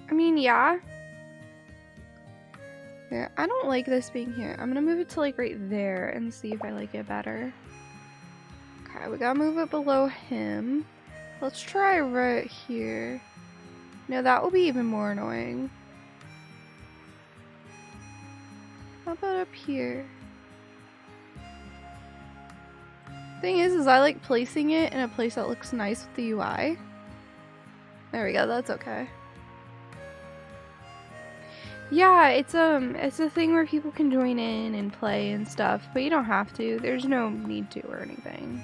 I mean, yeah. Here, I don't like this being here. I'm gonna move it to like right there and see if I like it better. Okay, we gotta move it below him. Let's try right here. No, that will be even more annoying. How about up here? Thing is I like placing it in a place that looks nice with the UI. There we go, that's okay. Yeah, it's a thing where people can join in and play and stuff, but you don't have to. There's no need to or anything.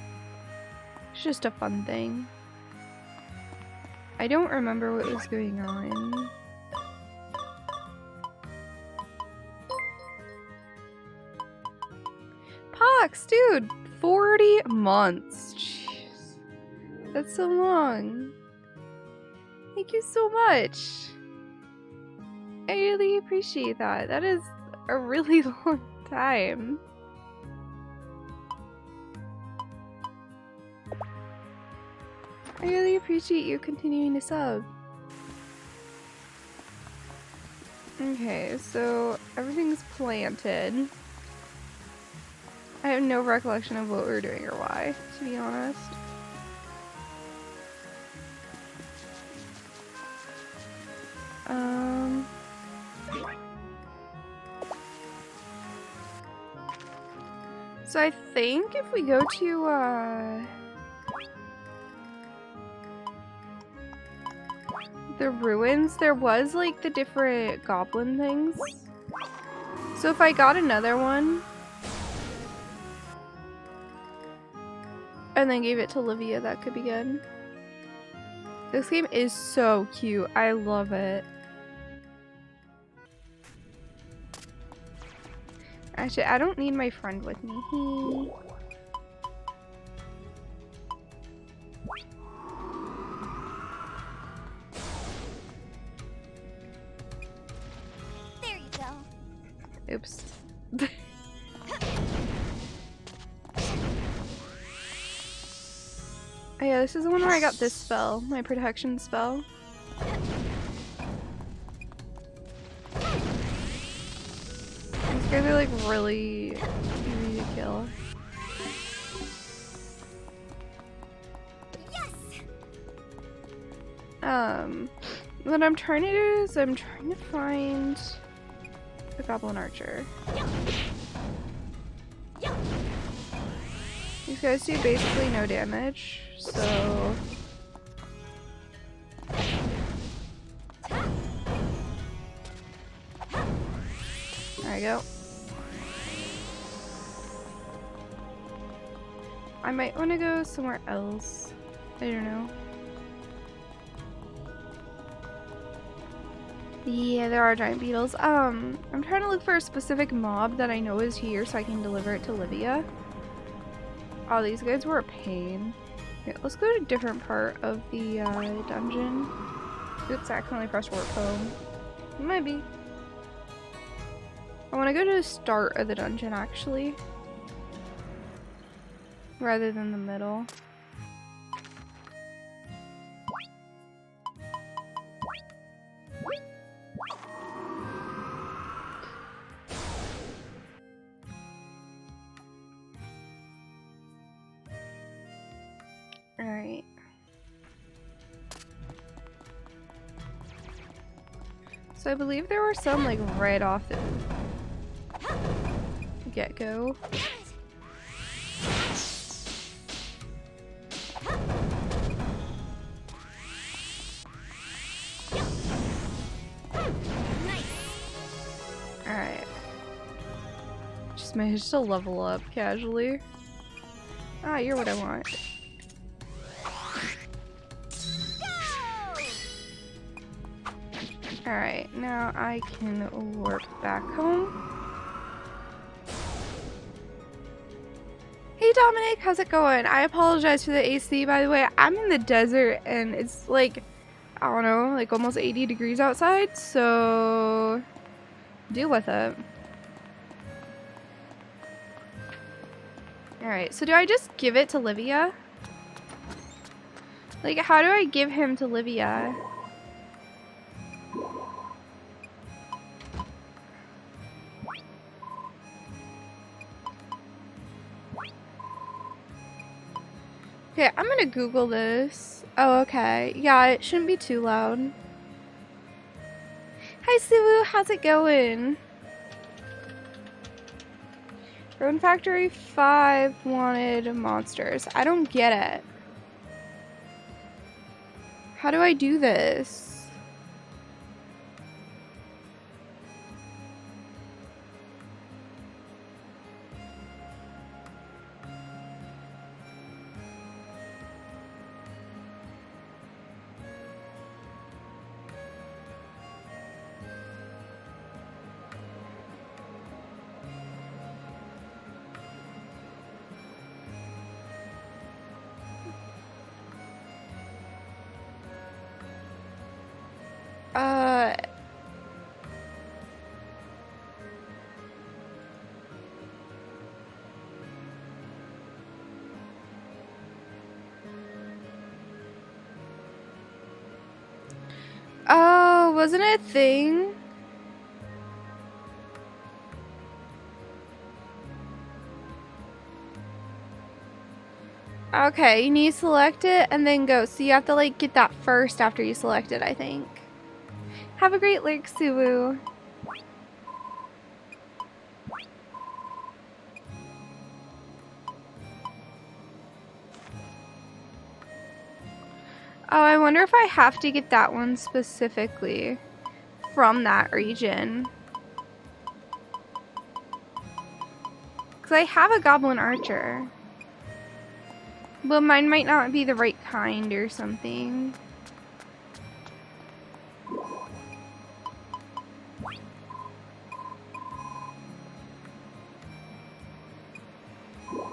It's just a fun thing. I don't remember what was going on. Pox, dude! 40 months. Jeez. That's so long. Thank you so much. I really appreciate that. That is a really long time. I really appreciate you continuing to sub. Okay, so everything's planted. I have no recollection of what we were doing or why, to be honest. So I think if we go to, the ruins, there was like the different goblin things. So if I got another one and then gave it to Livia, that could be good. This game is so cute. I love it. Actually, I don't need my friend with me. There you go. Oops. Oh yeah, this is the one where I got this spell, my protection spell. These guys are like really easy to kill. Yes. What I'm trying to do is I'm trying to find the goblin archer. These guys do basically no damage, so there we go. I might want to go somewhere else. I don't know. Yeah, there are giant beetles. I'm trying to look for a specific mob that I know is here so I can deliver it to Livia. Oh, these guys were a pain. Okay, let's go to a different part of the dungeon. Oops, I accidentally pressed warp home. It might be. I want to go to the start of the dungeon, actually. Rather than the middle. Alright. So I believe there were some like right off the get-go. Alright. Just managed to level up casually. Ah, you're what I want. Alright, now I can warp back home. Hey Dominic, how's it going? I apologize for the AC, by the way. I'm in the desert and it's like, I don't know, like almost 80 degrees outside, so deal with it. Alright, so do I just give it to Livia? Like, how do I give him to Livia? Okay, I'm gonna Google this. Oh, okay. Yeah, it shouldn't be too loud. Hi, Suwey. How's it going? Rune Factory 5 wanted monsters. I don't get it. How do I do this? Oh, wasn't it a thing? Okay, you need to select it and then go. So you have to like get that first after you select it, I think. Have a great lurk, Suwey. Oh, I wonder if I have to get that one specifically from that region. Because I have a goblin archer. But mine might not be the right kind or something.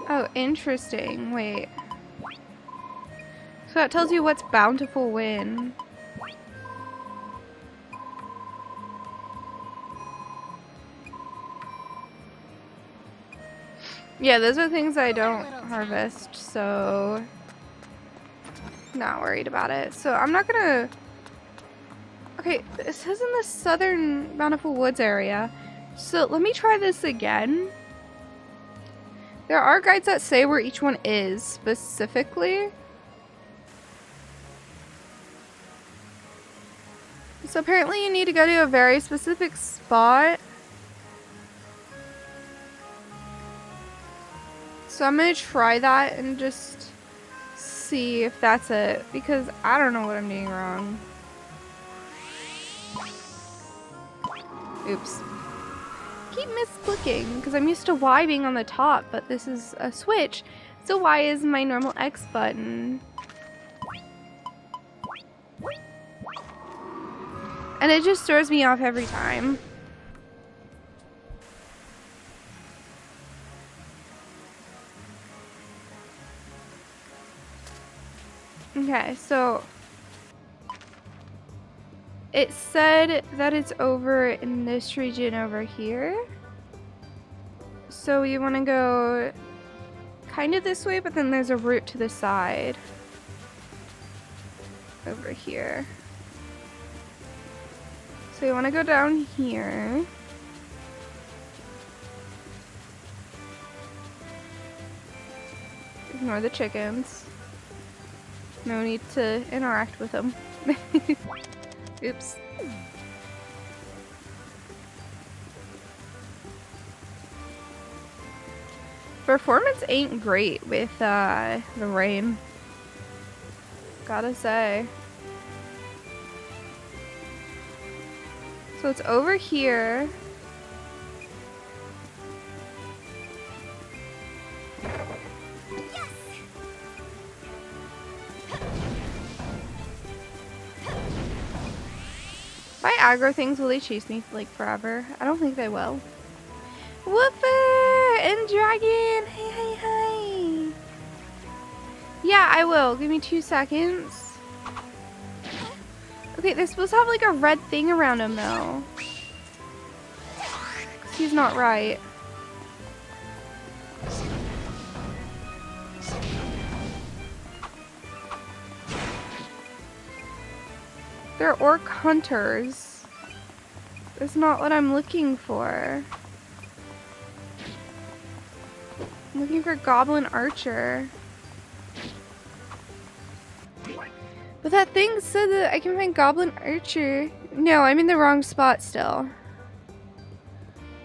Oh, interesting. Wait. So that tells you what's bountiful win. Yeah, those are things I don't harvest, so not worried about it. So I'm not gonna... Okay, it says in the southern Bountiful Woods area. So let me try this again. There are guides that say where each one is specifically. So apparently you need to go to a very specific spot. So I'm gonna try that and just see if that's it, because I don't know what I'm doing wrong. Oops. Keep misclicking because I'm used to Y being on the top, but this is a Switch, so Y is my normal X button. And it just throws me off every time. Okay, so it said that it's over in this region over here. So you want to go kind of this way, but then there's a route to the side. Over here. So you want to go down here. Ignore the chickens. No need to interact with them. Oops. Performance ain't great with the rain. Gotta say. So it's over here. If I aggro things, will they chase me like forever? I don't think they will. Woofer and dragon! Hey, hey, hey! Yeah, I will. Give me 2 seconds. Okay, they're supposed to have like a red thing around him though. 'Cause he's not right. They're orc hunters. That's not what I'm looking for. I'm looking for goblin archer. But that thing said that I can find Goblin Archer. No, I'm in the wrong spot still.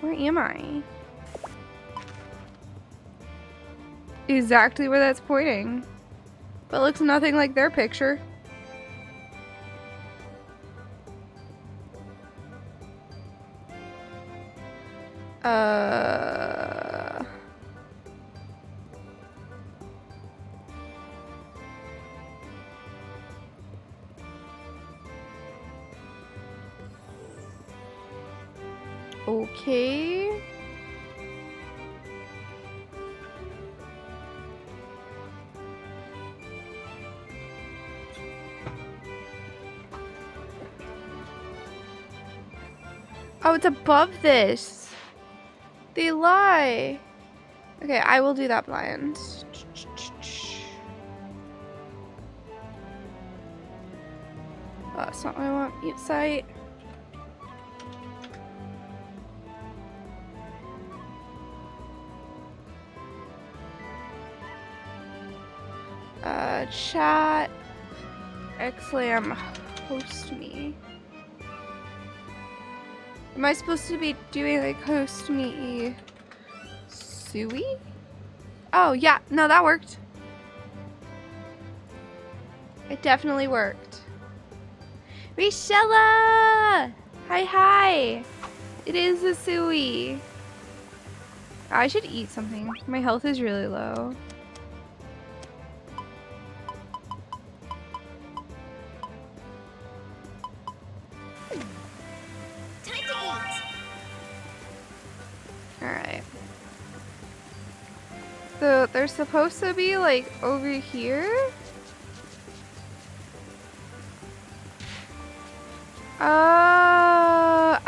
Where am I? Exactly where that's pointing. But looks nothing like their picture. Okay. Oh, it's above this. They lie. Okay, I will do that blind. Oh, that's not what I want. Mute site. Chat. Xlam host me. Am I supposed to be doing like host me Suwey? Oh yeah, no, that worked. It definitely worked. Rishella! Hi. It is a Suwey. I should eat something. My health is really low. Alright. So they're supposed to be like over here?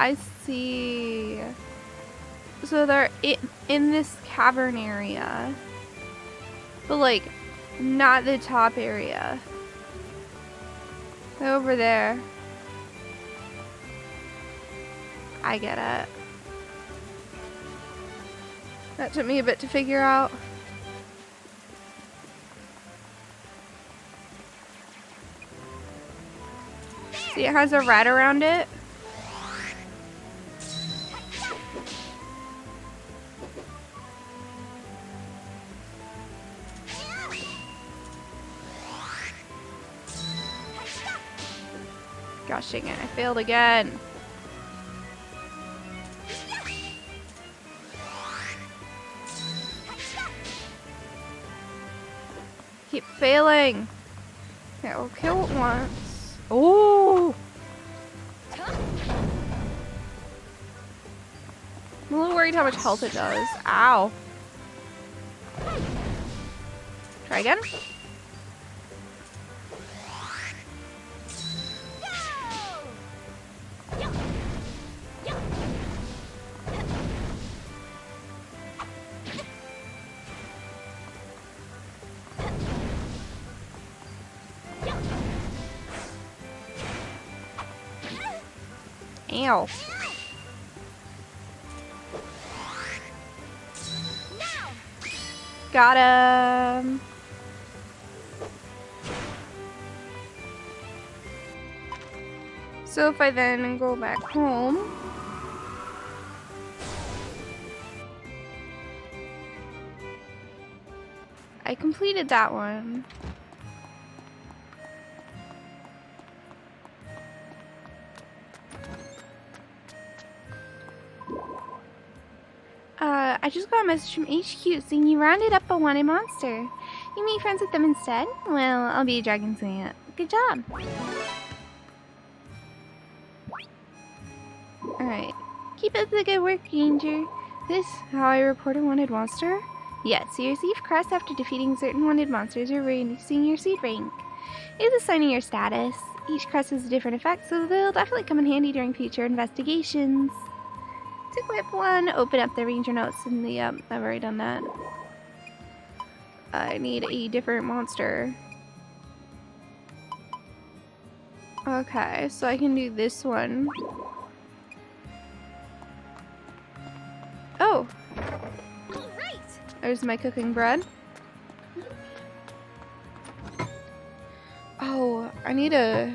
I see. So they're in this cavern area. But like, not the top area. They're over there. I get it. That took me a bit to figure out. See, it has a rat around it. Gosh dang it, I failed again. Keep failing. Okay, we'll kill it once. Oh! I'm a little worried how much health it does. Ow. Try again. Ow. Got him. So if I then go back home, I completed that one. I just got a message from HQ saying you rounded up a wanted monster. You made friends with them instead? Well, I'll be a dragon soon. Good job. Alright. Keep up the good work, Ranger. This how I report a wanted monster? Yes, you receive crests after defeating certain wanted monsters or reducing your seed rank. It's assigning your status. Each crest has a different effect, so they'll definitely come in handy during future investigations. To equip one, open up the ranger notes in the, I've already done that. I need a different monster. Okay, so I can do this one. Oh! There's my cooking bread. Oh, Oh, I need to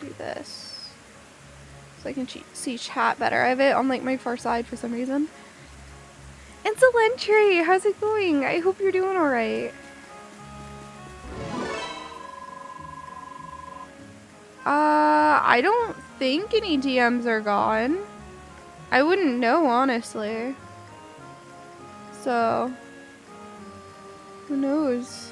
do this so I can see chat better. I have it on like my far side for some reason. And Celentry, how's it going? I hope you're doing all right. I don't think any DMs are gone. I wouldn't know, honestly. So, who knows?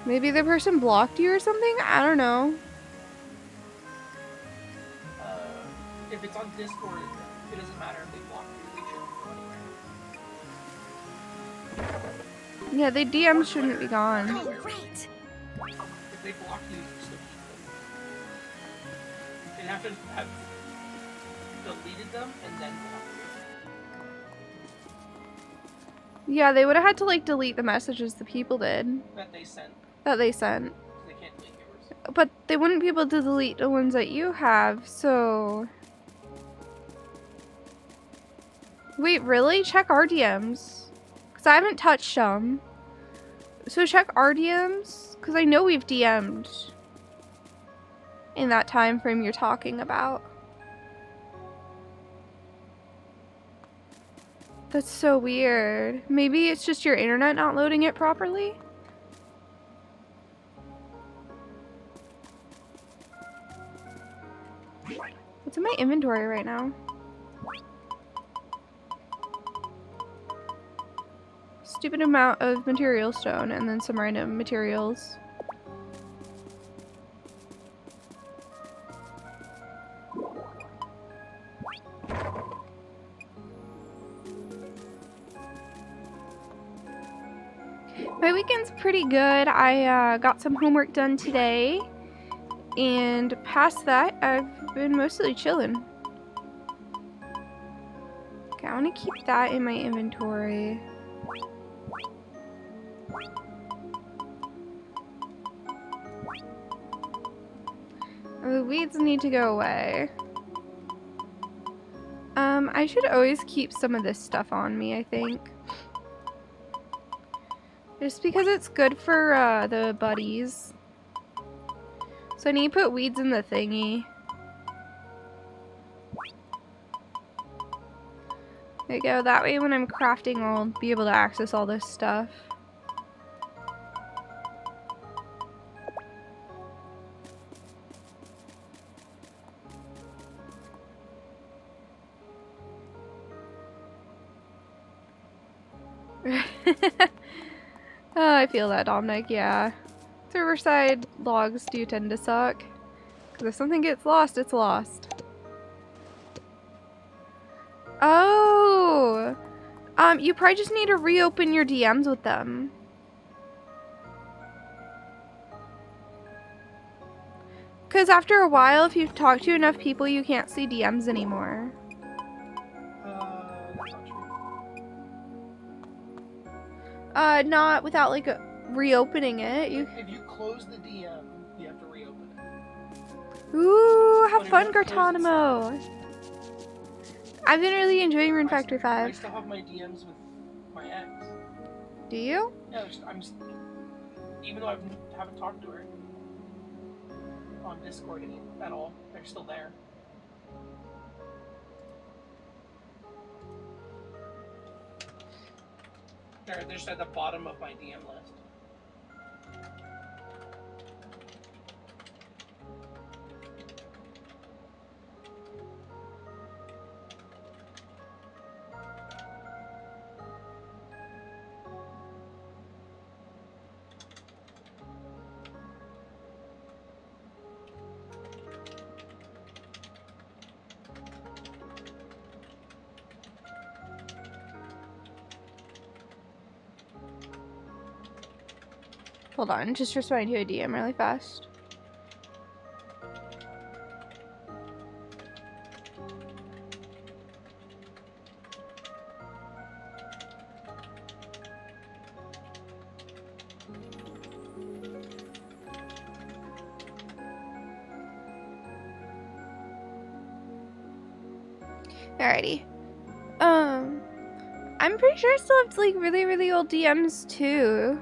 Maybe the person blocked you or something? I don't know. If it's on Discord, it doesn't matter if they block you. They shouldn't go anywhere. Yeah, the DMs shouldn't be gone. Oh, right. If they block you, you still keep them. They'd have to have deleted them and then blocked you. Yeah, they would have had to like delete the messages the people did. That they sent. That they sent. They can't delete yours. But they wouldn't be able to delete the ones that you have, so... Wait, really? Check our DMs. Because I haven't touched them. So check our DMs, because I know we've DM'd in that time frame you're talking about. That's so weird. Maybe it's just your internet not loading it properly? What's in my inventory right now? Stupid amount of material stone and then some random materials. My weekend's pretty good. I got some homework done today, and past that, I've been mostly chilling. Okay, I want to keep that in my inventory. The weeds need to go away. I should always keep some of this stuff on me, I think. Just because it's good for the buddies. So I need to put weeds in the thingy. There you go. That way when I'm crafting, I'll be able to access all this stuff. Oh, I feel that, Dominic, yeah. Server-side logs do tend to suck. Because if something gets lost, it's lost. Oh! You probably just need to reopen your DMs with them. Because after a while, if you've talked to enough people, you can't see DMs anymore. That's not true. Not without, like, reopening it. If you close the DM, you have to reopen it. Ooh, have But it fun, won't close Gartanimo! I've been really enjoying Rune Factory I 5. still have my DMs with my ex. Do you? Yeah, even though I haven't talked to her on Discord at all, they're still there. They're just at the bottom of my DM list. Hold on, just responding to a DM really fast. Alrighty. I'm pretty sure I still have like really, really old DMs too.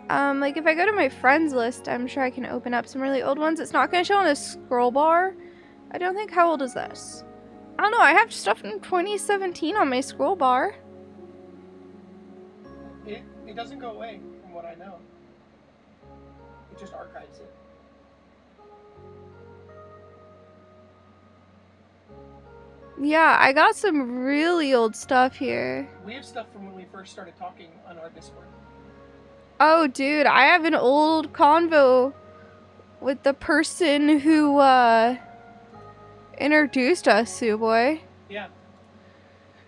Like if I go to my friends list, I'm sure I can open up some really old ones. It's not going to show on a scroll bar. I don't think. How old is this? I don't know. I have stuff from 2017 on my scroll bar. It doesn't go away from what I know. It just archives it. Yeah, I got some really old stuff here. We have stuff from when we first started talking on our Discord. Oh, dude, I have an old convo with the person who, introduced us, Suwey. Yeah.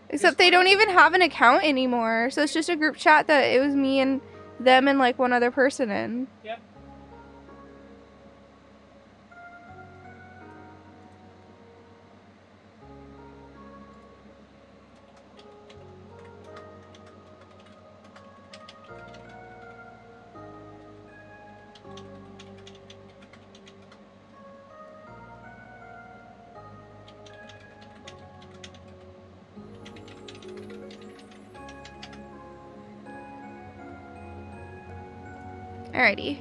Except they don't even have an account anymore, so it's just a group chat that it was me and them and, like, one other person in. Yep. Alrighty.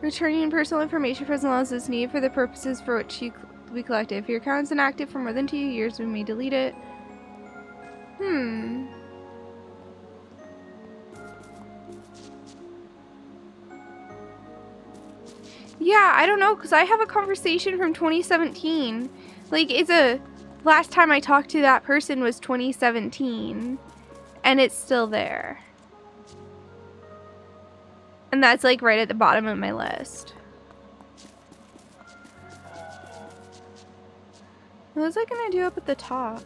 Returning personal information for as long as it's needed for the purposes for which we collected. If your account is inactive for more than 2 years, we may delete it. Yeah, I don't know, because I have a conversation from 2017. Like, last time I talked to that person was 2017. And it's still there. And that's like right at the bottom of my list. What was I gonna do up at the top?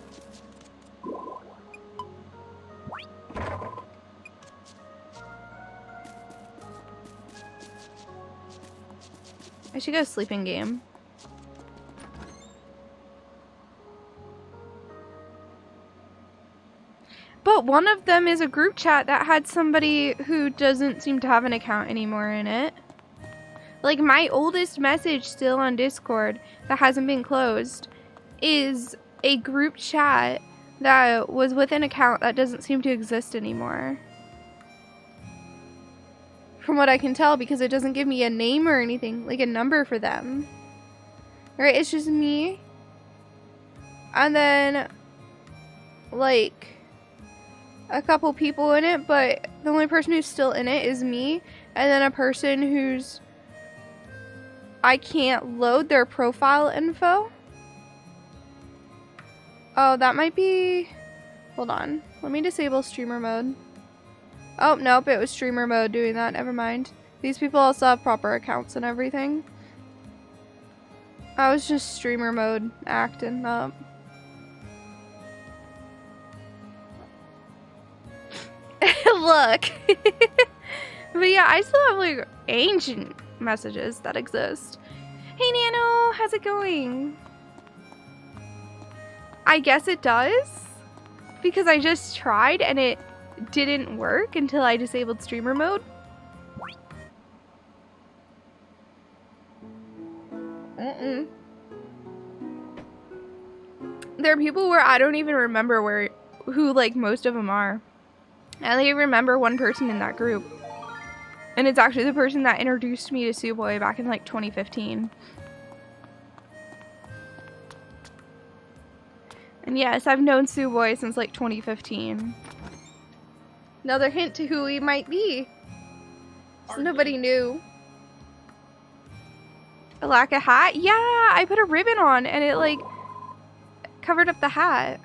I should go sleeping game. But one of them is a group chat that had somebody who doesn't seem to have an account anymore in it. Like, my oldest message still on Discord that hasn't been closed is a group chat that was with an account that doesn't seem to exist anymore. From what I can tell, because it doesn't give me a name or anything, like a number for them. Right, it's just me. And then, like, a couple people in it, but the only person who's still in it is me, and then a person who's I can't load their profile info. Oh, that might be, hold on, let me disable streamer mode. Oh, nope, it was streamer mode doing that, never mind. These people also have proper accounts and everything. I was just streamer mode acting up. Look. But yeah, I still have like ancient messages that exist. Hey Nano, how's it going? I guess it does, because I just tried and it didn't work until I disabled streamer mode. There are people where I don't even remember who like most of them are. I only remember one person in that group. And it's actually the person that introduced me to Suwey back in like 2015. And yes, I've known Suwey since like 2015. Another hint to who he might be. So nobody knew. A lack of hat? Yeah, I put a ribbon on and it like covered up the hat.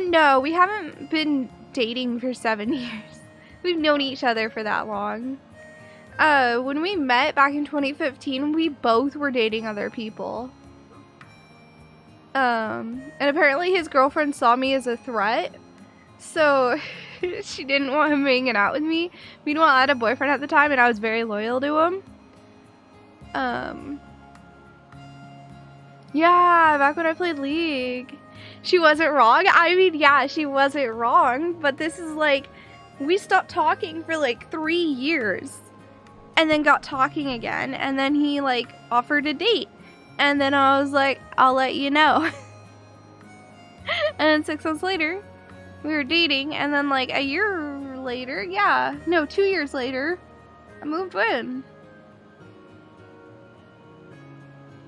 No, we haven't been dating for 7 years. We've known each other for that long. When we met back in 2015, we both were dating other people. And apparently his girlfriend saw me as a threat, so she didn't want him hanging out with me. Meanwhile, I had a boyfriend at the time, and I was very loyal to him. Yeah, back when I played League. She wasn't wrong. I mean, yeah, she wasn't wrong, but this is like, we stopped talking for like 3 years, and then got talking again, and then he like offered a date. And then I was like, I'll let you know. And then 6 months later, we were dating, and then like a year later, yeah, no, 2 years later, I moved in.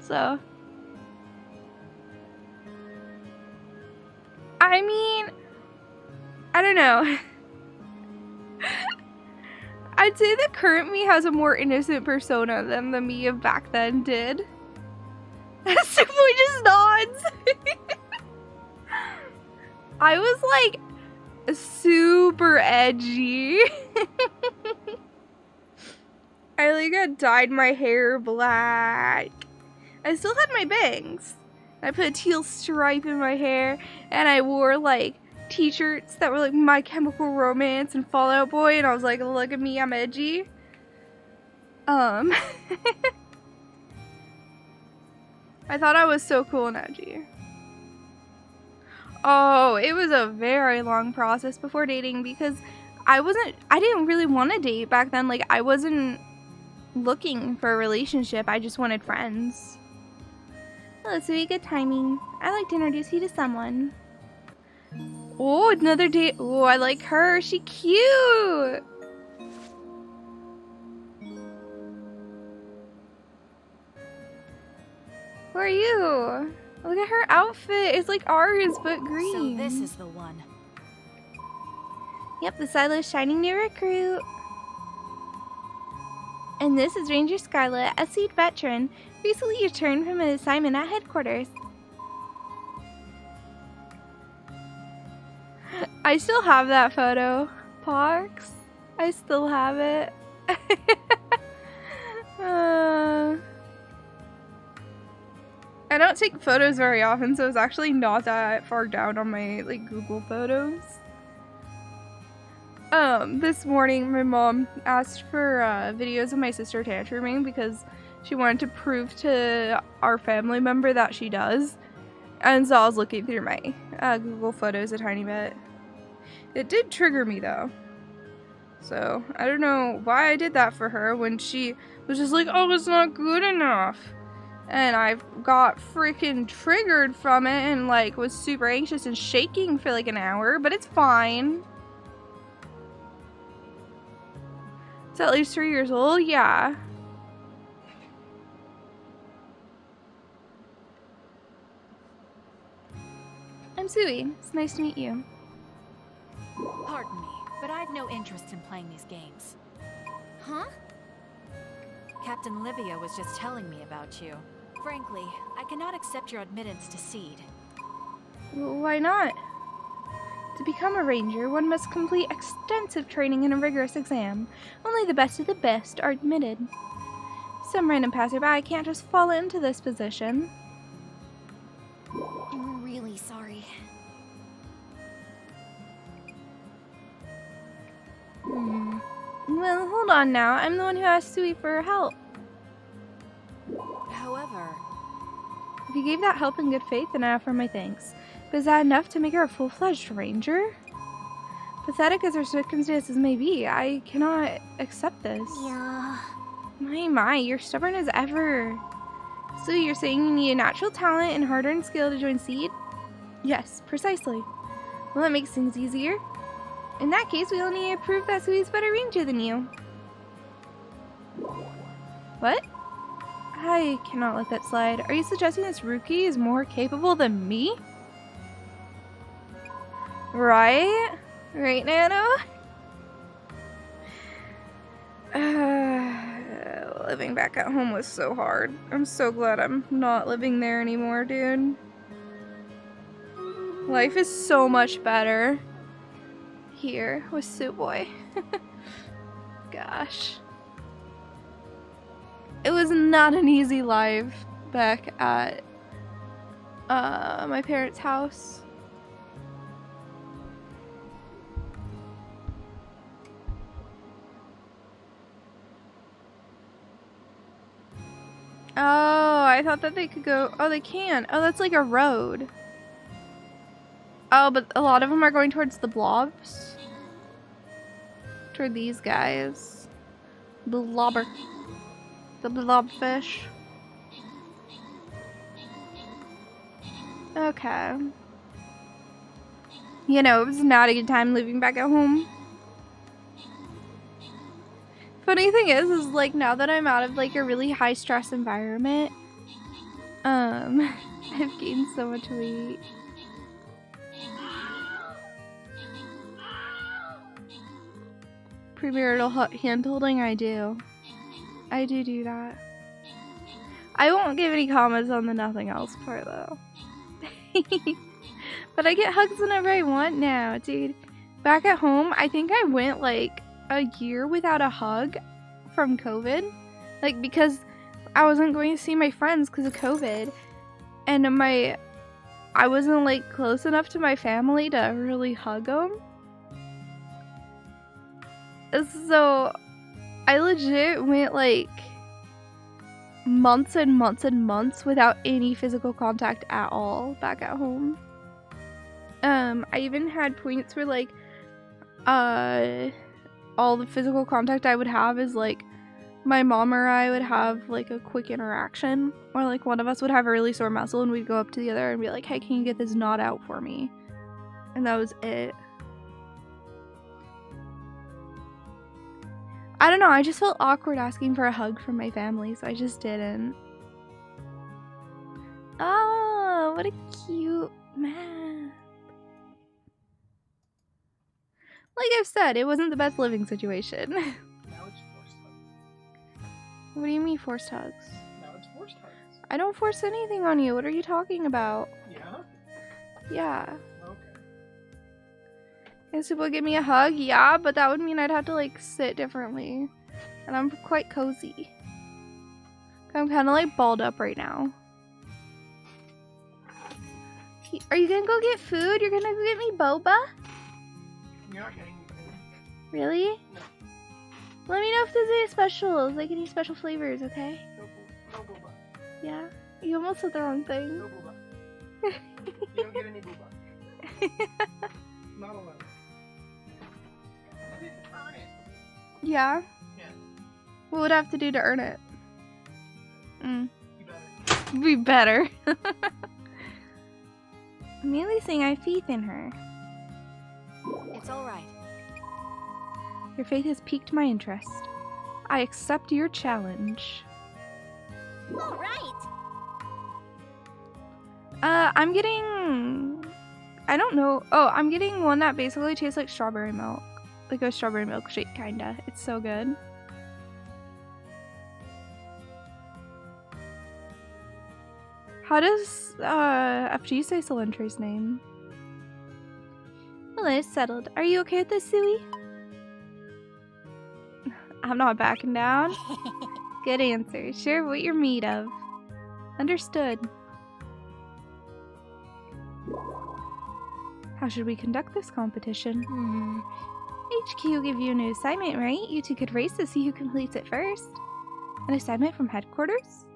So, I mean, I don't know. I'd say the current me has a more innocent persona than the me of back then did. Suwey just nods. I was like super edgy. I like had dyed my hair black. I still had my bangs. I put a teal stripe in my hair, and I wore like t-shirts that were like My Chemical Romance and Fall Out Boy, and I was like, look at me, I'm edgy. I thought I was so cool and edgy. Oh, it was a very long process before dating because I didn't really want to date back then. Like, I wasn't looking for a relationship. I just wanted friends. Hello, Suwey, good timing. I'd like to introduce you to someone. Oh, another date. Oh, I like her. She cute. Who are you? Look at her outfit. It's like ours, but green. So this is the one. Yep, the stylish, shining new recruit. And this is Ranger Scarlet, a XSEED veteran, recently returned from an assignment at headquarters. I still have that photo, Pox. I still have it. I don't take photos very often, so it's actually not that far down on my like Google Photos. This morning my mom asked for videos of my sister tantruming because she wanted to prove to our family member that she does. And so I was looking through my Google Photos a tiny bit. It did trigger me though. So I don't know why I did that for her when she was just like, oh, it's not good enough. And I got freaking triggered from it and like was super anxious and shaking for like an hour, but it's fine. It's at least 3 years old, yeah. I'm Suwey. It's nice to meet you. Pardon me, but I've no interest in playing these games. Huh? Captain Livia was just telling me about you. Frankly, I cannot accept your admittance to XSEED. Why not? To become a ranger, one must complete extensive training and a rigorous exam. Only the best of the best are admitted. Some random passerby can't just fall into this position. I'm really sorry. Well, hold on now. I'm the one who asked Suwey for help. However, If you gave that help in good faith, then I offer my thanks. But is that enough to make her a full-fledged ranger? Pathetic as her circumstances may be, I cannot accept this. yeah. My, you're stubborn as ever. So you're saying you need a natural talent and hard-earned skill to join XSEED? Yes, precisely. Well, that makes things easier. In that case, we only need to prove that Suwey's better ranger than you. What? I cannot let that slide. Are you suggesting this rookie is more capable than me? Right? Right, Nano? Living back at home was so hard. I'm so glad I'm not living there anymore, dude. Life is so much better here with Suwey. Gosh. It was not an easy life back at my parents' house. Oh, I thought that they could go. Oh, they can. Oh, that's like a road. Oh, but a lot of them are going towards the blobs. Toward these guys. Blobber. The blobfish. Okay. You know, it was not a good time living back at home. Funny thing is like now that I'm out of like a really high stress environment, I've gained so much weight. Premarital hand holding, I do that. I won't give any comments on the nothing else part though. But I get hugs whenever I want now, dude. Back at home, I think I went like a year without a hug from COVID. Like, because I wasn't going to see my friends because of COVID. And I wasn't like close enough to my family to really hug them. So I legit went like months and months and months without any physical contact at all back at home. I even had points where like all the physical contact I would have is like my mom or I would have like a quick interaction, or like one of us would have a really sore muscle and we'd go up to the other and be like, hey, can you get this knot out for me? And that was it. I don't know, I just felt awkward asking for a hug from my family, so I just didn't. Oh, what a cute map. Like I've said, it wasn't the best living situation. Now it's forced hugs. What do you mean forced hugs? Now it's forced hugs. I don't force anything on you. What are you talking about? Yeah? Yeah. Okay. If people give me a hug, yeah, but that would mean I'd have to like sit differently. And I'm quite cozy. I'm kind of like balled up right now. Are you gonna go get food? You're gonna go get me boba? You're not getting anything. Really? No. Let me know if there's any specials, like any special flavors, okay? No booba. Yeah? You almost said the wrong thing. No booba. You don't get any booba. Not allowed. You didn't earn it. Yeah? Yeah. What would I have to do to earn it? You better. Be better. Mainly saying I have faith in her. It's all right. Your faith has piqued my interest. I accept your challenge. All right. I'm getting... I don't know. Oh, I'm getting one that basically tastes like strawberry milk. Like a strawberry milkshake, kinda. It's so good. How does FG say Cilantre's name? Hello, settled. Are you okay with this, Suwey? I'm not backing down. Good answer. Share what you're made of. Understood. How should we conduct this competition? HQ will give you a new assignment, right? You two could race to see who completes it first. An assignment from headquarters?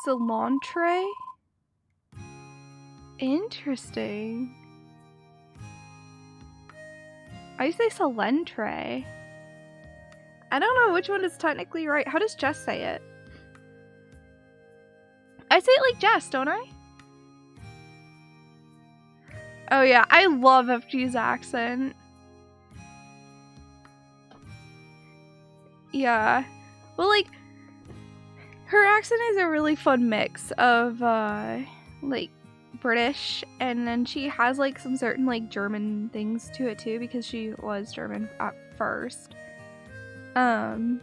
Cilantro? Interesting. I say Cilantro. I don't know which one is technically right. How does Jess say it? I say it like Jess, don't I? Oh yeah, I love FG's accent. Yeah. Well, like, her accent is a really fun mix of, like, British, and then she has, like, some certain, like, German things to it, too, because she was German at first. I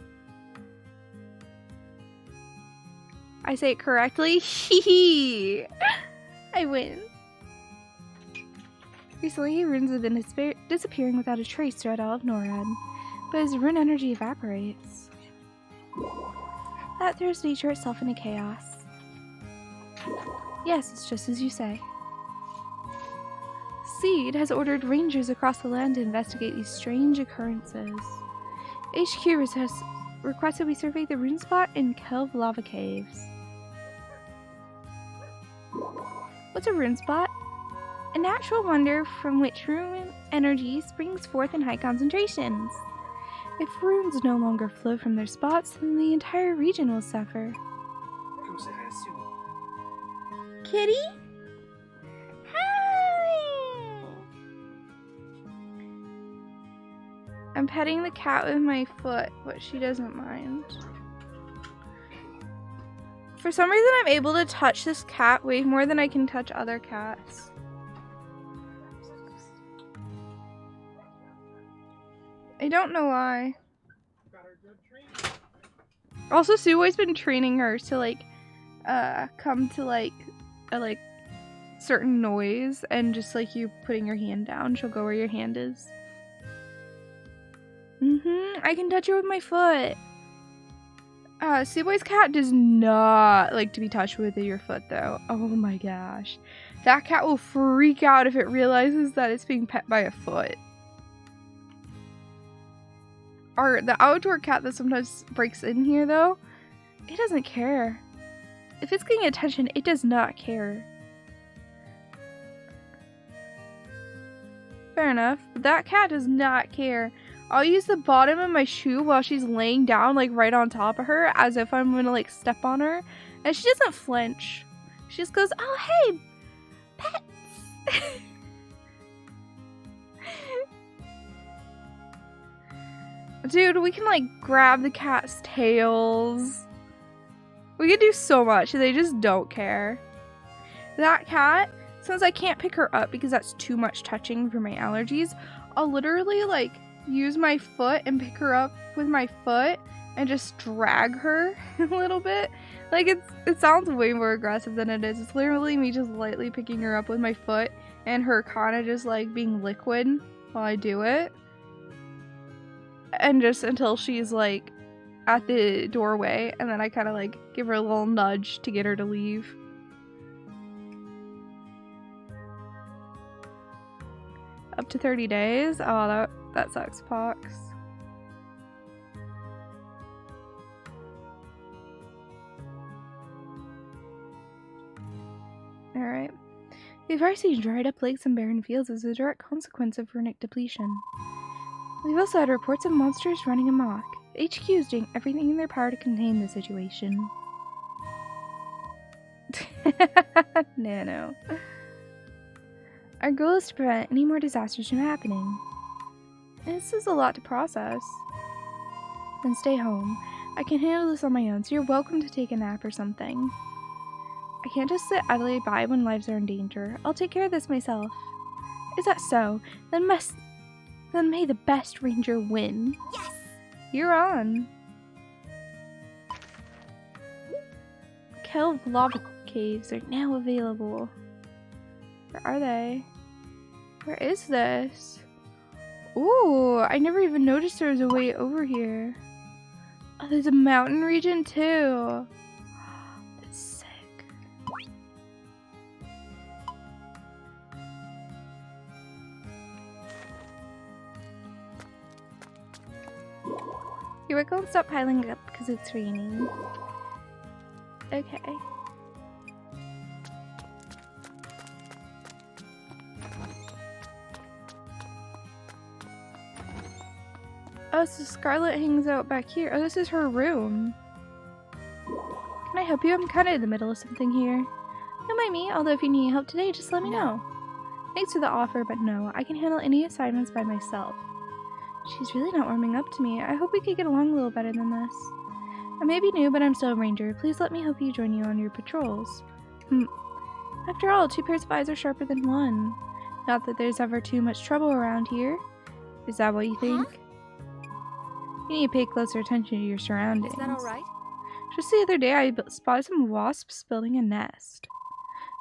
say it correctly. Hee I win. Recently, runes have been disappearing without a trace throughout all of NORAD, but as rune energy evaporates, that throws nature itself into chaos. Yes, it's just as you say. XSEED has ordered rangers across the land to investigate these strange occurrences. HQ has requested we survey the rune spot in Kelv Lava Caves. What's a rune spot? A natural wonder from which rune energy springs forth in high concentrations. If runes no longer flow from their spots, then the entire region will suffer. Go say hi to Suwey. Kitty? Hi! I'm petting the cat with my foot, but she doesn't mind. For some reason, I'm able to touch this cat way more than I can touch other cats. I don't know why. Also, Suwey's been training her to like come to like a certain noise, and just like you putting your hand down, she'll go where your hand is. I can touch her with my foot. Suwey's cat does not like to be touched with your foot though. Oh my gosh. That cat will freak out if it realizes that it's being pet by a foot. The outdoor cat that sometimes breaks in here though, it doesn't care. If it's getting attention, it does not care. Fair enough, but that cat does not care. I'll use the bottom of my shoe while she's laying down like right on top of her as if I'm gonna like step on her, and she doesn't flinch. She just goes, oh hey, pets. Dude, we can like grab the cat's tails. We can do so much. They just don't care. That cat, since I can't pick her up because that's too much touching for my allergies, I'll literally like use my foot and pick her up with my foot and just drag her a little bit. Like it sounds way more aggressive than it is. It's literally me just lightly picking her up with my foot and her kind of just like being liquid while I do it. And just until she's like at the doorway, and then I kind of like give her a little nudge to get her to leave. Up to 30 days? Oh, that sucks, Pox. Alright. We've already seen dried up lakes and barren fields as a direct consequence of runic depletion. We've also had reports of monsters running amok. HQ is doing everything in their power to contain the situation. Nano. Our goal is to prevent any more disasters from happening. This is a lot to process. Then stay home. I can handle this on my own, so you're welcome to take a nap or something. I can't just sit idly by when lives are in danger. I'll take care of this myself. Is that so? Then may the best ranger win. Yes! You're on. Kelv lava caves are now available. Where are they? Where is this? Ooh, I never even noticed there was a way over here. Oh, there's a mountain region too. That's sick. Here we go, stop piling up because it's raining. Okay. Oh, so Scarlet hangs out back here. Oh, this is her room. Can I help you? I'm kind of in the middle of something here. Don't mind me, although if you need help today, just let me know. Thanks for the offer, but no, I can handle any assignments by myself. She's really not warming up to me. I hope we could get along a little better than this. I may be new, but I'm still a ranger. Please let me help you join you on your patrols. After all, 2 pairs of eyes are sharper than 1. Not that there's ever too much trouble around here. Is that what you think? Huh? You need to pay closer attention to your surroundings. Is that alright? Just the other day, I spotted some wasps building a nest.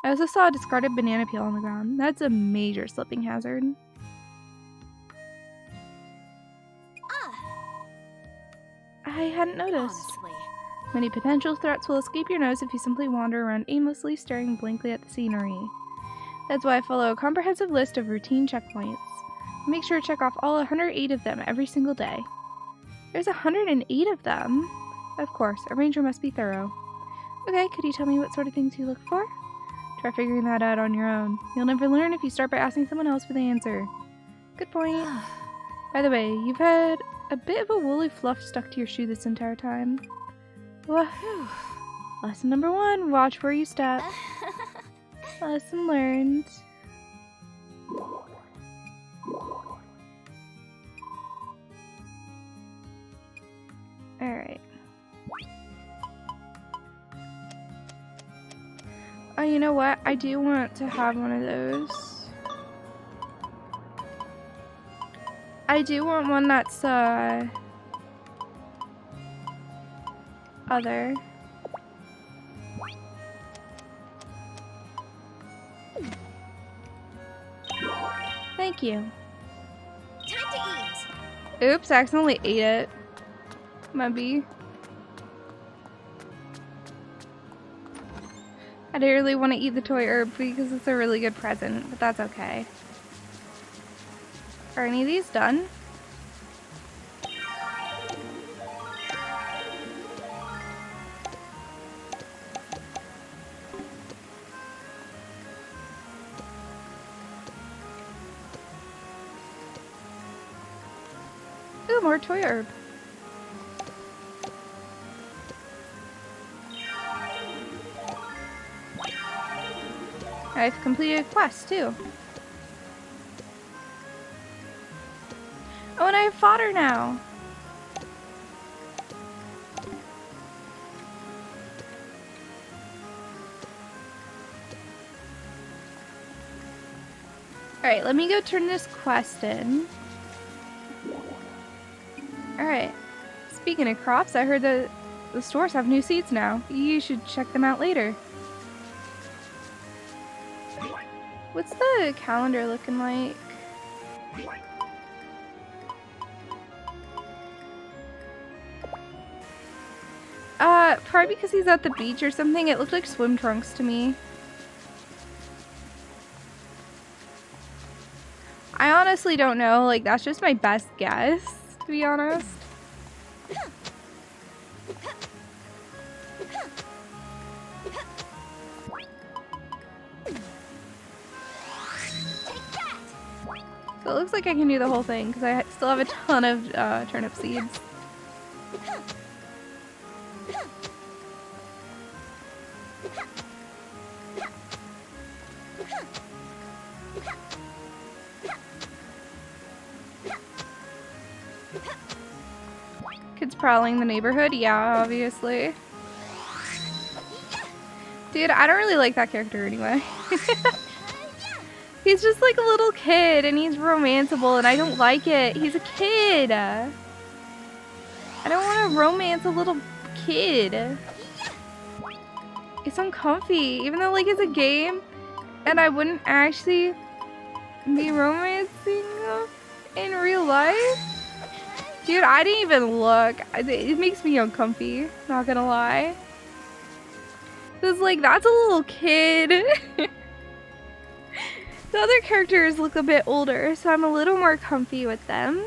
I also saw a discarded banana peel on the ground. That's a major slipping hazard. I hadn't noticed. Honestly. Many potential threats will escape your nose if you simply wander around aimlessly, staring blankly at the scenery. That's why I follow a comprehensive list of routine checkpoints. Make sure to check off all 108 of them every single day. There's 108 of them? Of course, a ranger must be thorough. Okay, could you tell me what sort of things you look for? Try figuring that out on your own. You'll never learn if you start by asking someone else for the answer. Good point. By the way, you've had a bit of a woolly fluff stuck to your shoe this entire time. Woohoo! Lesson number 1, watch where you step. Lesson learned. Oh, you know what? I do want to have one of those. I do want one that's, other. Thank you. Time to eat. Oops, I accidentally ate it. Maybe. I didn't really want to eat the toy herb because it's a really good present, but that's okay. Are any of these done? Ooh, more toy herb. I've completed a quest too. Oh, and I have fodder now. Alright, let me go turn this quest in. Alright. Speaking of crops, I heard that the stores have new seeds now. You should check them out later. What's the calendar looking like? Probably because he's at the beach or something. It looked like swim trunks to me. I honestly don't know. Like, that's just my best guess, to be honest. So it looks like I can do the whole thing because I still have a ton of turnip seeds. Kids prowling the neighborhood? Yeah, obviously. Dude, I don't really like that character anyway. He's just like a little kid and he's romanceable and I don't like it. He's a kid. I don't want to romance a little kid. It's uncomfy, even though like it's a game and I wouldn't actually be romancing them in real life. Dude, I didn't even look. It makes me uncomfy, not gonna lie. Cause like, that's a little kid. The other characters look a bit older, so I'm a little more comfy with them.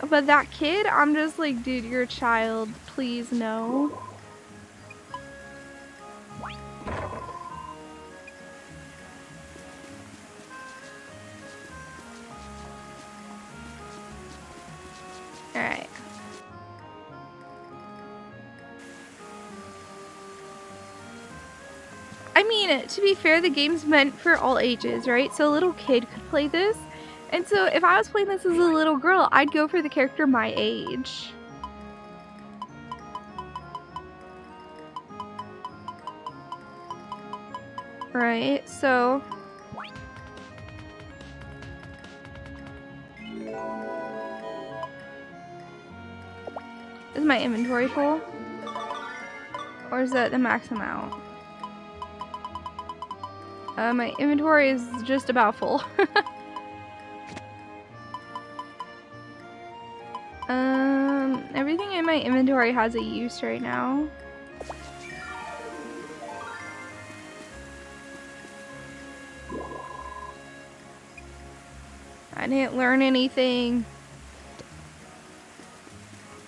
But that kid, I'm just like, dude, you're a child. Please, no. Alright. I mean, to be fair, the game's meant for all ages, right? So a little kid could play this. And so if I was playing this as a little girl, I'd go for the character my age. Right, so... Is my inventory full? Or is that the max amount? My inventory is just about full. Everything in my inventory has a use right now. I didn't learn anything.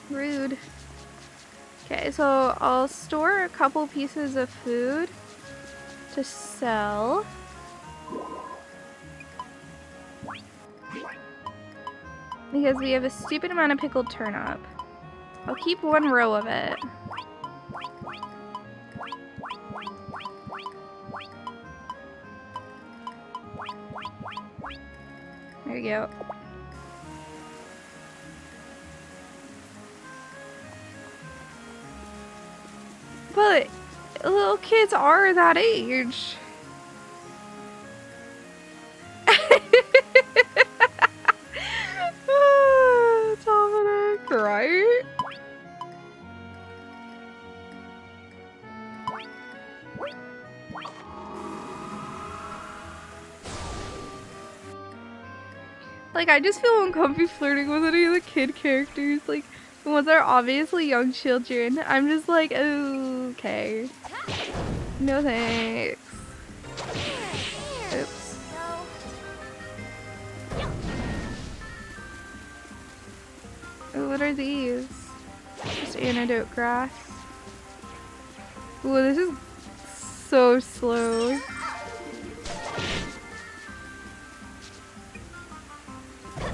Rude. Okay, so I'll store a couple pieces of food to sell. Because we have a stupid amount of pickled turnip. I'll keep one row of it. There you go. But little kids are that age. Dominic, right? Like, I just feel uncomfy flirting with any of the kid characters. Like, the ones that are obviously young children. I'm just like, okay. No thanks. Oops. Ooh, what are these? Just antidote grass. Ooh, this is so slow.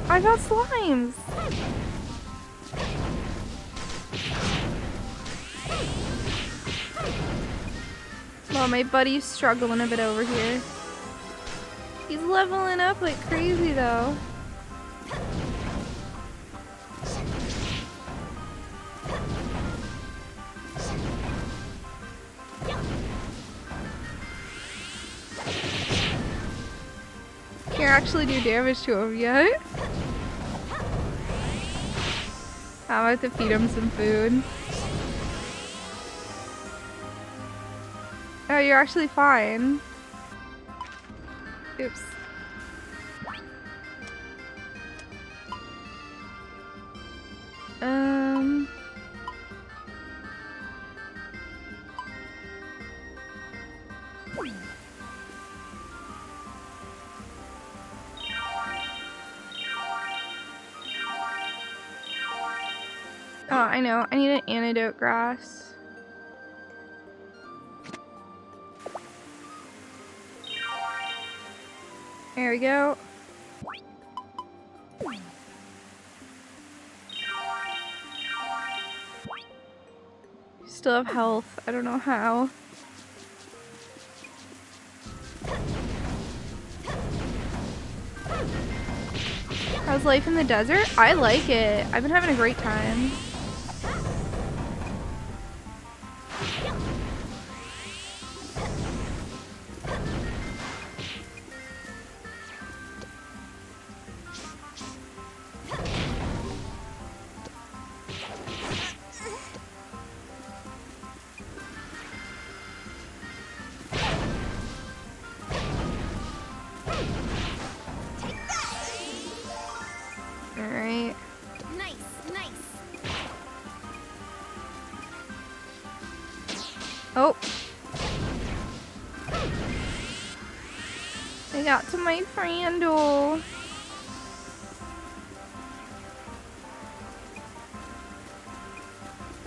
I got slimes! Well, my buddy's struggling a bit over here. He's leveling up like crazy though. Can't actually do damage to him yet. I have to feed him some food. Oh, you're actually fine. Oops. Oh, I know. I need an antidote grass. There we go. Still have health. I don't know how. How's life in the desert? I like it. I've been having a great time. Alright. Nice. Oh. I got to my friendo.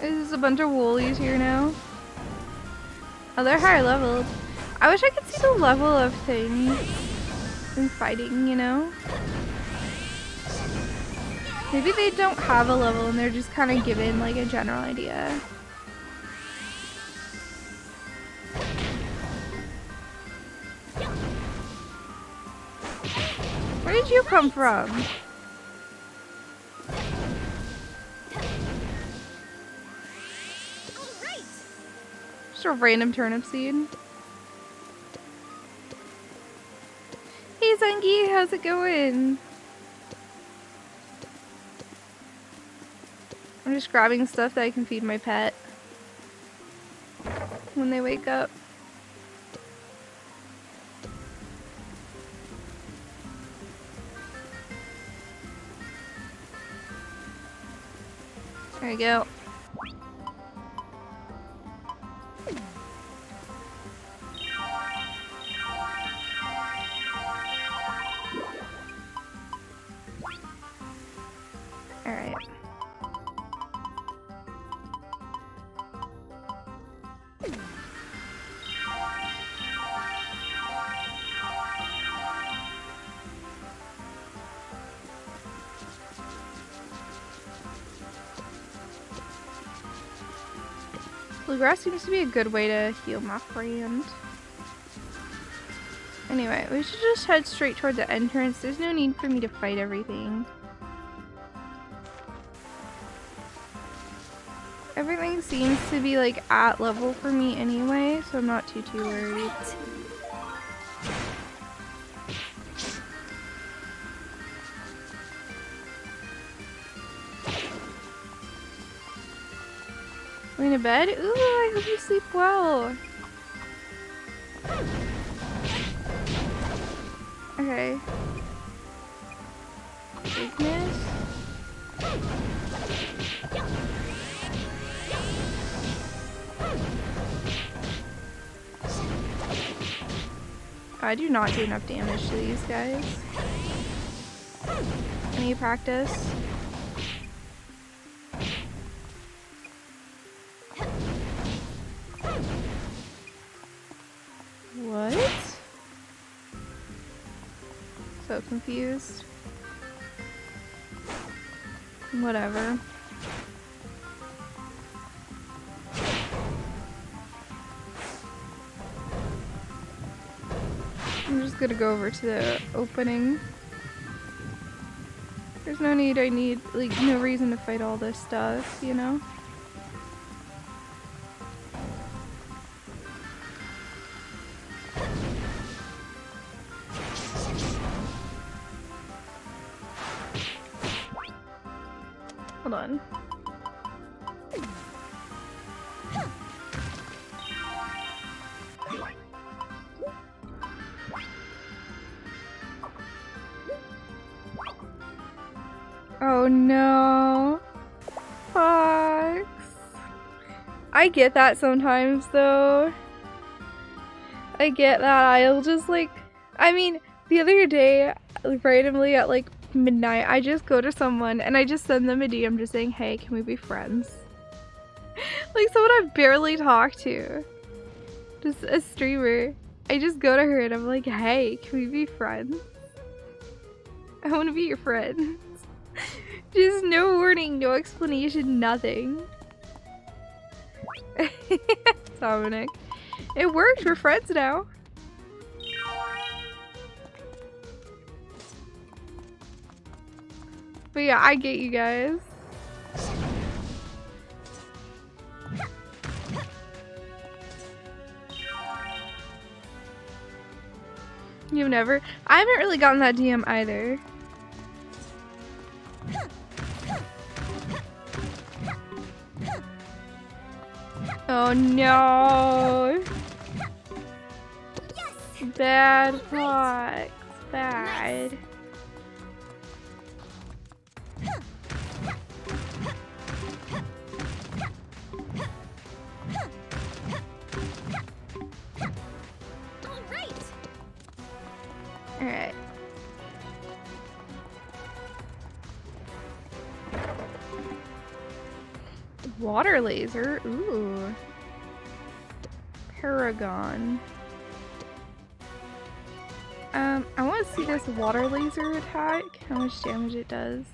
There's a bunch of woolies here now. Oh, they're higher leveled. I wish I could see the level of things in fighting, you know? Maybe they don't have a level and they're just kind of given like a general idea. Where did you come from? Just a random turnip seed. Hey Zengi, how's it going? I'm just grabbing stuff that I can feed my pet when they wake up. There you go. Alright. Bluegrass seems to be a good way to heal my friend. Anyway, we should just head straight toward the entrance. There's no need for me to fight everything. Everything seems to be like at level for me anyway, so I'm not too worried. Going to bed? Ooh, I hope you sleep well. Okay. Weakness. I do not do enough damage to these guys. I need practice. What? So confused. Whatever. I'm just gonna go over to the opening. There's no need, I need, like, no reason to fight all this stuff, you know? Hold on. Oh no. Fox. I get that sometimes though. I get that. I'll just like, I mean, the other day, randomly at like midnight, I just go to someone and I just send them a DM just saying, hey, can we be friends? Like someone I've barely talked to. Just a streamer. I just go to her and I'm like, hey, can we be friends? I want to be your friend. Just no warning, no explanation, nothing. Dominic. It worked, we're friends now. But yeah, I get you guys. You've never? I haven't really gotten that DM either. Oh no! Yes! Bad Fox. Bad. Nice. Alright. Water laser? Ooh. Paragon. I want to see this water laser attack. How much damage it does.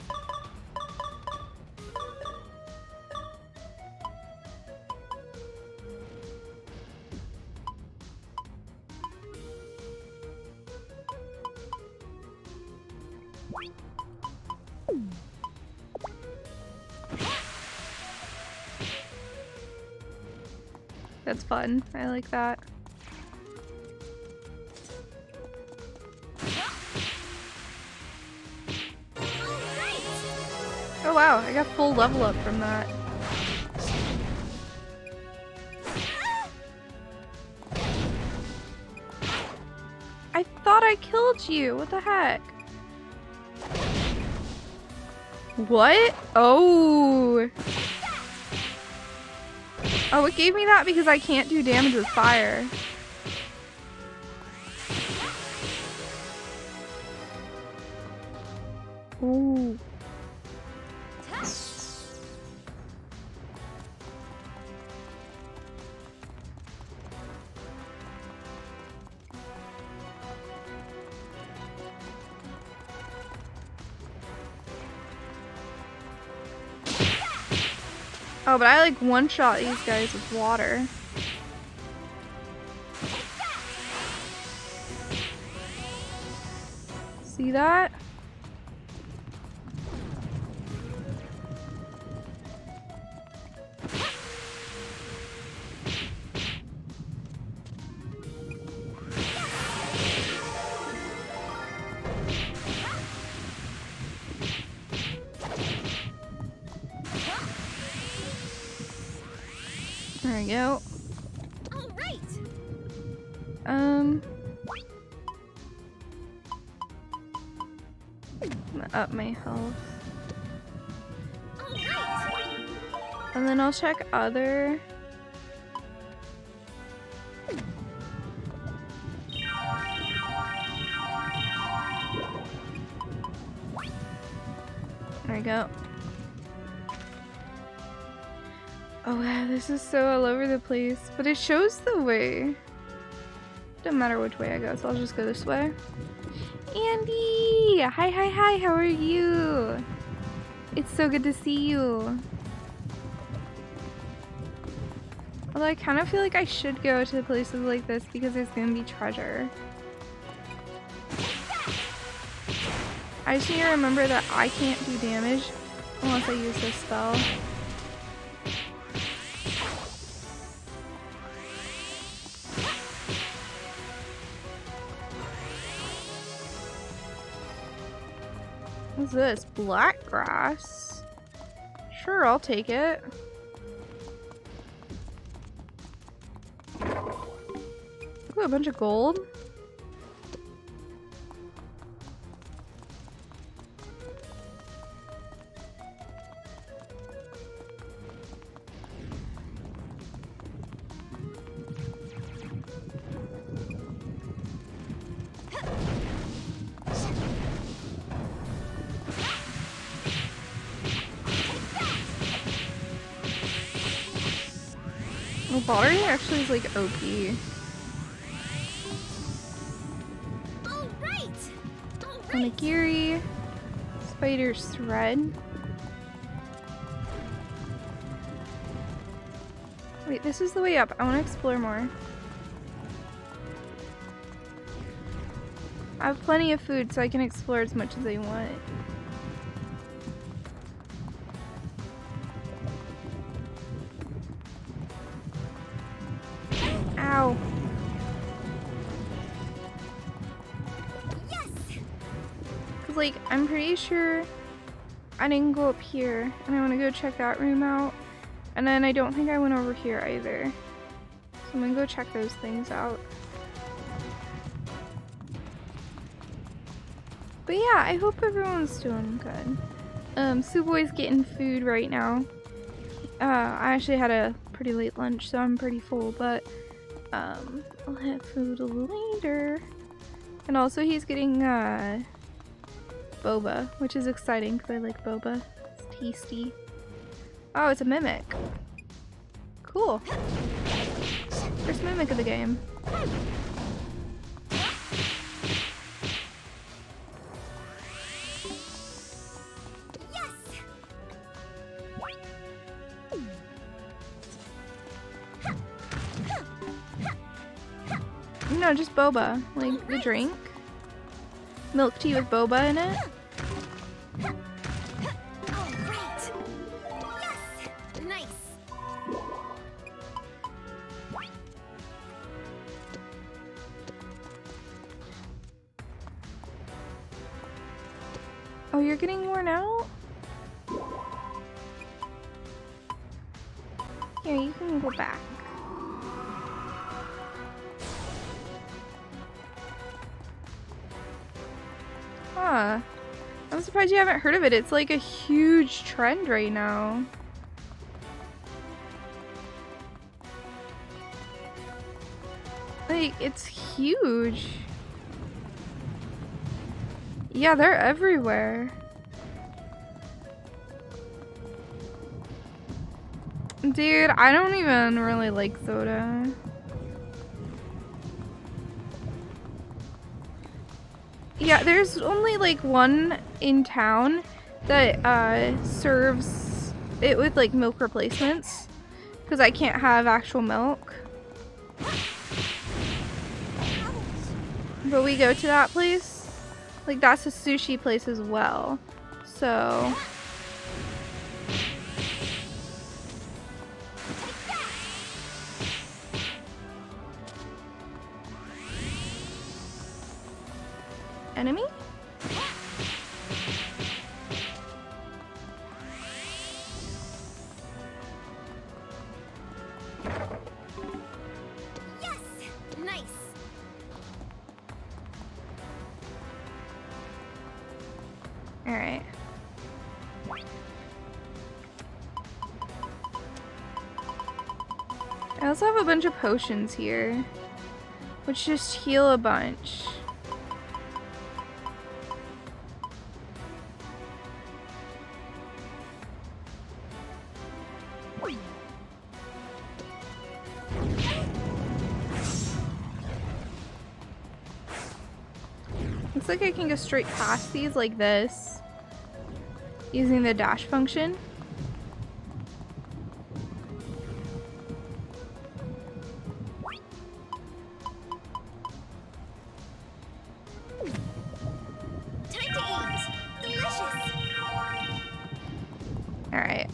That's fun. I like that. Oh wow, I got full level up from that. I thought I killed you. What the heck? What? Oh. Oh, it gave me that because I can't do damage with fire. Ooh. Oh, but I like one-shot these guys with water. See that? There we go. All right. I'm gonna up my health. All right. And then I'll check other. There we go. Oh wow, this is so all over the place. But it shows the way. Doesn't matter which way I go, so I'll just go this way. Andy! Hi, hi, hi, how are you? It's so good to see you. Although I kind of feel like I should go to places like this because there's gonna be treasure. I just need to remember that I can't do damage unless I use this spell. What's this? Black grass? Sure, I'll take it. Ooh, a bunch of gold. Well, Baldry actually is like OP. Onigiri, spider's thread. Wait, this is the way up. I want to explore more. I have plenty of food, so I can explore as much as I want. Ow. Cause like, I'm pretty sure I didn't go up here, and I want to go check that room out. And then I don't think I went over here either. So I'm gonna go check those things out. But yeah, I hope everyone's doing good. Suwey's getting food right now. I actually had a pretty late lunch, so I'm pretty full, but I'll have food later. And also he's getting boba, which is exciting because I like boba. It's tasty. Oh, it's a mimic. Cool. First mimic of the game. No, just boba. Like the drink. Milk tea with boba in it. Oh, you're getting worn out? Here, you can go back. Huh. I'm surprised you haven't heard of it. It's like a huge trend right now. Like, it's huge. Yeah, they're everywhere. Dude, I don't even really like soda. Yeah, there's only like one in town that serves it with like milk replacements because I can't have actual milk. But we go to that place. Like, that's a sushi place as well. So enemy? I also have a bunch of potions here, which just heal a bunch. Looks like I can go straight past these like this, using the dash function. Alright.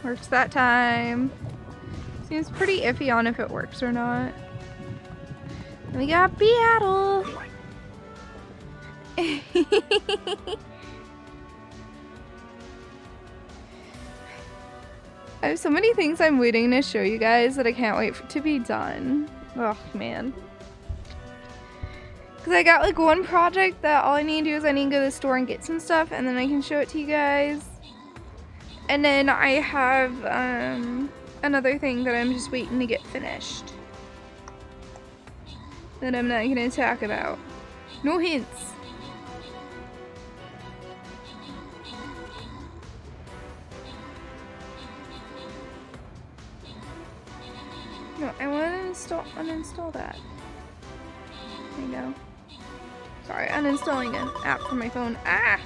Works that time. Seems pretty iffy on if it works or not. And we got Beatle! I have so many things I'm waiting to show you guys that I can't wait to be done. Oh man. Because I got like one project that all I need to do is I need to go to the store and get some stuff and then I can show it to you guys. And then I have another thing that I'm just waiting to get finished. That I'm not going to talk about. No hints. No, I want to uninstall that. There you go. Sorry, uninstalling an app from my phone. Ah!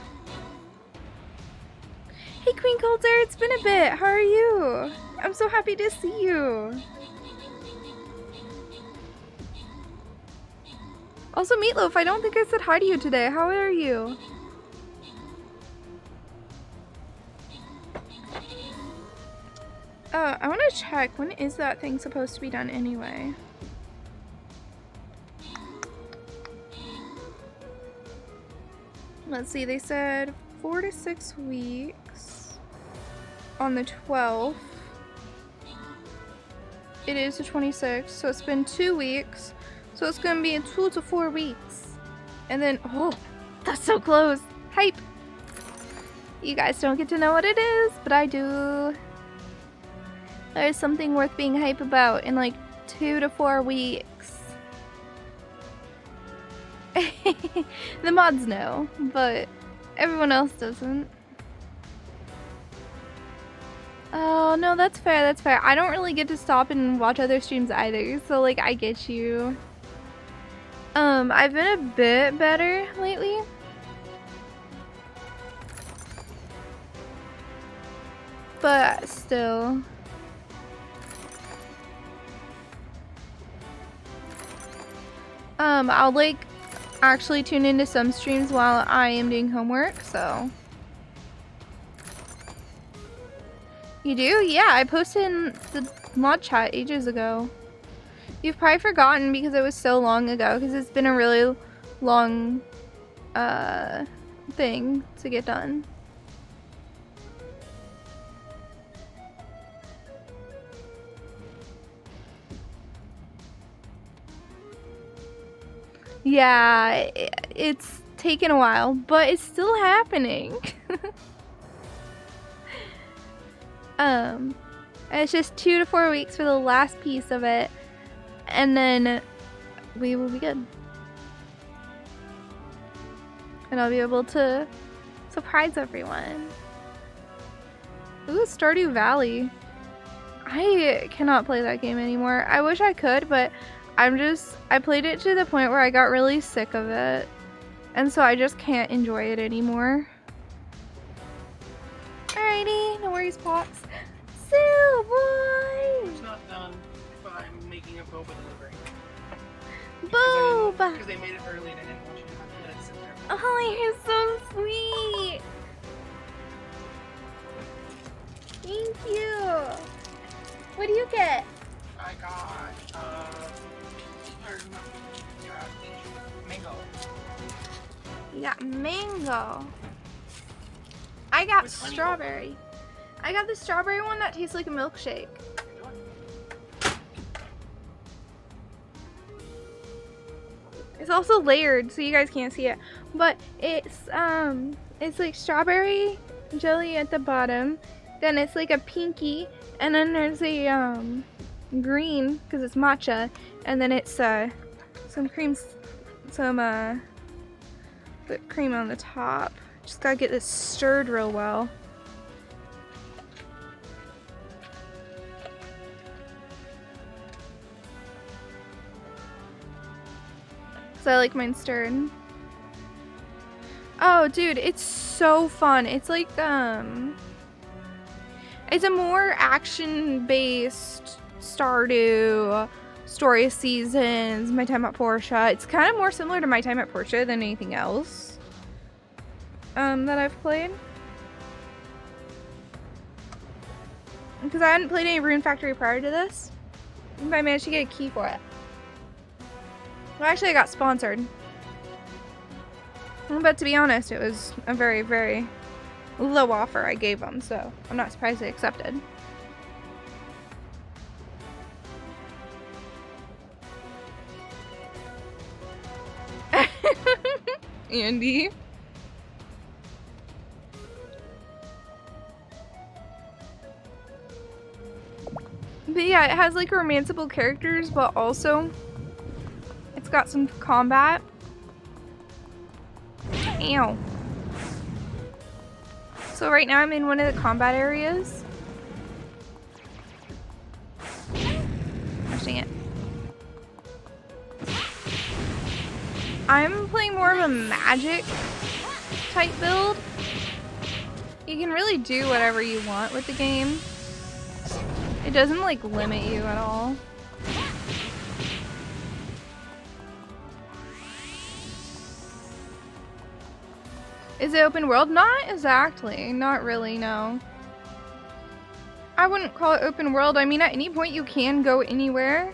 Hey Queen Coulter, it's been a bit. How are you? I'm so happy to see you. Also, Meatloaf, I don't think I said hi to you today. How are you? I want to check. When is that thing supposed to be done anyway? Let's see, they said 4 to 6 weeks on the 12th. It is the 26th, so it's been 2 weeks. So it's gonna be in 2 to 4 weeks. And then, oh, that's so close. Hype! You guys don't get to know what it is, but I do. There's something worth being hype about in like 2 to 4 weeks. The mods know, but everyone else doesn't. Oh, no, that's fair, that's fair. I don't really get to stop and watch other streams either, so like I get you. I've been a bit better lately. But still. I'll like actually tune into some streams while I am doing homework, so. You do? Yeah, I posted in the mod chat ages ago. You've probably forgotten because it was so long ago, because it's been a really long thing to get done. Yeah, it's taken a while, but it's still happening. It's just 2 to 4 weeks for the last piece of it, and then we will be good. And I'll be able to surprise everyone. Ooh, Stardew Valley. I cannot play that game anymore. I wish I could, but I played it to the point where I got really sick of it. And so I just can't enjoy it anymore. Alrighty, no worries, Pops. Sue, boy! It's not done, but I'm making a boba delivery. Boba! Because they made it early and I didn't want you to have to let it sit there. Oh, you're so sweet! Thank you! What do you get? I got, mango. You got mango. I got With strawberry. I got the strawberry one that tastes like a milkshake. It's also layered, so you guys can't see it. But it's like strawberry jelly at the bottom. Then it's like a pinky, and then there's a green because it's matcha, and then it's some whipped cream on the top. Just gotta get this stirred real well. So I like mine stirred. Oh, dude, it's so fun. It's like, it's a more action-based Stardew, Story of Seasons, My Time at Portia. It's kind of more similar to My Time at Portia than anything else that I've played. Because I hadn't played any Rune Factory prior to this, but I managed to get a key for it. Well, actually, I got sponsored. But to be honest, it was a very, very low offer I gave them, so I'm not surprised they accepted. Andy. But yeah, it has like romanceable characters, but also it's got some combat. Ow. So right now I'm in one of the combat areas. Gosh, dang it. I'm playing more of a magic type build. You can really do whatever you want with the game. It doesn't like limit you at all. Is it open world? Not exactly. Not really, no. I wouldn't call it open world. I mean, at any point you can go anywhere,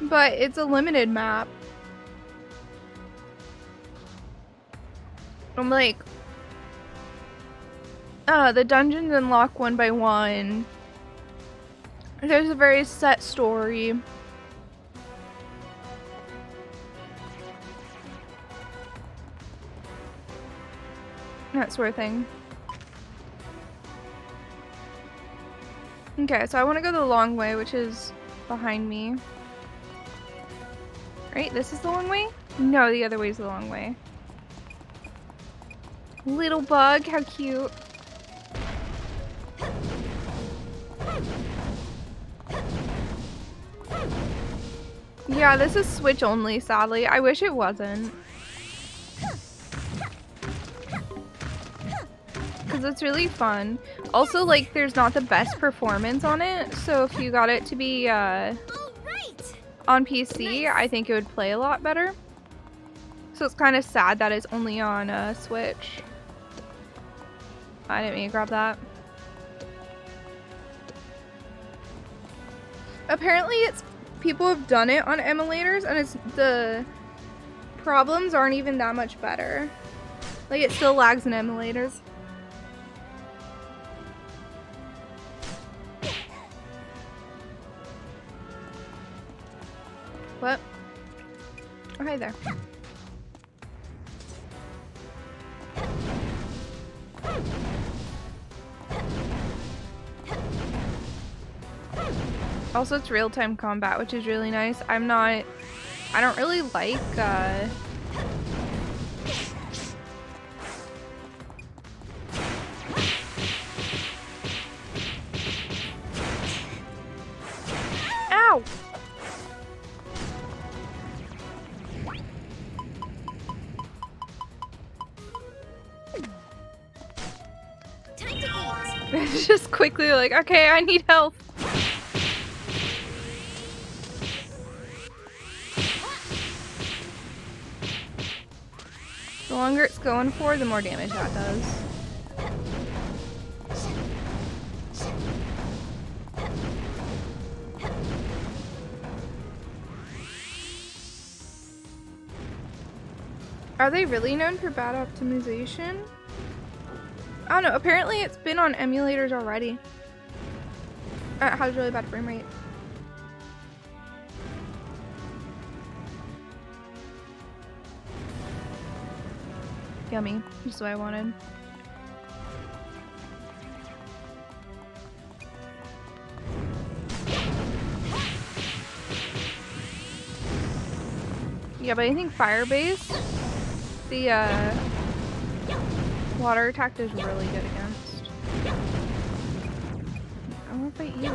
but it's a limited map. I'm like, the dungeons unlock one by one. There's a very set story. That sort of thing. Okay, so I want to go the long way, which is behind me. Right? This is the long way? No, the other way is the long way. Little bug, how cute. Yeah, this is Switch only, sadly. I wish it wasn't. Because it's really fun. Also, like, there's not the best performance on it, so if you got it to be on PC, I think it would play a lot better. So it's kind of sad that it's only on Switch. I didn't mean to grab that. Apparently it's people have done it on emulators and it's the problems aren't even that much better. Like it still lags in emulators. What? Oh, hi there. Also, it's real-time combat, which is really nice. I don't really like, Ow! Time to eat. It's just quickly like, okay, I need help. The longer it's going for, the more damage that does. Are they really known for bad optimization? I don't know, apparently it's been on emulators already. It has really bad frame rate. Yummy. Just what I wanted. Yeah, but I think fire based, the water attack is really good against. I want to fight you.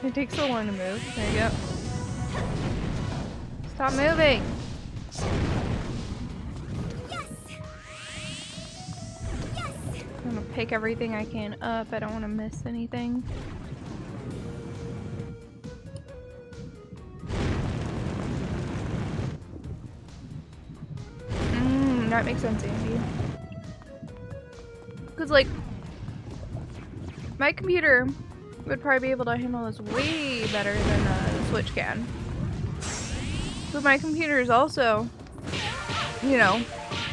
It takes so long to move. There you go. Stop moving! I'm gonna pick everything I can up. I don't want to miss anything. That makes sense, Andy. Because, like, my computer would probably be able to handle this way better than the Switch can. But my computer is also, you know,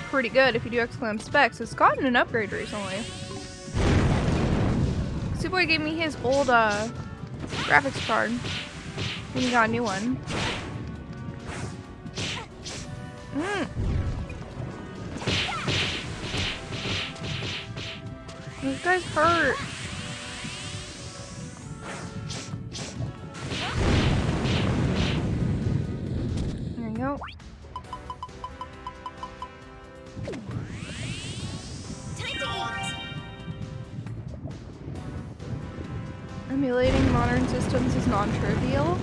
pretty good if you do XCOM specs. It's gotten an upgrade recently. Suwey gave me his old graphics card when he got a new one. This guy's hurt. There you go. Time to eat. Emulating modern systems is non-trivial.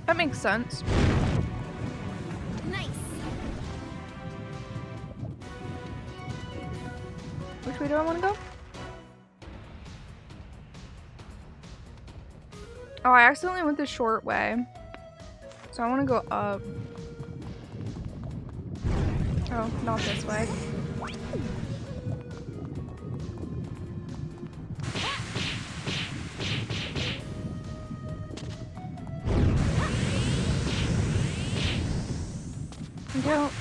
That makes sense. Nice. Which way do I want to go? Oh, I accidentally went the short way. So I want to go up. Oh, not this way. I don't...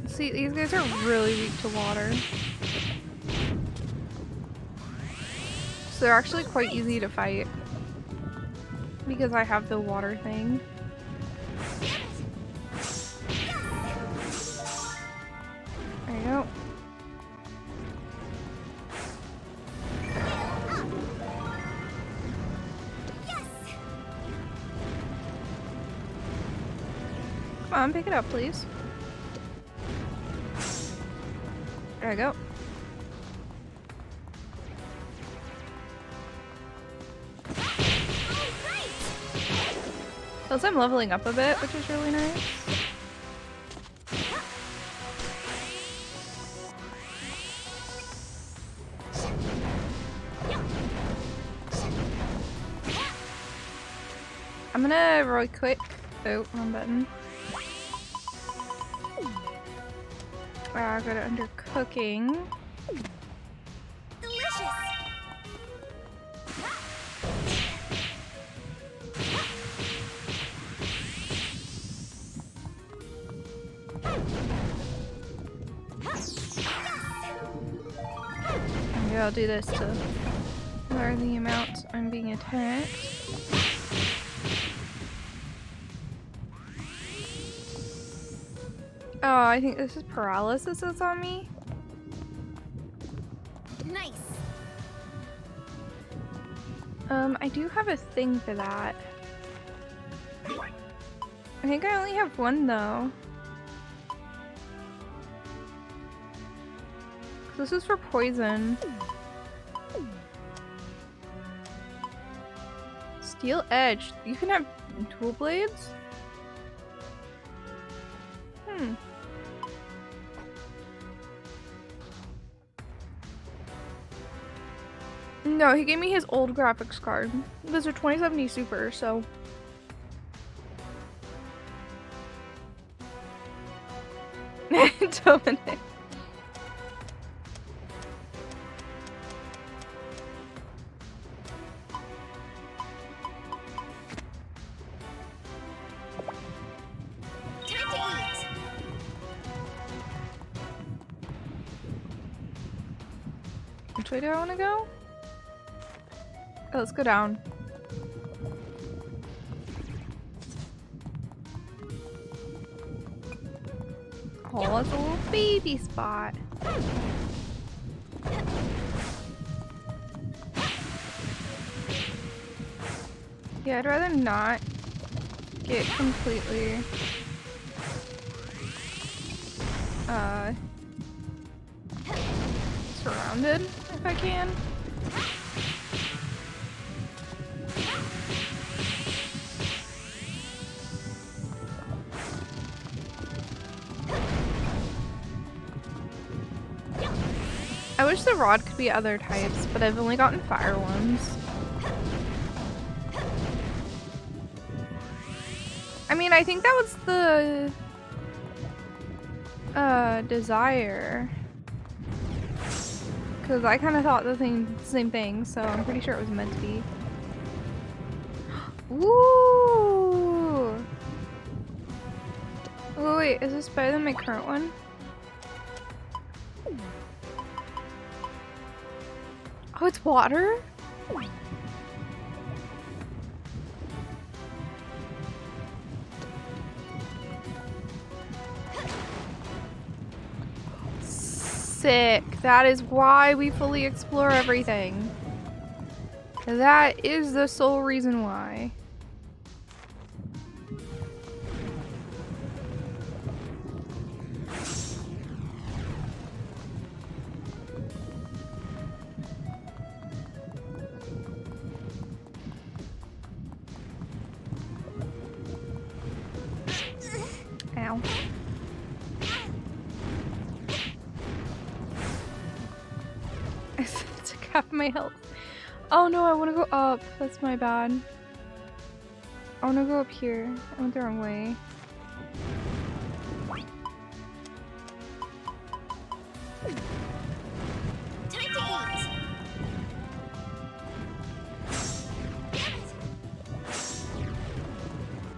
See, these guys are really weak to water. So they're actually quite easy to fight. Because I have the water thing. There you go. Come on, pick it up, please. There I go. Plus I'm leveling up a bit, which is really nice. I'm gonna really quick. Oh, wrong button. Wow, I got it under cooking. Delicious. Maybe I'll do this to lower the amount I'm being attacked. Oh, I think this is paralysis that's on me. Nice. I do have a thing for that. I think I only have one though. This is for poison. Steel edge. You can have tool blades? No, he gave me his old graphics card. Those are 2070 Super, so... Dominic. Which way do I want to go? Oh, let's go down. Oh, it's a little baby spot. Yeah, I'd rather not get completely surrounded if I can. I wish the rod could be other types, but I've only gotten fire ones. I mean, I think that was the desire. Because I kind of thought the same thing, so I'm pretty sure it was meant to be. Ooh! Oh wait, is this better than my current one? Oh, it's water? Sick. That is why we fully explore everything. That is the sole reason why. Ow. I took half my health. Oh no, I want to go up. That's my bad. I want to go up here. I went the wrong way. Time to eat.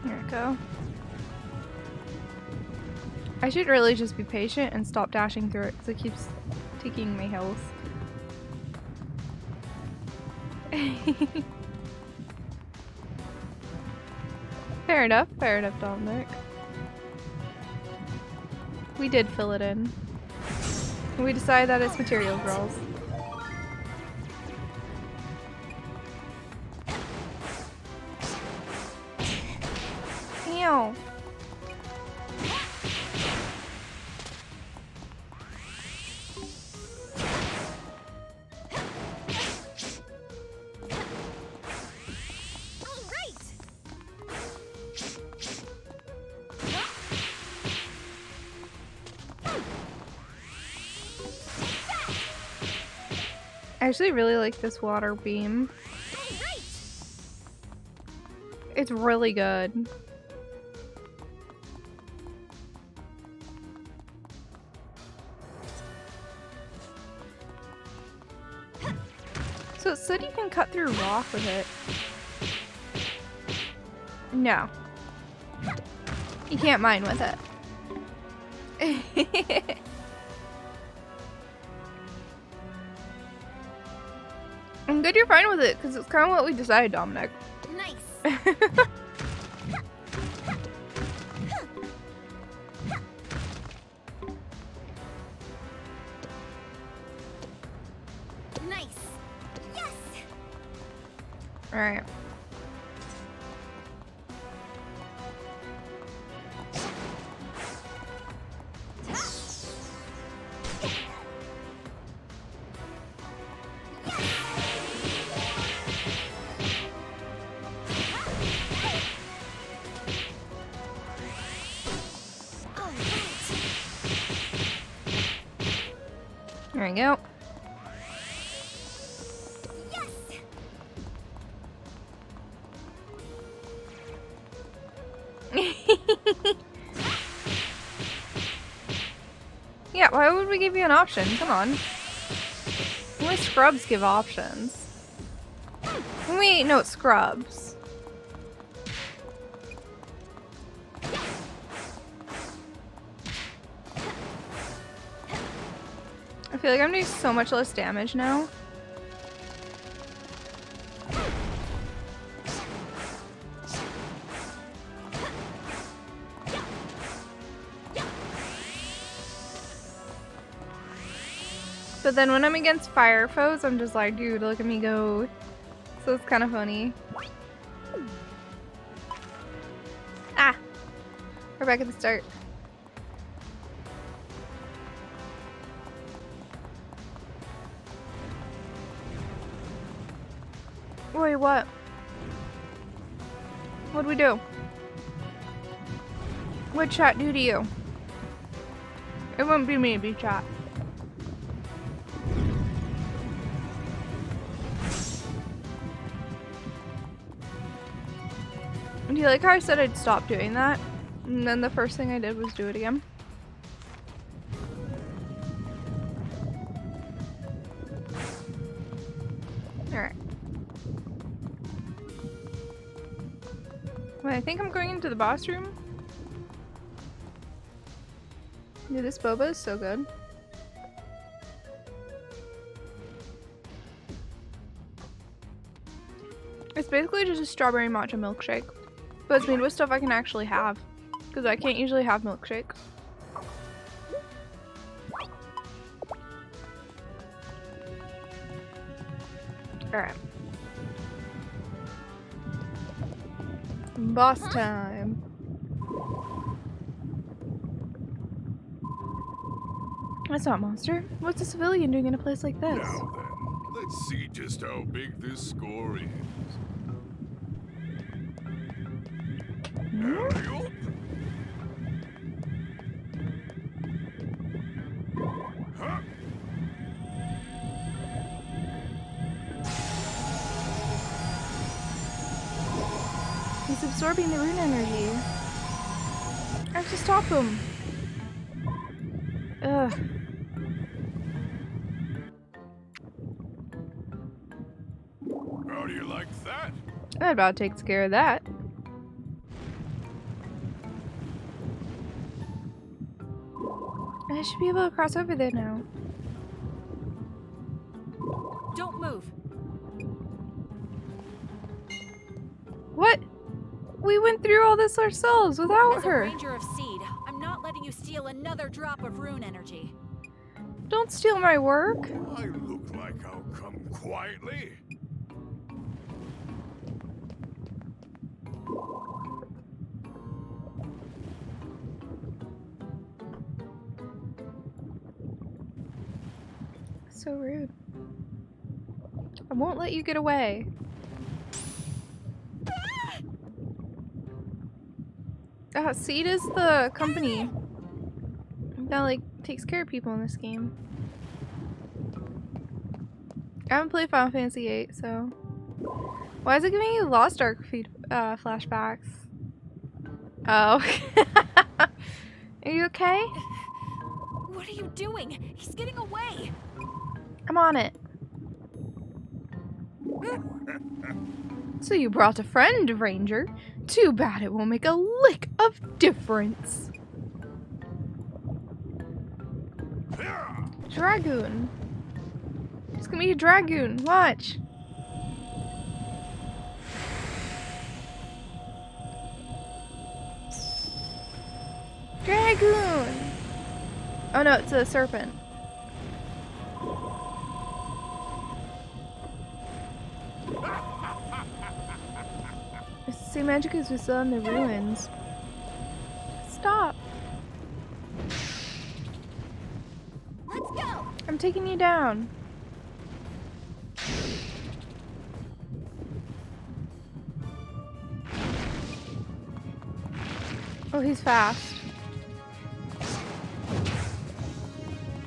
Here we go. I should really just be patient and stop dashing through it because it keeps taking my health. Fair enough, Dominic. We did fill it in. We decided that it's material girls. Ew. I actually really like this water beam. It's really good. So it said you can cut through rock with it. No. You can't mine with it. I'm good you're fine with it, because it's kind of what we decided, Dominic. Nice. Nice. Yes. All right. There we go. Yeah, why would we give you an option? Come on. Only scrubs give options. Wait, no, it's scrubs. I feel like I'm doing so much less damage now. But then when I'm against fire foes, I'm just like, dude, look at me go. So it's kind of funny. Ah! We're back at the start. Wait, what? What'd we do? What'd chat do to you? It wouldn't be me, it'd be chat. Do you like how I said I'd stop doing that? And then the first thing I did was do it again? Alright. Wait, I think I'm going into the boss room. Dude, this boba is so good. It's basically just a strawberry matcha milkshake. But it's made with stuff I can actually have. Because I can't usually have milkshakes. Alright. Boss time. That's not a monster. What's a civilian doing in a place like this? Now then, let's see just how big this score is. Hurry up. Huh? He's absorbing the rune energy. I have to stop him. Ugh. How do you like that? That about takes care of that. I should be able to cross over there now. Don't move. What? We went through all this ourselves without As a her. ranger of Seed, I'm not letting you steal another drop of rune energy. Don't steal my work. I look like I'll come quietly. So rude. I won't let you get away. XSEED is the company that like takes care of people in this game. I haven't played Final Fantasy VIII, so why is it giving you Lost Ark flashbacks? Oh, are you okay? What are you doing? He's getting away. I'm on it. So you brought a friend, Ranger. Too bad it won't make a lick of difference. Dragoon. It's gonna be a Dragoon. Watch. Dragoon. Oh no, it's a serpent. It's the same magic as we saw in the ruins. Stop. Let's go. I'm taking you down. Oh, he's fast.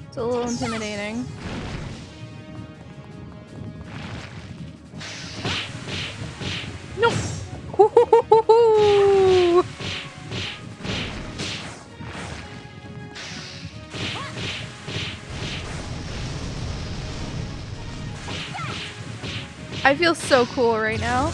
It's a little intimidating. No! Hoo-hoo-hoo-hoo-hoo! I feel so cool right now.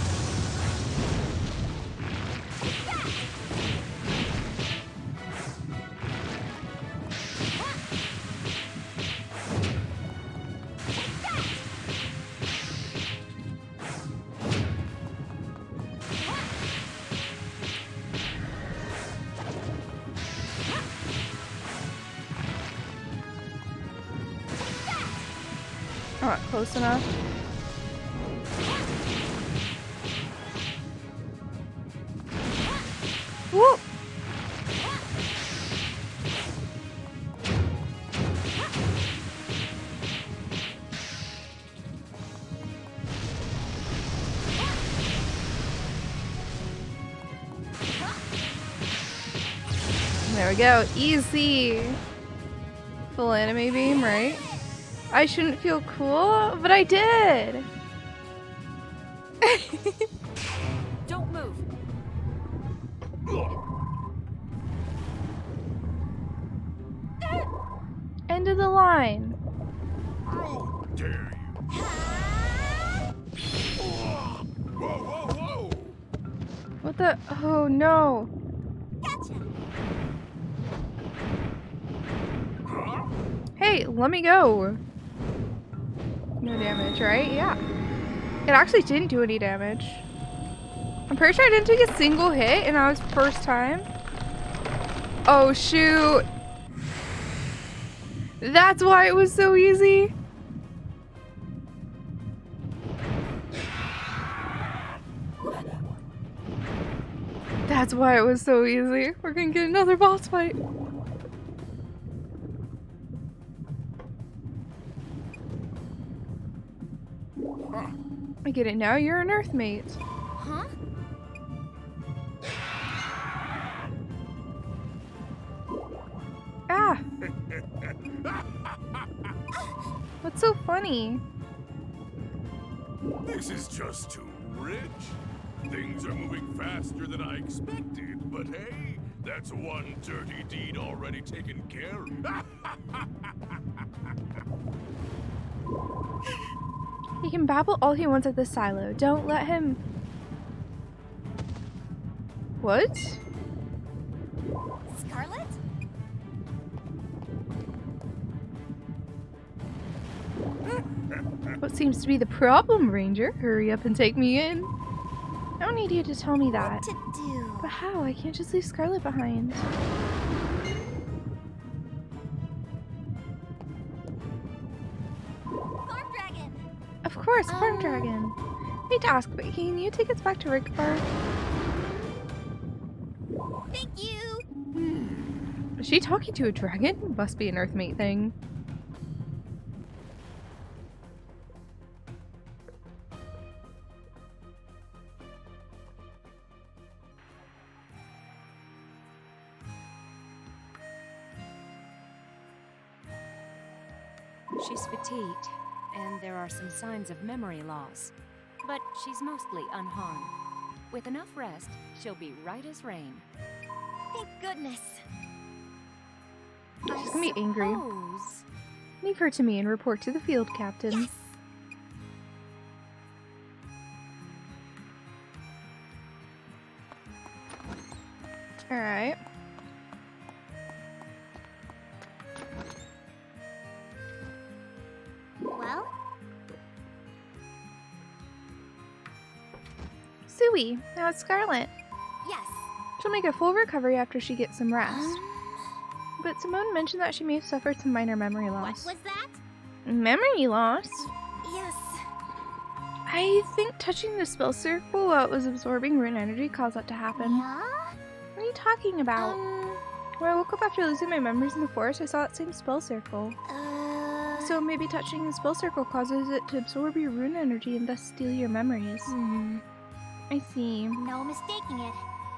not close enough. Whoop! There we go. Easy. Full anime beam, right? I shouldn't feel cool, but I did. Don't move. End of the line. How dare you? Whoa, whoa, whoa! What the? Oh no. Huh? Hey, let me go. No damage, right? Yeah. It actually didn't do any damage. I'm pretty sure I didn't take a single hit and that was first time. Oh shoot. That's why it was so easy. That's why it was so easy. We're gonna get another boss fight. I get it now, you're an Earthmate. Huh? Ah! What's so funny? This is just too rich. Things are moving faster than I expected, but hey, that's one dirty deed already taken care of. He can babble all he wants at the silo. Don't let him... What? Scarlet? What seems to be the problem, Ranger? Hurry up and take me in. I don't need you to tell me that. What to do? But how? I can't just leave Scarlet behind. Farm dragon. Of course, Farm Dragon. I hate to ask, but can you take us back to Rigfar? Thank you. Is she talking to a dragon? Must be an Earthmate thing. She's fatigued, and there are some signs of memory loss. But she's mostly unharmed. With enough rest, she'll be right as rain. Thank goodness. She's gonna be angry. Suppose Leave her to me and report to the field captain. Yes. Alright. Well, Suwey, now it's Scarlet. yes. She'll make a full recovery after she gets some rest. But Simone mentioned that she may have suffered some minor memory What loss. was that? Memory loss? Yes. I think touching the spell circle while it was absorbing rune energy caused that to happen. Yeah? What are you talking about? When I woke up after losing my memories in the forest, I saw that same spell circle. So maybe touching the spell circle causes it to absorb your rune energy and thus steal your memories. I see. No mistaking it.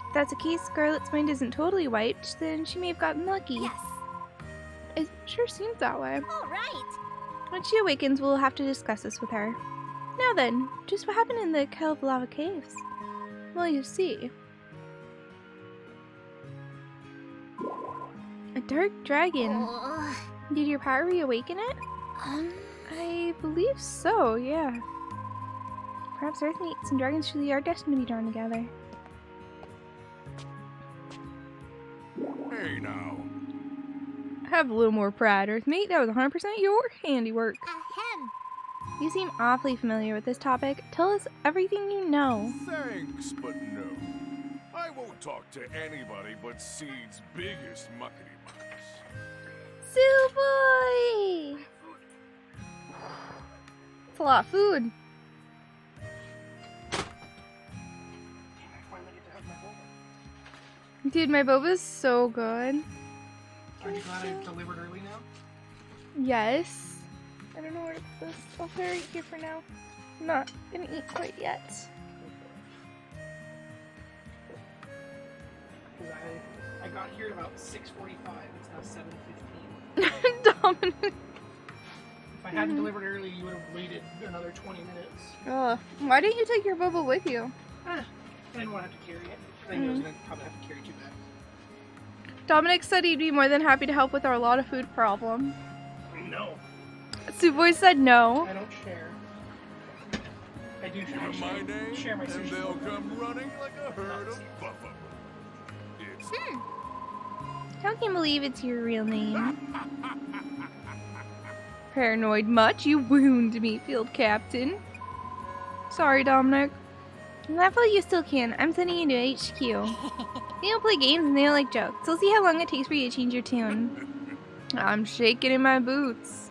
If that's the case, Scarlet's mind isn't totally wiped, then she may have gotten lucky. Yes. It sure seems that way. All right. When she awakens, we'll have to discuss this with her. Now then, just what happened in the Kettle of Lava Caves? Well, you see. A dark dragon. Did your power reawaken it? I believe so, yeah. Perhaps Earthmates and dragons truly are destined to be drawn together. Hey now. Have a little more pride, Earthmate. That was 100% your handiwork. Ahem. You seem awfully familiar with this topic. Tell us everything you know. Thanks, but no. I won't talk to anybody but Seed's biggest muckety mucks. Suwey! a lot of food. I finally get to have my boba. Dude, my boba's so good. Aren't you glad I delivered early now? Yes. I don't know where to put this. I'll put it right here for now. I'm not gonna eat quite yet. Because I got here at about 6:45. It's now 7:15. Dominic. If I hadn't delivered early, you would have waited another 20 minutes. Ugh. Why didn't you take your boba with you? I didn't want to have to carry it. I knew I was going to probably have to carry 2 bags. Dominic said he'd be more than happy to help with our lot of food problem. No, Suwey said no. I don't share. I do share. Hear my name, Share my and sushi. they'll come running like a herd of buffalo. It's I can't believe it's your real name. Paranoid much? You wound me, Field Captain. Sorry, Dominic. Level you still can. I'm sending you to HQ. They don't play games and they don't like jokes. So we'll see how long it takes for you to change your tune. I'm shaking in my boots.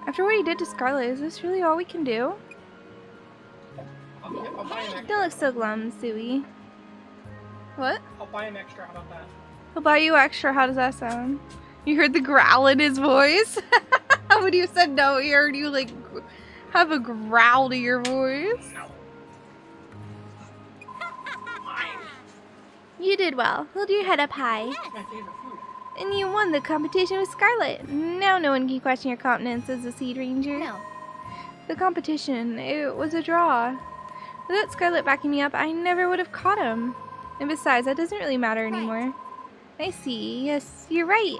After what he did to Scarlet, is this really all we can do? I'll buy him extra. Don't look so glum, Suey. What? I'll buy him extra. How about that? He'll buy you extra. How does that sound? You heard the growl in his voice? When you said no, he heard you like have a growl to your voice. No. Mine. You did well. Hold your head up high. My favorite food. And you won the competition with Scarlet. Now no one can question your competence as a Seed Ranger. No. The competition, it was a draw. Without Scarlet backing me up, I never would have caught him. And besides, that doesn't really matter anymore. I see. Yes, you're right.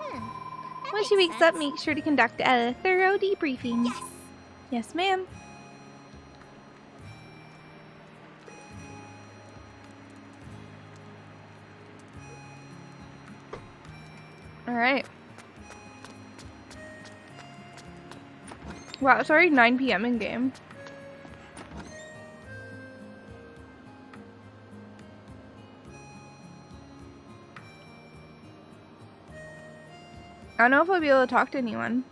When she wakes up, make sure to conduct a thorough debriefing. Yes. Yes, ma'am. Alright. Wow, it's already 9 PM in game. I don't know if I'll be able to talk to anyone.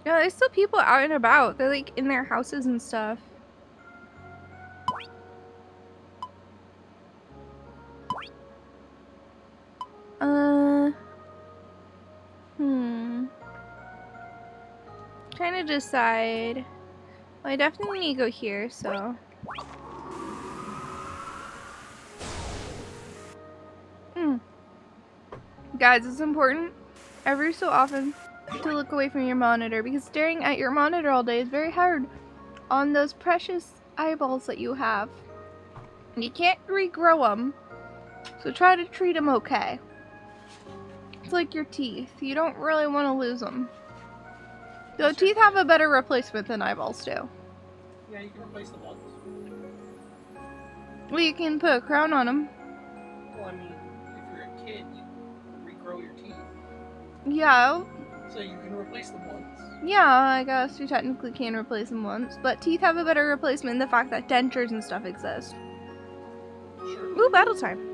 Yeah, there's still people out and about. They're like in their houses and stuff. Trying to decide. Well, I definitely need to go here, so. Guys, it's important every so often to look away from your monitor because staring at your monitor all day is very hard on those precious eyeballs that you have. You can't regrow them, so try to treat them okay. It's like your teeth. You don't really want to lose them. Though teeth have a better replacement than eyeballs do. Yeah, you can replace the ones. Well, you can put a crown on them. Well, I mean, if you're a kid, you regrow your teeth. Yeah, So you can replace them once. yeah, I guess you technically can replace them once, but teeth have a better replacement in the fact that dentures and stuff exist. Sure. Ooh, battle time.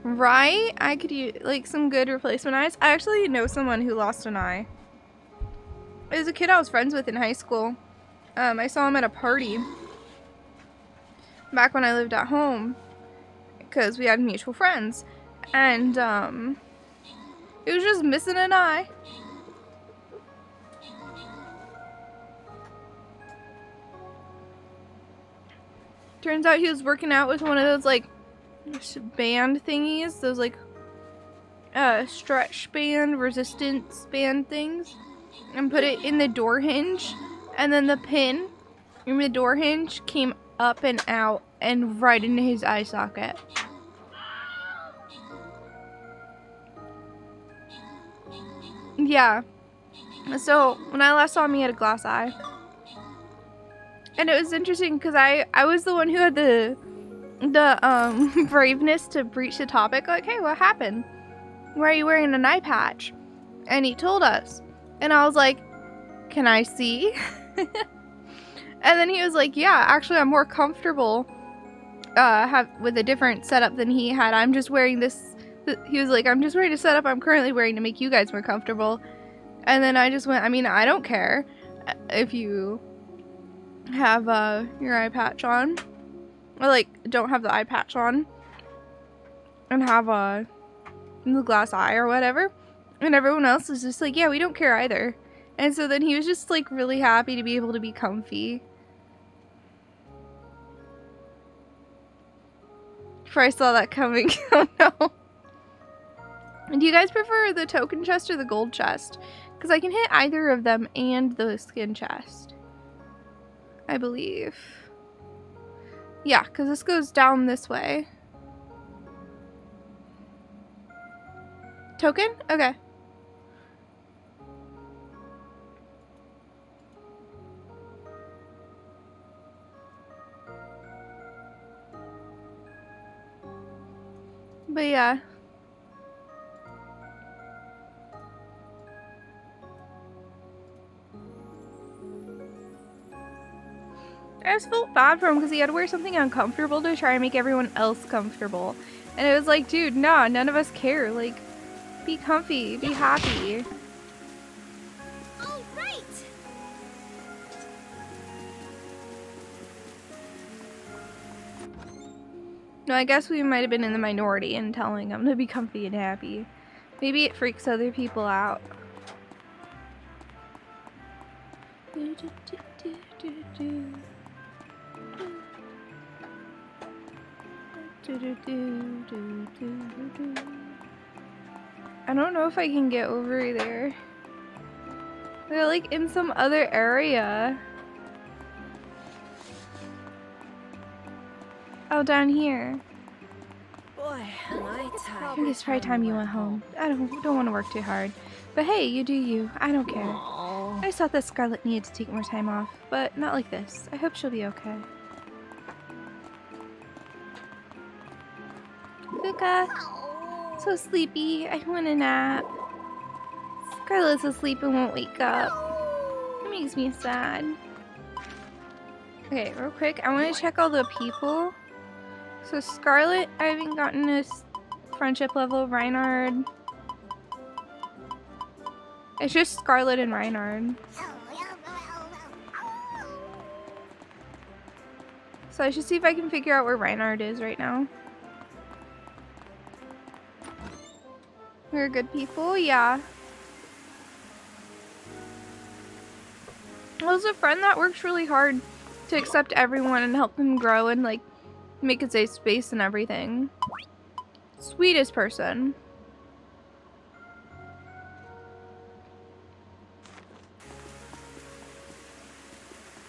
Right? I could use like some good replacement eyes. I actually know someone who lost an eye. It was a kid I was friends with in high school. I saw him at a party back when I lived at home because we had mutual friends, and he was just missing an eye. Turns out he was working out with one of those like band thingies, those like stretch band, resistance band things, and put it in the door hinge, and then the pin in the door hinge came up and out and right into his eye socket. Yeah. So when I last saw him, he had a glass eye. And it was interesting because I was the one who had the braveness to breach the topic. Like, hey, what happened? Why are you wearing an eye patch? And he told us. And I was like, can I see? And then he was like, yeah, actually I'm more comfortable with a different setup than he had. I'm just wearing this. He was like, I'm just wearing a setup I'm currently wearing to make you guys more comfortable. And then I just went, I mean, I don't care if you have your eye patch on. Or like, don't have the eye patch on. And have the glass eye or whatever. And everyone else is just like, yeah, we don't care either. And so then he was just like really happy to be able to be comfy. Before I saw that coming. Oh no. Do you guys prefer the token chest or the gold chest? Because I can hit either of them and the skin chest. I believe. Yeah, because this goes down this way. Token? Okay. But yeah. I just felt bad for him because he had to wear something uncomfortable to try and make everyone else comfortable. And it was like, dude, nah, none of us care. Like, be comfy, be happy. All right. No, I guess we might have been in the minority in telling him to be comfy and happy. Maybe it freaks other people out. I don't know if I can get over there. They're like in some other area. Oh, down here. Boy, am I tired. I think it's probably time you went home. I don't want to work too hard. But hey, you do you. I don't care. I just thought that Scarlet needed to take more time off, but not like this. I hope she'll be okay. Fuka, so sleepy. I want a nap. Scarlet's asleep and won't wake up. It makes me sad. Okay, real quick, I want to check all the people. So Scarlet, I haven't gotten a friendship level. Reinhard. It's just Scarlet and Reinhard. So I should see if I can figure out where Reinhard is right now. We're good people, yeah. Well, there's a friend that works really hard to accept everyone and help them grow and like make a safe space and everything. Sweetest person.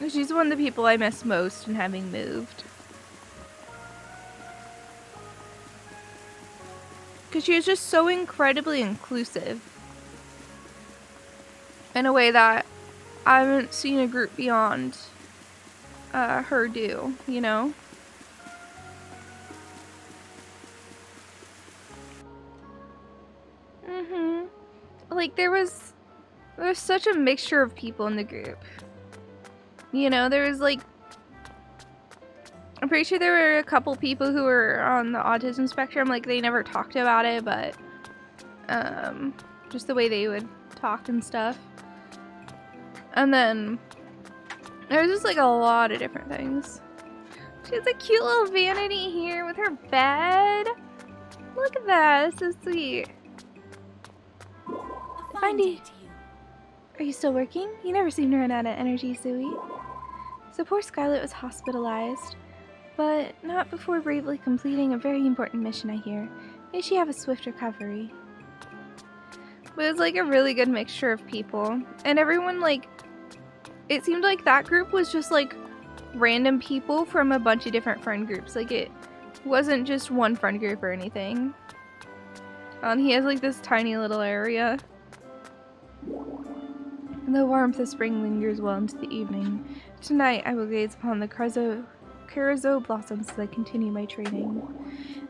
She's one of the people I miss most in having moved. Because she was just so incredibly inclusive. In a way that I haven't seen a group beyond her do, you know? Like, there was such a mixture of people in the group. You know, there was like, I'm pretty sure there were a couple people who were on the autism spectrum. Like, they never talked about it, but just the way they would talk and stuff. And then there was just like a lot of different things. She has a cute little vanity here with her bed. Look at that, it's so sweet. Findy, are you still working? You never seem to run out of energy, Suwey. So poor Scarlet was hospitalized, but not before bravely completing a very important mission, I hear. May she have a swift recovery. But it was like a really good mixture of people. And everyone, like, it seemed like that group was just like random people from a bunch of different friend groups. Like, it wasn't just one friend group or anything. And he has like this tiny little area. The warmth of spring lingers well into the evening. Tonight I will gaze upon the Karazo blossoms as I continue my training.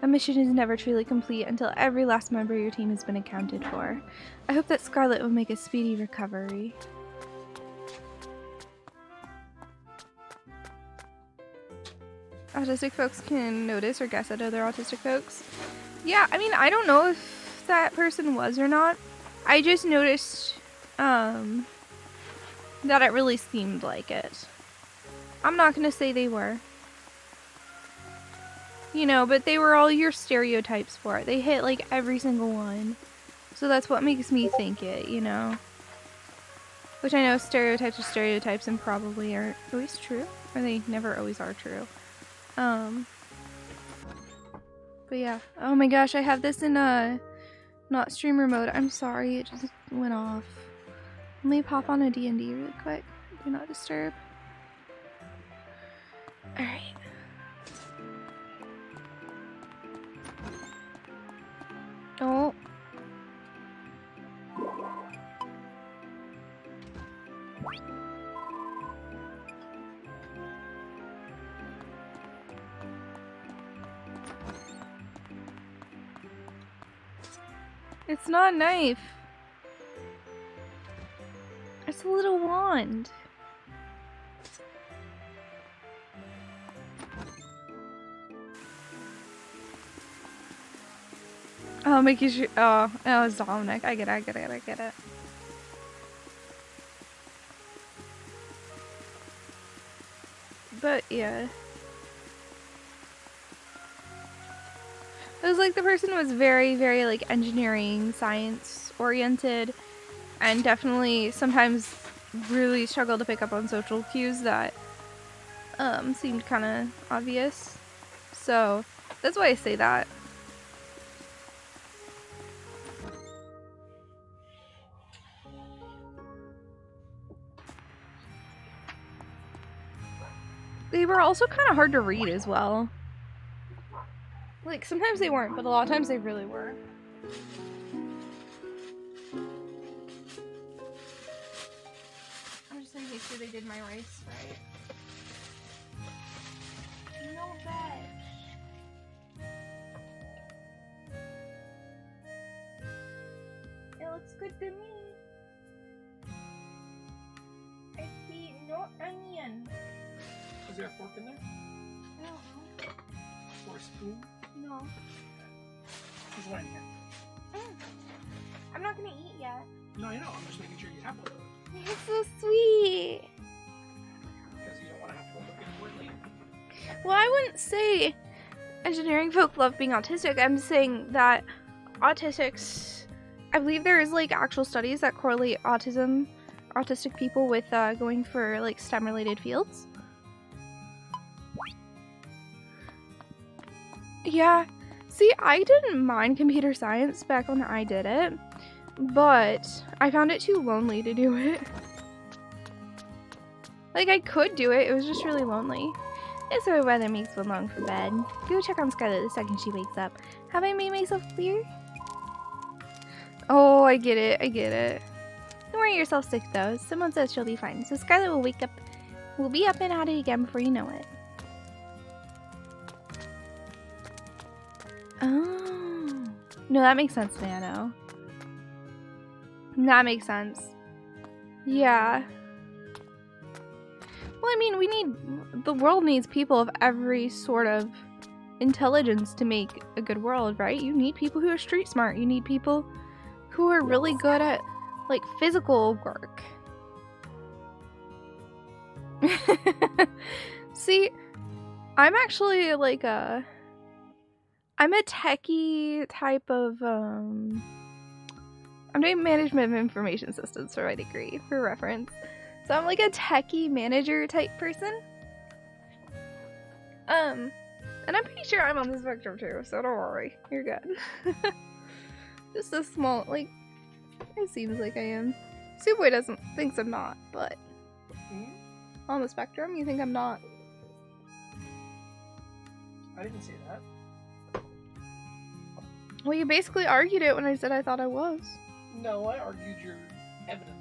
A mission is never truly complete until every last member of your team has been accounted for. I hope that Scarlet will make a speedy recovery. Autistic folks can notice or guess at other autistic folks. Yeah, I mean, I don't know if that person was or not. I just noticed that it really seemed like it. I'm not gonna say they were. You know, but they were all your stereotypes for it. They hit like every single one. So that's what makes me think it, you know. Which I know stereotypes are stereotypes and probably aren't always true. Or they never always are true. But yeah. Oh my gosh, I have this in not streamer mode. I'm sorry, it just went off. Let me pop on a D&D really quick. Do not disturb. Alright. Oh. It's not a knife. It's a little wand. Oh, making sure. Oh, that was Dominic. I get it. I get it. I get it. But yeah. It was like the person was very, very like engineering, science oriented, and definitely sometimes really struggled to pick up on social cues that seemed kind of obvious. So that's why I say that. They were also kind of hard to read as well. Like, sometimes they weren't, but a lot of times they really were. I'm just gonna make sure they did my rice right. No veg. It looks good to me. I see no onion. Is there a fork in there? I don't know. Or a spoon? No. There's one here. I'm not gonna eat yet. No, I know. I'm just making sure you have one. You're so sweet. Because you don't want to have to go looking for it later. Well, I wouldn't say engineering folk love being autistic. I'm saying that autistics, I believe there is like actual studies that correlate autistic people with going for like STEM related fields. Yeah, see, I didn't mind computer science back when I did it, but I found it too lonely to do it. Like, I could do it, it was just really lonely. It's the weather makes one long for bed. Go check on Scarlet the second she wakes up. Have I made myself clear? Oh, I get it, I get it. Don't worry yourself sick though, someone says she'll be fine, so Scarlet will be up and at it again before you know it. Oh. No, that makes sense, Nano. That makes sense. Yeah. Well, I mean, the world needs people of every sort of intelligence to make a good world, right? You need people who are street smart. You need people who are really good at, like, physical work. See, I'm actually, like, I'm a techie type of, I'm doing management of information systems for my degree, for reference. So I'm like a techie manager type person. And I'm pretty sure I'm on the spectrum too, so don't worry. You're good. Just a small, like, it seems like I am. Suwey thinks I'm not, but on the spectrum, you think I'm not? I didn't say that. Well, you basically argued it when I said I thought I was. No, I argued your evidence.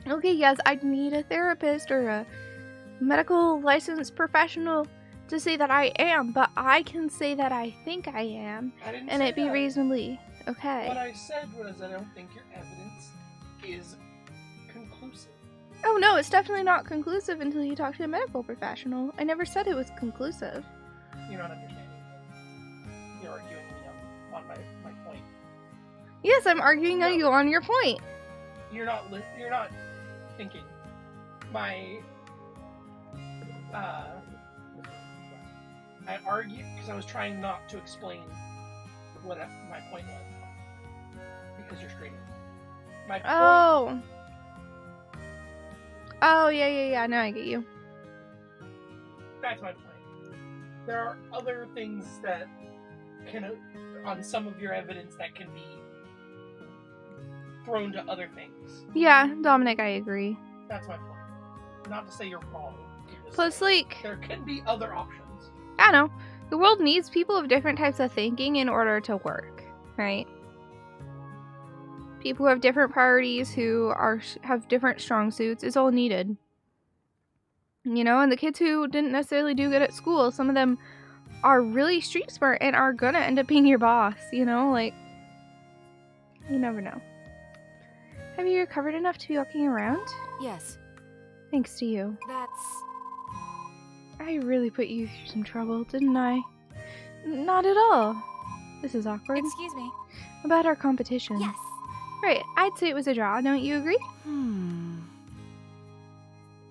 Okay, yes, I'd need a therapist or a medical licensed professional to say that I am, but I can say that I think I am, I didn't and say it be that. reasonably okay. What I said was I don't think your evidence is conclusive. Oh no, it's definitely not conclusive until you talk to a medical professional. I never said it was conclusive. You're not understanding. You're arguing me on my point. Yes, I'm arguing No. you on your point. You're not thinking. I argued because I was trying not to explain what my point was. Because you're straight. My point. Oh, yeah. Now I get you. That's my point. There are other things that can, on some of your evidence, that can be thrown to other things. Yeah, Dominic, I agree. That's my point. Not to say you're wrong. Plus, like, there could be other options. I don't know. The world needs people of different types of thinking in order to work, right? People who have different priorities, who have different strong suits, is all needed. You know, and the kids who didn't necessarily do good at school, some of them are really street smart and are gonna end up being your boss, you know? Like, you never know. Have you recovered enough to be walking around? Yes, Thanks to you. that's... I really put you through some trouble, didn't I? Not at all. This is awkward. Excuse me. About our competition. Yes. Right, I'd say it was a draw, don't you agree?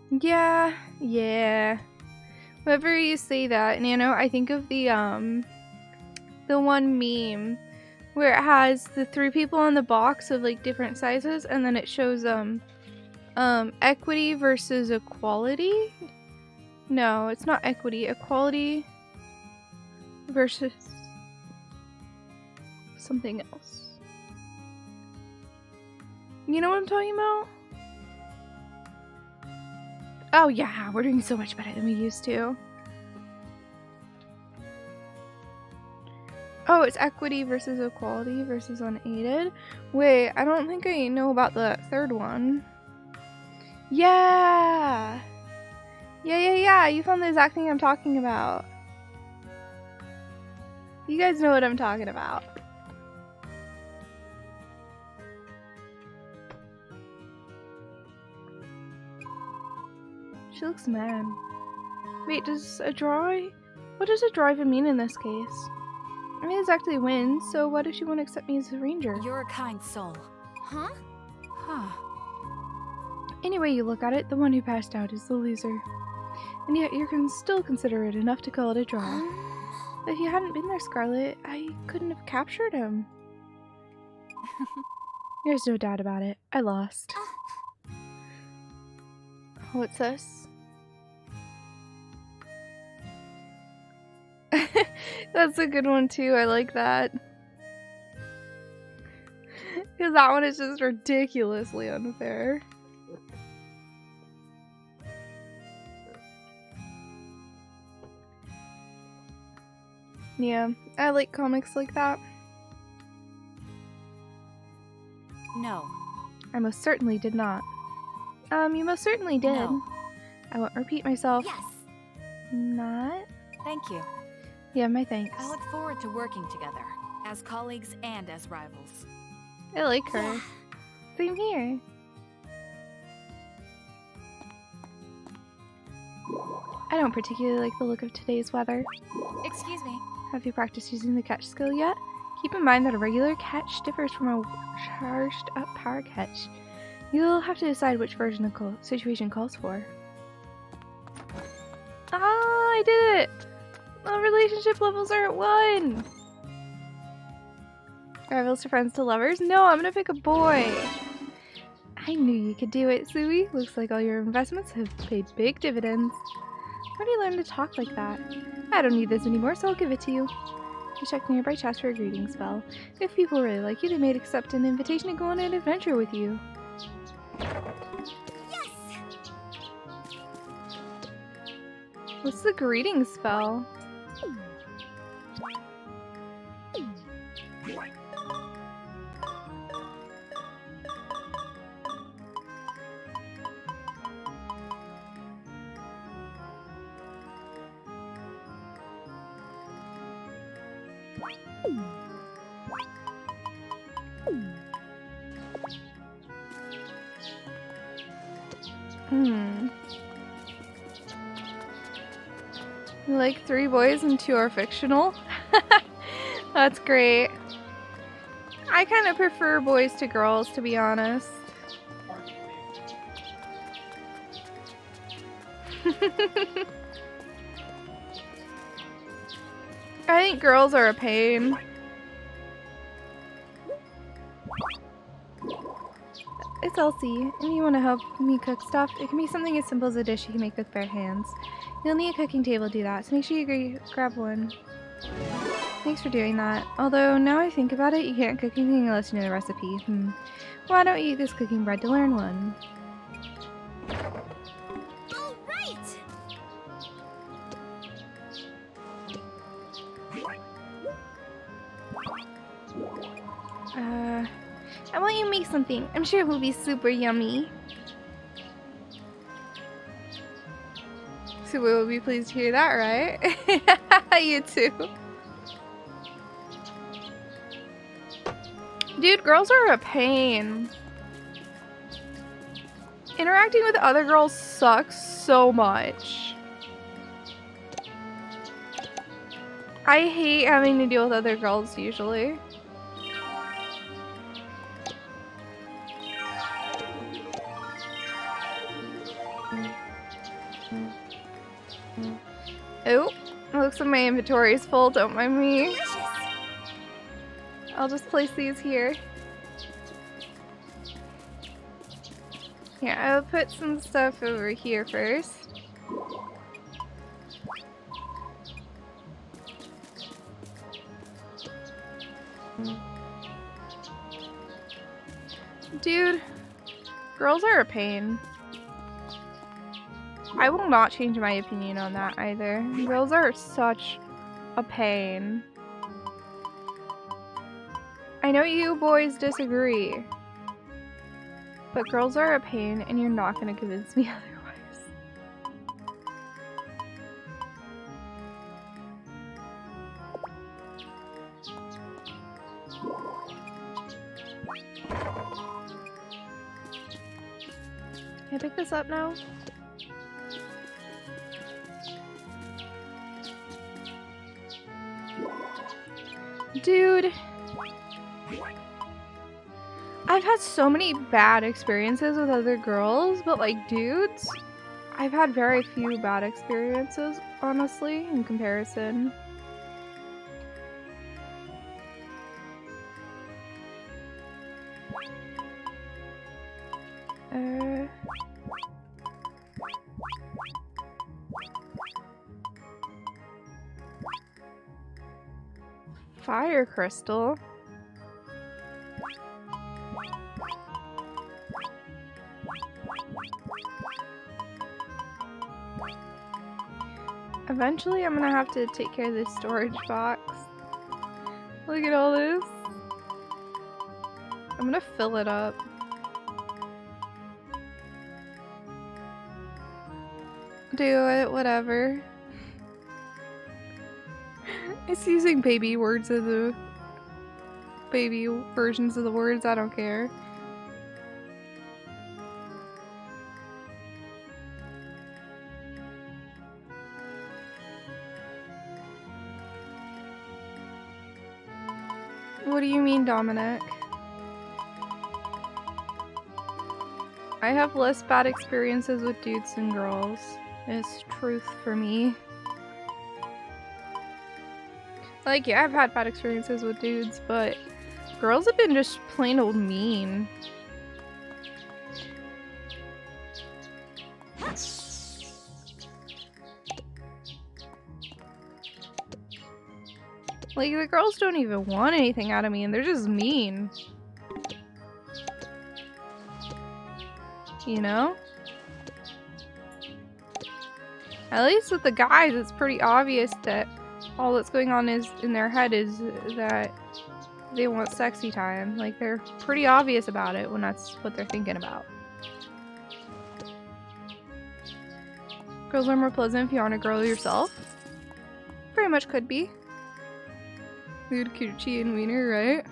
Yeah. Whenever you say that, Nano, I think of the one meme where it has the 3 people on the box of like different sizes, and then it shows equity versus equality. No, it's not equity. Equality versus something else. You know what I'm talking about? Oh yeah, we're doing so much better than we used to. Oh, it's equity versus equality versus unaided. Wait, I don't think I know about the third one. Yeah! Yeah, you found the exact thing I'm talking about. You guys know what I'm talking about. She looks mad. Wait, what does a draw even mean in this case? I mean, exactly win, so why does she want to accept me as a ranger? You're a kind soul. Huh? Huh. Any way you look at it, the one who passed out is the loser. And yet you can still consider it enough to call it a draw. If you hadn't been there, Scarlet, I couldn't have captured him. There's no doubt about it. I lost. What's this? That's a good one too. I like that. Because that one is just ridiculously unfair. Yeah, I like comics like that. No. I most certainly did not. You most certainly did. No. I won't repeat myself. Yes. Not? Thank you. Yeah, my thanks. I look forward to working together, as colleagues and as rivals. I like her. Yeah. Same here. I don't particularly like the look of today's weather. Excuse me. Have you practiced using the catch skill yet? Keep in mind that a regular catch differs from a charged up power catch. You'll have to decide which version the situation calls for. Ah, I did it! The relationship levels are at 1! Rivals to friends to lovers? No, I'm gonna pick a boy! I knew you could do it, Suwey. Looks like all your investments have paid big dividends. How do you learn to talk like that? I don't need this anymore, so I'll give it to you. You check nearby chats for a greeting spell. If people really like you, they may accept an invitation to go on an adventure with you. Yes! What's the greeting spell? Like 3 boys and 2 are fictional. That's great. I kind of prefer boys to girls, to be honest. I think girls are a pain. It's Elsie, and you want to help me cook stuff? It can be something as simple as a dish you can make with bare hands. You'll need a cooking table to do that, so make sure you grab one. Thanks for doing that. Although, now I think about it, you can't cook anything unless you know the recipe. Why don't you eat this cooking bread to learn one? All right! I want you to make something. I'm sure it will be super yummy. Suwey will be pleased to hear that, right? You too. Dude, girls are a pain. Interacting with other girls sucks so much. I hate having to deal with other girls usually. Oh, it looks like my inventory is full, don't mind me. I'll just place these here. Here, I'll put some stuff over here first. Dude, girls are a pain. I will not change my opinion on that either. Girls are such a pain. I know you boys disagree, but girls are a pain and you're not gonna convince me otherwise. Can I pick this up now? Dude, I've had so many bad experiences with other girls, but like dudes, I've had very few bad experiences, honestly, in comparison. Fire crystal. Eventually I'm gonna have to take care of this storage box. Look at all this. I'm gonna fill it up. Do it, whatever. It's using baby words of the baby versions of the words, I don't care. What do you mean, Dominic? I have less bad experiences with dudes than girls. It's truth for me. Like, yeah, I've had bad experiences with dudes, but girls have been just plain old mean. Like, the girls don't even want anything out of me, and they're just mean. You know? At least with the guys, it's pretty obvious that all that's going on is in their head is that they want sexy time. Like, they're pretty obvious about it when that's what they're thinking about. Girls are more pleasant if you aren't a girl yourself. Very much could be. Include Coochie and Wiener, right?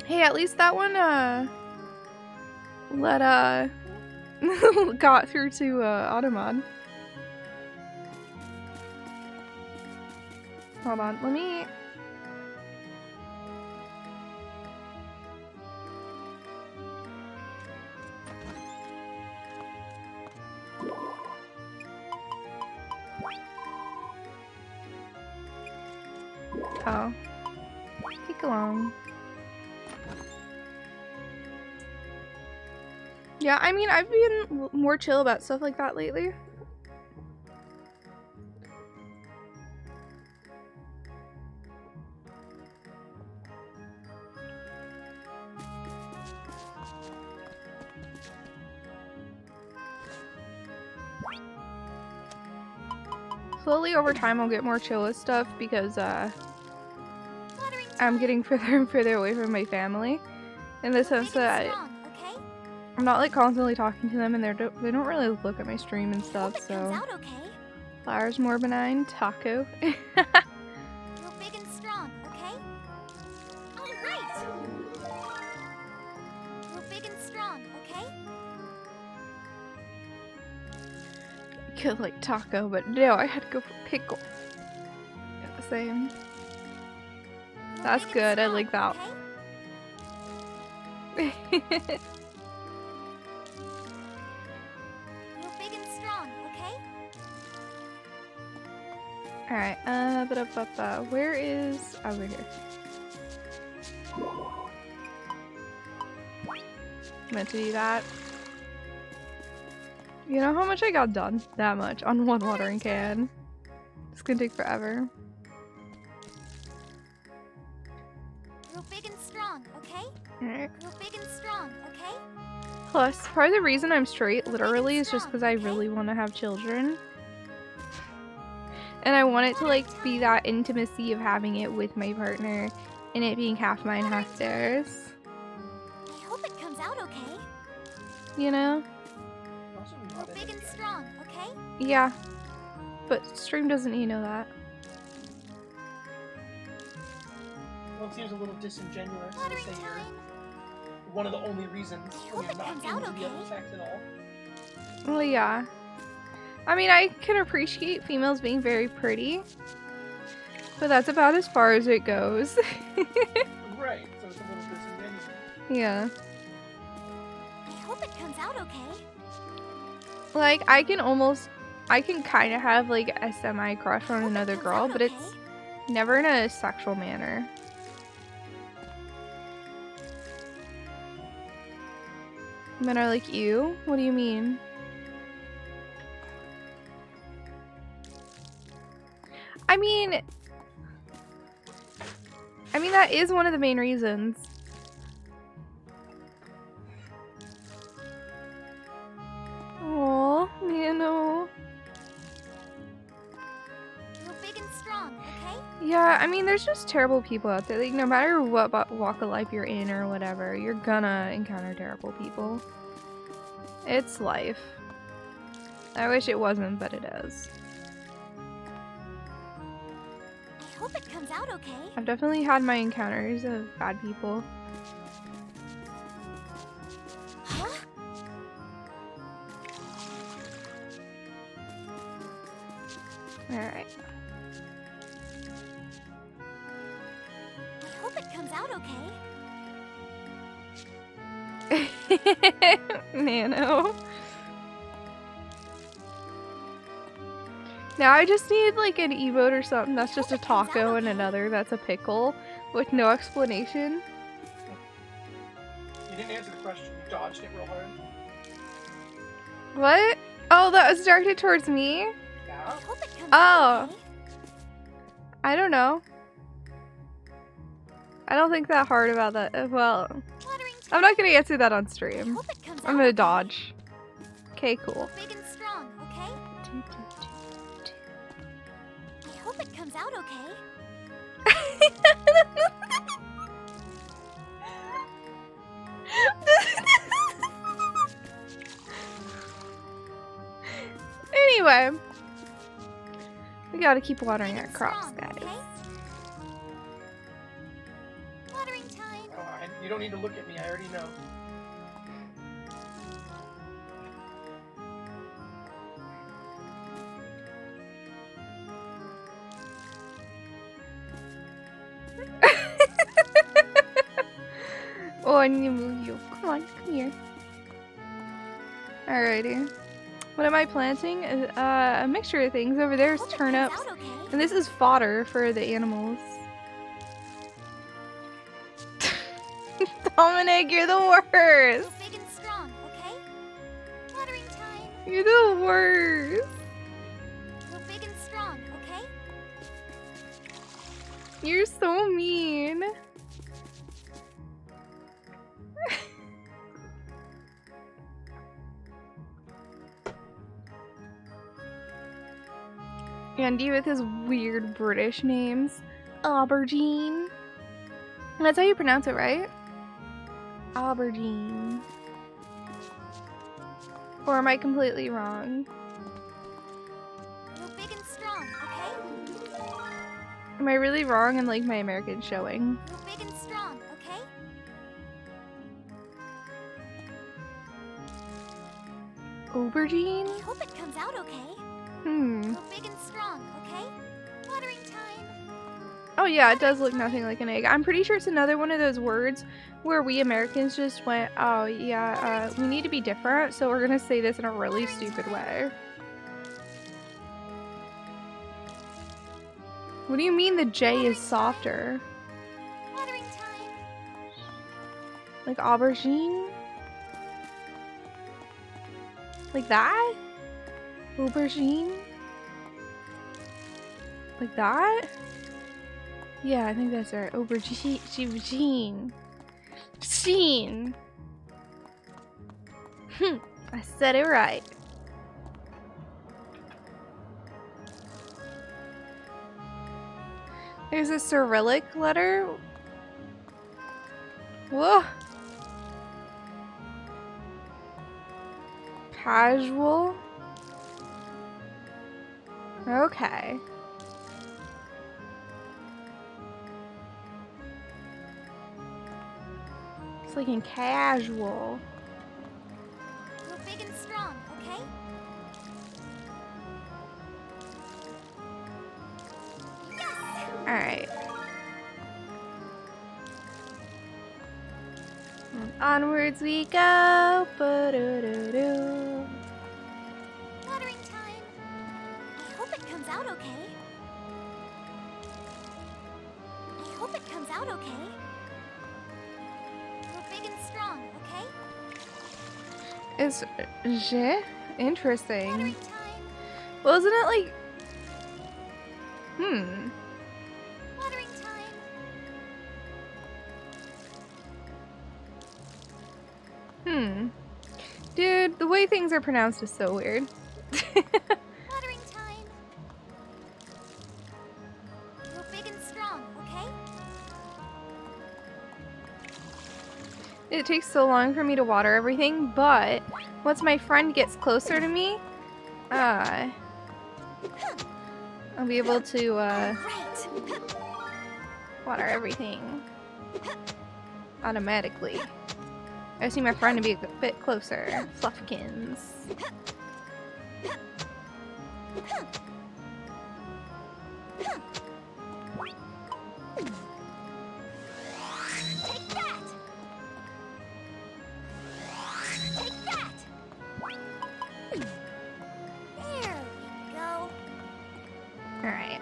Hey, at least that one, got through to, Automod. Hold on, let me... Oh. Kick along. Yeah, I mean, I've been more chill about stuff like that lately. Slowly over time I'll get more chill with stuff because I'm getting further and further away from my family. In the sense that I'm not like constantly talking to them and they don't really look at my stream and stuff, so. Flower's more benign. Taco. Real big and strong, okay? All right. Real big and strong, okay? Could like taco, but no, I had to go for pickle. Yeah, the same. That's good. I like that. Real big and strong, okay? Alright, where is... over here. Meant to do that. You know how much I got done? That much on one watering can. It's gonna take forever. Real big and strong, okay? Alright. Real big and strong, okay? Plus, part of the reason I'm straight, literally, is just because I really want to have children. And I want it to, like, be that intimacy of having it with my partner, and it being half mine, half theirs. I hope it comes out okay. You know? Real big and strong, okay? Yeah. But stream doesn't need to know that. Well, it seems a little disingenuous to Watering say you're time. one of the only reasons when you're it not comes out into the other okay. sex at all. Well, yeah. I mean, I can appreciate females being very pretty, but that's about as far as it goes. Right, so it's a little disingenuous. Yeah. I hope it comes out okay. Like, I can kind of have, like, a semi-crush on another girl, but it's never in a sexual manner. Men are like, you? What do you mean? I mean, that is one of the main reasons. Oh, Nano. Real big and strong, okay? Yeah, I mean, there's just terrible people out there. Like, no matter what walk of life you're in or whatever, you're gonna encounter terrible people. It's life. I wish it wasn't, but it is. I hope it comes out okay. I've definitely had my encounters of bad people. Huh? Alright. I hope it comes out okay. Nano. Now I just need like an emote or something that's just a taco and another that's a pickle with no explanation. You didn't answer the question. You dodged it real hard. What? Oh, that was directed towards me? I Yeah. hope it comes Oh. out okay. I don't know. I don't think that hard about that. Well, Watering I'm not gonna answer that on I stream. hope it comes I'm out gonna okay. dodge. Okay, cool. Big and strong, okay? I hope it comes out okay. Anyway, We gotta keep watering our Big and crops, strong, guys. okay? Watering time. Oh, you don't need to look at me. I already know. Oh, I need to move you. Come on, come here. Alrighty. What am I planting? A mixture of things. Over there is Hope it turnips. comes out okay. And this is fodder for the animals. Dominic, you're the worst! Go big and strong, okay? Watering time. You're the worst! Go big and strong, okay? You're so mean. Andy with his weird British names. Aubergine. That's how you pronounce it, right? Aubergine. Or am I completely wrong? Go big and strong, okay? Am I really wrong in like my American showing? Go big and strong, okay? Aubergine? I hope it comes out okay. Hmm. Go big and strong, okay? Watering time. Oh yeah, it does look nothing like an egg. I'm pretty sure it's another one of those words where we Americans just went, oh yeah, we need to be different, so we're gonna say this in a really stupid way. What do you mean the J is softer? Watering time. Like aubergine? Like that? Aubergine? Like that? Yeah, I think that's right. Aubergine. Sheen. I said it right. There's a Cyrillic letter. Whoa. Casual. Okay. It's like in casual. Go big and strong, okay? Yes! Alright. Onwards we go. Ba-do-do-do. Watering time. I hope it comes out okay. I hope it comes out okay. Go big and strong, okay? Is je? Interesting. Watering time. Well, isn't it like... Watering time. Dude, the way things are pronounced is so weird. Watering time. Go big and strong, okay? It takes so long for me to water everything, but once my friend gets closer to me, I'll be able to Right. water everything automatically. I just need my friend to be a bit closer. Fluffkins. Take that. Take that. There we go. Alright.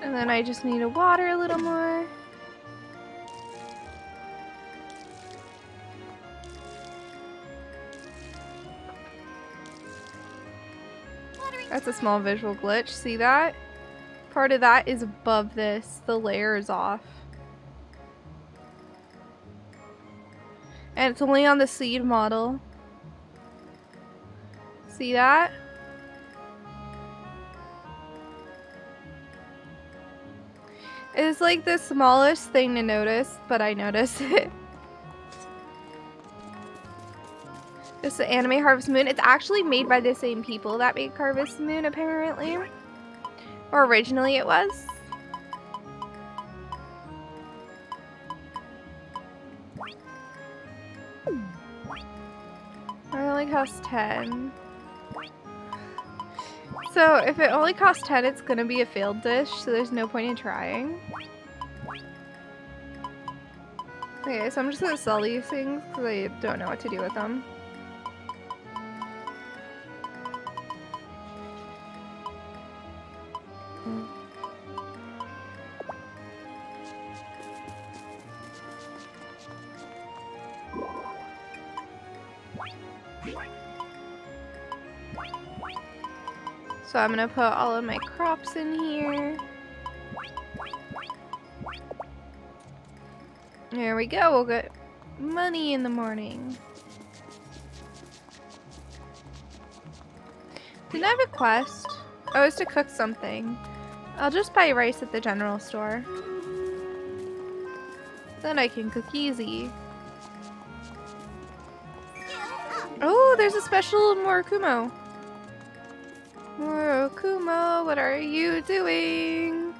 And then I just need to water a little more. That's a small visual glitch. See that? Part of that is above this. The layer is off. And it's only on the seed model. See that? It's like the smallest thing to notice, but I notice it. It's the anime Harvest Moon. It's actually made by the same people that make Harvest Moon, apparently. Or originally it was. It only costs 10. So if it only costs 10, it's gonna be a failed dish, so there's no point in trying. Okay, so I'm just gonna sell these things because I don't know what to do with them. So I'm gonna put all of my crops in here. There we go, we'll get money in the morning. Didn't I have a quest? Oh, it's to cook something. I'll just buy rice at the general store. Then I can cook easy. Oh, there's a special Morokumo. Morokumo, what are you doing?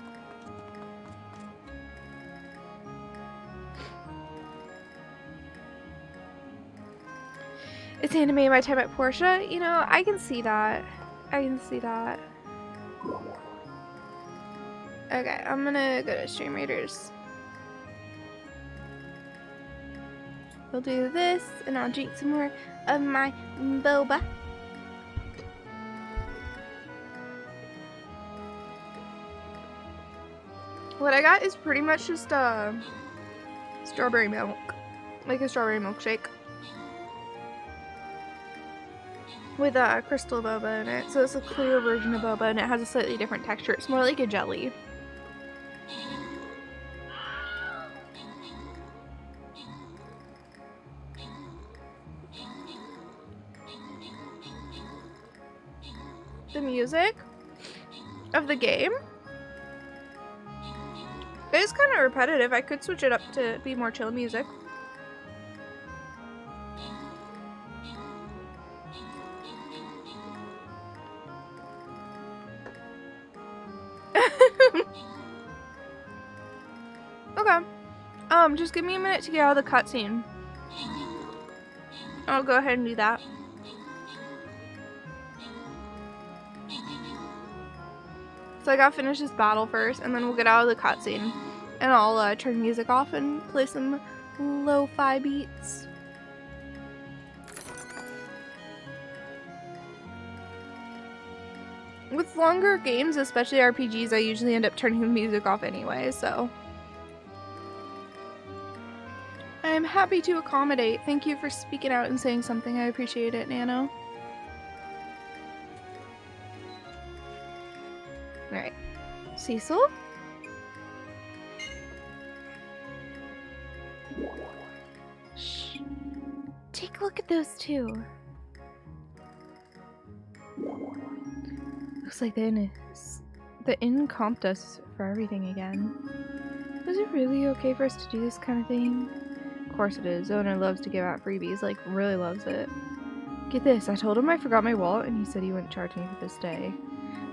It's anime my time at Portia. You know, I can see that. I can see that. Okay, I'm gonna go to Stream Raiders. We'll do this, and I'll drink some more of my boba. What I got is pretty much just strawberry milk, like a strawberry milkshake with a crystal boba in it. So it's a clear version of boba, and it has a slightly different texture. It's more like a jelly. The music of the game is kind of repetitive. I could switch it up to be more chill music. Okay. Just give me a minute to get out of the cutscene. I'll go ahead and do that. So I gotta finish this battle first, and then we'll get out of the cutscene. And I'll turn music off and play some lo-fi beats. With longer games, especially RPGs, I usually end up turning the music off anyway, so. I'm happy to accommodate. Thank you for speaking out and saying something. I appreciate it, Nano. Alright. Cecil? Shh. Take a look at those two. Looks like the inn comped us for everything again. Was it really okay for us to do this kind of thing? Of course it is. Owner loves to give out freebies, like really loves it. Get this, I told him I forgot my wallet and he said he wouldn't charge me for this day.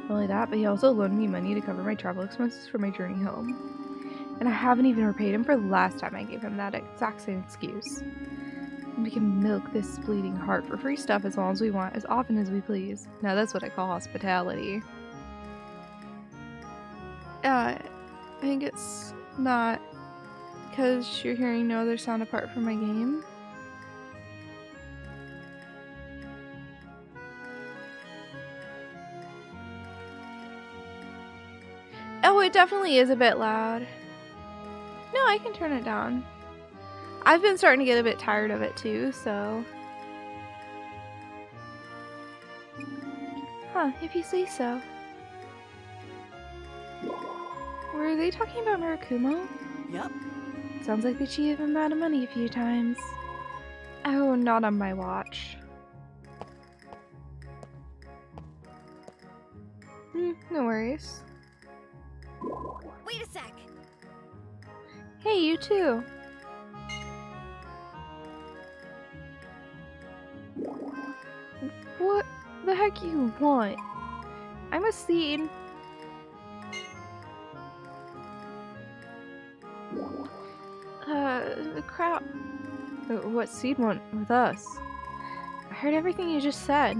Not only that, but he also loaned me money to cover my travel expenses for my journey home. And I haven't even repaid him for the last time I gave him that exact same excuse. And we can milk this bleeding heart for free stuff as long as we want, as often as we please. Now that's what I call hospitality. I think it's not because you're hearing no other sound apart from my game. Oh, it definitely is a bit loud. No, I can turn it down. I've been starting to get a bit tired of it too, so. Huh, if you say so. Were they talking about Murakumo? Yep. Sounds like they cheated him out of money a few times. Oh, not on my watch. No worries. Wait a sec. Hey, you too. What the heck you want? I'm a seed. Crap. What seed want with us? I heard everything you just said.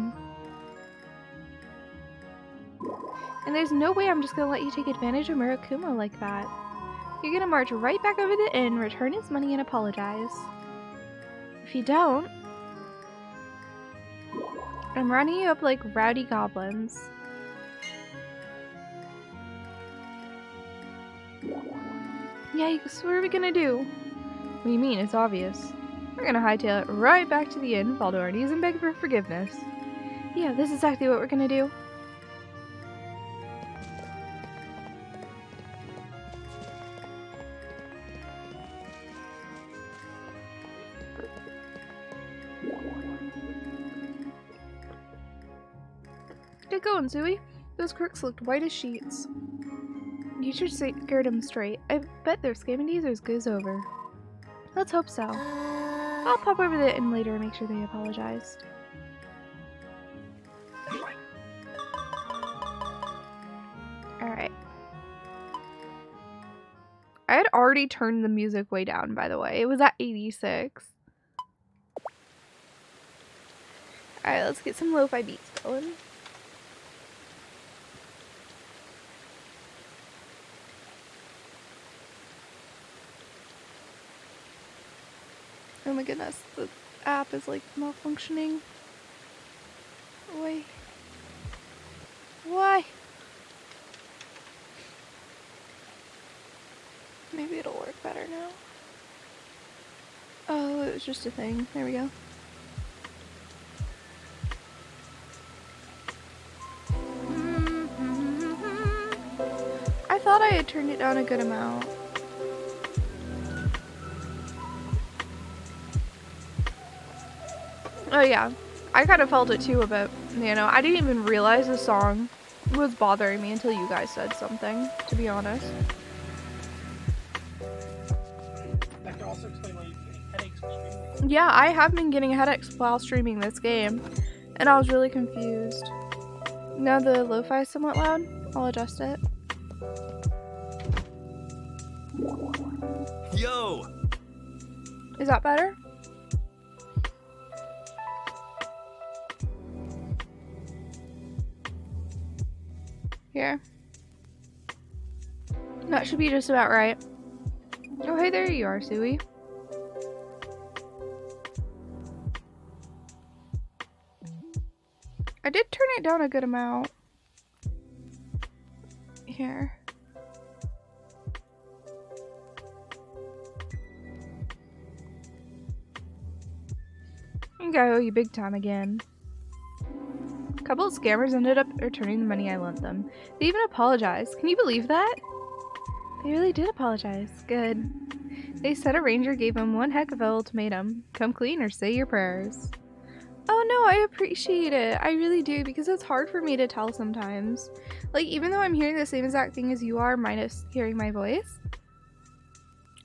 And there's no way I'm just gonna let you take advantage of Murakumo like that. You're gonna march right back over the inn, return his money, and apologize. If you don't, I'm running you up like rowdy goblins. Yikes, what are we gonna do? What do you mean? It's obvious. We're gonna hightail it right back to the inn, fall to our knees, and beg for forgiveness. Yeah, this is exactly what we're gonna do. Get going, Suwey. Those crooks looked white as sheets. You should scare them straight. I bet their scamming days are as good as over. Let's hope so. I'll pop over the inn later and make sure they apologized. Alright. I had already turned the music way down, by the way. It was at 86. Alright, let's get some lo-fi beats going. Oh my goodness, the app is like malfunctioning. Why? Why? Maybe it'll work better now. Oh, it was just a thing. There we go. I thought I had turned it down a good amount. Oh yeah, I kind of felt it too a bit, you know, I didn't even realize the song was bothering me until you guys said something, to be honest. That could also explain why you get headaches while streaming. Yeah, I have been getting headaches while streaming this game, and I was really confused. Now the lo-fi is somewhat loud, I'll adjust it. Yo! Is that better? Here. That should be just about right. Oh, hey, there you are, Suwey. I did turn it down a good amount. Here. I think I owe you big time again. A couple of scammers ended up returning the money I lent them. They even apologized. Can you believe that? They really did apologize. Good. They said a ranger gave them one heck of an ultimatum. Come clean or say your prayers. Oh no, I appreciate it. I really do, because it's hard for me to tell sometimes. Like, even though I'm hearing the same exact thing as you are, minus hearing my voice,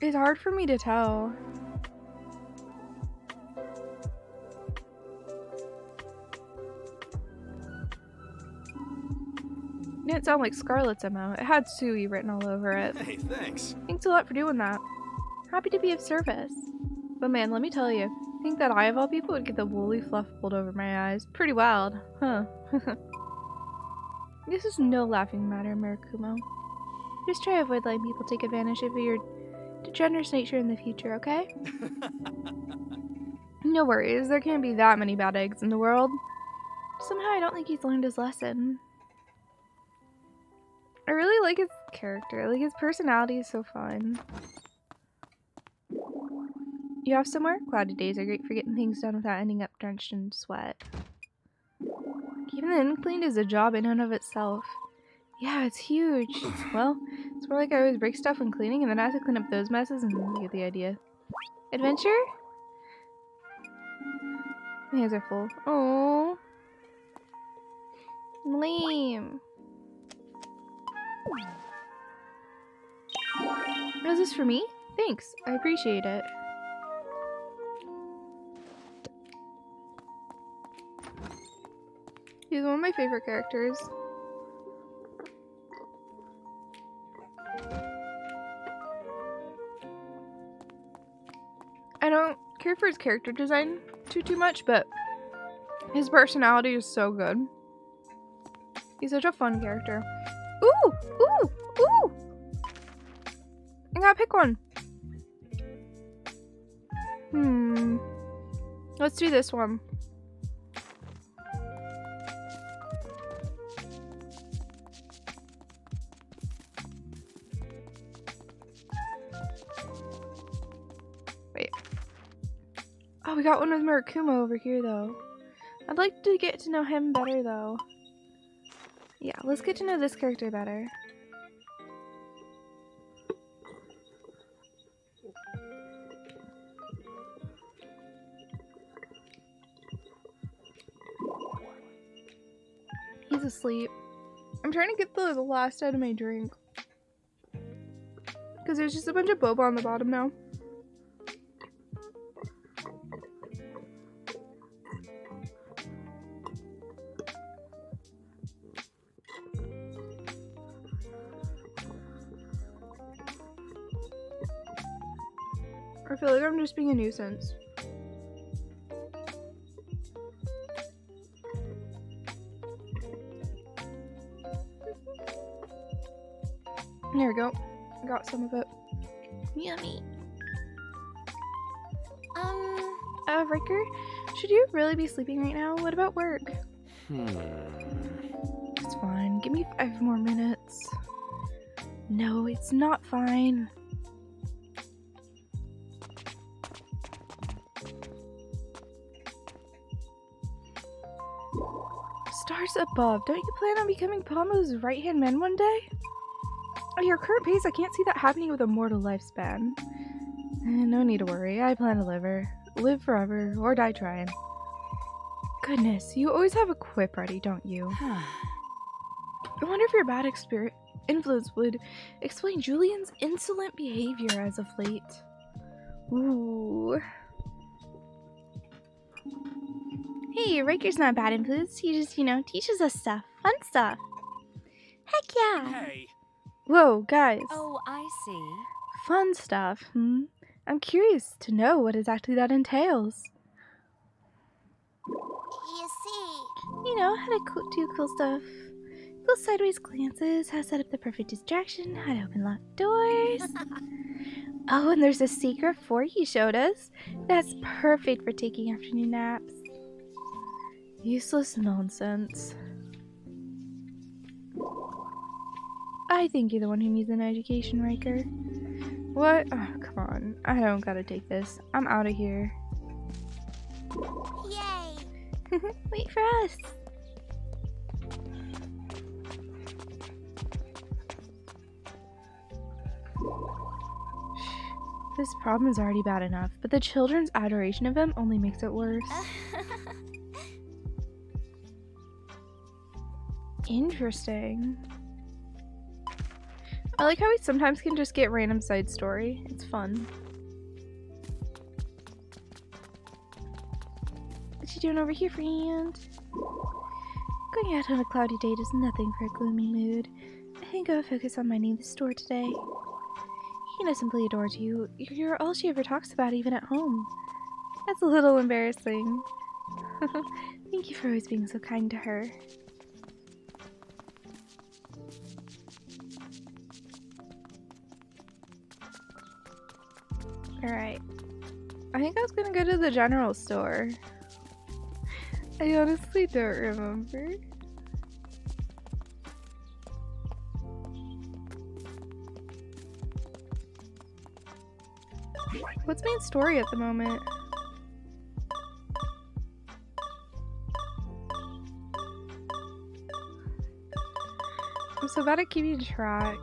it's hard for me to tell. It didn't sound like Scarlet's MO. It had Suwey written all over it. Hey, thanks. Thanks a lot for doing that. Happy to be of service. But man, let me tell you, I think that I of all people would get the woolly fluff pulled over my eyes. Pretty wild, huh? This is no laughing matter, Murakumo. Just try to avoid letting people take advantage of your degenerate nature in the future, okay? No worries, there can't be that many bad eggs in the world. Somehow I don't think he's learned his lesson. I really like his character. Like, his personality is so fun. You off somewhere? Cloudy days are great for getting things done without ending up drenched in sweat. Keeping the inn cleaned is a job in and of itself. Yeah, it's huge. Well, it's more like I always break stuff when cleaning, and then I have to clean up those messes, and you get the idea. Adventure? My hands are full. Oh, lame. Is this for me? Thanks, I appreciate it. He's one of my favorite characters. I don't care for his character design too much, but his personality is so good. He's such a fun character. Ooh! Ooh! Ooh! I gotta pick one. Let's do this one. Wait. Oh, we got one with Murakuma over here, though. I'd like to get to know him better, though. Yeah, let's get to know this character better. He's asleep. I'm trying to get the last out of my drink. Because there's just a bunch of boba on the bottom now. I feel like I'm just being a nuisance. There we go. Got some of it. Yummy. Riker, should you really be sleeping right now? What about work? It's fine. Give me 5 more minutes. No, it's not fine. Stars above. Don't you plan on becoming Palmo's right-hand man one day? At your current pace, I can't see that happening with a mortal lifespan. No need to worry. I plan to live forever, or die trying. Goodness, you always have a quip ready, don't you? I wonder if your bad influence would explain Julian's insolent behavior as of late. Ooh. Hey, Riker's not a bad influence. He just, teaches us stuff. Fun stuff. Heck yeah. Hey. Whoa, guys. Oh, I see. Fun stuff, I'm curious to know what exactly that entails. You see, How to do cool stuff. Cool sideways glances, how to set up the perfect distraction, how to open locked doors. Oh, and there's a secret fort he showed us. That's perfect for taking afternoon naps. Useless nonsense. I think you're the one who needs an education, Riker. What? Oh, come on. I don't gotta take this. I'm out of here. yay! Wait for us. This problem is already bad enough, but the children's adoration of him only makes it worse. Interesting. I like how we sometimes can just get random side story. It's fun. What you doing over here, friend? Going out on a cloudy date is nothing for a gloomy mood. I think I'll focus on minding the store today. Hina simply adores you. You're all she ever talks about, even at home. That's a little embarrassing. Thank you for always being so kind to her. Alright. I think I was gonna go to the general store. I honestly don't remember. What's main story at the moment? I'm so bad at keeping track.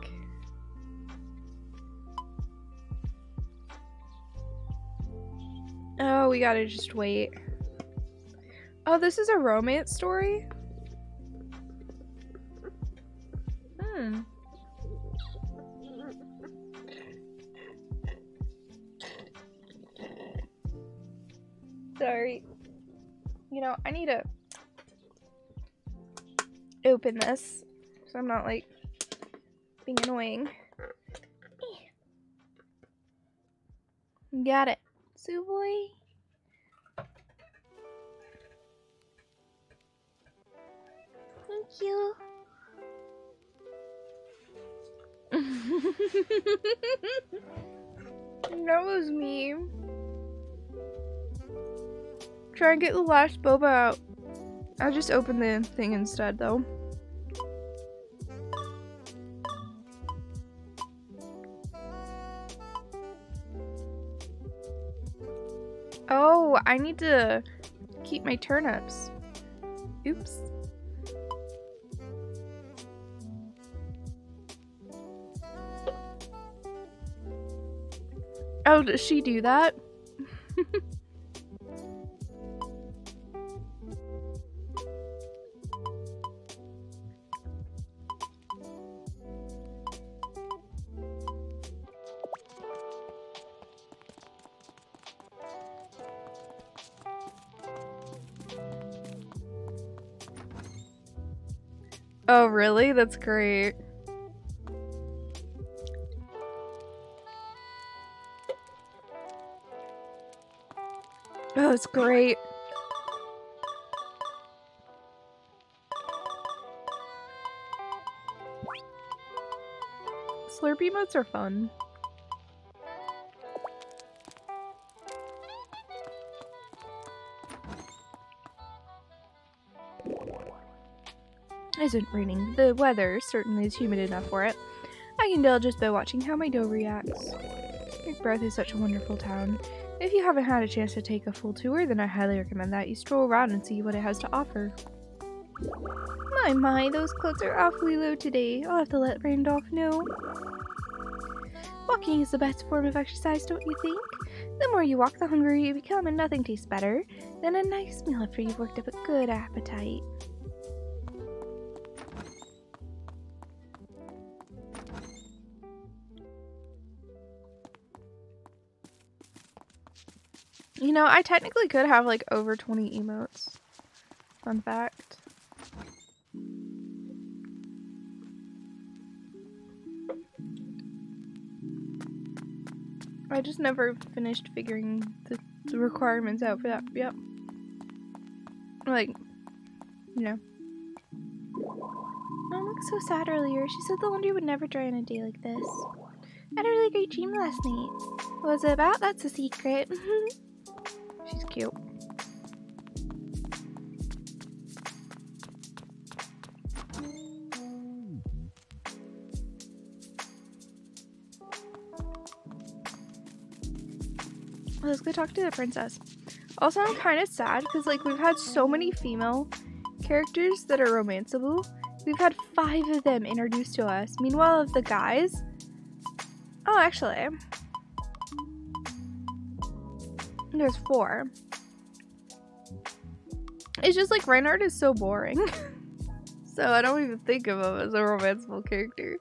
Oh, we gotta just wait. Oh, this is a romance story? Sorry. I need to open this so I'm not like being annoying. Got it. Suwey. Thank you. That was me. Try and get the last boba out. I'll just open the thing instead though. Oh, I need to keep my turnips. Oops. Oh, does she do that? Oh, really? That's great. Oh, it's great. Slurpee modes are fun. It isn't raining. The weather certainly is humid enough for it. I can tell just by watching how my dough reacts. McBreth is such a wonderful town. If you haven't had a chance to take a full tour, then I highly recommend that you stroll around and see what it has to offer. My, those clothes are awfully low today. I'll have to let Randolph know. Walking is the best form of exercise, don't you think? The more you walk, the hungrier you become, and nothing tastes better than a nice meal after you've worked up a good appetite. You know, I technically could have like over 20 emotes. Fun fact. I just never finished figuring the requirements out for that. Yep. Like, you know. Mom looked so sad earlier. She said the laundry would never dry on a day like this. I had a really great dream last night. What was it about? That's a secret. She's cute. Let's go talk to the princess. Also, I'm kind of sad because like we've had so many female characters that are romanceable. We've had 5 of them introduced to us. Meanwhile, of the guys, oh, actually, there's 4. It's just like Reinhardt is so boring. So I don't even think of him as a romanceable character.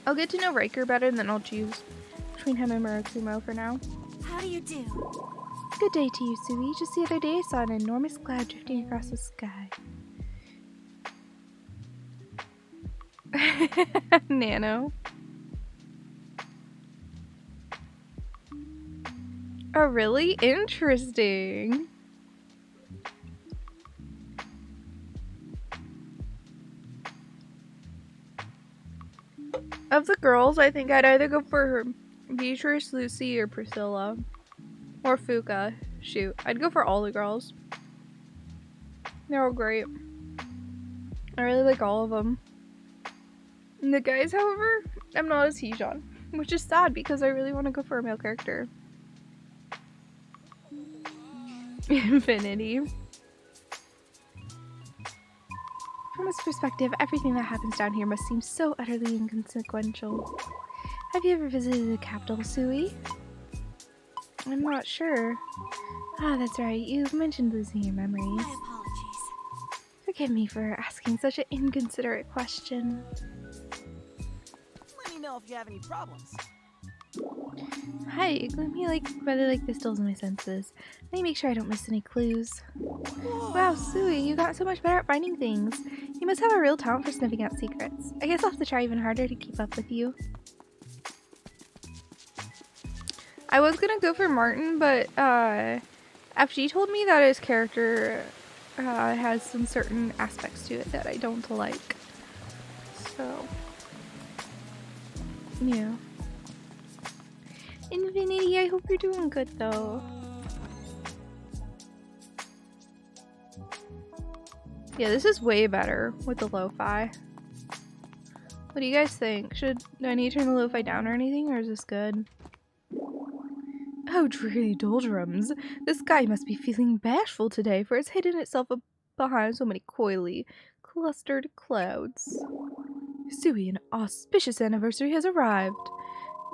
I'll get to know Riker better and then I'll choose between him and Murakumo for now. How do you do? Good day to you, Suwey. Just the other day I saw an enormous cloud drifting across the sky. Nano. Oh, really? Interesting. Of the girls, I think I'd either go for Beatrice, Lucy, or Priscilla. Or Fuka. Shoot. I'd go for all the girls. They're all great. I really like all of them. And the guys, however, I'm not as huge on. Which is sad because I really want to go for a male character. Infinity. From his perspective, everything that happens down here must seem so utterly inconsequential. Have you ever visited the capital, Suwey? I'm not sure. Ah, that's right. You mentioned losing your memories. My apologies. Forgive me for asking such an inconsiderate question. know if you have any problems. Hi, let me rather like this dulls my senses. Let me make sure I don't miss any clues. Wow, Suwey, you got so much better at finding things. You must have a real talent for sniffing out secrets. I guess I'll have to try even harder to keep up with you. I was gonna go for Martin, but FG told me that his character has some certain aspects to it that I don't like. So, yeah. Infinity, I hope you're doing good though. Yeah, this is way better with the lo-fi. What do you guys think? Do I need to turn the lo-fi down or anything, or is this good? Oh, dreary doldrums. The sky must be feeling bashful today, for it's hidden itself behind so many coyly clustered clouds. Suwey, an auspicious anniversary has arrived.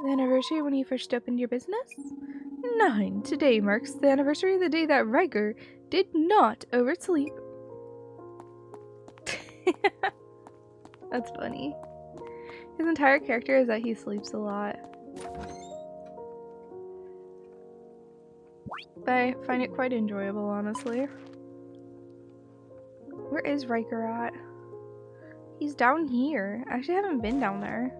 The anniversary when you first opened your business? 9. Today marks the anniversary of the day that Riker did not oversleep. That's funny. His entire character is that he sleeps a lot. But I find it quite enjoyable, honestly. Where is Riker at? He's down here. I actually haven't been down there.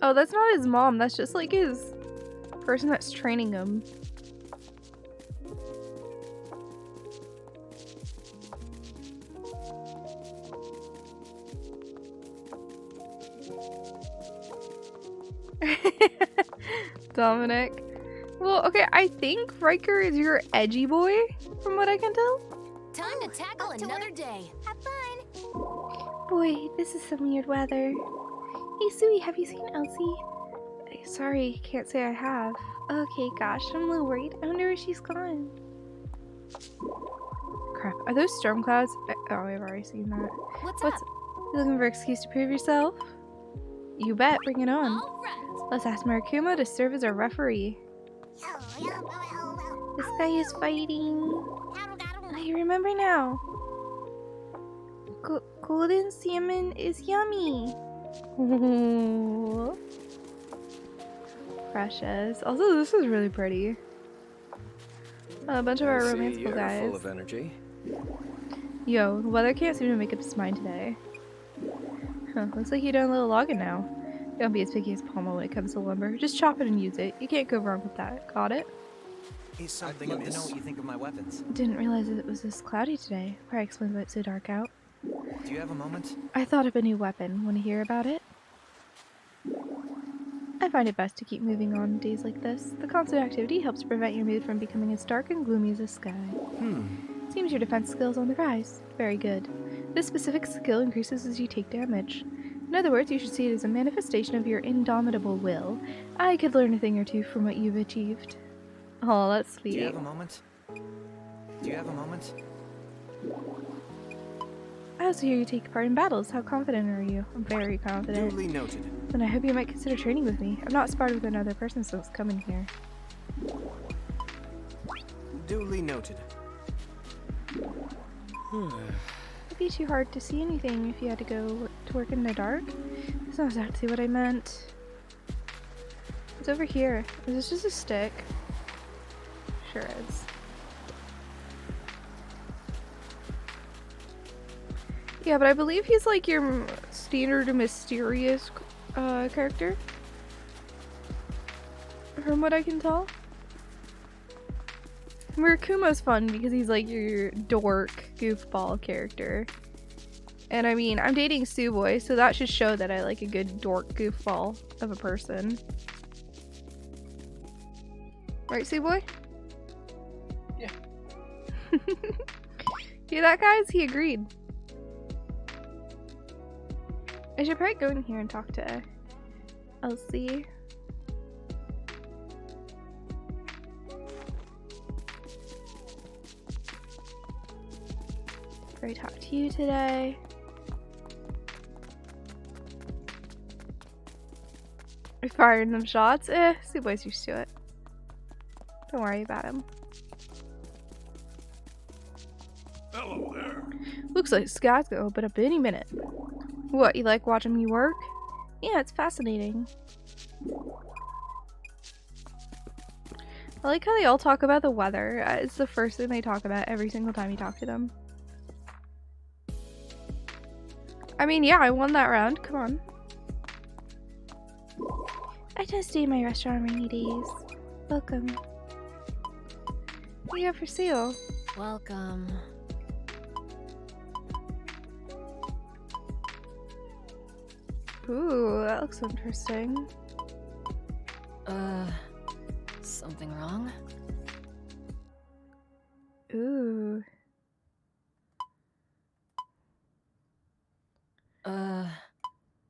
Oh, that's not his mom. That's just like his person that's training him. Dominic. Well, okay, I think Riker is your edgy boy, from what I can tell. Time to tackle another day. Have fun. Boy, this is some weird weather. Hey, Suwey, have you seen Elsie? Sorry, can't say I have. Okay, gosh, I'm a little worried. I wonder where she's gone. Crap, are those storm clouds? Oh, I've already seen that. What's up? You looking for an excuse to prove yourself? You bet, bring it on. All right. Let's ask Marikuma to serve as our referee. This guy is fighting. I remember now. Golden salmon is yummy. Precious. Also, this is really pretty. A bunch of our romantical guys. Full of energy. Yo, the weather can't seem to make up its mind today. Huh, looks like you're doing a little logging now. Don't be as picky as Palma when it comes to lumber. Just chop it and use it. You can't go wrong with that. Got it? Is something up to know what you think of my weapons. Didn't realize it was this cloudy today. Probably explains why it's so dark out. Do you have a moment? I thought of a new weapon. Want to hear about it? I find it best to keep moving on days like this. The constant activity helps prevent your mood from becoming as dark and gloomy as the sky. Seems your defense skill's on the rise. Very good. This specific skill increases as you take damage. In other words, you should see it as a manifestation of your indomitable will. I could learn a thing or two from what you've achieved. Oh, that's sweet. Do you have a moment? Do you have a moment? I also hear you take part in battles. How confident are you? I'm very confident. Duly noted. Then I hope you might consider training with me. I've not sparred with another person since coming here. Duly noted. It'd be too hard to see anything if you had to go to work in the dark. That's not exactly what I meant. It's over here. Is this just a stick? Sure is. Yeah, but I believe he's like your standard mysterious character. From what I can tell. Murakuma's fun because he's like your dork goofball character. And I mean, I'm dating Suwey, so that should show that I like a good dork goofball of a person. Right, Suwey? Yeah. Hear that, guys? He agreed. I should probably go in here and talk to Elsie. I talked to you today. I fired them shots. Suwey's used to it. Don't worry about him. Hello there. Looks like the sky's gonna open up any minute. What, you like watching me work? Yeah, it's fascinating. I like how they all talk about the weather. It's the first thing they talk about every single time you talk to them. I mean, yeah, I won that round. Come on. I just stay in my restaurant on rainy days. Welcome. What do you have for sale? Welcome. Ooh, that looks interesting. Something wrong? Ooh.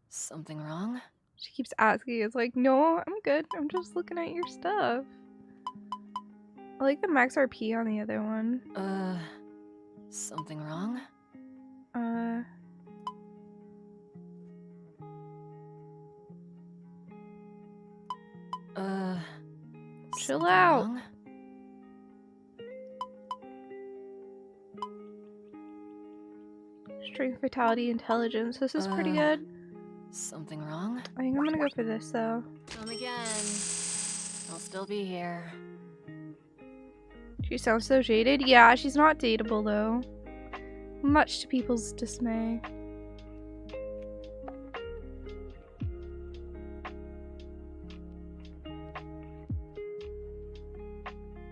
Something wrong? She keeps asking. It's like, no, I'm good. I'm just looking at your stuff. I like the max RP on the other one. Something wrong? Chill something out. wrong? Strength, vitality, intelligence. This is pretty good. Something wrong? I think I'm gonna go for this though. Come again. I'll still be here. She sounds so jaded. Yeah, she's not dateable though. Much to people's dismay.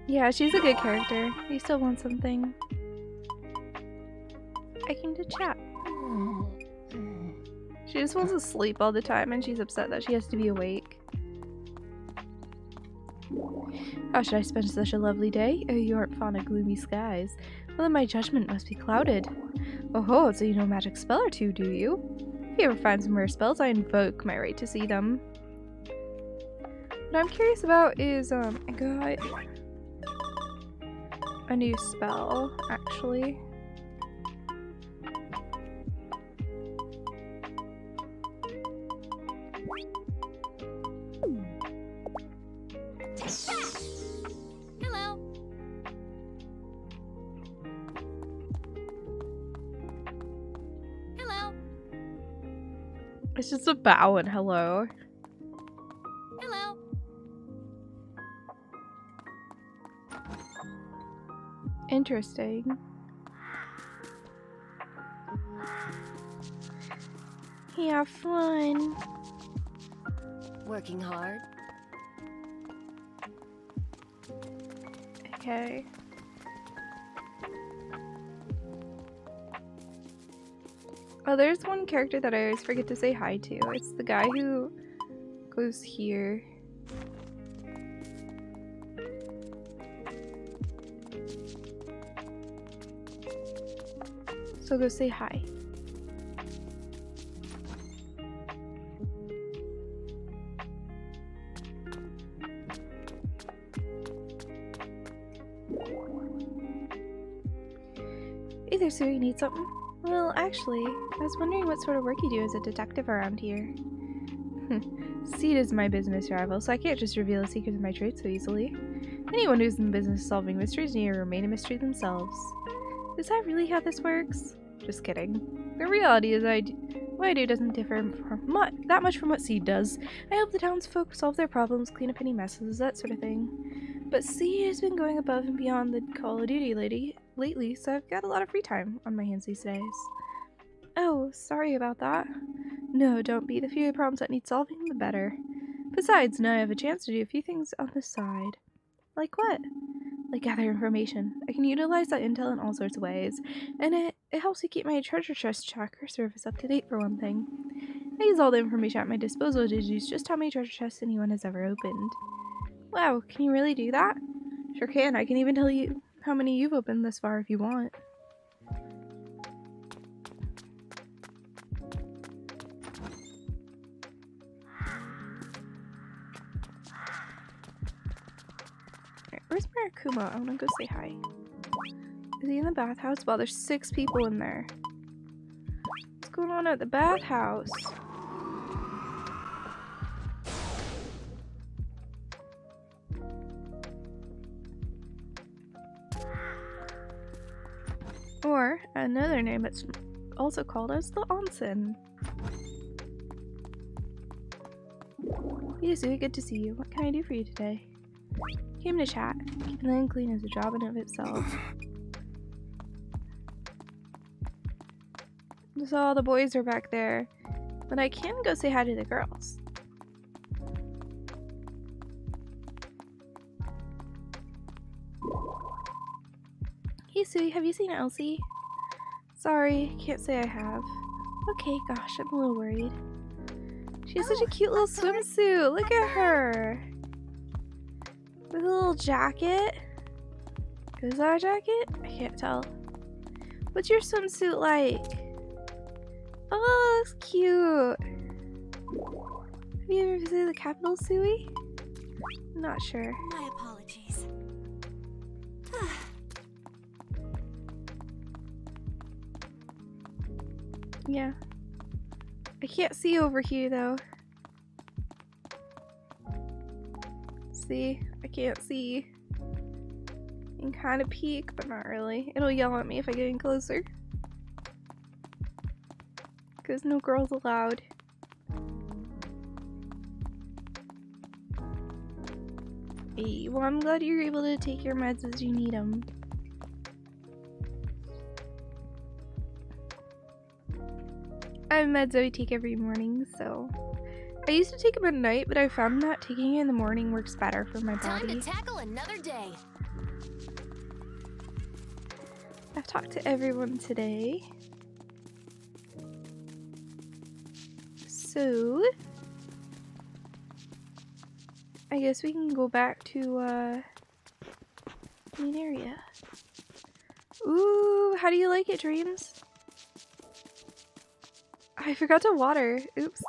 Yeah, she's a good character. You still want something. I came to chat. She just wants to sleep all the time and she's upset that she has to be awake. How should I spend such a lovely day? Oh, you aren't fond of gloomy skies. Well, then my judgment must be clouded. Oh, so you know a magic spell or two, do you? If you ever find some rare spells, I invoke my right to see them. What I'm curious about is, I got a new spell, actually. Hello. Hello. It's just a bow and hello. Hello. Interesting. Have fun. Working hard? Okay. Oh, there's one character that I always forget to say hi to. It's the guy who goes here. So go say hi. Hey there, Suwey, you need something? Well, actually, I was wondering what sort of work you do as a detective around here. XSEED is my business rival, so I can't just reveal the secrets of my trade so easily. Anyone who's in the business of solving mysteries need to remain a mystery themselves. Is that really how this works? Just kidding. The reality is what I do doesn't differ that much from what XSEED does. I help the townsfolk solve their problems, clean up any messes, that sort of thing. But XSEED has been going above and beyond the Call of Duty lately, so I've got a lot of free time on my hands these days. Oh, sorry about that. No, don't be. The fewer problems that need solving, the better. Besides, now I have a chance to do a few things on the side. Like what? Like gather information. I can utilize that intel in all sorts of ways, and it helps me keep my treasure chest tracker service up to date for one thing. I use all the information at my disposal to deduce just how many treasure chests anyone has ever opened. Wow, can you really do that? Sure can. I can even tell you how many you've opened this far if you want. Alright, where's Marakuma? I wanna go say hi. Is he in the bathhouse? Wow, there's 6 people in there. What's going on at the bathhouse? Or another name it's also called as the onsen. Hey Suwey, good to see you. What can I do for you today? Came to chat. Keeping the land clean is a job in of itself. So all the boys are back there, but I can go say hi to the girls. Hey Suwey, have you seen Elsie? Sorry, can't say I have. Okay, gosh, I'm a little worried. She has such a cute little swimsuit. Look at her. With a little jacket. Is that a jacket? I can't tell. What's your swimsuit like? Oh, that's cute. Have you ever visited the capital, Suwey? Not sure. My apologies. Yeah. I can't see over here though. See? I can't see. I can kind of peek, but not really. It'll yell at me if I get in closer. Because no girls allowed. Hey, well, I'm glad you're able to take your meds as you need them. I have meds I take every morning, so I used to take them at night, but I found that taking it in the morning works better for my body. Time to tackle another day. I've talked to everyone today. So I guess we can go back to main area. Ooh, how do you like it, Dreams? I forgot to water. Oops.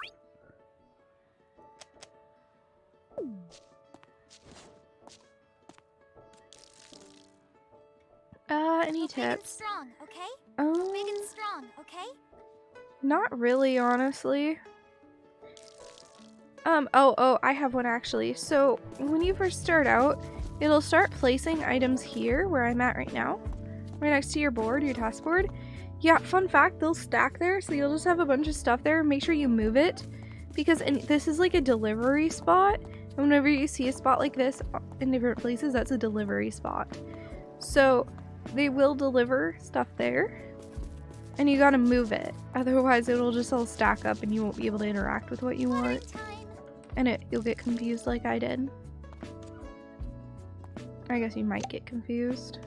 Any Big and tips? strong, okay? Oh, Big and strong, okay? not really, honestly. I have one actually. So when you first start out, it'll start placing items here where I'm at right now, right next to your board, your task board. Yeah, fun fact, they'll stack there, so you'll just have a bunch of stuff there. Make sure you move it, because this is like a delivery spot, and whenever you see a spot like this in different places, that's a delivery spot. So they will deliver stuff there, and you gotta move it, otherwise it'll just all stack up and you won't be able to interact with what you want, and you'll get confused like I did. I guess you might get confused.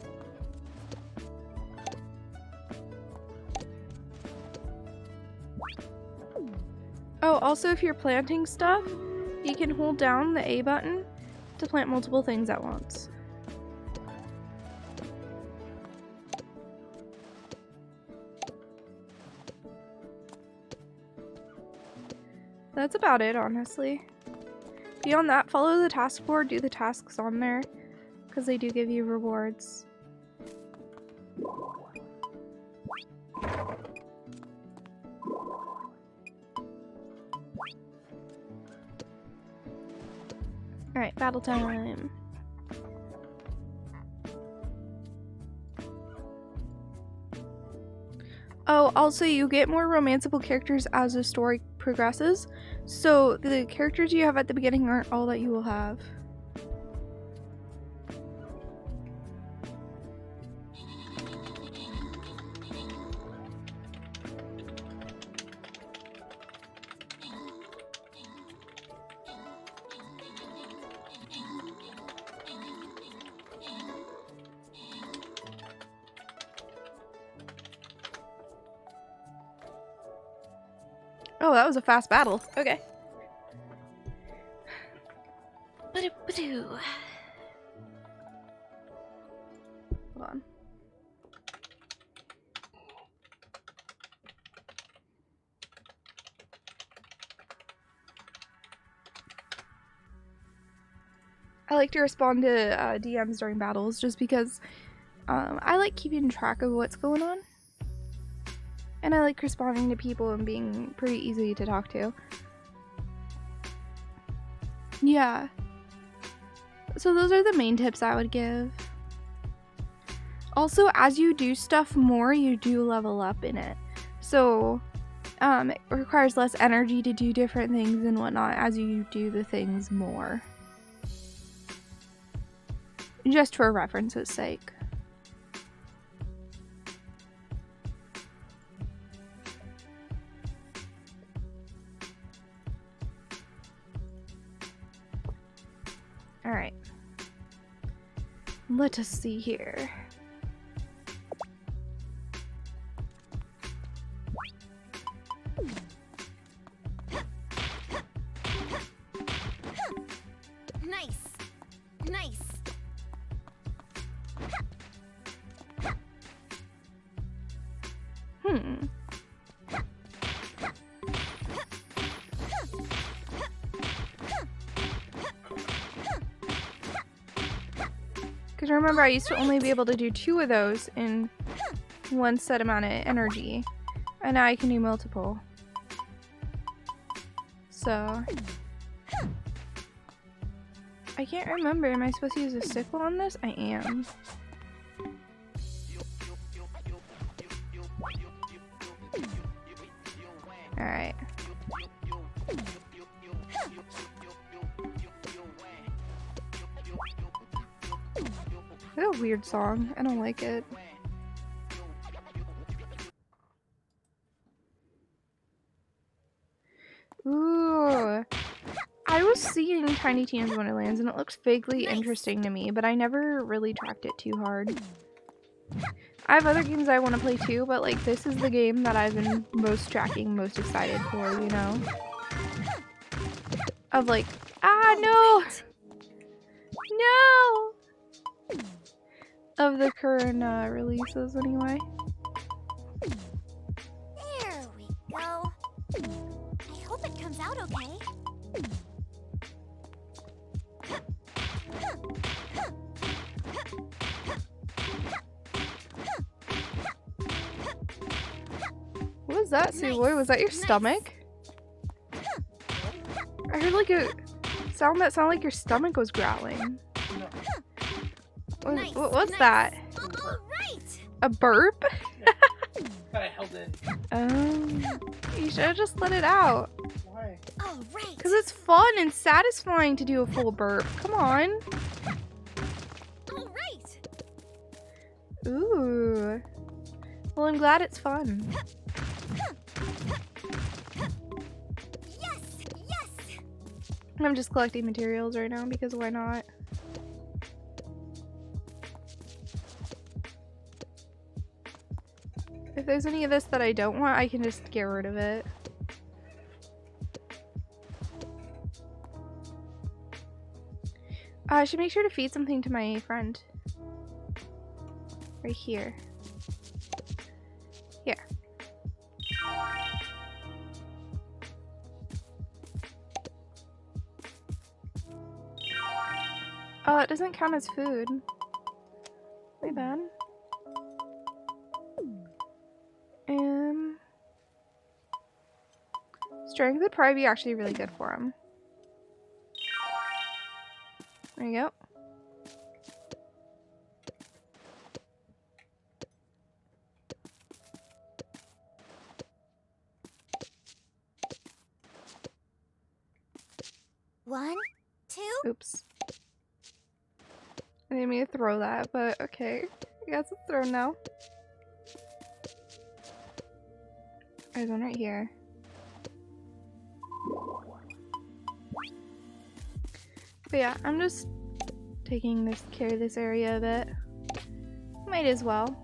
Oh, also if you're planting stuff, you can hold down the A button to plant multiple things at once. That's about it, honestly. Beyond that, follow the task board, do the tasks on there, because they do give you rewards. Alright, battle time. Oh, also you get more romanceable characters as the story progresses, so the characters you have at the beginning aren't all that you will have. Oh, that was a fast battle. Okay. Hold on. I like to respond to DMs during battles just because I like keeping track of what's going on. And I like responding to people and being pretty easy to talk to. Yeah. So those are the main tips I would give. Also, as you do stuff more, you do level up in it. So, it requires less energy to do different things and whatnot as you do the things more. Just for reference's sake. Alright. Let us see here. Nice. Nice. Because remember, I used to only be able to do 2 of those in one set amount of energy. And now I can do multiple. So... I can't remember. Am I supposed to use a sickle on this? I am. Alright. That's a weird song. I don't like it. Ooh. I was seeing Tiny Tina's Wonderlands and it looks vaguely interesting to me, but I never really tracked it too hard. I have other games I want to play too, but like this is the game that I've been most tracking, most excited for, you know? Of like, no! No! Of the current releases anyway. There we go. I hope it comes out okay. What was that, Suwey? Was that your stomach? I heard like a sound that sounded like your stomach was growling. What was that? All right. A burp? That I held in. You should have just let it out. Why? All right. Because it's fun and satisfying to do a full burp. Come on. All right. Ooh. Well, I'm glad it's fun. Yes. Yes. I'm just collecting materials right now because why not? If there's any of this that I don't want, I can just get rid of it. I should make sure to feed something to my friend. Right here. Here. Oh, it doesn't count as food. My bad. Strength would probably be actually really good for him. There you go. One, two. Oops. I didn't mean to throw that, but okay. I guess it's thrown now. There's one right here. But yeah, I'm just taking care of this area a bit. Might as well.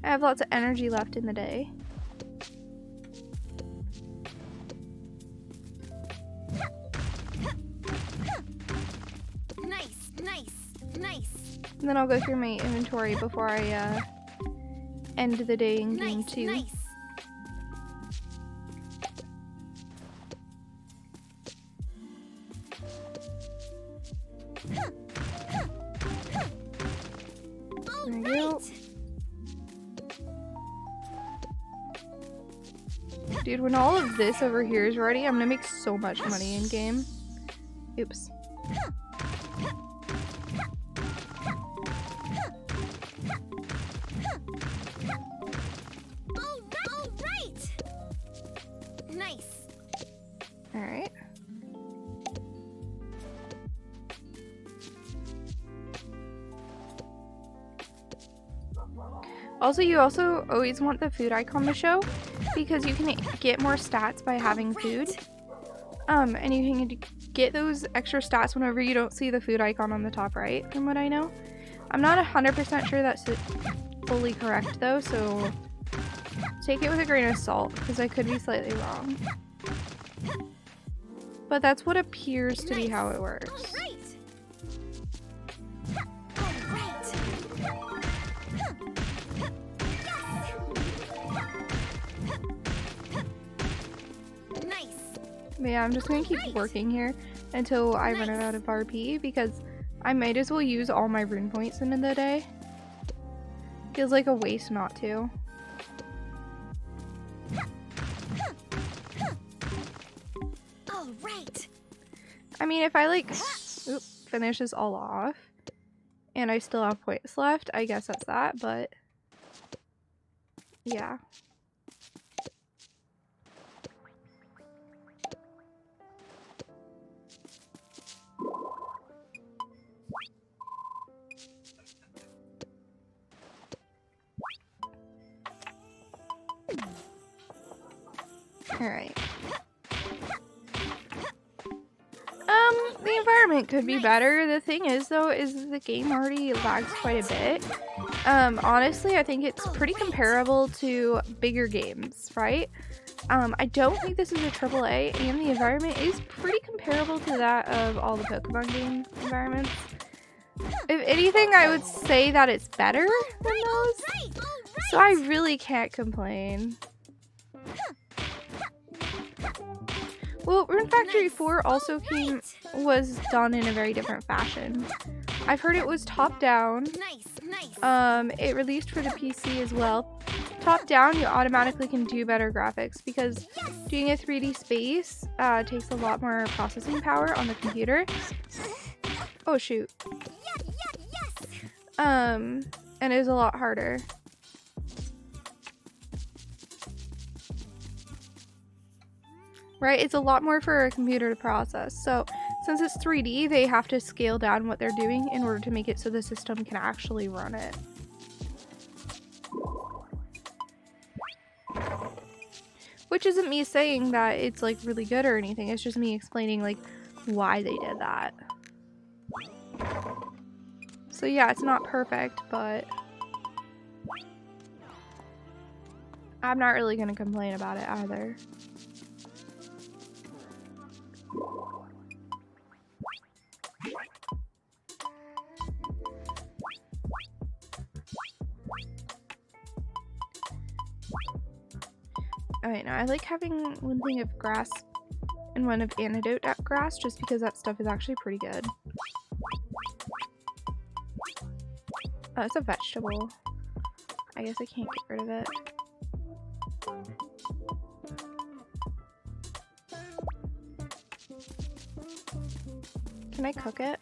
I have lots of energy left in the day. Nice, nice, nice. And then I'll go through my inventory before I end the day in game 2. Nice. There you go. Dude, when all of this over here is ready, I'm gonna make so much money in game. Oops. Nice. Alright. Also, you also always want the food icon to show because you can get more stats by having food. And you can get those extra stats whenever you don't see the food icon on the top right, from what I know. I'm not 100% sure that's fully correct though, so take it with a grain of salt because I could be slightly wrong. But that's what appears to be how it works. But yeah, I'm just gonna keep working here until I run out of RP because I might as well use all my rune points in the day. Feels like a waste not to. All right. I mean, if I like finish this all off and I still have points left, I guess that's that, but yeah. Alright. The environment could be better. The thing is, though, is the game already lags quite a bit. Honestly, I think it's pretty comparable to bigger games, right? I don't think this is a AAA, and the environment is pretty comparable to that of all the Pokemon game environments. If anything, I would say that it's better than those. So I really can't complain. Well, Rune Factory 4 also was done in a very different fashion. I've heard it was top down. It released for the PC as well. Top down, you automatically can do better graphics because doing a 3D space takes a lot more processing power on the computer. Oh shoot. And is a lot harder. Right? It's a lot more for a computer to process. So since it's 3D, they have to scale down what they're doing in order to make it so the system can actually run it. Which isn't me saying that it's like really good or anything. It's just me explaining like why they did that. So yeah, it's not perfect, but I'm not really gonna complain about it either. Alright, now I like having one thing of grass and one of antidote grass just because that stuff is actually pretty good. Oh, it's a vegetable. I guess I can't get rid of it. Can I cook it?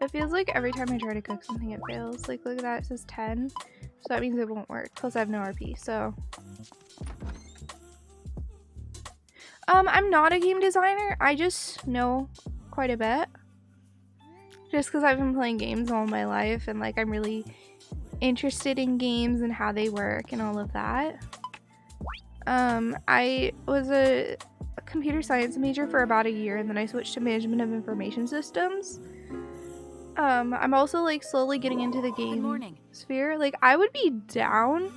It feels like every time I try to cook something it fails. Like look at that, it says 10. So that means it won't work. Plus I have no RP, so. I'm not a game designer. I just know quite a bit. Just because I've been playing games all my life and like I'm really interested in games and how they work and all of that. I was a computer science major for about a year and then I switched to management of information systems. I'm also like slowly getting into the game sphere. Like I would be down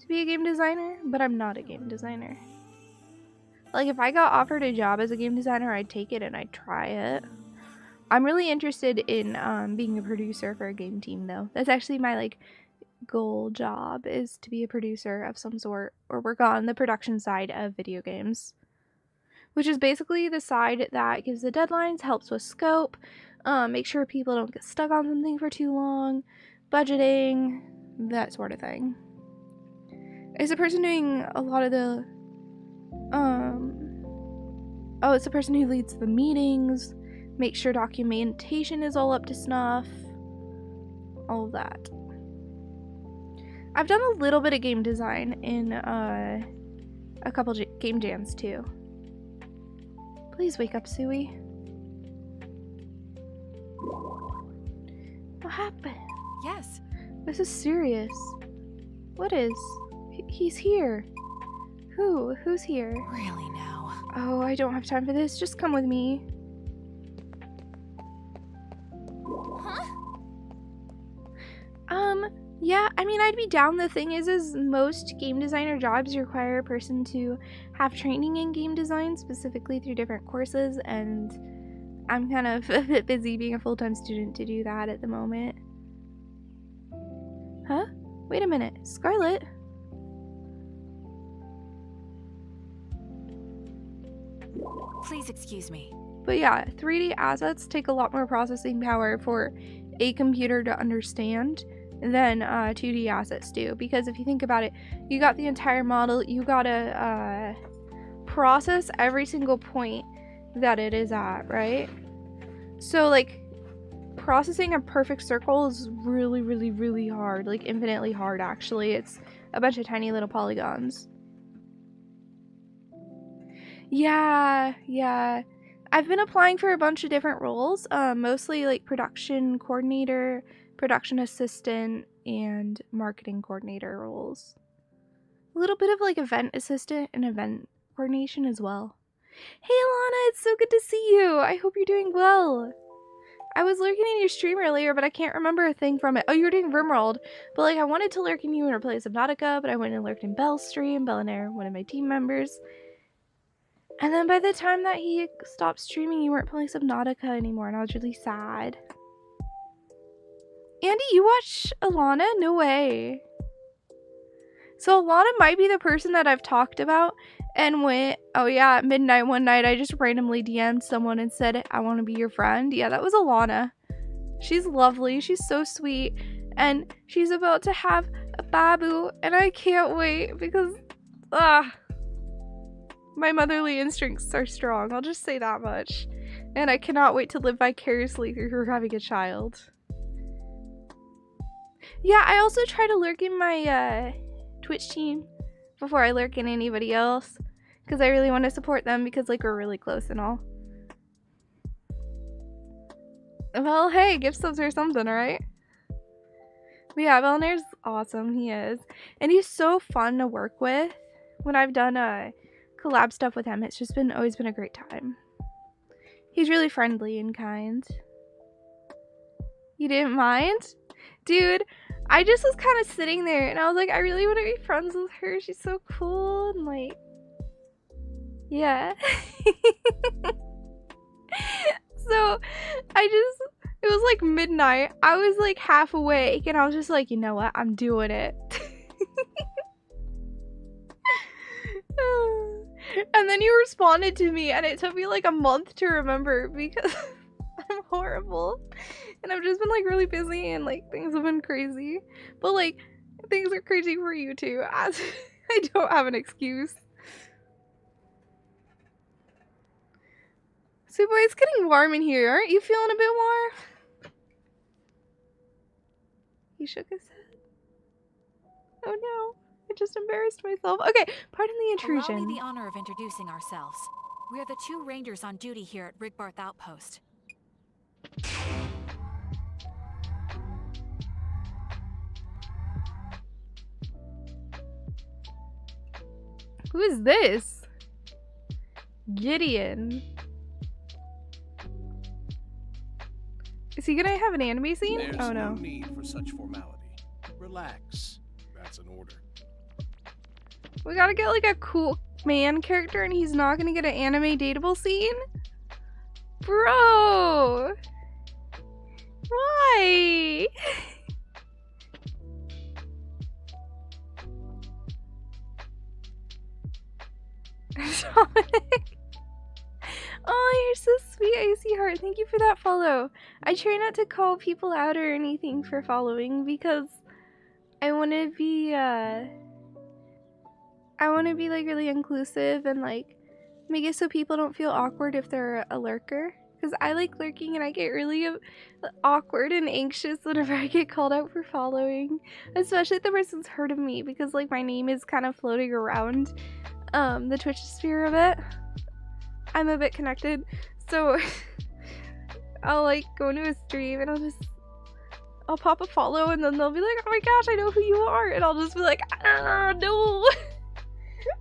to be a game designer, but I'm not a game designer. Like if I got offered a job as a game designer, I'd take it and I'd try it. I'm really interested in being a producer for a game team though. That's actually my like goal job, is to be a producer of some sort or work on the production side of video games. Which is basically the side that gives the deadlines, helps with scope, make sure people don't get stuck on something for too long, budgeting, that sort of thing. Is the person doing a lot of the oh, it's the person who leads the meetings, make sure documentation is all up to snuff, all of that. I've done a little bit of game design in a couple game jams too. Please wake up, Suwey. What happened? Yes. This is serious. What is? He's here. Who's here? Really now. Oh, I don't have time for this. Just come with me. Huh? Yeah, I mean, I'd be down. The thing is most game designer jobs require a person to have training in game design, specifically through different courses, and I'm kind of a bit busy being a full-time student to do that at the moment. Huh? Wait a minute. Scarlet? Please excuse me. But yeah, 3D assets take a lot more processing power for a computer to understand than 2D assets do. Because if you think about it, you got the entire model, you gotta process every single point that it is at, right? So like, processing a perfect circle is really, really, really hard. Like, infinitely hard, actually. It's a bunch of tiny little polygons. Yeah. I've been applying for a bunch of different roles, mostly like production coordinator, production assistant, and marketing coordinator roles. A little bit of like event assistant and event coordination as well. Hey Alana, it's so good to see you. I hope you're doing well. I was lurking in your stream earlier, but I can't remember a thing from it. Oh, you were doing Rimworld, but like I wanted to lurk in you in place of Subnautica, but I went and lurked in Bell's stream, Bellinaire, one of my team members. And then by the time that he stopped streaming, you weren't playing Subnautica anymore, and I was really sad. Andy, you watch Alana? No way. So Alana might be the person that I've talked about and went, oh yeah, at midnight one night, I just randomly DM'd someone and said, I want to be your friend. Yeah, that was Alana. She's lovely. She's so sweet. And she's about to have a babu, and I can't wait because, my motherly instincts are strong. I'll just say that much. And I cannot wait to live vicariously through her having a child. Yeah, I also try to lurk in my Twitch team before I lurk in anybody else. Because I really want to support them because like we're really close and all. Well, hey, gift subs or something, right? But yeah, Belnaire's awesome. He is. And he's so fun to work with. When I've done collab stuff with him, it's just always been a great time. He's really friendly and kind. You didn't mind? Dude, I just was kind of sitting there and I was like, I really want to be friends with her. She's so cool and like, yeah. So it was like midnight. I was like half awake and I was just like, you know what? I'm doing it. And then you responded to me and it took me like a month to remember because I'm horrible and I've just been like really busy and like things have been crazy, but like things are crazy for you too, as I don't have an excuse. So boy, it's getting warm in here. Aren't you feeling a bit warm? He shook his head. Oh no. I just embarrassed myself. Okay, pardon the intrusion. Allow me the honor of introducing ourselves. We are the 2 rangers on duty here at Rigbarth Outpost. Who is this? Gideon. Is he gonna have an anime scene? There's oh no. no need for such formality. Relax. That's an order. We gotta get like a cool man character and he's not gonna get an anime dateable scene? Bro! Why? Oh, you're so sweet, Icy Heart. Thank you for that follow. I try not to call people out or anything for following because I want to be like really inclusive and like make it so people don't feel awkward if they're a lurker, Because I like lurking and I get really awkward and anxious whenever I get called out for following. Especially if the person's heard of me, because like my name is kind of floating around the Twitch sphere a bit. I'm a bit connected. So I'll like go into a stream and I'll pop a follow and then they'll be like, oh my gosh, I know who you are. And I'll just be like, no.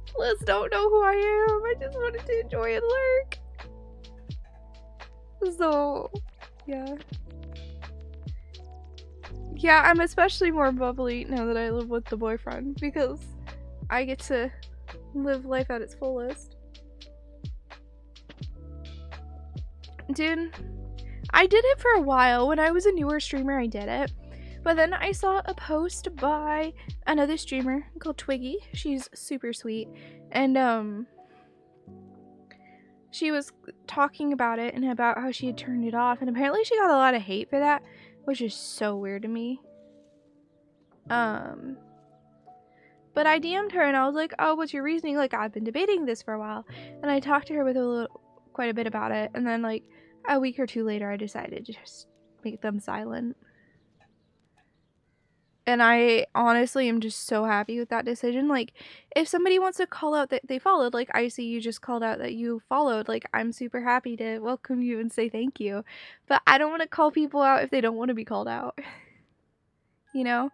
Please don't know who I am. I just wanted to enjoy and lurk. So, yeah. Yeah, I'm especially more bubbly now that I live with the boyfriend because I get to live life at its fullest. Dude, I did it for a while. When I was a newer streamer, I did it. But then I saw a post by another streamer called Twiggy. She's super sweet. And, she was talking about it and about how she had turned it off. And apparently she got a lot of hate for that, which is so weird to me. But I DM'd her and I was like, oh, what's your reasoning? Like, I've been debating this for a while. And I talked to her with quite a bit about it. And then, like, a week or two later, I decided to just make them silent. And I honestly am just so happy with that decision. Like, if somebody wants to call out that they followed, like I see you just called out that you followed, like, I'm super happy to welcome you and say thank you. But I don't want to call people out if they don't want to be called out. You know?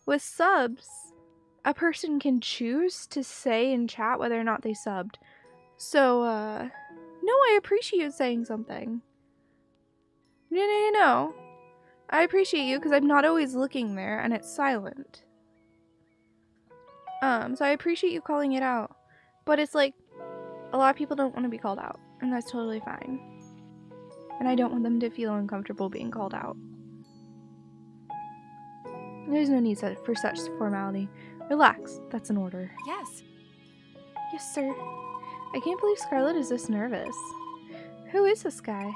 With subs, a person can choose to say in chat whether or not they subbed. So, no, I appreciate you saying something. No. I appreciate you because I'm not always looking there and it's silent. So I appreciate you calling it out. But it's like, a lot of people don't want to be called out. And that's totally fine. And I don't want them to feel uncomfortable being called out. There's no need for such formality. Relax, that's an order. Yes. Yes, sir. I can't believe Scarlet is this nervous. Who is this guy?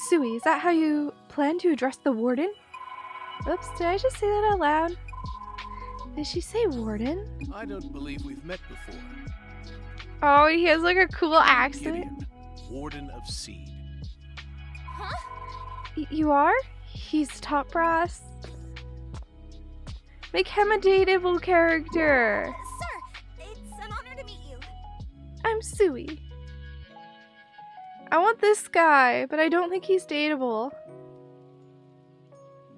Suwey, is that how you plan to address the warden? Oops, did I just say that out loud? Did she say warden? I don't believe we've met before. Oh, he has like a cool accent. Gideon, Warden of XSEED. Huh? You are? He's top brass. Make him a dateable character. Sir, it's an honor to meet you. I'm Suwey. I want this guy, but I don't think he's dateable.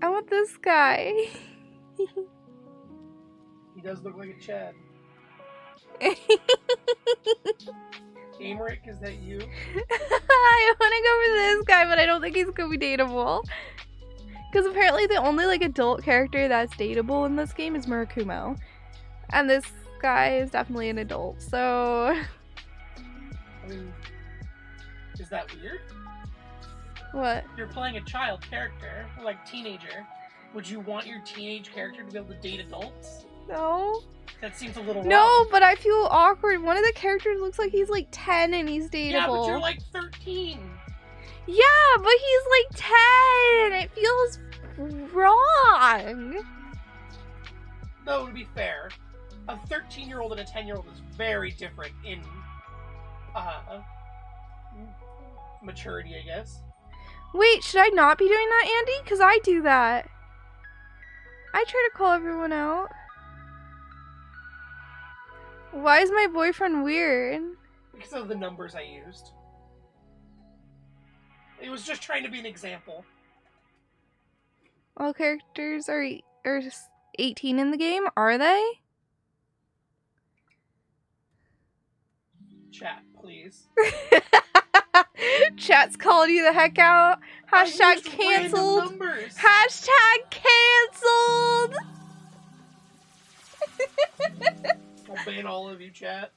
I want this guy. He does look like a Chad. Amric, is that you? I want to go for this guy, but I don't think he's gonna be dateable. Because apparently the only like adult character that's dateable in this game is Murakumo. And this guy is definitely an adult, so... I mean, is that weird? What? You're playing a child character, like teenager. Would you want your teenage character to be able to date adults? No. That seems a little No, wrong. but I feel awkward. One of the characters looks like he's like 10 and he's dateable. Yeah, but you're like 13. Yeah, but he's like 10 and it feels wrong. Though, to be fair, a 13-year-old and a 10-year-old is very different in maturity, I guess. Wait, should I not be doing that, Andy? Because I do that. I try to call everyone out. Why is my boyfriend weird? Because of the numbers I used. It was just trying to be an example. All characters are 18 in the game, are they? Chat, please. Chat's calling you the heck out. Hashtag canceled. Hashtag canceled. I'll ban all of you, chat.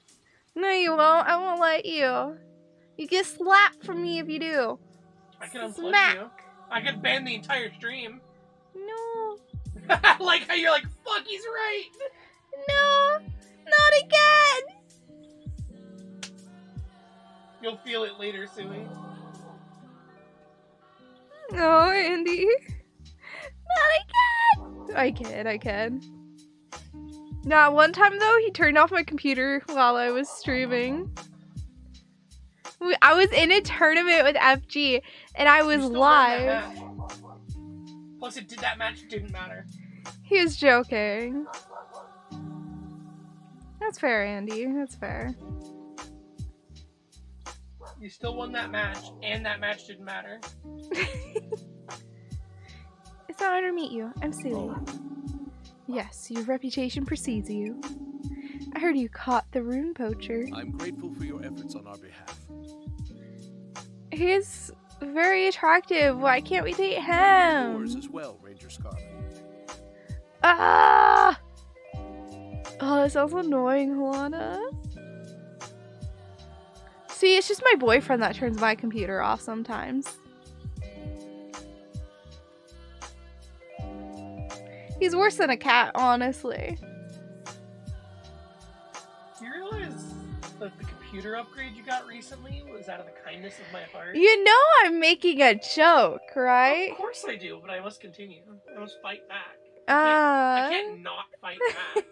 No, you won't. I won't let you. You get slapped from me if you do. I can unplug Smack. you. I can ban the entire stream. No. Like how you're like, fuck, he's right. No. Not again. You'll feel it later, Suwey. No, Andy. Not again. I kid. Nah, one time though, he turned off my computer while I was streaming. I was in a tournament with FG, and I was You still won that live. match. Plus, that match didn't matter. He was joking. That's fair, Andy. That's fair. You still won that match, and that match didn't matter. It's an honor to meet you. I'm Suwey. Yes, your reputation precedes you. I heard you caught the rune poacher. I'm grateful for your efforts on our behalf. He is very attractive. Why can't we date him? Yours as well, Ranger Scarlet. Ah! Oh, that sounds annoying, Helena. See, it's just my boyfriend that turns my computer off sometimes. He's worse than a cat, honestly. Do you realize that the computer upgrade you got recently was out of the kindness of my heart? You know I'm making a joke, right? Of course I do, but I must continue. I must fight back. I I can't not fight back.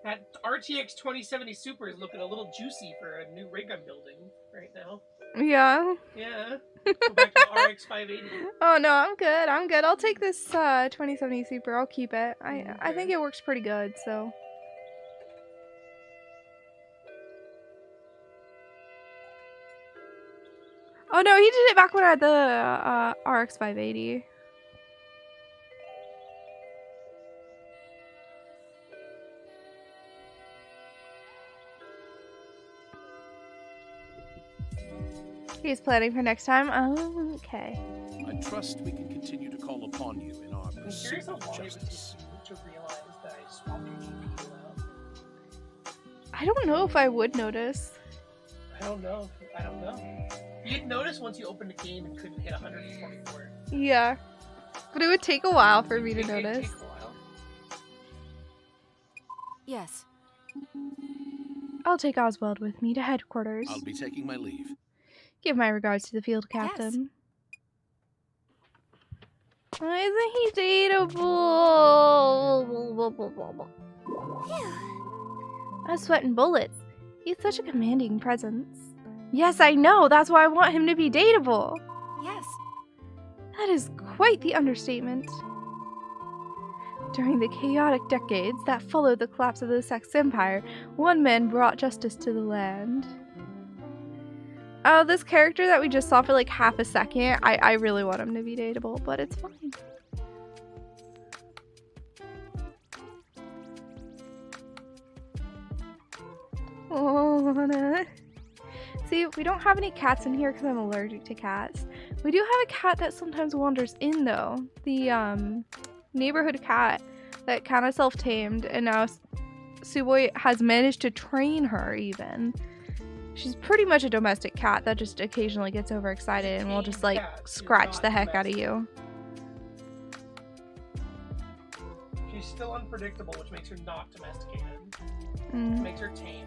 That RTX 2070 Super is looking a little juicy for a new rig I'm building right now. Yeah. Yeah. Go back to the RX 580. Oh no, I'm good. I'm good. I'll take this 2070 Super. I'll keep it. I think it works pretty good, so. Oh no, he did it back when I had the RX 580. He's planning for next time. Oh, okay. I trust we can continue to call upon you in our I'm pursuit curious how of long it would justice. take you to realize that I swapped your GPU out. I don't know if I would notice. I don't know. You'd notice once you opened a game and couldn't hit 124. Yeah. But it would take a while for me to It'd take notice. a while. Yes. I'll take Oswald with me to headquarters. I'll be taking my leave. Give my regards to the field captain. Why isn't he dateable? I was sweating bullets. He's such a commanding presence. Yes, I know. That's why I want him to be dateable. Yes. That is quite the understatement. During the chaotic decades that followed the collapse of the Sex Empire, one man brought justice to the land. Oh, this character that we just saw for like half a second, I really want him to be dateable, but it's fine. Oh, see, we don't have any cats in here because I'm allergic to cats. We do have a cat that sometimes wanders in, though. The neighborhood cat that kind of self-tamed, and now Suwey has managed to train her, even. She's pretty much a domestic cat that just occasionally gets overexcited and will just, like, scratch the heck out of you. She's still unpredictable, which makes her not domesticated. Mm. Makes her tame.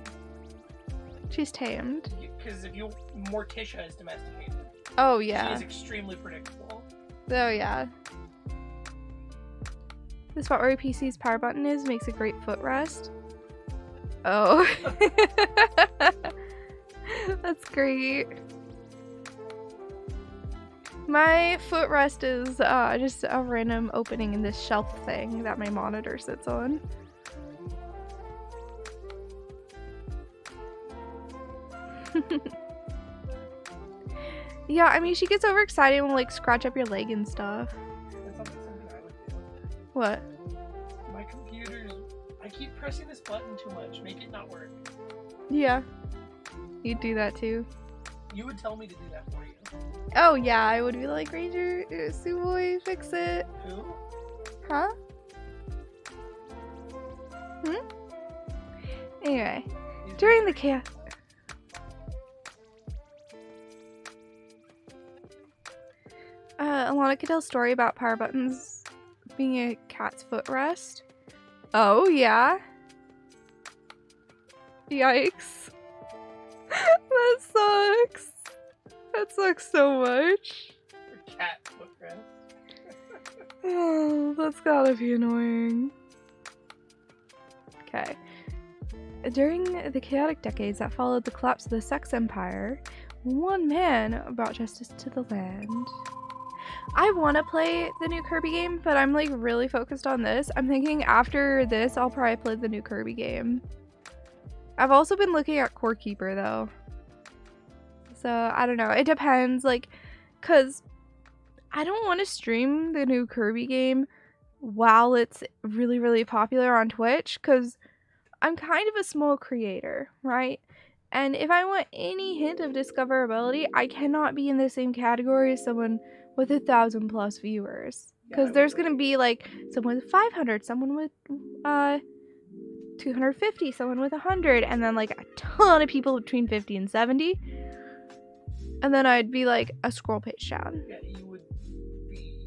She's tamed. Because if you Morticia is domesticated. Oh, She yeah. is extremely predictable. Oh, yeah. The spot where PC's power button is makes a great footrest. Oh. That's great. My footrest is just a random opening in this shelf thing that my monitor sits on. Yeah, I mean, she gets overexcited and will, like, scratch up your leg and stuff. That's not something I would do. What? My computer's... I keep pressing this button too much. Make it not work. Yeah. You'd do that too. You would tell me to do that for you. Oh, yeah, I would be like, Ranger, Suwey, fix it. Who? Huh? Hmm? Anyway, during the chaos... Alana could tell a story about power buttons being a cat's footrest. Oh, yeah. Yikes. That sucks. That sucks so much. Your cat footrest. Oh, that's gotta be annoying. Okay. During the chaotic decades that followed the collapse of the Sex Empire, one man brought justice to the land. I want to play the new Kirby game, but I'm like really focused on this. I'm thinking after this, I'll probably play the new Kirby game. I've also been looking at Core Keeper though. So I don't know. It depends, like, cause I don't want to stream the new Kirby game while it's really, really popular on Twitch, cause I'm kind of a small creator, right? And if I want any hint of discoverability, I cannot be in the same category as someone with 1,000+ viewers. Because there's going to be like someone with 500, someone with 250, someone with 100, and then like a ton of people between 50 and 70. And then I'd be like a scroll page down. Yeah,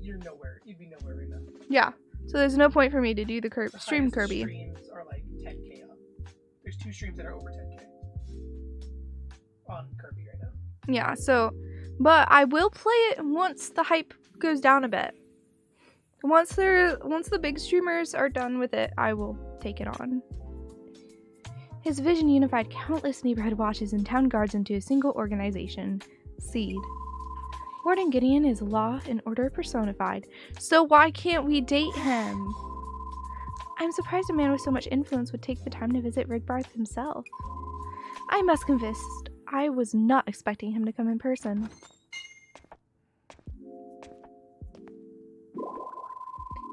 you're nowhere. You'd be nowhere right now. Yeah. So there's no point for me to do the stream Highest Kirby. Streams are like 10k up. There's 2 streams that are over 10k on Kirby right now. Yeah, so, but I will play it once the hype goes down a bit. Once the big streamers are done with it, I will take it on. His vision unified countless neighborhood watches and town guards into a single organization, XSEED. Warden Gideon is law and order personified, so why can't we date him? I'm surprised a man with so much influence would take the time to visit Rigbarth himself. I must confess, I was not expecting him to come in person.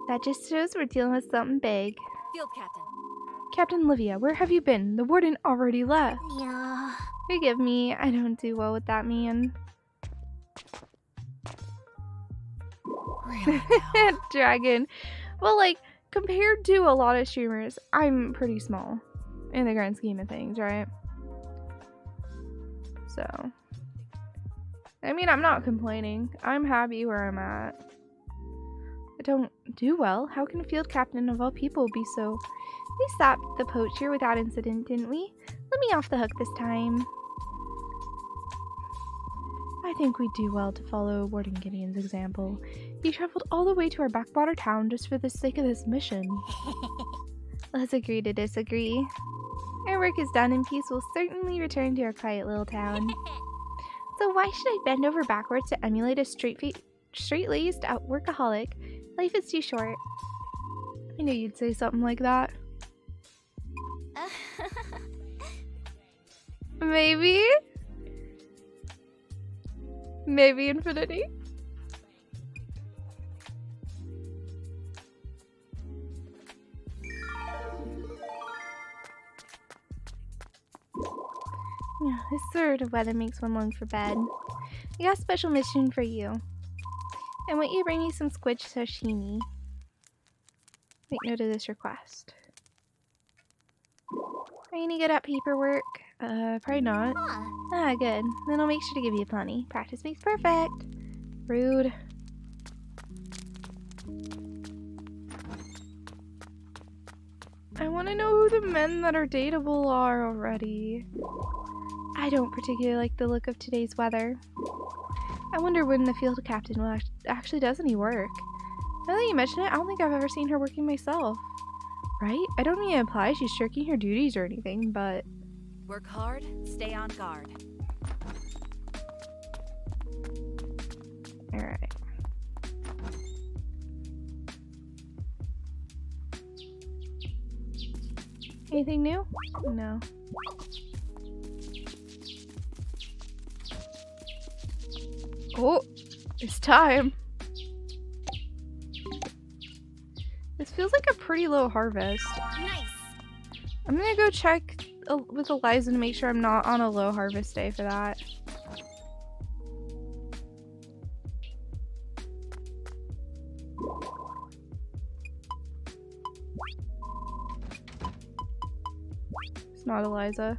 That just shows we're dealing with something big. Field Captain. Captain Livia, where have you been? The warden already left. Yeah. Forgive me, I don't do well with that man. Really now? Dragon. Well, like, compared to a lot of streamers, I'm pretty small in the grand scheme of things, right? So, I mean, I'm not complaining. I'm happy where I'm at. I don't do well. How can a field captain of all people be so... We stopped the poacher without incident, didn't we? Let me off the hook this time. I think we do well to follow Warden Gideon's example. He traveled all the way to our backwater town just for the sake of this mission. Let's agree to disagree. Our work is done and peace will certainly return to our quiet little town. So why should I bend over backwards to emulate a straight-laced workaholic? Life is too short. I knew you'd say something like that. Maybe? Maybe infinity? Yeah, this sort of weather makes one long for bed. I got a special mission for you. I want you to bring me some squid sashimi. Make note of this request. Are you any good at paperwork? Probably not. Huh. Ah, good. Then I'll make sure to give you plenty. Practice makes perfect. Rude. I want to know who the men that are dateable are already. I don't particularly like the look of today's weather. I wonder when the field captain will actually does any work. Now that you mention it, I don't think I've ever seen her working myself. Right? I don't mean to imply she's shirking her duties or anything, but... Work hard, stay on guard. Alright. Anything new? No. Oh! It's time! This feels like a pretty low harvest. Nice. I'm gonna go check with Eliza to make sure I'm not on a low harvest day for that. It's not Eliza.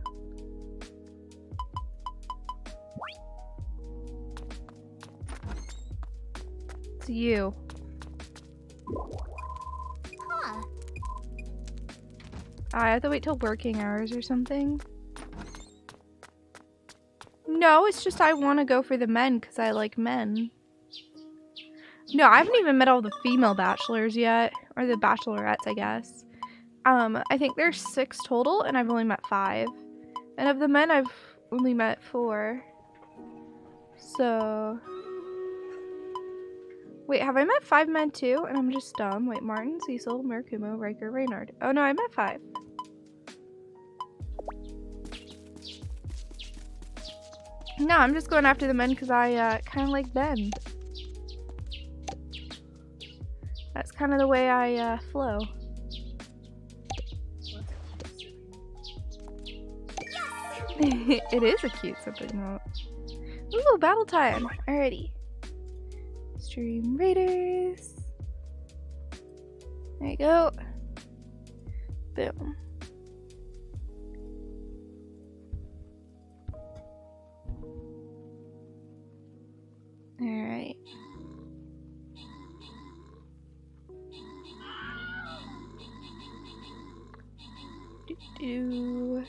It's you. Huh. I have to wait till working hours or something. No, it's just I want to go for the men because I like men. No, I haven't even met all the female bachelors yet. Or the bachelorettes, I guess. I think there's 6 total, and I've only met 5. And of the men, I've only met 4. So... Wait, have I met 5 men too? And I'm just dumb. Wait, Martin, Cecil, Mirakumo, Riker, Reynard. Oh no, I met 5. No, I'm just going after the men because I kind of like Ben. That's kind of the way I flow. It is a cute something mode. Ooh, battle time! Alrighty. Stream Raiders. There you go. Boom. Alright. Do.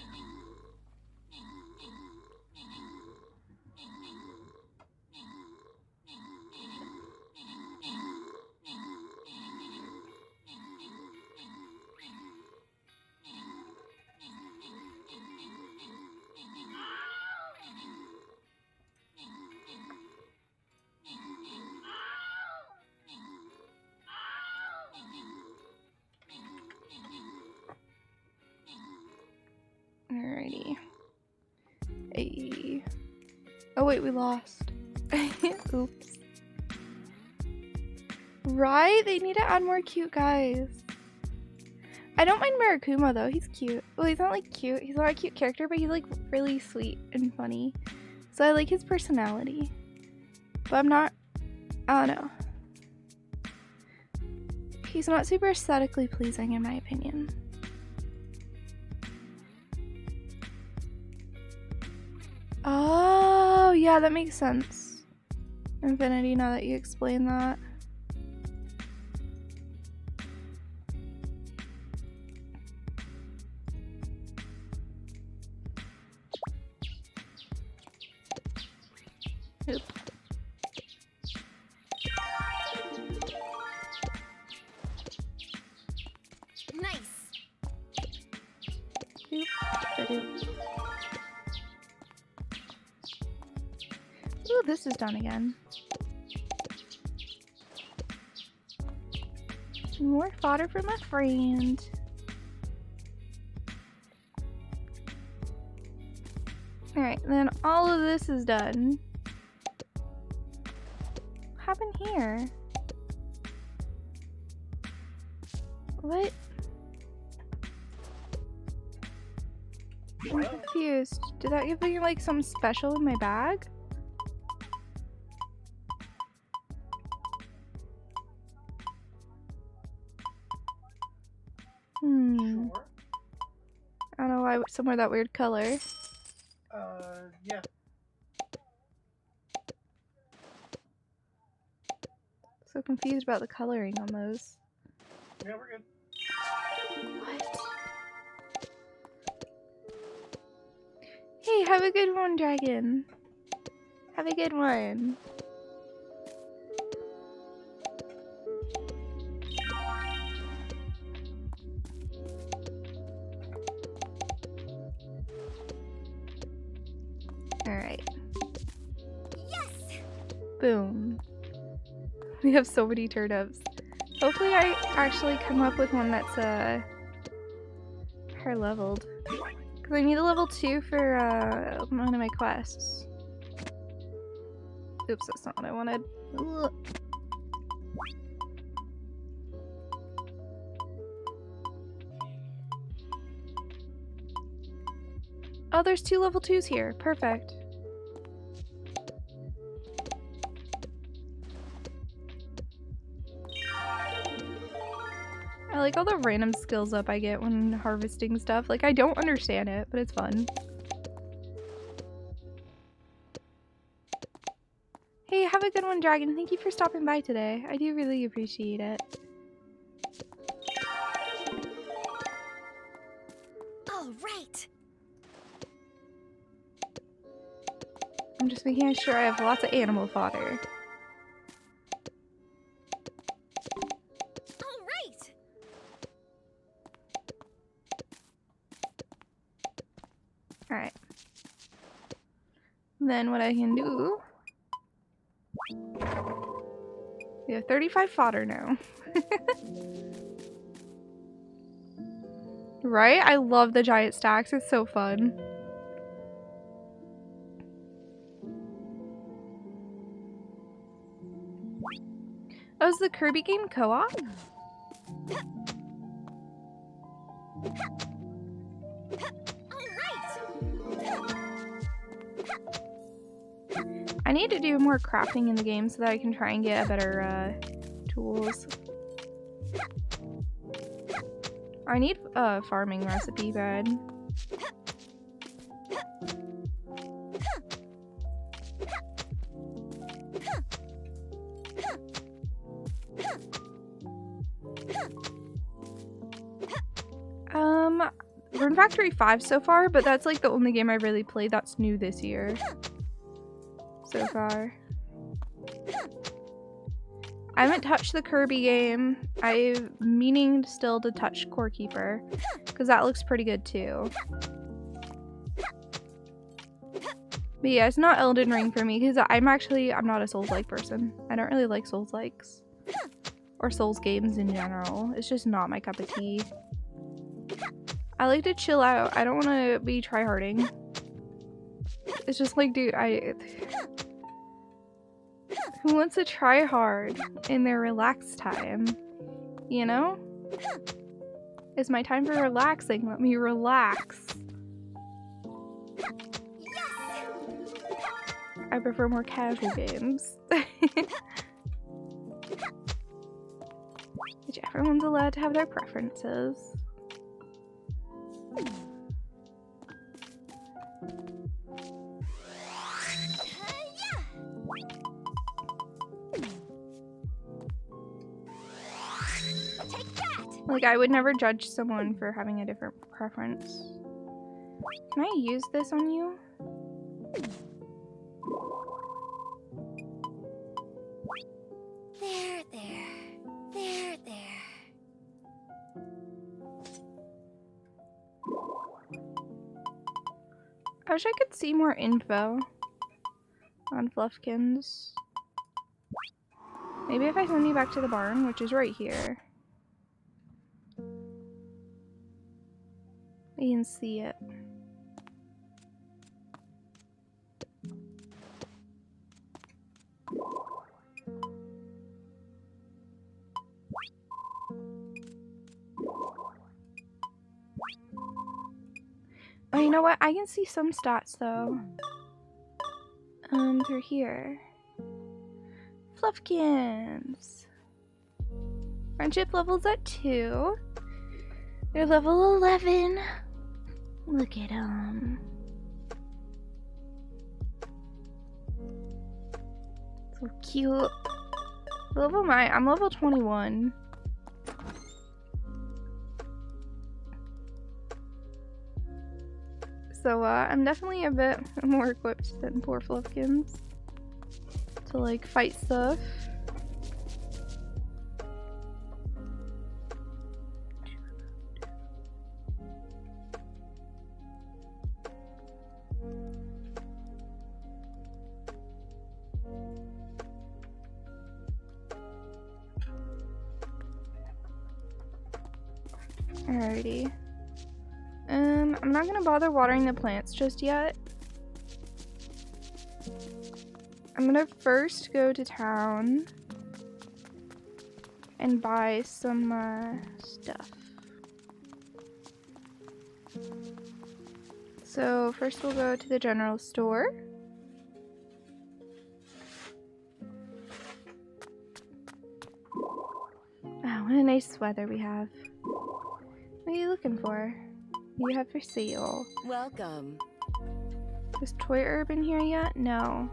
Alrighty. Hey. Oh wait, we lost. Oops. Right? They need to add more cute guys. I don't mind Mirakumo though, he's cute. Well, he's not like cute, he's not a cute character, but he's like really sweet and funny. So I like his personality. But I'm not, I don't know. He's not super aesthetically pleasing in my opinion. Oh, yeah, that makes sense. Infinity, now that you explain that. Oop. Nice. Oop. Ba-doop. Ooh, this is done again. More fodder for my friend. Alright, then all of this is done. What happened here? What? I'm confused. Did that give me like something special in my bag? Sure. I don't know why somewhere that weird color. Yeah. So confused about the coloring on those. Yeah, we're good. What? Hey, have a good one, dragon. Have a good one. Alright. Yes! Boom. We have so many turnips. Hopefully I actually come up with one that's higher leveled. Because I need a level 2 for one of my quests. Oops, that's not what I wanted. Ugh. Oh, there's 2 level 2s here. Perfect. I like all the random skills up I get when harvesting stuff. Like, I don't understand it, but it's fun. Hey, have a good one, Dragon. Thank you for stopping by today. I do really appreciate it. All right. I'm just making sure I have lots of animal fodder. All right. then what I can do... We have 35 fodder now. Right? I love the giant stacks. It's so fun. Oh, is the Kirby game co-op? I need to do more crafting in the game so that I can try and get a better tools. I need a farming recipe bed. Rune Factory 5 so far, but that's like the only game I really played that's new this year. So far. I haven't touched the Kirby game. I'm meaning still to touch Core Keeper, because that looks pretty good too. But yeah, it's not Elden Ring for me, because I'm not a Souls-like person. I don't really like Souls-likes. Or Souls games in general. It's just not my cup of tea. I like to chill out. I don't want to be tryharding. It's just like, dude, who wants to try hard in their relaxed time? You know? It's my time for relaxing. Let me relax. I prefer more casual games. Which everyone's allowed to have their preferences. Like, I would never judge someone for having a different preference. Can I use this on you? There, there. There, there. I wish I could see more info on Fluffkins. Maybe if I send you back to the barn, which is right here, you can see it. Oh, you know what? I can see some stats though. Through here. Fluffkins. Friendship level's at 2. They're level 11. Look at them. So cute. I'm level 21. So I'm definitely a bit more equipped than poor Fluffkins to like fight stuff. Alrighty. I'm not gonna bother watering the plants just yet. I'm gonna first go to town and buy some stuff. So first we'll go to the general store. Oh, what a nice weather we have. What are you looking for? What do you have for sale? Welcome. Is Toy Herb in here yet? No.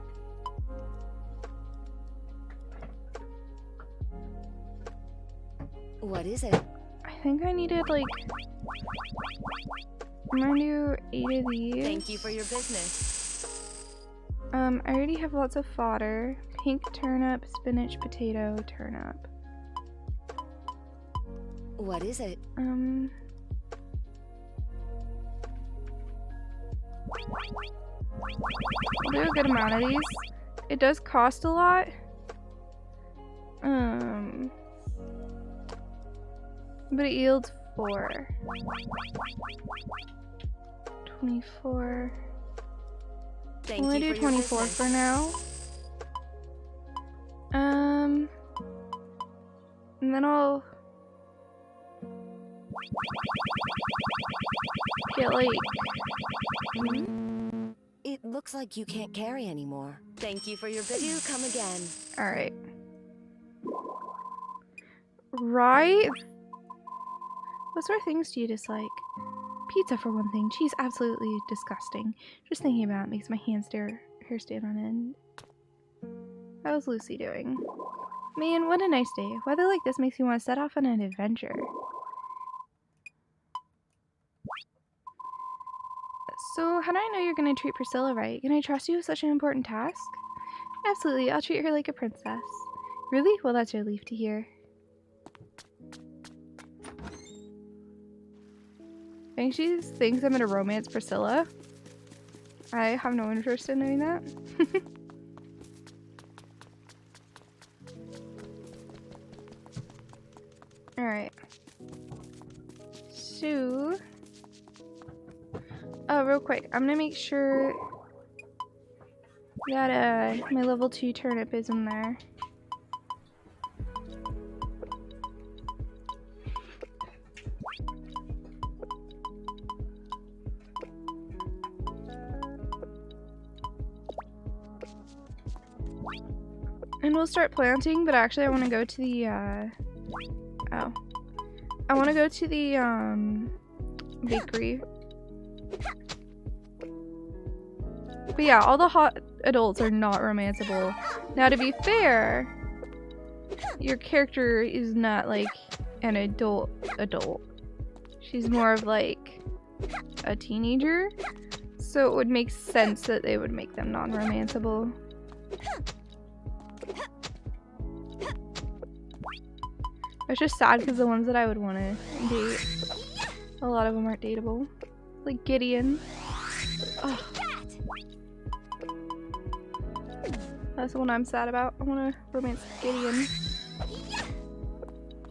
What is it? I think I needed like... I'm gonna do 8 of these. Thank you for your business. I already have lots of fodder. Pink turnip, spinach, potato, turnip. What is it? I'll do a good amount of these. It does cost a lot. But it yields 4. 24. I'm gonna do 24 for now. And then I'll get like. It looks like you can't carry anymore. Thank you for your do come again. Alright. Right? What sort of things do you dislike? Pizza for one thing. Cheese absolutely disgusting. Just thinking about it makes my hair stand on end. How's Lucy doing? Man, what a nice day. Weather like this makes me want to set off on an adventure. So, how do I know you're going to treat Priscilla right? Can I trust you with such an important task? Absolutely, I'll treat her like a princess. Really? Well, that's a relief to hear. I think she thinks I'm gonna romance Priscilla. I have no interest in doing that. Alright. So... Oh, real quick. I'm gonna make sure that my level 2 turnip is in there. And we'll start planting, but actually I want to go to the, I want to go to the, bakery. But yeah, all the hot adults are not romanceable. Now, to be fair, your character is not, like, an adult. She's more of, like, a teenager. So it would make sense that they would make them non-romanceable. It's just sad because the ones that I would want to date, a lot of them aren't dateable. Like Gideon. Oh. That's the one I'm sad about. I want to romance Gideon.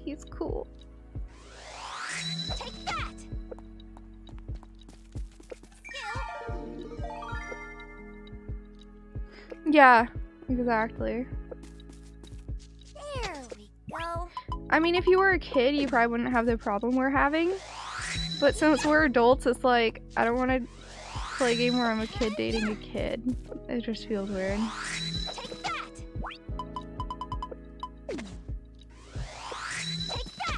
He's cool. Take that. Yeah, exactly. There we go. I mean, if you were a kid, you probably wouldn't have the problem we're having. But since we're adults, it's like, I don't want to play a game where I'm a kid dating a kid. It just feels weird. Take that.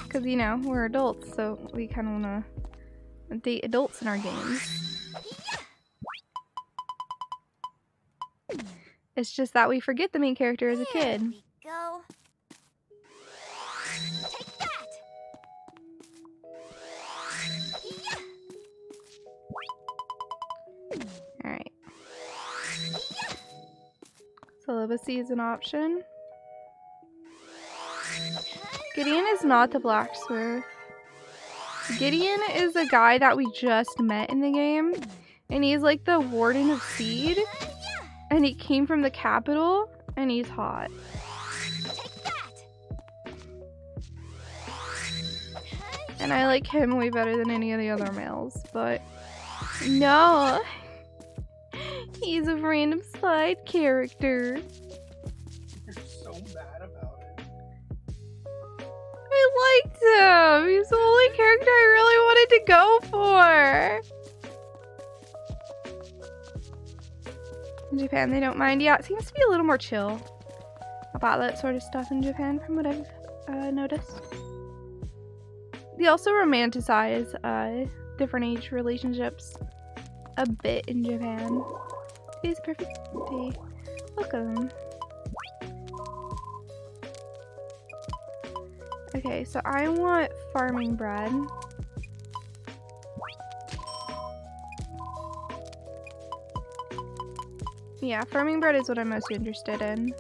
Because, you know, we're adults, so we kind of want to date adults in our games. It's just that we forget the main character is a kid. There we go. Take that. Alright. Celibacy is an option. Gideon is not the blacksmith. Gideon is a guy that we just met in the game. And he's like the warden of XSEED. And he came from the capital. And he's hot. And I like him way better than any of the other males. But no. He's a random side character. You're so mad about it. I liked him. He's the only character I really wanted to go for. In Japan, they don't mind. Yeah, it seems to be a little more chill about that sort of stuff in Japan, from what I've noticed. They also romanticize different age relationships a bit in Japan. Today's a perfect day. Welcome. Okay, so I want farming bread. Yeah, farming bread is what I'm most interested in.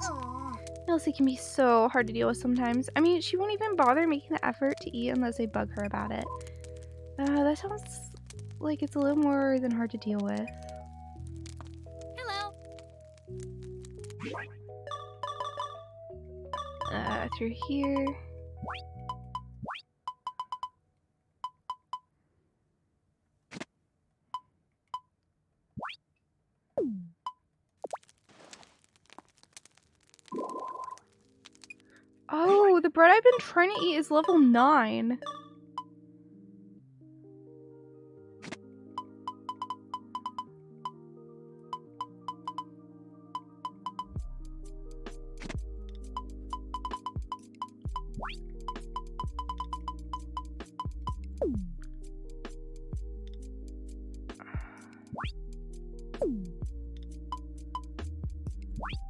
Aw. Elsie can be so hard to deal with sometimes. I mean, she won't even bother making the effort to eat unless I bug her about it. That sounds like it's a little more than hard to deal with. Hello. Through here. Oh, the bread I've been trying to eat is level 9.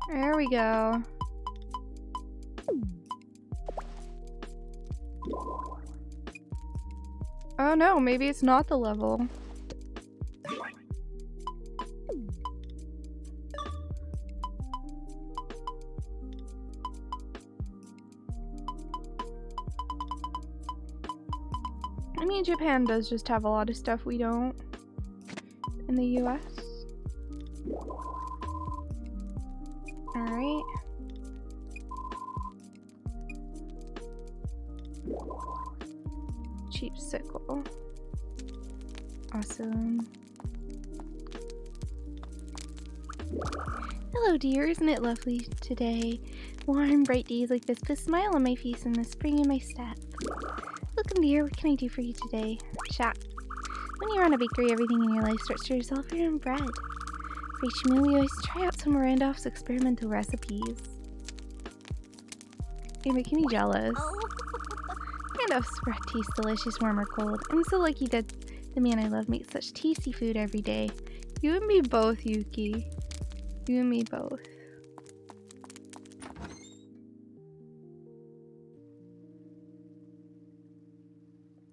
There we go. Oh no, maybe it's not the level. I mean, Japan does just have a lot of stuff we don't in the US. Alright. Cheap sickle. Awesome. Hello dear, isn't it lovely today? Warm, bright days like this put a smile on my face and the spring in my step. Welcome dear, what can I do for you today? Chat. When you run a bakery, everything in your life starts to resolve your own bread. For each meal, we always try out some Randolph's experimental recipes. You're making me jealous. Oh. Randolph's bread tastes delicious, warm or cold. I'm so lucky that the man I love makes such tasty food every day. You and me both, Yuki. You and me both.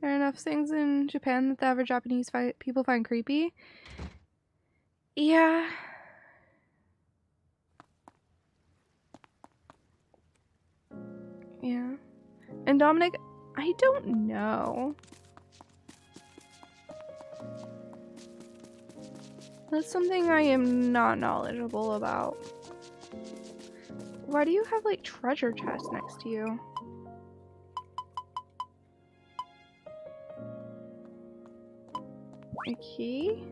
There are enough things in Japan that the average Japanese people find creepy. Yeah. Yeah. And Dominic, I don't know. That's something I am not knowledgeable about. Why do you have like treasure chests next to you? A key?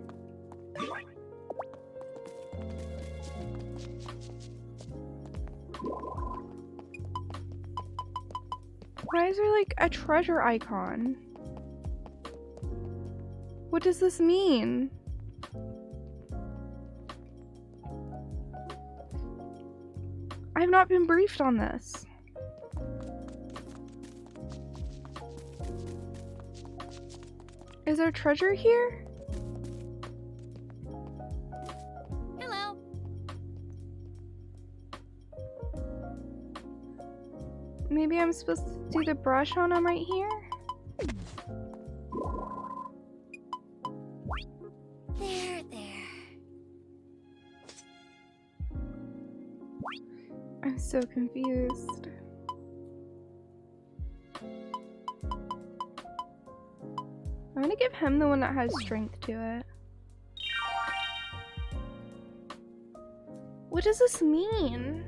Why is there like a treasure icon? What does this mean? I have not been briefed on this. Is there treasure here? Hello. Maybe I'm supposed to do the brush on him right here? There. I'm so confused. I'm gonna give him the one that has strength to it. What does this mean?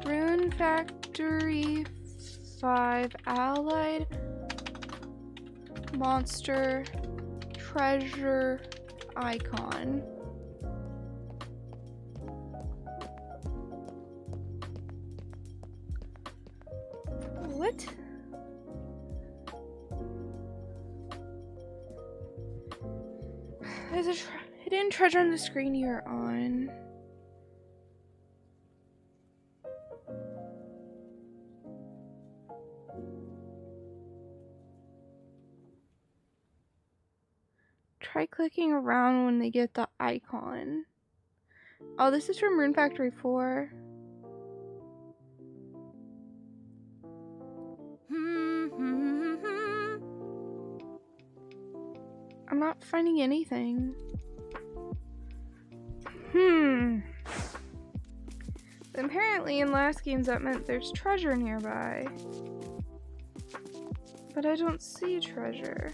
Rune Factory 5 Allied Monster Treasure Icon. What? There's a hidden treasure on the screen you're on. Try clicking around when they get the icon. Oh, this is from Rune Factory 4. I'm not finding anything. Apparently in last games that meant there's treasure nearby. But I don't see treasure.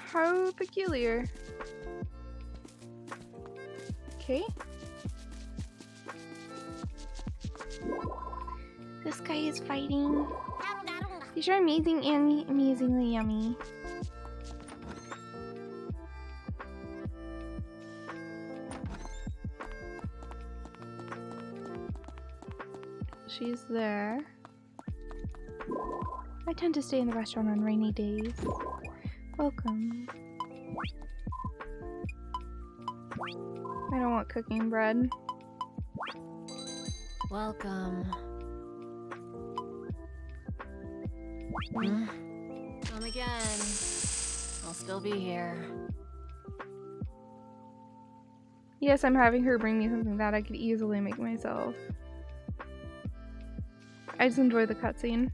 How peculiar. Okay. This guy is fighting. These are amazing and amazingly yummy. She's there. I tend to stay in the restaurant on rainy days. Welcome. I don't want cooking bread. Welcome. Come again. I'll still be here. Yes, I'm having her bring me something that I could easily make myself. I just enjoy the cutscene.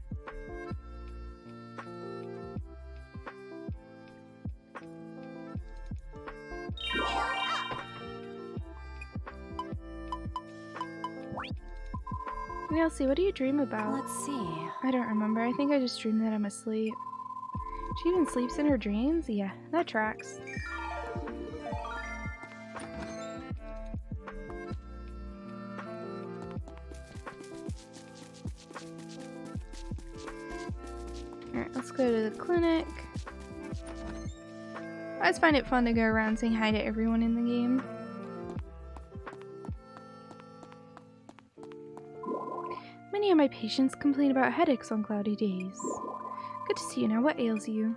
Elsie, what do you dream about? Let's see. I don't remember. I think I just dreamed that I'm asleep. She even sleeps in her dreams? Yeah, that tracks. Alright, let's go to the clinic. I just find it fun to go around saying hi to everyone in the game. Many of my patients complain about headaches on cloudy days. Good to see you now. What ails you?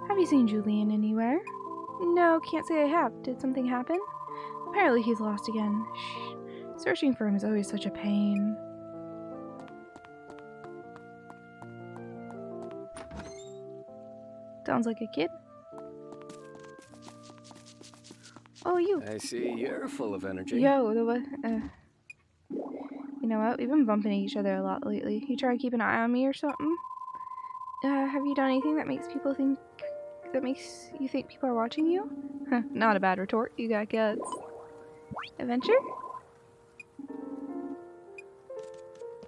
Have you seen Julian anywhere? No, can't say I have. Did something happen? Apparently he's lost again. Shh. Searching for him is always such a pain. Sounds like a kid. Oh, you. I see you're full of energy. Yo, the what? You know what? We've been bumping each other a lot lately. You try to keep an eye on me or something? Have you done anything that makes you think people are watching you? Huh, not a bad retort. You got guts. Adventure?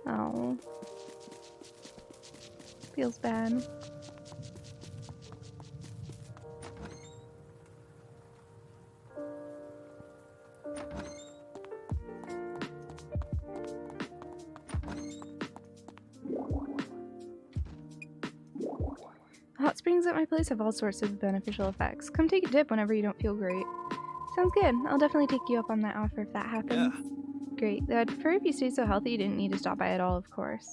Oh. Feels bad. Hot springs at my place have all sorts of beneficial effects. Come take a dip whenever you don't feel great. Sounds good. I'll definitely take you up on that offer if that happens. Yeah. Great. I'd prefer if you stayed so healthy you didn't need to stop by at all, of course.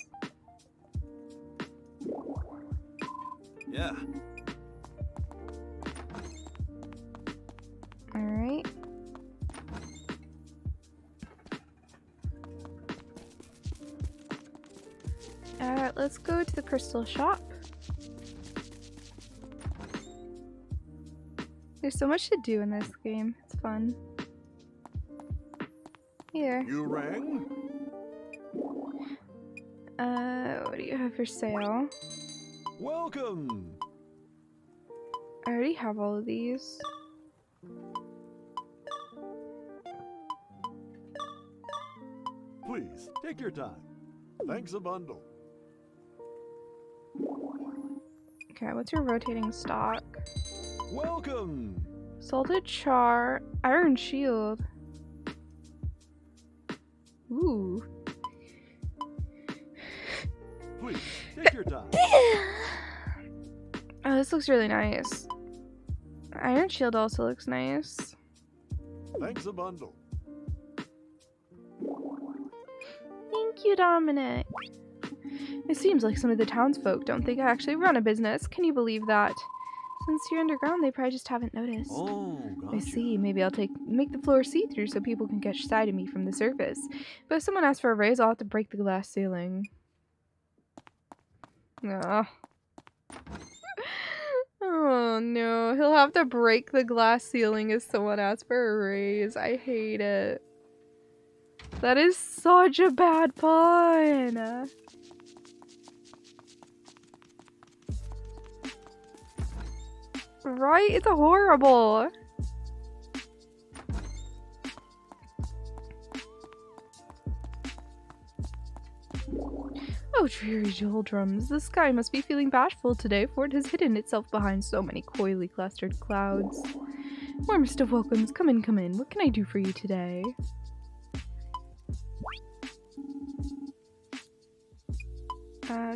Yeah. Alright. Let's go to the crystal shop. There's so much to do in this game. It's fun. Here. You rang? What do you have for sale? Welcome. I already have all of these. Please, take your time. Thanks a bundle. Okay, what's your rotating stock? Welcome. Salted char, iron shield. Ooh. Please, take your time. Oh, this looks really nice. Iron shield also looks nice. Thanks a bundle. Thank you, Dominic. It seems like some of the townsfolk don't think I actually run a business. Can you believe that? Since you're underground, they probably just haven't noticed. Oh, gotcha. I see. Maybe I'll make the floor see-through so people can catch sight of me from the surface. But if someone asks for a raise, I'll have to break the glass ceiling. Oh. Oh no, he'll have to break the glass ceiling if someone asks for a raise. I hate it. That is such a bad pun. Right? It's a horrible. Oh, dreary doldrums. The sky must be feeling bashful today, for it has hidden itself behind so many coyly clustered clouds. Warmest of welcomes. Come in, come in. What can I do for you today?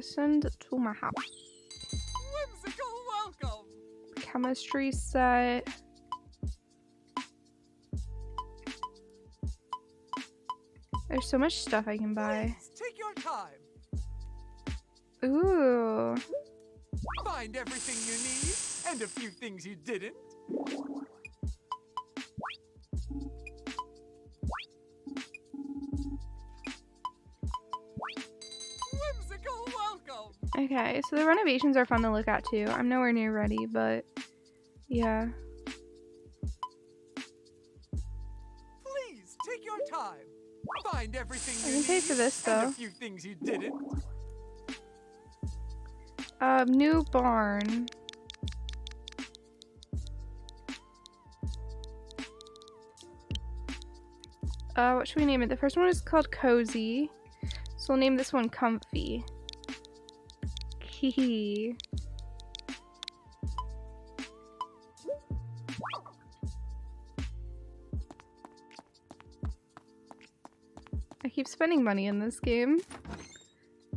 Send to my house. Whimsical welcome! Chemistry set. There's so much stuff I can buy. Please, take your time. Ooh. Find everything you need, and a few things you didn't. Whimsical welcome! Okay, so the renovations are fun to look at too. I'm nowhere near ready, but yeah. Please, take your time. Find everything I you can pay need, for this and though. a few things you didn't. New barn. What should we name it? The first one is called Cozy. So we'll name this one Comfy. Hee. I keep spending money in this game.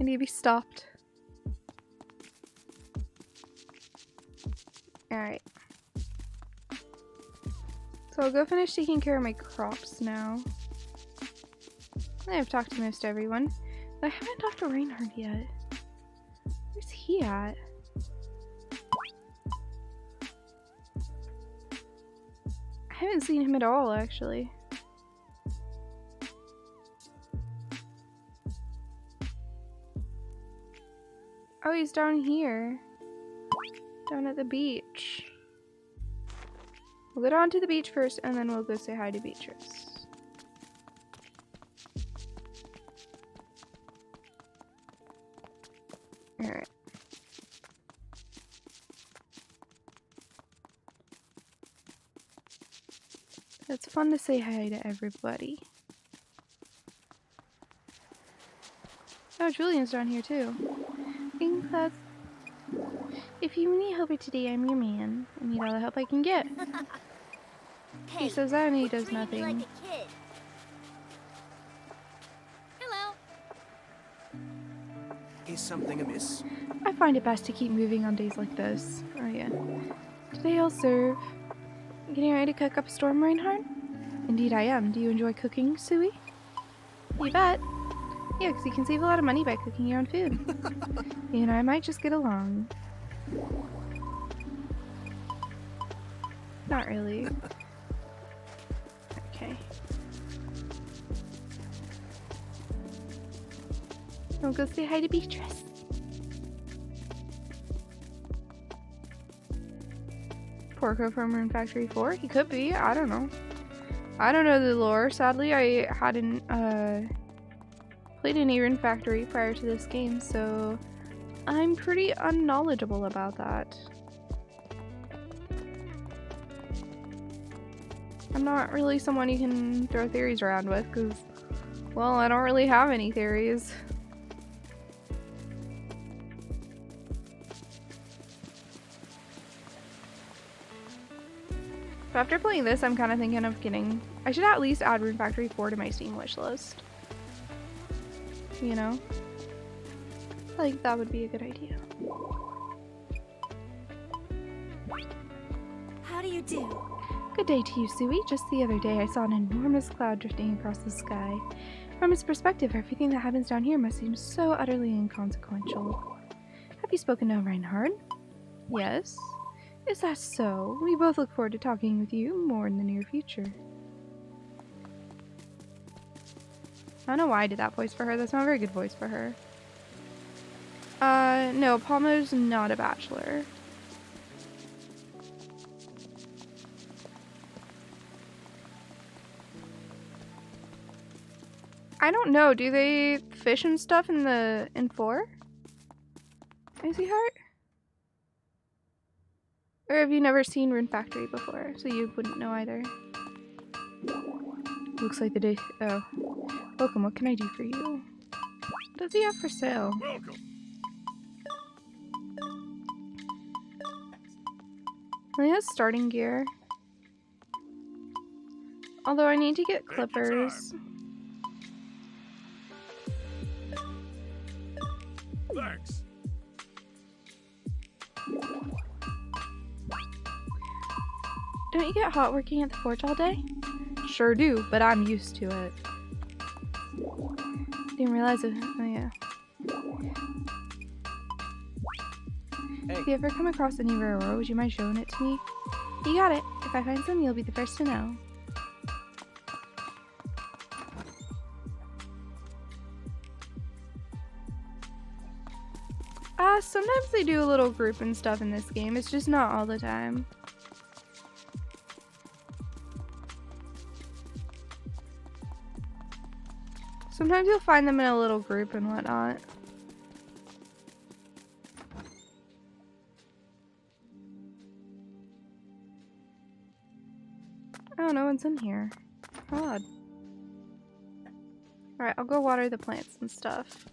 I need to be stopped. Alright. So I'll go finish taking care of my crops now. I've talked to most everyone. But I haven't talked to Reinhardt yet. Where's he at? I haven't seen him at all, actually. Oh, he's down here. Down at the beach. We'll go down to the beach first, and then we'll go say hi to Beatrice. Alright. It's fun to say hi to everybody. Oh, Julian's down here too. In class. If you need help today, I'm your man. I need all the help I can get. He says that and he does nothing. Like a kid. Hello. Is something amiss? I find it best to keep moving on days like this. Oh yeah. Today I'll serve. Getting ready to cook up a storm, Reinhardt? Indeed I am. Do you enjoy cooking, Suwey? You bet. Yeah, because you can save a lot of money by cooking your own food. You and I might just get along. Not really. Okay. I'll go say hi to Beatrice. Porco from Rune Factory 4? He could be. I don't know. I don't know the lore. Sadly, I hadn't played any Rune Factory prior to this game, so I'm pretty unknowledgeable about that. I'm not really someone you can throw theories around with, because, well, I don't really have any theories. But after playing this, I'm kind of thinking of getting... I should at least add Rune Factory 4 to my Steam wishlist. You know? I think that would be a good idea. How do you do? Good day to you, Suwey. Just the other day, I saw an enormous cloud drifting across the sky. From its perspective, everything that happens down here must seem so utterly inconsequential. Have you spoken to Reinhardt? Yes. Is that so? We both look forward to talking with you more in the near future. I don't know why I did that voice for her. That's not a very good voice for her. No, Palmo's not a bachelor. I don't know. Do they fish and stuff in 4? Icy Heart? Or have you never seen Rune Factory before, so you wouldn't know either? Looks like the day. Oh. Welcome, what can I do for you? What does he have for sale? Welcome. He has starting gear. Although I need to get clippers. Thanks. Don't you get hot working at the forge all day? Sure do, but I'm used to it. Didn't realize it. Oh yeah. Hey. If you ever come across any rare ore, would you mind showing it to me? You got it. If I find some, you'll be the first to know. Sometimes they do a little group and stuff in this game. It's just not all the time. Sometimes you'll find them in a little group and whatnot. Oh, no one's in here. Odd. Alright, I'll go water the plants and stuff.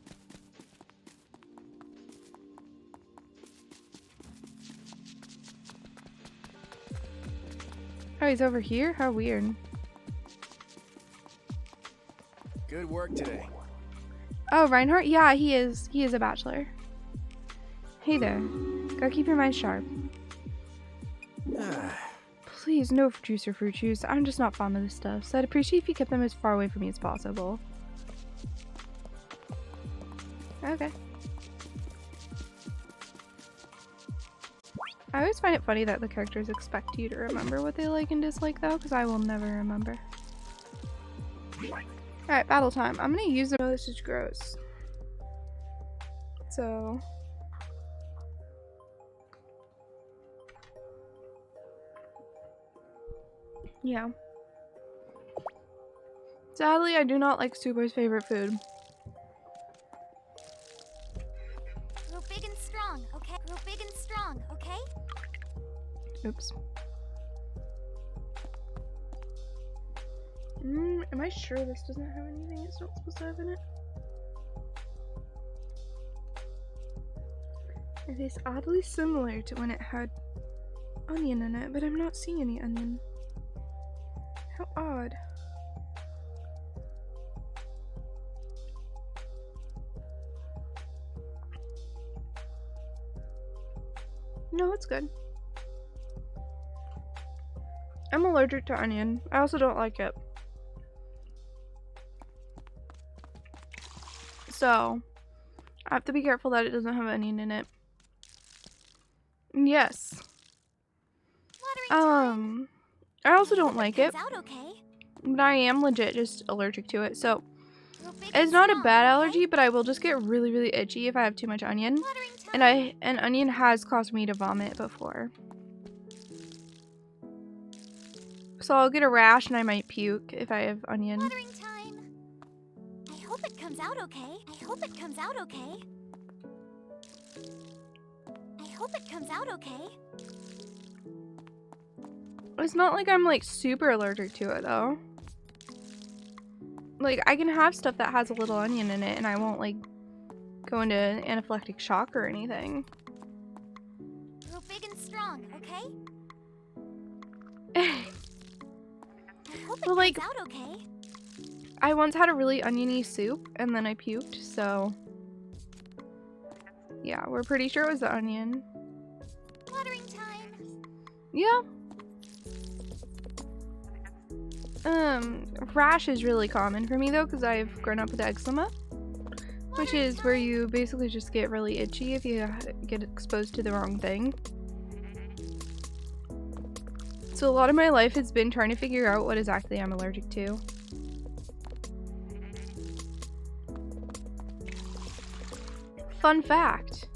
Oh, he's over here? How weird. Good work today. Oh, Reinhardt? Yeah, he is. He is a bachelor. Hey there. Gotta keep your mind sharp. Please, no juice or fruit juice. I'm just not fond of this stuff, so I'd appreciate if you kept them as far away from me as possible. Okay. I always find it funny that the characters expect you to remember what they like and dislike, though, because I will never remember. Alright, battle time. I'm gonna use it. Oh, this is gross. So... yeah. Sadly, I do not like Suwey's favorite food. Grow big and strong, okay? Grow big and strong, okay? Oops. Am I sure this doesn't have anything it's not supposed to have in it? It is oddly similar to when it had onion in it, but I'm not seeing any onion. How odd. No, it's good. I'm allergic to onion. I also don't like it. So, I have to be careful that it doesn't have onion in it. Yes. I also don't like it. But I am legit just allergic to it. So, it's not a bad allergy, but I will just get really, really itchy if I have too much onion. And onion has caused me to vomit before. So I'll get a rash and I might puke if I have onion. Watering time. I hope it comes out okay. I hope it comes out okay. I hope it comes out okay. It's not like I'm like super allergic to it though. Like I can have stuff that has a little onion in it and I won't like go into anaphylactic shock or anything. Grow big and strong, okay? Well, like, out okay. I once had a really oniony soup and then I puked, so yeah, we're pretty sure it was the onion. Watering time. Yeah. Rash is really common for me though, because I've grown up with eczema, which is where you basically just get really itchy if you get exposed to the wrong thing. So a lot of my life has been trying to figure out what exactly I'm allergic to. Fun fact,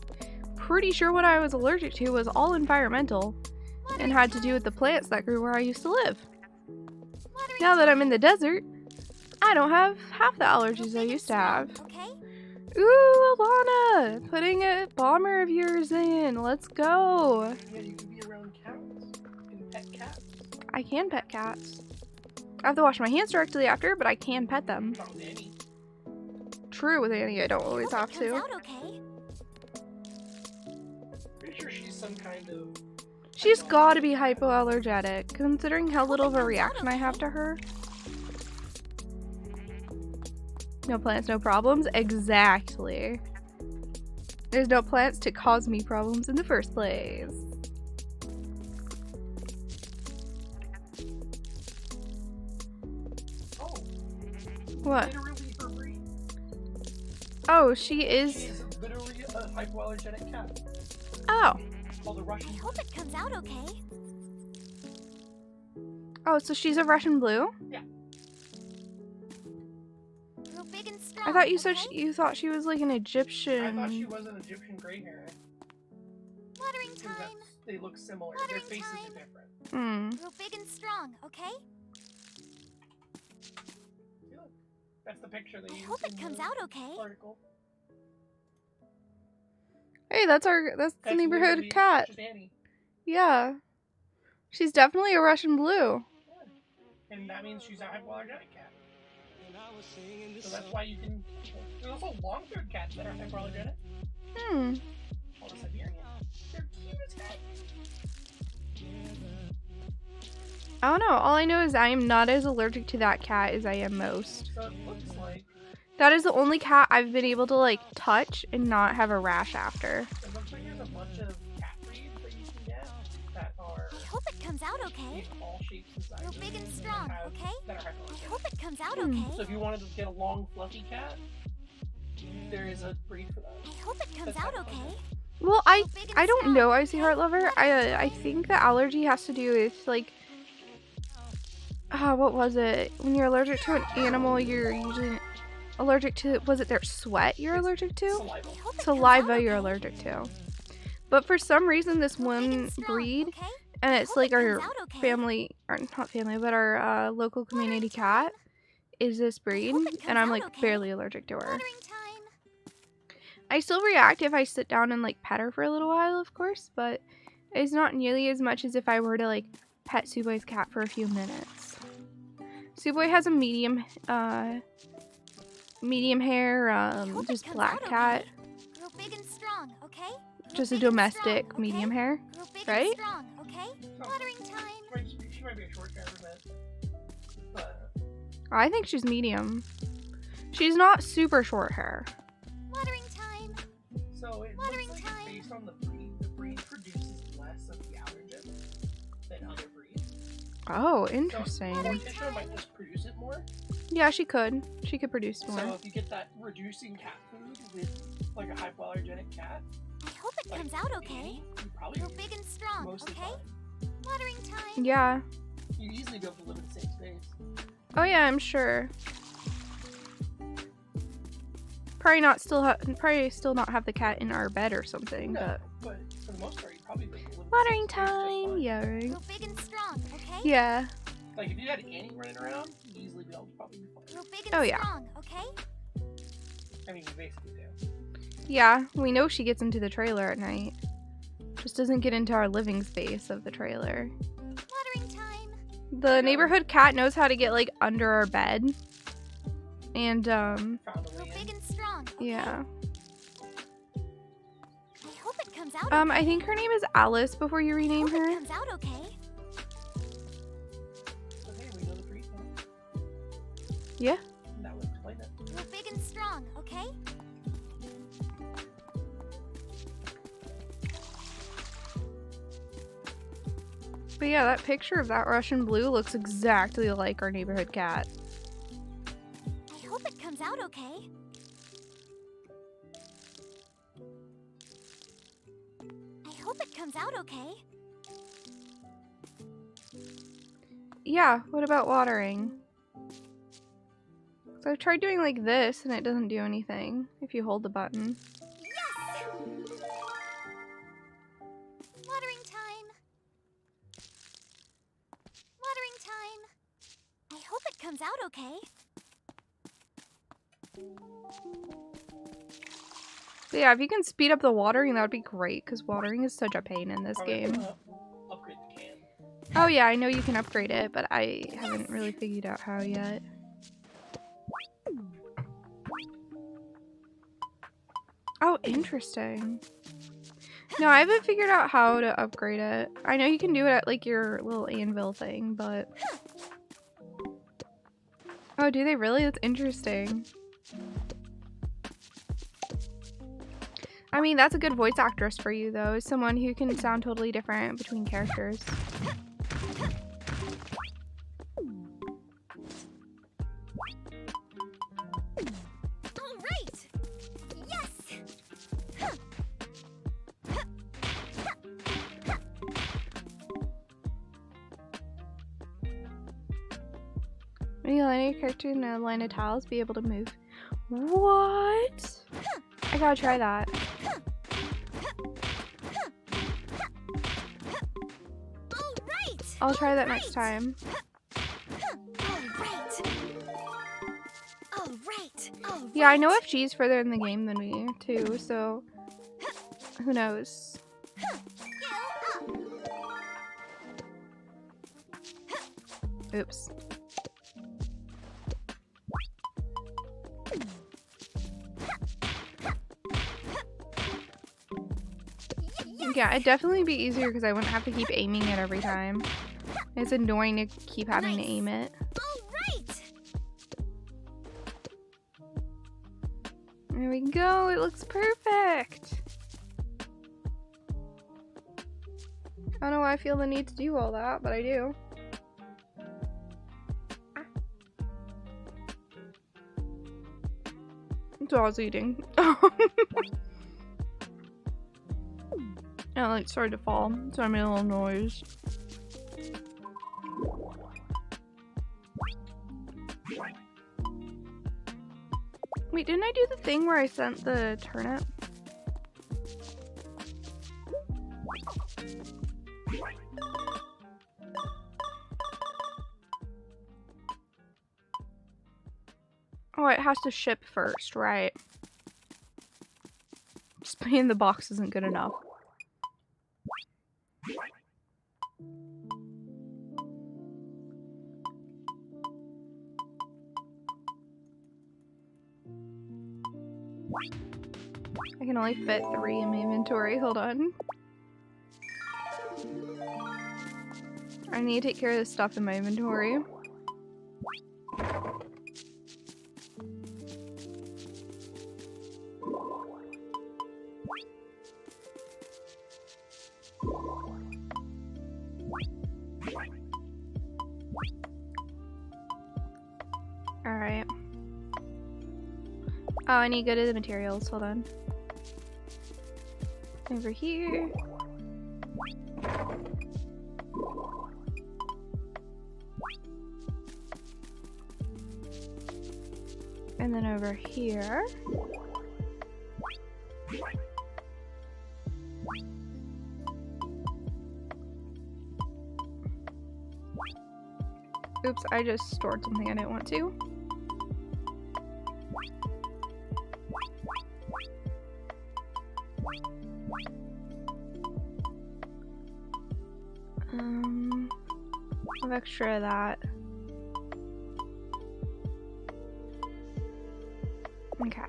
pretty sure what I was allergic to was all environmental and had to do with the plants that grew where I used to live. Now that I'm in the desert, I don't have half the allergies I Big and used to strong, have. Okay? Ooh, Alana! Putting a bomber of yours in. Let's go. Yeah, you can be around cats and pet cats. I can pet cats. I have to wash my hands directly after, but I can pet them. Not with Annie. True, with Annie, I don't always Hope have it comes to. out okay. Pretty sure she's some kind of. She's gotta be hypoallergenic, considering how little of a reaction I have to her. No plants, no problems? Exactly. There's no plants to cause me problems in the first place. Oh. What? Literally her breed. Oh, she is. She is literally a hypoallergenic cat. Oh. Called a Russian. I hope it comes out okay. Oh, so she's a Russian blue? Yeah. Real big and strong. I thought you said okay? you thought she was like an Egyptian. I thought she was an Egyptian gray hair. Watering Because time. they look similar. Their Watering faces time. are different. Hmm. Real big and strong, okay? See, look. That's the picture they I used hope it in comes the out okay. article. Hey, that's the That's neighborhood literally cat. just Annie. Yeah. She's definitely a Russian blue. And that means she's a hypoallergenic cat. So that's why you can. There's also long-haired cats that are hypoallergenic. Hmm. All the Siberian. They're cute as heck. I don't know. All I know is I am not as allergic to that cat as I am most. So it looks like. That is the only cat I've been able to like touch and not have a rash after. It looks like there's a bunch of cat breeds that you can get that are I hope it comes out okay. in all shapes and sizes. Real big and strong, that have- okay? That are I hypoallergenic. hope it comes out Hmm. okay. So if you wanted to get a long, fluffy cat, there is a breed for that. I hope it comes That's out hypoallergenic. okay. Well, Real big and I don't strong, know, Icy okay? Heart Lover. I think the allergy has to do with like what was it? When you're allergic to an animal, you're usually allergic to, was it their sweat you're It's allergic to? Saliva. I hope it comes out Saliva you're okay. allergic to. But for some reason this Real big one and strong, breed, okay? and I it's hope like it our comes out okay. family, or not family, but our local community cat is this breed, hope it and comes I'm out like okay. barely allergic to her. Watering time. I still react if I sit down and like pet her for a little while, of course, but it's not nearly as much as if I were to like pet Suwey's cat for a few minutes. Suwey has a medium hair, I hope it just comes black out cat, okay. Real big and strong, okay? Real just a big and domestic strong, medium okay? hair, Real big right? and strong, okay? Watering time. She might be a short hair, but I think she's medium. She's not super short hair. Watering time. so it Watering looks like time. based on the breed produces less of the allergen than other breeds. Oh, So interesting. Morticia might just produce it more. Yeah, she could. She could produce more. So if you get that reducing cat food with like a hypoallergenic cat, I hope it like comes out okay. Annie, you probably Real big and strong, most of the okay? time. Watering time. Yeah. You'd easily be able to live in the same space. Oh yeah, I'm sure. Probably still not have the cat in our bed or something, No, but but for the most part, you'd probably be able to live in the watering same space just time. fine. Yeah, right. Real big and strong, okay? Yeah. Like if you had Annie running around, you'd easily be able to probably be fine. Real big and Oh, yeah. strong, okay? I mean, you basically do. Yeah, we know she gets into the trailer at night. Just doesn't get into our living space of the trailer. Watering time. The neighborhood cat knows how to get like under our bed. And Found a Real way big in. and strong, okay? yeah. I hope it comes out I think her name is Alice before you rename hope it her. comes out okay. So hey, we know the breed now. Yeah. And that would explain it. Real big and strong, okay? But yeah, that picture of that Russian blue looks exactly like our neighborhood cat. I hope it comes out okay. I hope it comes out okay. Yeah, what about watering? So I've tried doing like this and it doesn't do anything if you hold the button. Yes! Watering time. Watering time. I hope it comes out okay. But yeah, if you can speed up the watering, that would be great, because watering is such a pain in this Probably game. Upgrade the can. Oh yeah, I know you can upgrade it, but I haven't really figured out how yet. Oh, interesting. No, I haven't figured out how to upgrade it. I know you can do it at like your little anvil thing, but... Oh, do they really? That's interesting. I mean, that's a good voice actress for you, though. Someone who can sound totally different between characters. All right. Yes. When you line your character in a line of tiles, be able to move. What? I gotta try that. All right. I'll try that next time. All right. All right. All Yeah, I know if she's further in the game than me, too, so... Who knows? Oops. Yeah, it'd definitely be easier because I wouldn't have to keep aiming it every time. It's annoying to keep having to aim it. All right. There we go, it looks perfect! I don't know why I feel the need to do all that, but I do. That's what I was eating. And like started to fall, so I made a little noise. Wait, didn't I do the thing where I sent the turnip? Oh, it has to ship first, right? Just putting in the box isn't good enough. I can only fit 3 in my inventory. Hold on. I need to take care of this stuff in my inventory. Alright. Oh, I need to go to the materials. Hold on. Over here. And then over here. Oops, I just stored something I didn't want to. Have extra of that. Okay.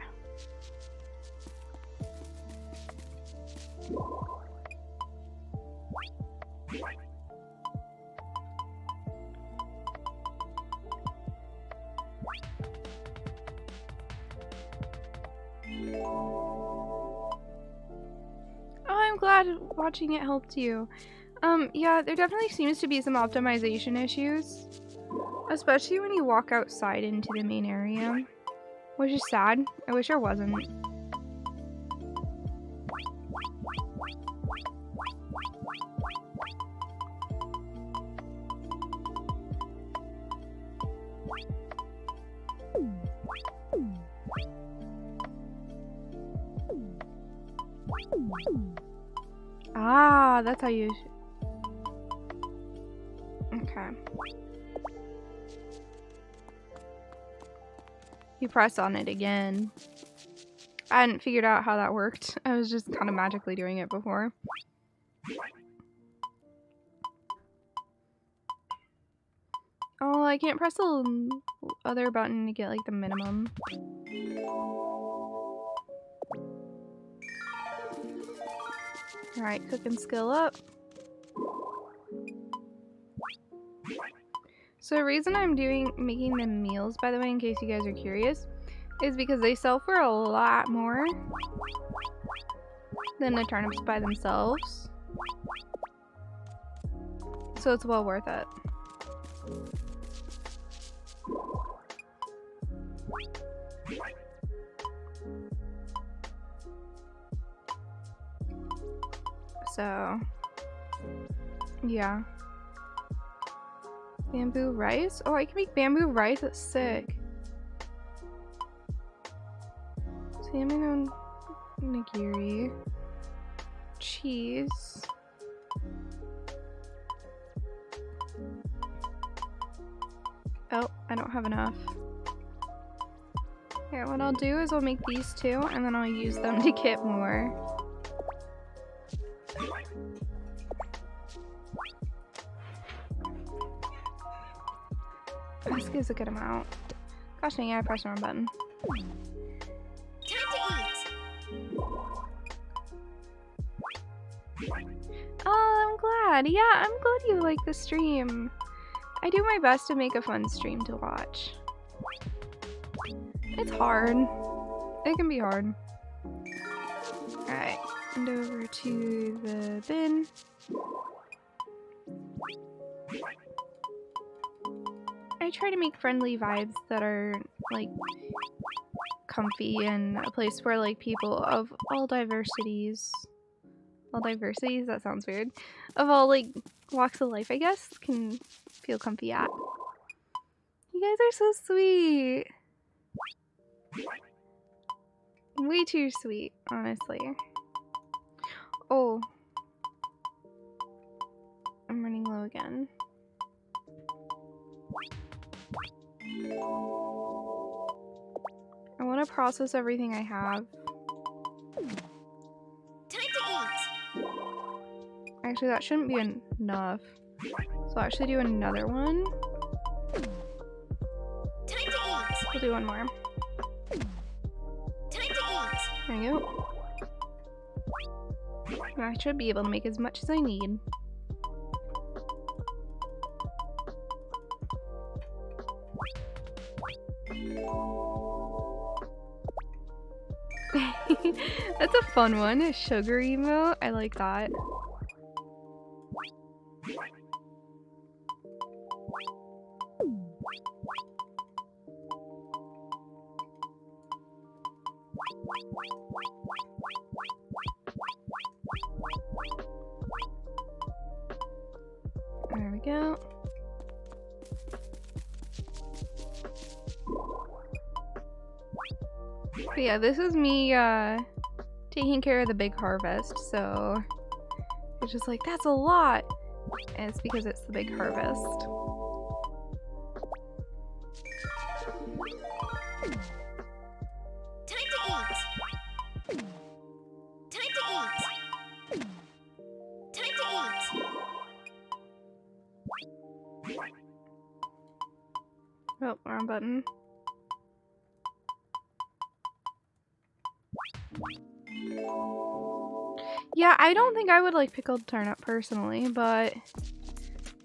Oh, I'm glad watching it helped you. Yeah, there definitely seems to be some optimization issues. Especially when you walk outside into the main area. Which is sad. I wish there wasn't. Ah, that's how you... Okay. You press on it again. I hadn't figured out how that worked. I was just kind of magically doing it before. Oh, I can't press the other button to get like the minimum. Alright, cooking skill up. So the reason I'm making the meals, by the way, in case you guys are curious, is because they sell for a lot more than the turnips by themselves. So it's well worth it. So, yeah. Bamboo rice? Oh, I can make bamboo rice. That's sick. Salmon on nigiri. Cheese. Oh, I don't have enough. Okay, what I'll do is I'll make these two and then I'll use them to get more. This gives a good amount. Gosh dang it, I pressed the wrong button. Oh, I'm glad. Yeah, I'm glad you like the stream. I do my best to make a fun stream to watch. It's hard. It can be hard. Alright, and over to the bin. I try to make friendly vibes that are like comfy and a place where like people of all diversities, that sounds weird, of all like walks of life, I guess, can feel comfy at. You guys are so sweet. Way too sweet, honestly. Oh, I'm running low again. I want to process everything I have. Time to eat. Actually, that shouldn't be enough. So I'll actually do another one. Time to eat. We'll do one more. Time to eat. There you go. I should be able to make as much as I need. That's a fun one, a sugar emote. I like that. There we go. But yeah, this is me taking care of the big harvest, so it's just like, that's a lot! And it's because it's the big harvest. Time to eat. Time to eat. Time to eat. Oh, wrong button. Yeah, I don't think I would like pickled turnip personally, but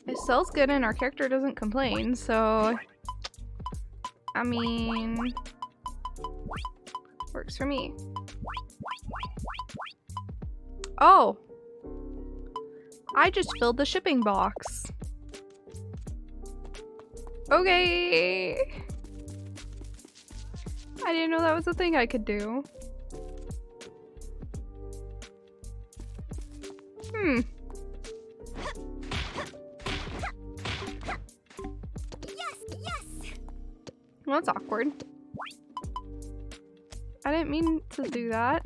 it sells good and our character doesn't complain, so I mean, works for me. Oh! I just filled the shipping box. Okay! I didn't know that was a thing I could do. Yes. Well, that's awkward. I didn't mean to do that.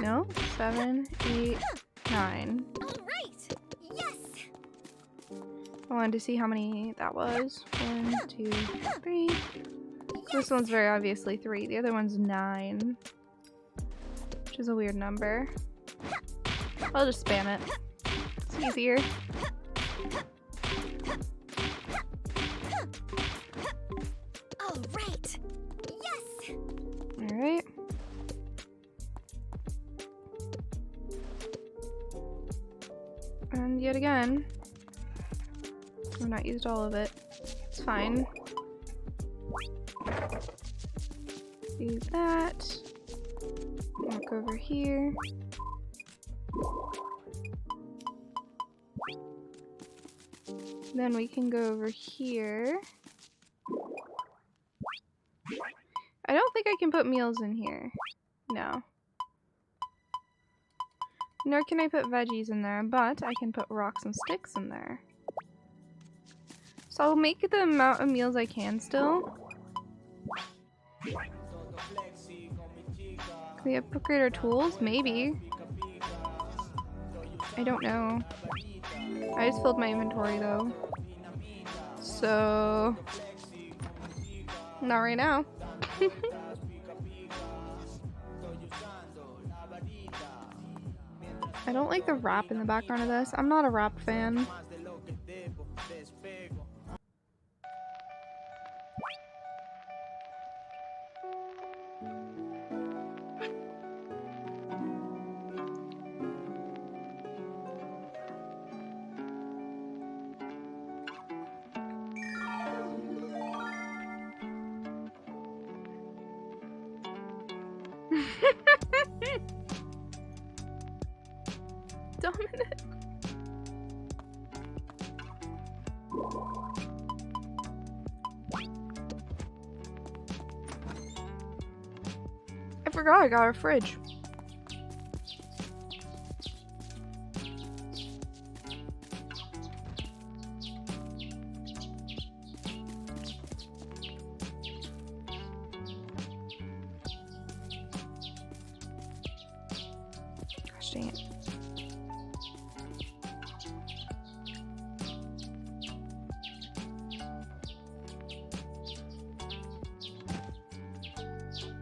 No? 7, 8, 9. All right. Yes. I wanted to see how many that was. 1, 2, 3. This one's very obviously 3. The other one's 9. Which is a weird number. I'll just spam it. It's easier. All right. Yes. Alright. And yet again, I've not used all of it. It's fine. Do that. Walk over here. Then we can go over here. I don't think I can put meals in here. No. Nor can I put veggies in there, but I can put rocks and sticks in there. So I'll make the amount of meals I can still. Can we upgrade our tools? Maybe. I don't know. I just filled my inventory though. So... not right now. I don't like the rap in the background of this. I'm not a rap fan. Dominant. I forgot I got a fridge. Gosh dang it.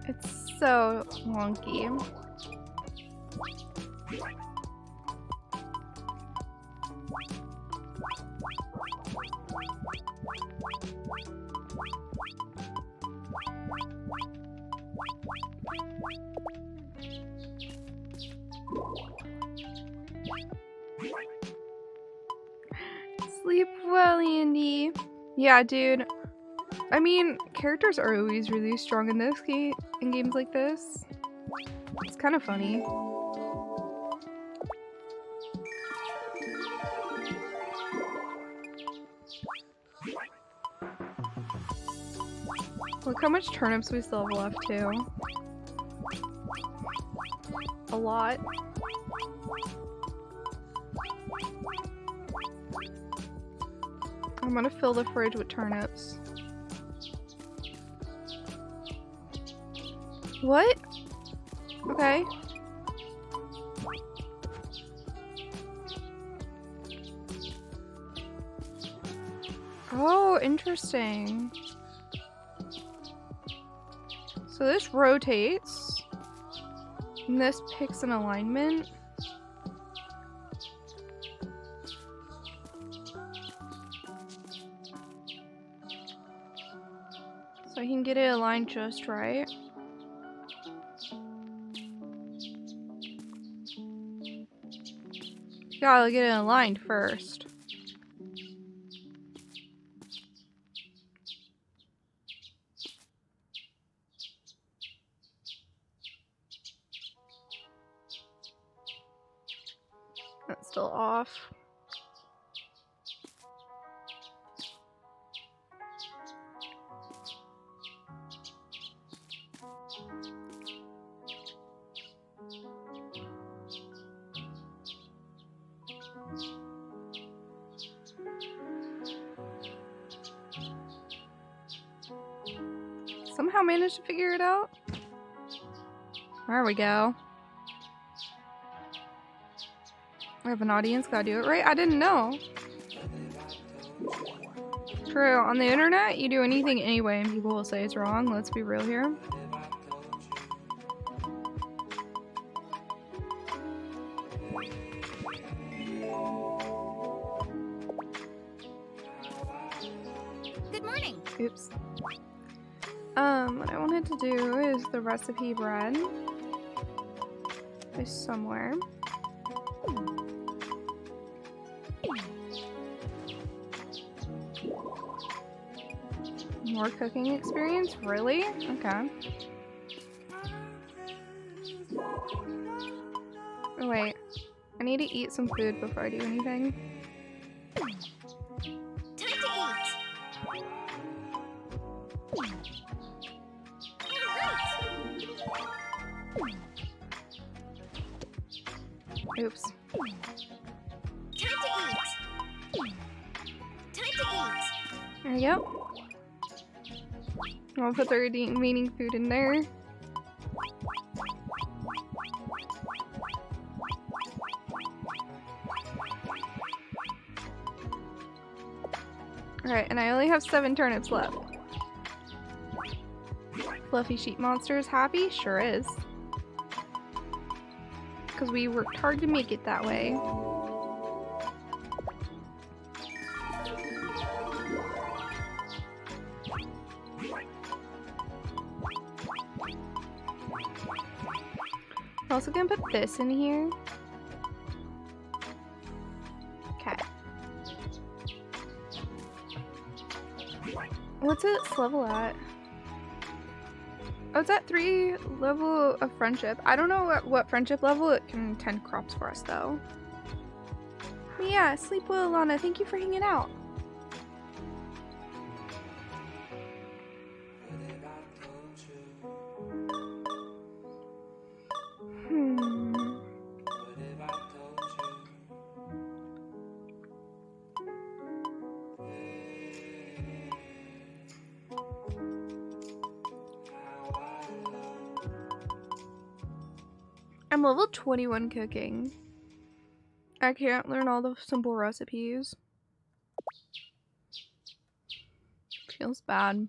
It's so wonky. Sleep well, Andy. Yeah, dude. I mean, characters are always really strong in this game, in games like this. It's kind of funny. Look how much turnips we still have left too. A lot. I'm gonna fill the fridge with turnips. What? Okay. Oh, interesting. So this rotates, and this picks an alignment. So I can get it aligned just right. Gotta get it aligned first. That's still off. Somehow managed to figure it out. There we go. I have an audience, gotta do it right. I didn't know. True. On the internet, you do anything anyway and people will say it's wrong. Let's be real here. Good morning. Oops. What I wanted to do is the recipe bread is somewhere. More cooking experience? Really? Okay. Oh wait. I need to eat some food before I do anything. Time to eat. Oops. Time to eat. Time to eat. There we go. I'll put the remaining food in there. Alright, and I only have 7 turnips left. Fluffy sheep monster is happy? Sure is. Because we worked hard to make it that way. I'm also gonna put this in here. Okay. What's its level at? Oh, it's at 3 level of friendship. I don't know at what friendship level it can tend crops for us though. But yeah, sleep well, Alana. Thank you for hanging out. I'm level 21 cooking. I can't learn all the simple recipes. Feels bad.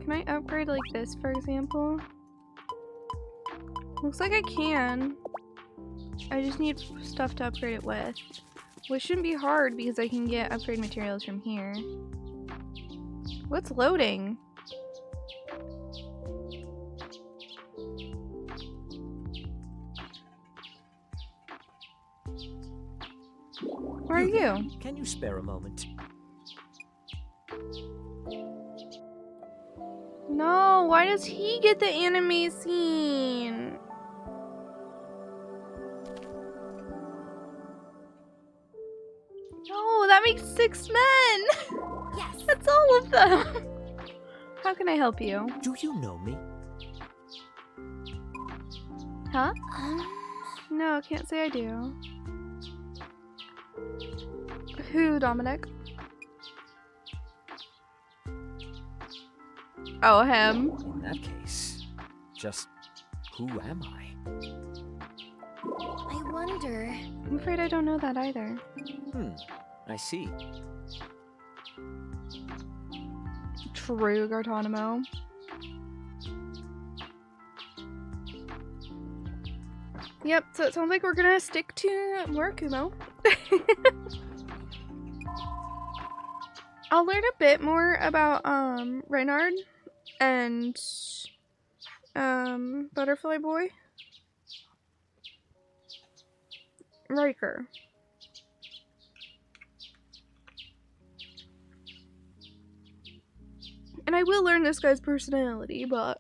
Can I upgrade like this, for example? Looks like I can. I just need stuff to upgrade it with. Which shouldn't be hard because I can get upgrade materials from here. What's loading? Where are you? Can you spare a moment? No, why does he get the anime scene? No, that makes 6 men! Yes. That's all of them! How can I help you? Do you know me? Huh? No, can't say I do. Who, Dominic? Oh, him. In that case, just who am I? I wonder. I'm afraid I don't know that either. I see. True, Gartonimo. Yep, so it sounds like we're gonna stick to more Kumo. I'll learn a bit more about Reynard and Butterfly Boy. Riker. And I will learn this guy's personality, but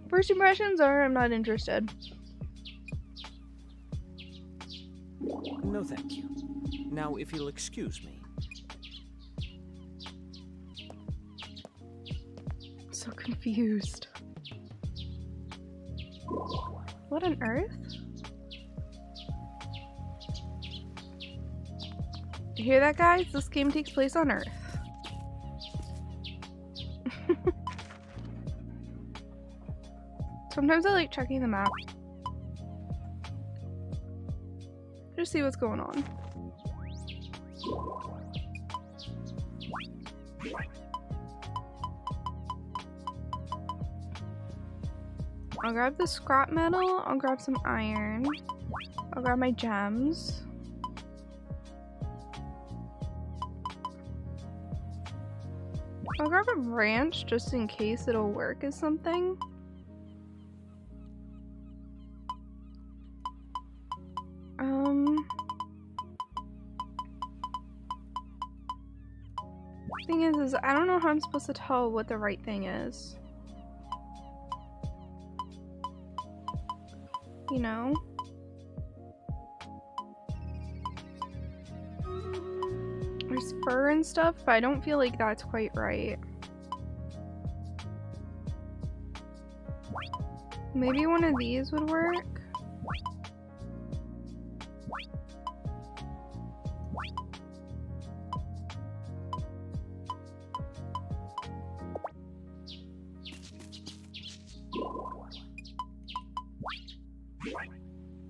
first impressions are I'm not interested. No, thank you. Now, if you'll excuse me. confused. What on earth? You hear that, guys? This game takes place on Earth. Sometimes I like checking the map. Just see what's going on. I'll grab the scrap metal, I'll grab some iron, I'll grab my gems. I'll grab a branch just in case it'll work as something. Thing is I don't know how I'm supposed to tell what the right thing is. You know? There's fur and stuff, but I don't feel like that's quite right. Maybe one of these would work.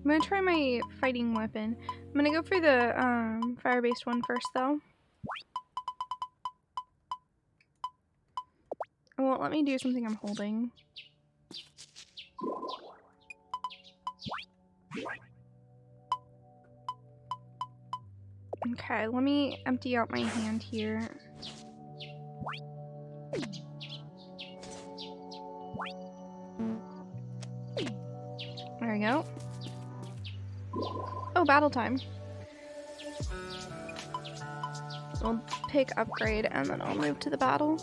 I'm gonna try my fighting weapon. I'm gonna go for the fire-based one first, though. It won't let me do something I'm holding. Okay, let me empty out my hand here. There we go. Oh, battle time. I'll pick upgrade and then I'll move to the battle.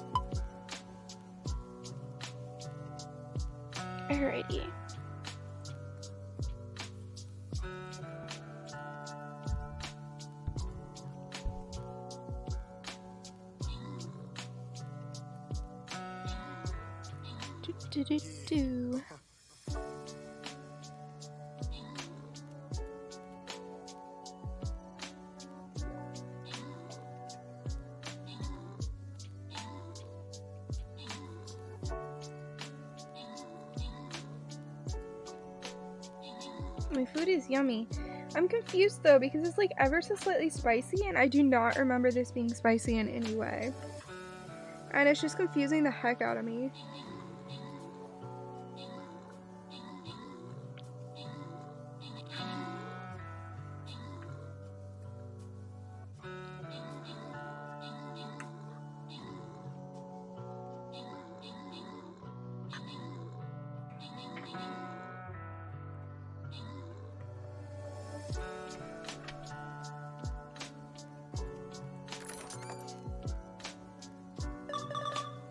Alrighty. Do. My food is yummy. I'm confused though because it's like ever so slightly spicy and I do not remember this being spicy in any way. And it's just confusing the heck out of me.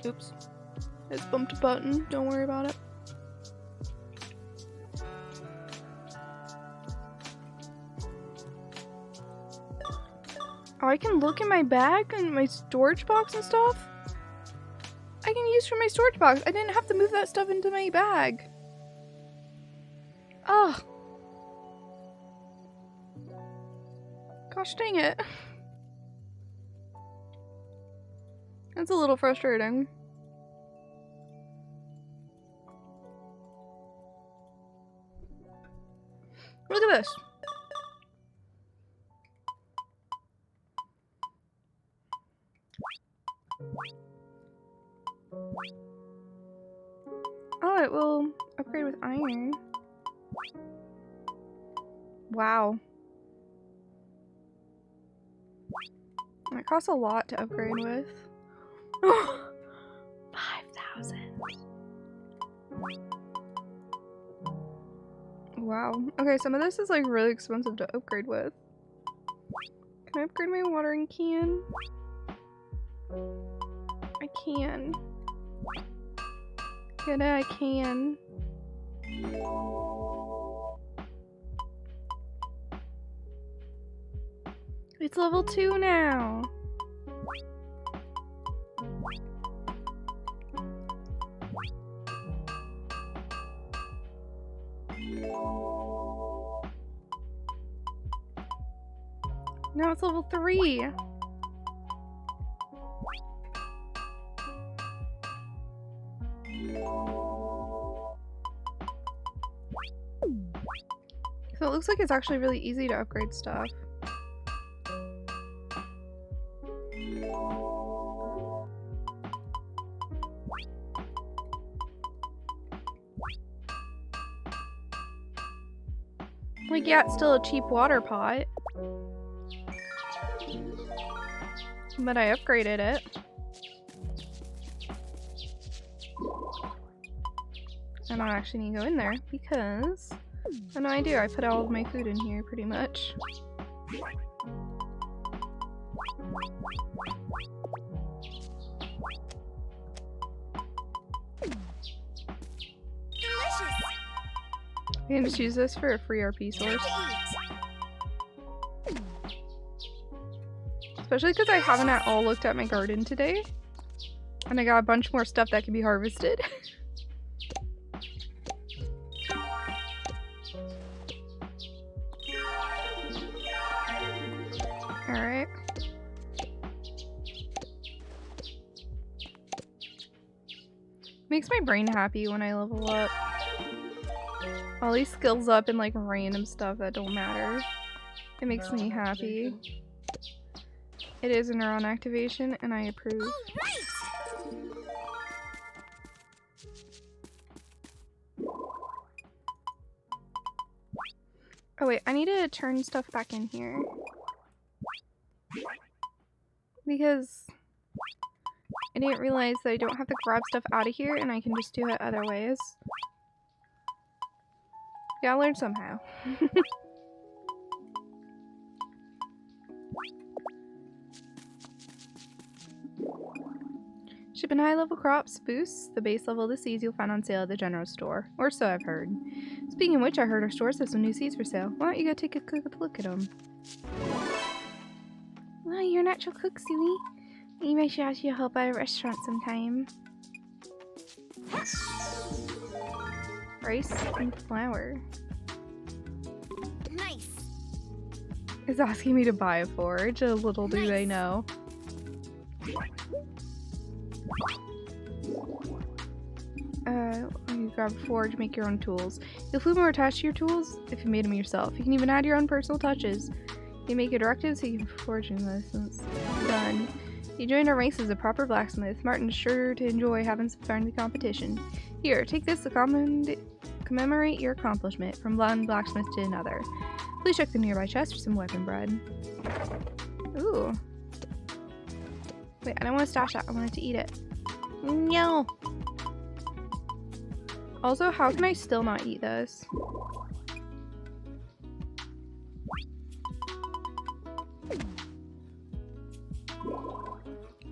Oops. I just bumped a button. Don't worry about it. Oh, I can look in my bag and my storage box and stuff? I can use for my storage box. I didn't have to move that stuff into my bag. Ugh. Gosh dang it. That's a little frustrating. Look at this. Oh, it will upgrade with iron. Wow. That costs a lot to upgrade with. 5,000. Wow. Okay, some of this is like really expensive to upgrade with. Can I upgrade my watering can? I can. Good, I can. It's level 2 Now it's level 3. So it looks like it's actually really easy to upgrade stuff. Like, yeah, it's still a cheap water pot. But I upgraded it. I don't actually need to go in there because... Oh no, I do. I put all of my food in here, pretty much. I can just use this for a free RP source. Especially because I haven't at all looked at my garden today. And I got a bunch more stuff that can be harvested. Alright. Makes my brain happy when I level up. All these skills up and like random stuff that don't matter. It makes me happy. It is a neuron activation and I approve. Oh wait, I need to turn stuff back in here. Because I didn't realize that I don't have to grab stuff out of here and I can just do it other ways. Yeah, I learned somehow. Shipping high level crops boosts the base level of the seeds you'll find on sale at the general store. Or so I've heard. Speaking of which, I heard our stores have some new seeds for sale. Why don't you go take a quick look at them? Well, you're a natural cook, Suwey. Maybe I should ask you to help at a restaurant sometime. Rice and flour. Nice. Is asking me to buy a forge. A little do they know. You grab a forge, make your own tools. You'll feel more attached to your tools if you made them yourself. You can even add your own personal touches. You make a directive so you can forge in license. Done. You join our ranks as a proper blacksmith. Martin's sure to enjoy having some friendly competition. Here, take this to commemorate your accomplishment from one blacksmith to another. Please check the nearby chest for some weapon bread. Ooh. Wait, I don't want to stash that. I wanted to eat it. No. Also, how can I still not eat this?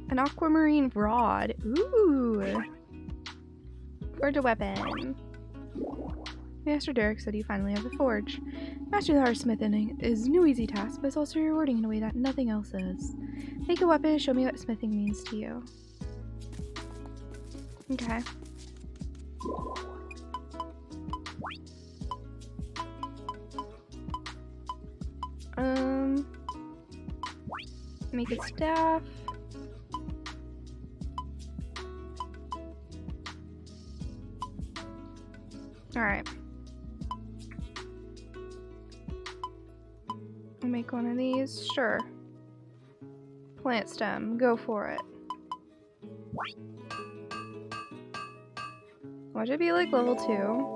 An aquamarine rod. Ooh. Forge a weapon. Master Derek said you finally have a forge. Master the art of smithing is no easy task, but it's also rewarding in a way that nothing else is. Make a weapon and show me what smithing means to you. Okay. Make a staff. Alright. I'll make one of these. Sure. Plant stem. Go for it. Watch it be like level 2.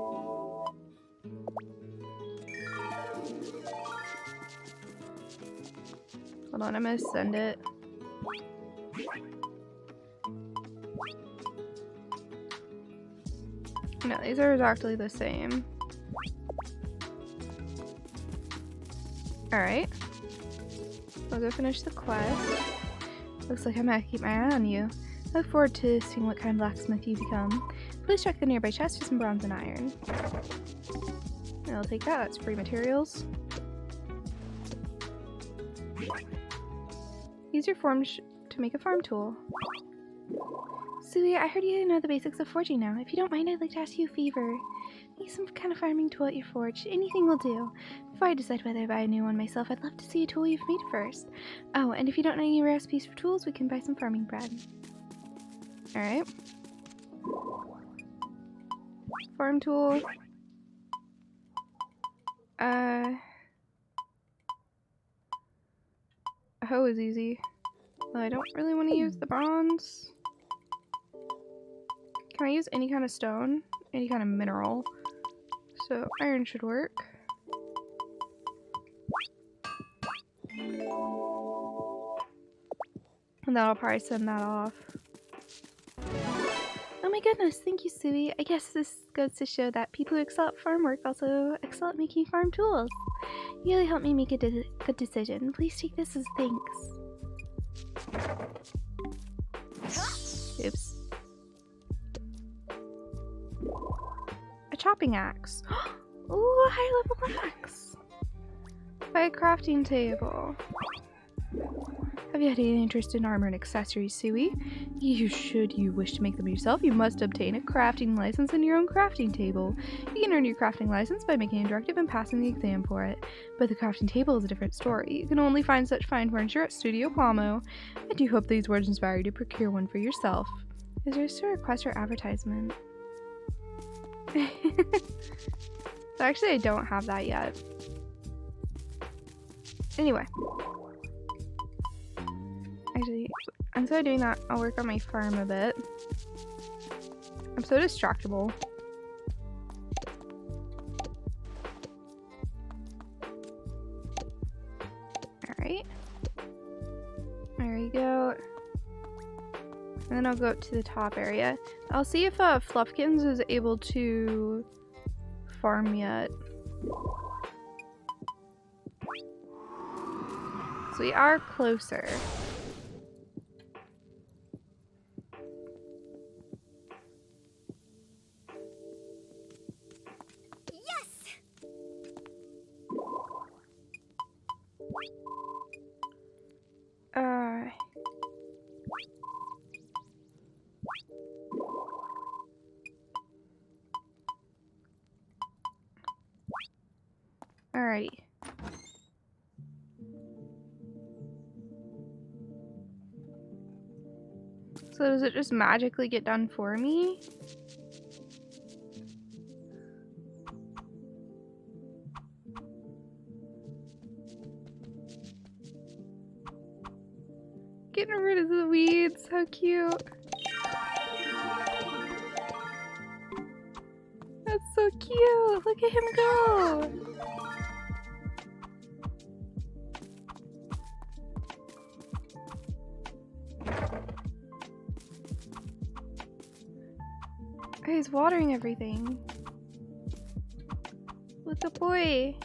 Hold on, I'm gonna send it. No, these are exactly the same. Alright. I'll go finish the quest. Looks like I'm gonna keep my eye on you. I look forward to seeing what kind of blacksmith you become. Please check the nearby chest for some bronze and iron. And I'll take that, that's free materials. Use your forge to make a farm tool. Suwey, I heard you know the basics of forging now. If you don't mind, I'd like to ask you a favor. Use some kind of farming tool at your forge. Anything will do. Before I decide whether I buy a new one myself, I'd love to see a tool you've made first. Oh, and if you don't know any recipes for tools, we can buy some farming bread. Alright. Farm tool. A hoe is easy. Well, I don't really want to use the bronze. Can I use any kind of stone? Any kind of mineral? So iron should work. And that'll probably send that off. Oh my goodness, thank you, Suwey. I guess this goes to show that people who excel at farm work also excel at making farm tools. You really helped me make a good decision. Please take this as thanks. Oops. A chopping axe. Ooh, a high level axe. By a crafting table. Have you had any interest in armor and accessories, Suwey? Should you wish to make them yourself, you must obtain a crafting license and your own crafting table. You can earn your crafting license by making a directive and passing the exam for it. But the crafting table is a different story. You can only find such fine furniture at Studio Palmo. I do hope these words inspire you to procure one for yourself. Is there still a request or advertisement? So actually I don't have that yet. Anyway. Actually, instead of doing that, I'll work on my farm a bit. I'm so distractible. Alright. There we go. And then I'll go up to the top area. I'll see if Fluffkins is able to farm yet. So we are closer. Alrighty. So does it just magically get done for me? Getting rid of the weeds, how cute. That's so cute, look at him go. Oh, he's watering everything. Look at boy.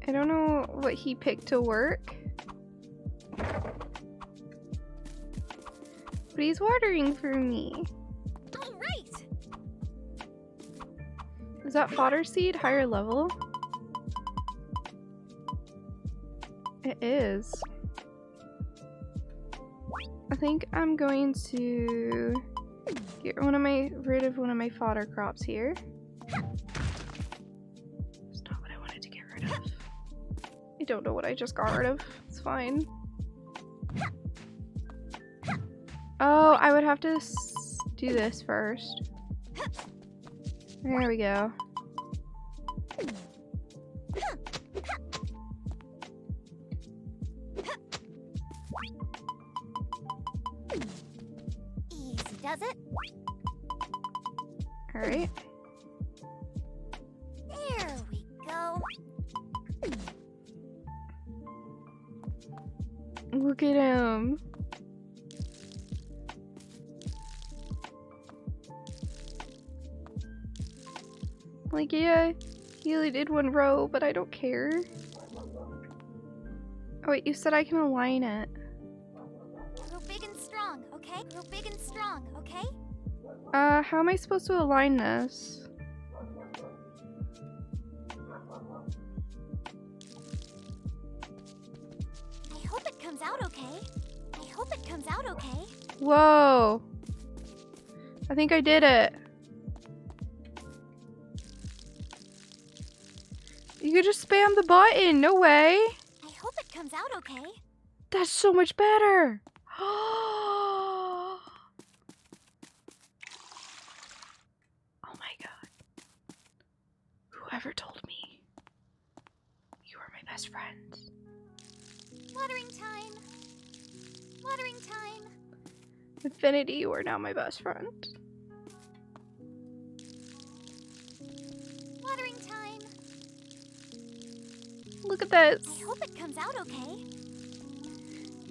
I don't know what he picked to work. But he's watering for me. All right. Is that fodder seed higher level? It is. I think I'm going to get rid of one of my fodder crops here. It's not what I wanted to get rid of. I don't know what I just got rid of. It's fine. Oh, I would have to do this first. There we go. Easy does it. Alright. There we go. Look at him. Like, yeah, he only did one row, but I don't care. Oh wait, you said I can align it. Grow big and strong, okay? Grow big and strong, okay? How am I supposed to align this? I hope it comes out okay. hope it comes out okay. Whoa. I think I did it. You could just spam the button. No way. I hope it comes out okay. That's so much better. Oh my god. Whoever told me you were my best friend. Watering time. Watering time. Infinity, you are now my best friend. Watering time. Look at this. I hope it comes out okay.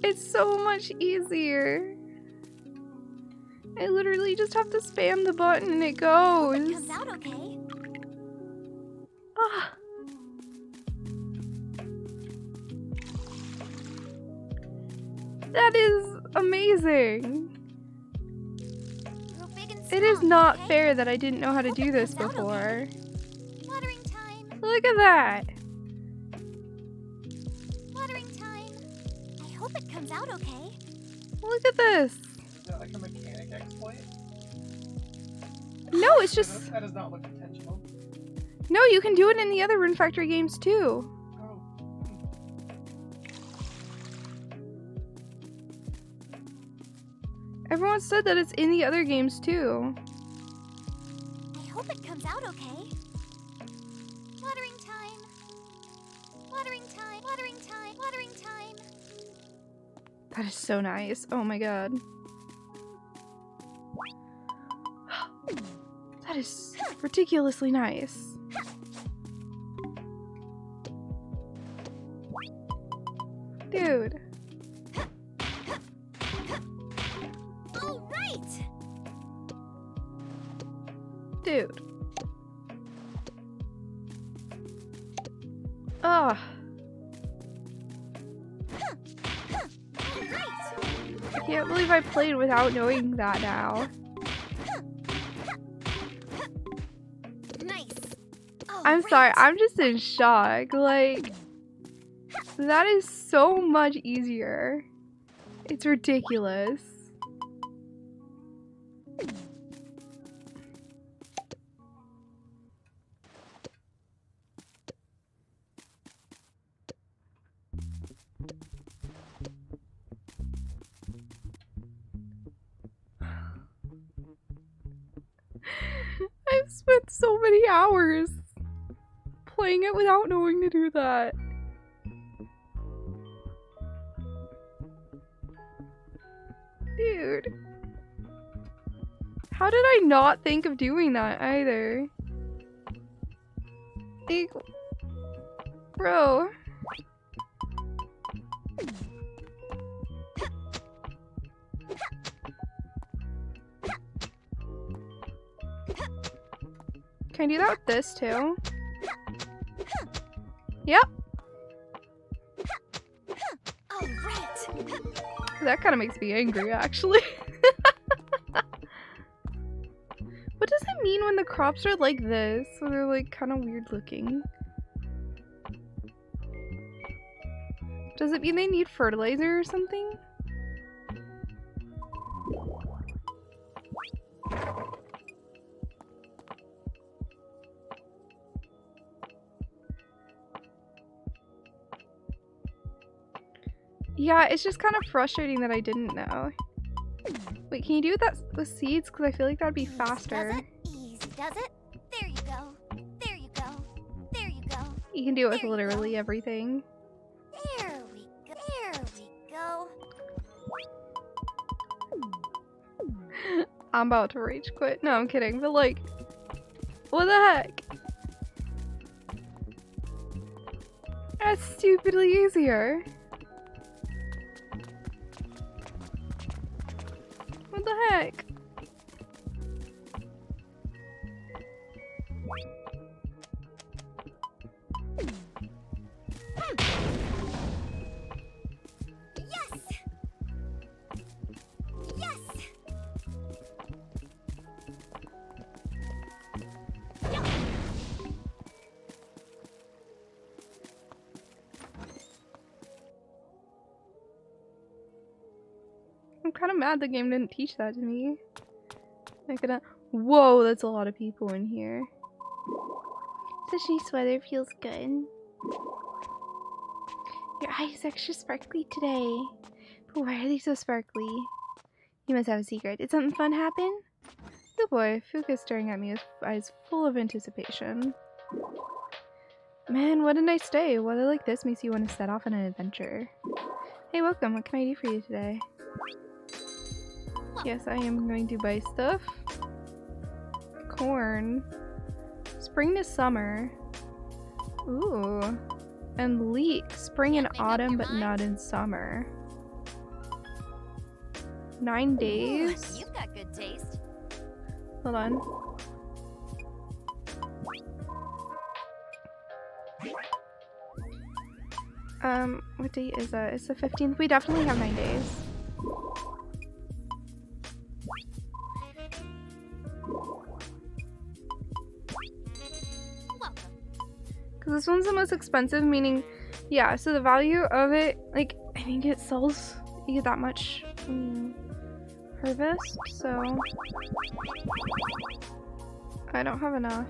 It's so much easier. I literally just have to spam the button and it goes. I hope it comes out okay. Ah. That is amazing. Grow big and It is strong, not okay? fair that I didn't know how to Hope do it this comes out before. okay. Watering time. Look at that. Watering time. I hope it comes out okay. Look at this. Is that like a mechanic exploit? No, it's just... That does not look intentional. No, you can do it in the other Rune Factory games too. Oh. Everyone said that it's in the other games too. I hope it comes out okay. Watering time. Watering time. Watering time. Watering time. That is so nice. Oh my god. That is ridiculously nice. Dude. All right. Dude. Ah. I can't believe I played without knowing that now. Nice. All I'm right. sorry, I'm just in shock. Like, that is so much easier. It's ridiculous. I've spent so many hours playing it without knowing to do that. Dude. How did I not think of doing that either? Like, bro. Can I do that with this too? Yep. All right. That kind of makes me angry, actually. What does it mean when the crops are like this? So they're like kind of weird looking. Does it mean they need fertilizer or something? Yeah, it's just kind of frustrating that I didn't know. Wait, can you do that with seeds? Because I feel like that'd be faster. Does it? Easy does it? There you go. There you go. There you go. You can do it with There you literally go. everything. There we go. There we go. I'm about to rage quit. No, I'm kidding. But like, what the heck? That's stupidly easier. What the heck? Yes. Yes. kind of mad the game didn't teach that to me. Whoa, that's a lot of people in here. Such nice weather, feels good. Your eyes are extra sparkly today. But why are they so sparkly? You must have a secret. Did something fun happen? Good boy. Fuka's staring at me with eyes full of anticipation. Man, what a nice day. Weather like this makes you want to set off on an adventure. Hey, welcome. What can I do for you today? Yes, I am going to buy stuff. Corn. Spring to summer. Ooh. And leek. Spring and autumn, but not in summer. 9 days. You've got good taste. Hold on. What date is that? It's the 15th. We definitely have 9 days. Because this one's the most expensive, meaning, yeah, so the value of it, like, I think it sells, you get that much harvest, so I don't have enough.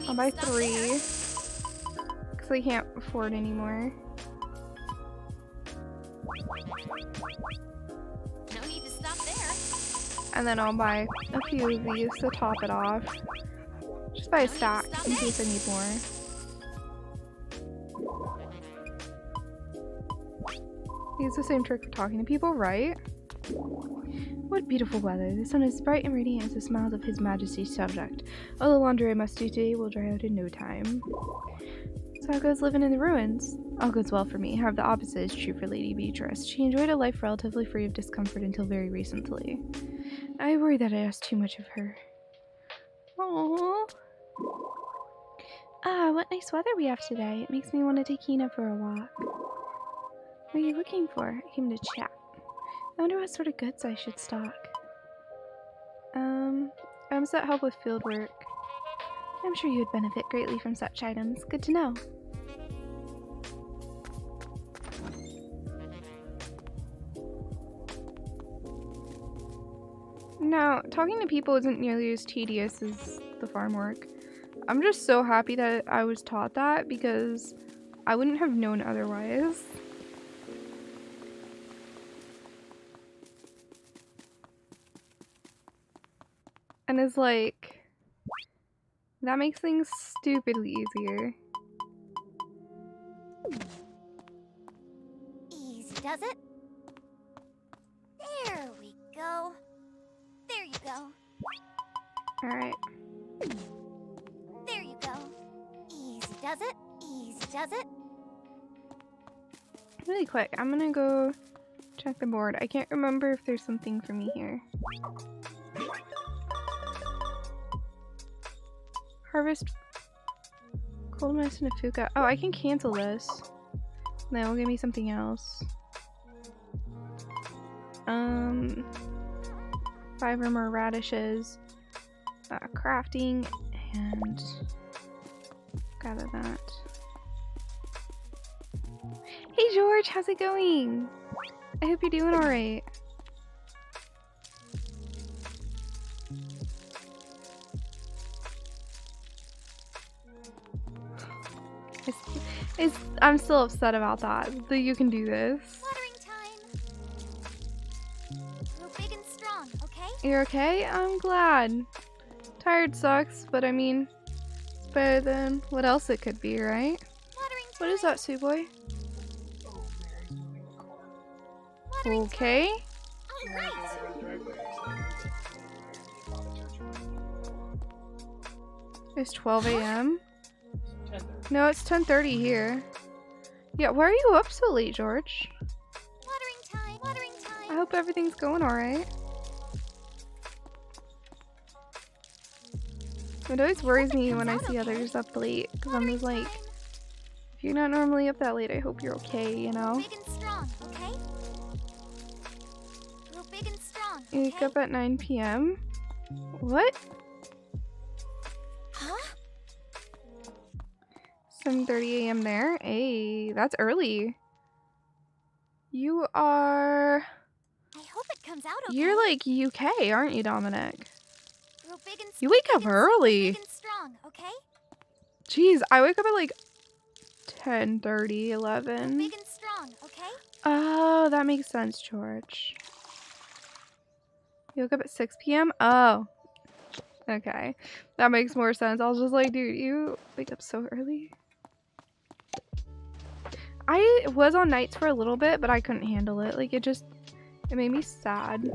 I'll buy 3 because I can't afford anymore. No need to stop there. And then I'll buy a few of these to top it off. Just buy a stack in case I need more. Use the same trick for talking to people, right? What beautiful weather. The sun is bright and radiant as the smiles of His Majesty's subject. All the laundry I must do today will dry out in no time. So how goes living in the ruins? All goes well for me. However, the opposite is true for Lady Beatrice. She enjoyed a life relatively free of discomfort until very recently. I worry that I asked too much of her. Aww. Ah, what nice weather we have today. It makes me want to take Hina for a walk. What are you looking for? I came to chat. I wonder what sort of goods I should stock. Items that help with field work. I'm sure you would benefit greatly from such items. Good to know. Now, talking to people isn't nearly as tedious as the farm work. I'm just so happy that I was taught that because I wouldn't have known otherwise. And it's like, that makes things stupidly easier. Easy, does it? There we go. There you go. Alright. There you go. Easy, does it? Easy, does it? Really quick, I'm gonna go check the board. I can't remember if there's something for me here. Harvest cold mist and a fuka. Oh, I can cancel this. Then it'll give me something else. 5 or more radishes. Crafting and gather that. Hey George, how's it going? I hope you're doing alright. I'm still upset about that you can do this. Watering time. Real big and strong, okay? You're okay? I'm glad. Tired sucks, but I mean, it's better than what else it could be, right? What is that, Suwey? Okay. It's 12 a.m. No, it's 10:30 here. Yeah, why are you up so late, George? Watering time. Watering time. I hope everything's going alright. It always worries me when I see others up late, because I'm just like, if you're not normally up that late, I hope you're okay, you know? Big and strong, okay? Real big and strong, You wake up at 9 p.m. What? Huh? 7:30 a.m. there. Hey, that's early. You are... I hope it comes out okay. You're like UK, aren't you, Dominic? Grow big and You wake up early. big and strong, okay? Jeez, I wake up at like 10:30, 11. Grow big and strong, okay? Oh, that makes sense, George. You woke up at 6 p.m.? Oh. Okay. That makes more sense. I was just like, dude, you wake up so early. I was on nights for a little bit, but I couldn't handle it. Like, it made me sad.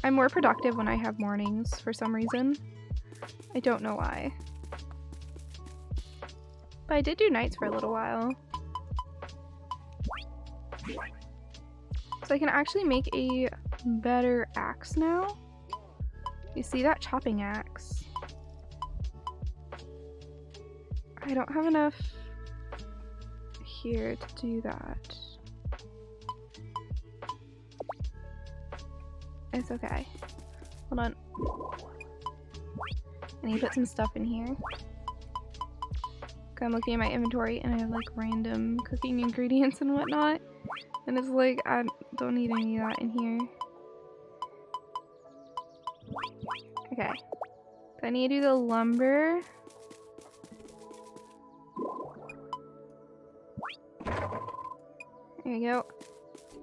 I'm more productive when I have mornings for some reason. I don't know why. But I did do nights for a little while. So I can actually make a better axe now. You see that chopping axe? I don't have enough here to do that. It's okay. Hold on. I need to put some stuff in here. I'm looking at my inventory and I have like random cooking ingredients and whatnot. And it's like, I don't need any of that in here. Okay. So I need to do the lumber. There you go.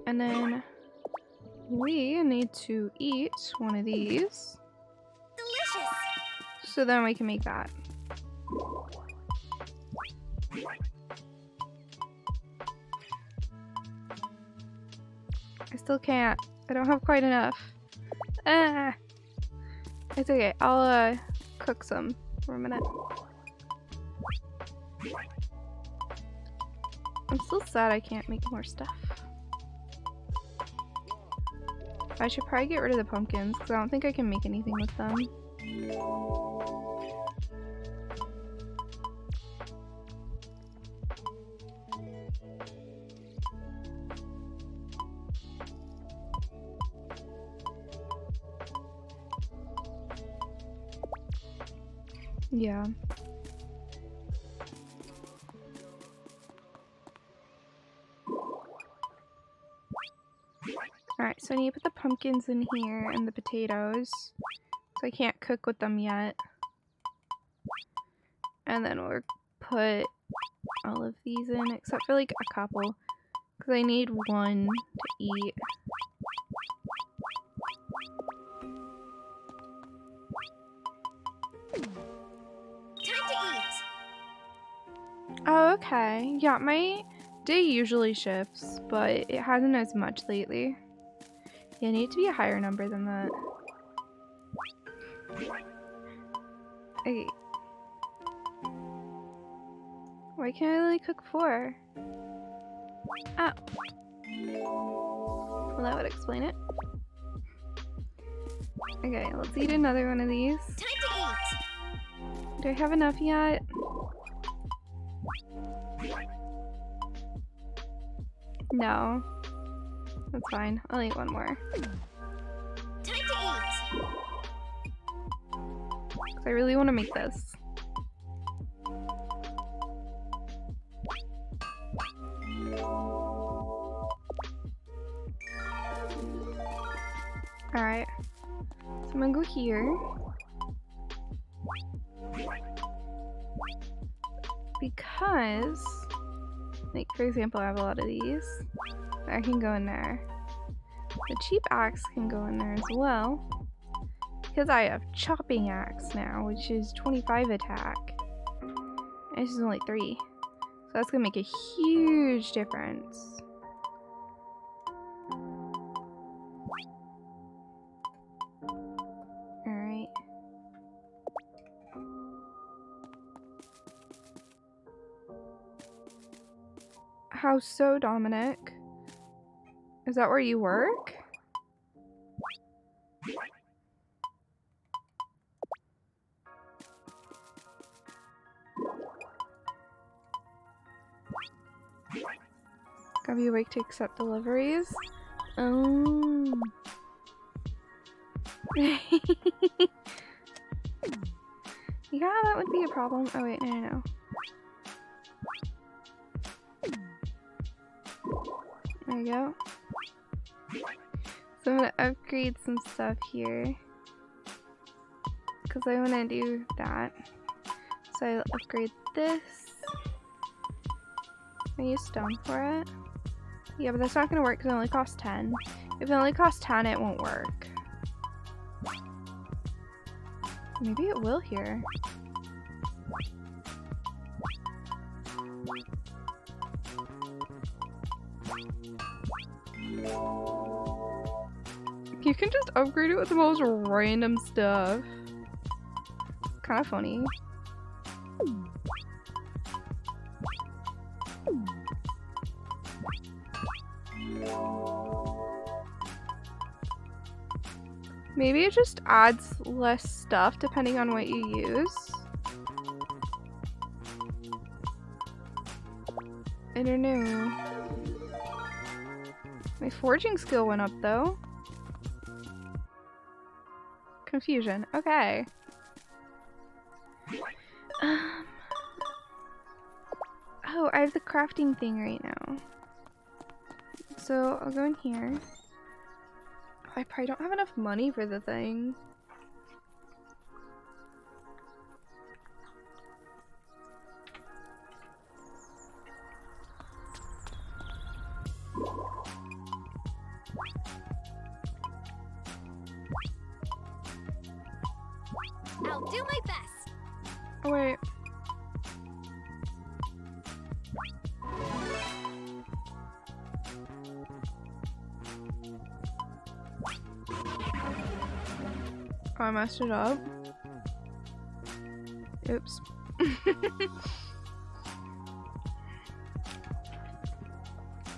And then we need to eat one of these. Delicious. So then we can make that. I still can't. I don't have quite enough. Ah! It's okay. I'll cook some for a minute. I'm still sad I can't make more stuff. I should probably get rid of the pumpkins because I don't think I can make anything with them. Yeah. Alright, so I need to put the pumpkins in here and the potatoes. So I can't cook with them yet. And then we'll put all of these in, except for like a couple. Because I need one to eat. Oh, okay. Yeah, my day usually shifts, but it hasn't as much lately. Yeah, I need to be a higher number than that. Okay. Why can't I only cook 4? Oh. Well, that would explain it. Okay, let's eat another one of these. Time to eat. Do I have enough yet? No. That's fine. I'll eat one more. Time to eat. Because I really want to make this. Alright. So I'm gonna go here. Because, like, for example, I have a lot of these. I can go in there. The cheap axe can go in there as well. Because I have chopping axe now, which is 25 attack. And this is only 3. So that's gonna make a huge difference. Alright. How so, Dominic? Is that where you work? Gotta be awake to accept deliveries? Oh. Yeah, that would be a problem. Oh wait, no. There you go. So I'm gonna upgrade some stuff here. Because I want to do that. So I'll upgrade this. I use stone for it. Yeah, but that's not going to work because it only costs 10. If it only costs 10, it won't work. Maybe it will here. You can just upgrade it with the most random stuff. Kind of funny. Maybe it just adds less stuff depending on what you use. I don't know. My forging skill went up though. Confusion. Okay. Oh, I have the crafting thing right now. So I'll go in here. I probably don't have enough money for the thing. I'll do my best. Oh wait. Oh, I messed it up. Oops.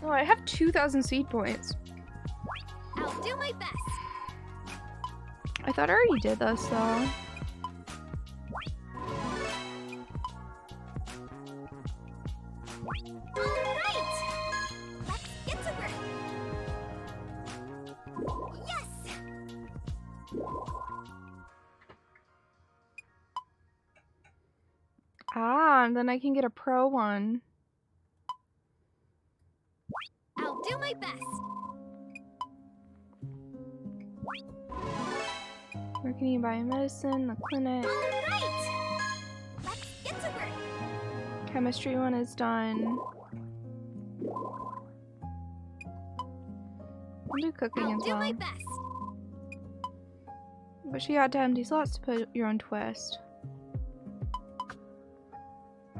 Oh, I have 2,000 seed points. I'll do my best. I thought I already did this though. Ah, and then I can get a pro one. I'll do my best. Where can you buy medicine? The clinic. Right. Let's get to work. Chemistry one is done. I'll do cooking as do well. my best. But you had to empty slots to put your own twist.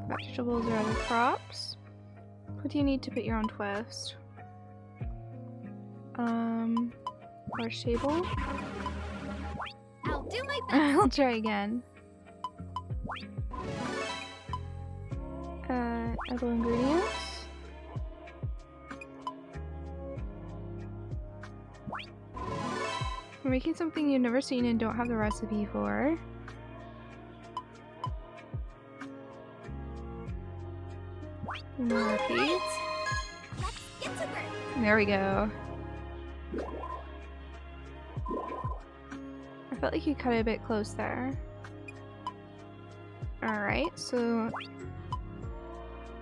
Vegetables or other crops. What do you need to put your own twist? Horse table. I'll do my best. I'll try again. Edible ingredients. We're making something you've never seen and don't have the recipe for. More repeat. Let's get to work. There we go. I felt like you cut it a bit close there. Alright, so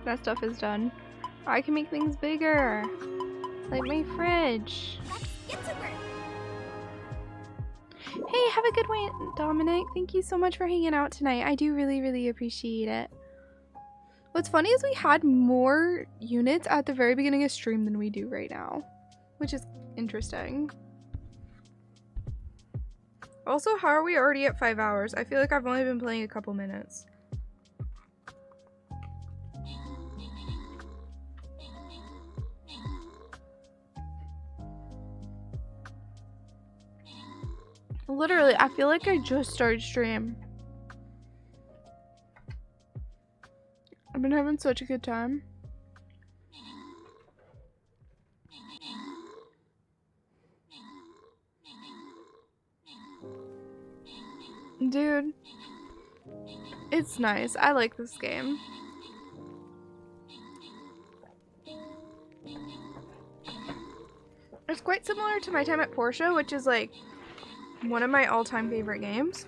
that stuff is done. I can make things bigger. Like my fridge. Let's get to work. Hey, have a good one, Dominic. Thank you so much for hanging out tonight. I do really, really appreciate it. What's funny is we had more units at the very beginning of stream than we do right now, which is interesting. Also, how are we already at 5 hours? I feel like I've only been playing a couple minutes. Literally, I feel like I just started stream. I've been having such a good time. Dude, it's nice. I like this game. It's quite similar to my time at Portia, which is like one of my all-time favorite games.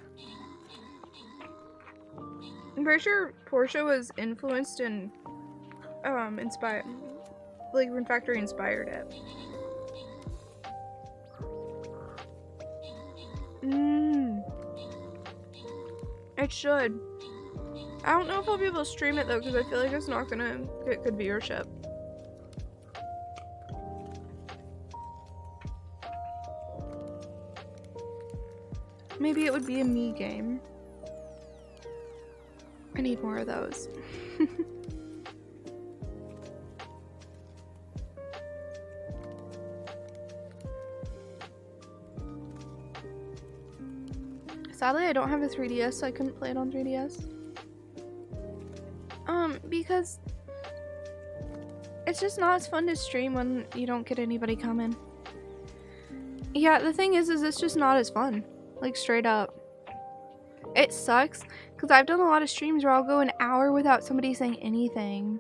I'm pretty sure Portia was influenced and inspired like Rune Factory inspired it. It should. I don't know if I'll be able to stream it though, because I feel like it's not gonna get good viewership. Maybe it would be a me game. I need more of those. Sadly, I don't have a 3DS, so I couldn't play it on 3DS. Because it's just not as fun to stream when you don't get anybody coming. Yeah, the thing is it's just not as fun. Like, straight up. It sucks, because I've done a lot of streams where I'll go an hour without somebody saying anything.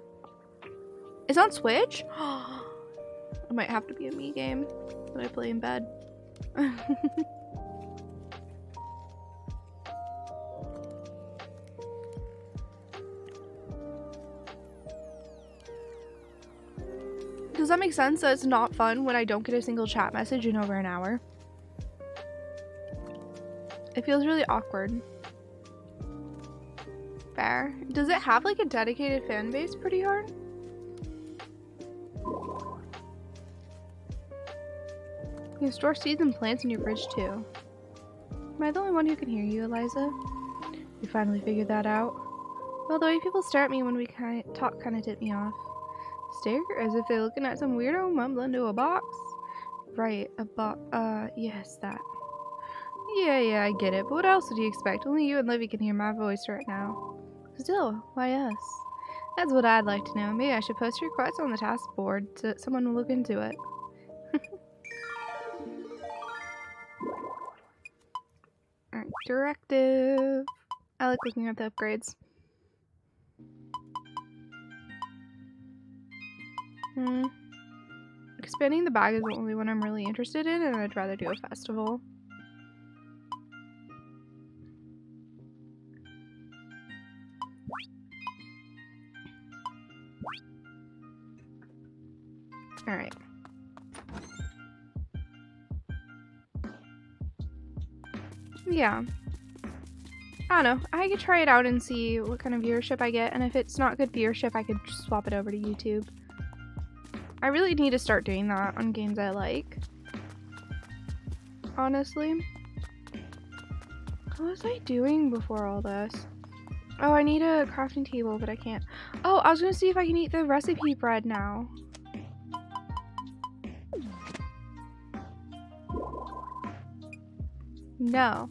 It's on Switch? It might have to be a me game that I play in bed. Does that make sense that it's not fun when I don't get a single chat message in over an hour? It feels really awkward. Fair. Does it have like a dedicated fan base pretty hard? You can store seeds and plants in your fridge too. Am I the only one who can hear you, Eliza? You finally figured that out? Well, the way people stare at me when we talk kind of tip me off. Stare as if they're looking at some weirdo mumbling to a box? Right, yes, that. Yeah, I get it, but what else would you expect? Only you and Livy can hear my voice right now. Still, why us? That's what I'd like to know. Maybe I should post your request on the task board so that someone will look into it. Alright, directive. I like looking at the upgrades. Expanding the bag is the only one I'm really interested in, and I'd rather do a festival. Alright. Yeah. I don't know. I could try it out and see what kind of viewership I get, and if it's not good viewership, I could just swap it over to YouTube. I really need to start doing that on games I like. Honestly. What was I doing before all this? Oh, I need a crafting table, but I can't. Oh, I was gonna see if I can eat the recipe bread now. No.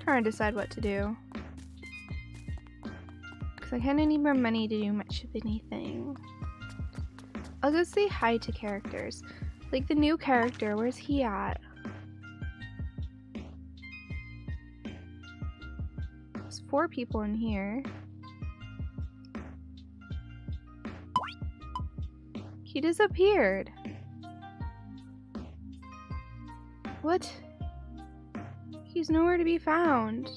Trying to decide what to do. Because I kind of need more money to do much of anything. I'll go say hi to characters. Like the new character, where's he at? There's 4 people in here. He disappeared. What? He's nowhere to be found.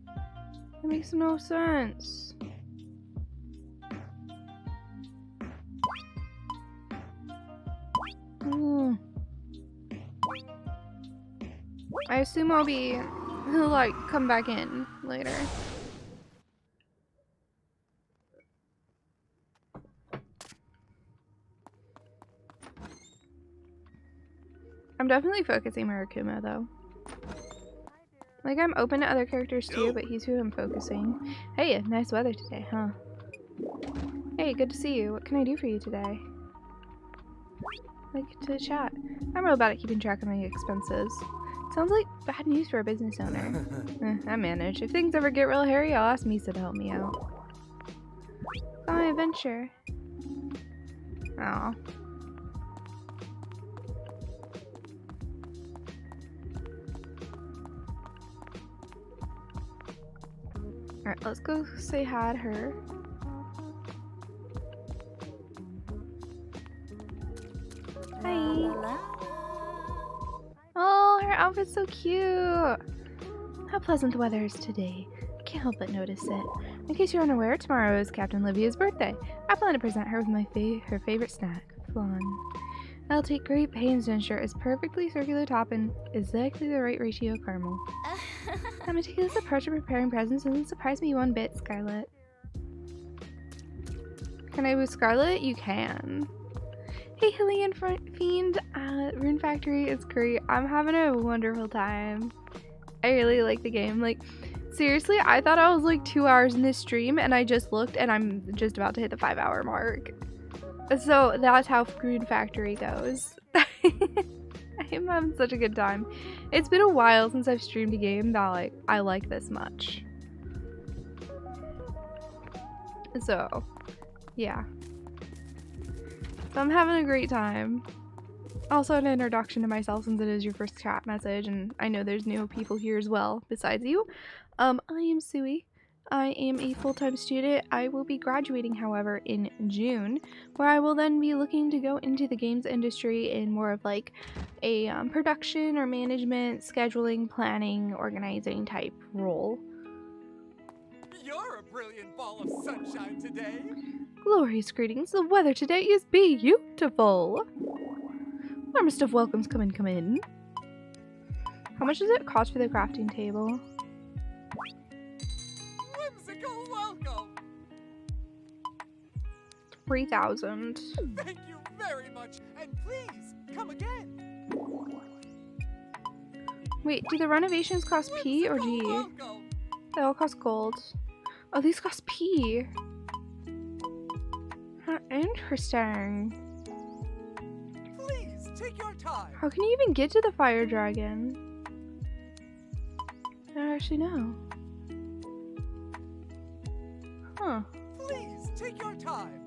That makes no sense. I assume he'll like come back in later. I'm definitely focusing Murakumo though. Like, I'm open to other characters too, but he's who I'm focusing. Hey, nice weather today, huh? Hey, good to see you. What can I do for you today? Like to chat. I'm real bad at keeping track of my expenses. Sounds like bad news for a business owner. I manage. If things ever get real hairy, I'll ask Misa to help me out. It's my adventure. Aw. Alright, let's go say hi to her. Hi. Oh, her outfit's so cute. How pleasant the weather is today. I can't help but notice it. In case you're unaware, tomorrow is Captain Livia's birthday. I plan to present her with her favorite snack, flan. I'll take great pains to ensure it's perfectly circular top and exactly the right ratio of caramel. My meticulous approach to preparing presents doesn't surprise me one bit, Scarlet. Can I with Scarlet? You can. Hey, Hilly and Fiend, Rune Factory is great. I'm having a wonderful time. I really like the game. Like, seriously, I thought I was like 2 hours in this stream, and I just looked, and I'm just about to hit the 5-hour mark. So that's how Rune Factory goes. I'm having such a good time. It's been a while since I've streamed a game that like I like this much. So, yeah. So I'm having a great time. Also an introduction to myself since it is your first chat message, and I know there's new people here as well besides you. I am Suwey. I am a full-time student. I will be graduating, however, in June, where I will then be looking to go into the games industry in more of like a production or management, scheduling, planning, organizing type role. You're a brilliant ball of sunshine today. Glorious greetings. The weather today is beautiful. Warmest of welcomes. Come in, come in. How much does it cost for the crafting table? Whimsical welcome. 3,000. Thank you very much, and please come again. Wait, do the renovations cost P or G? Welcome. They all cost gold. Oh, these cost P. Huh, interesting. Please take your time. How can you even get to the fire dragon? I don't actually know. Huh. Please take your time.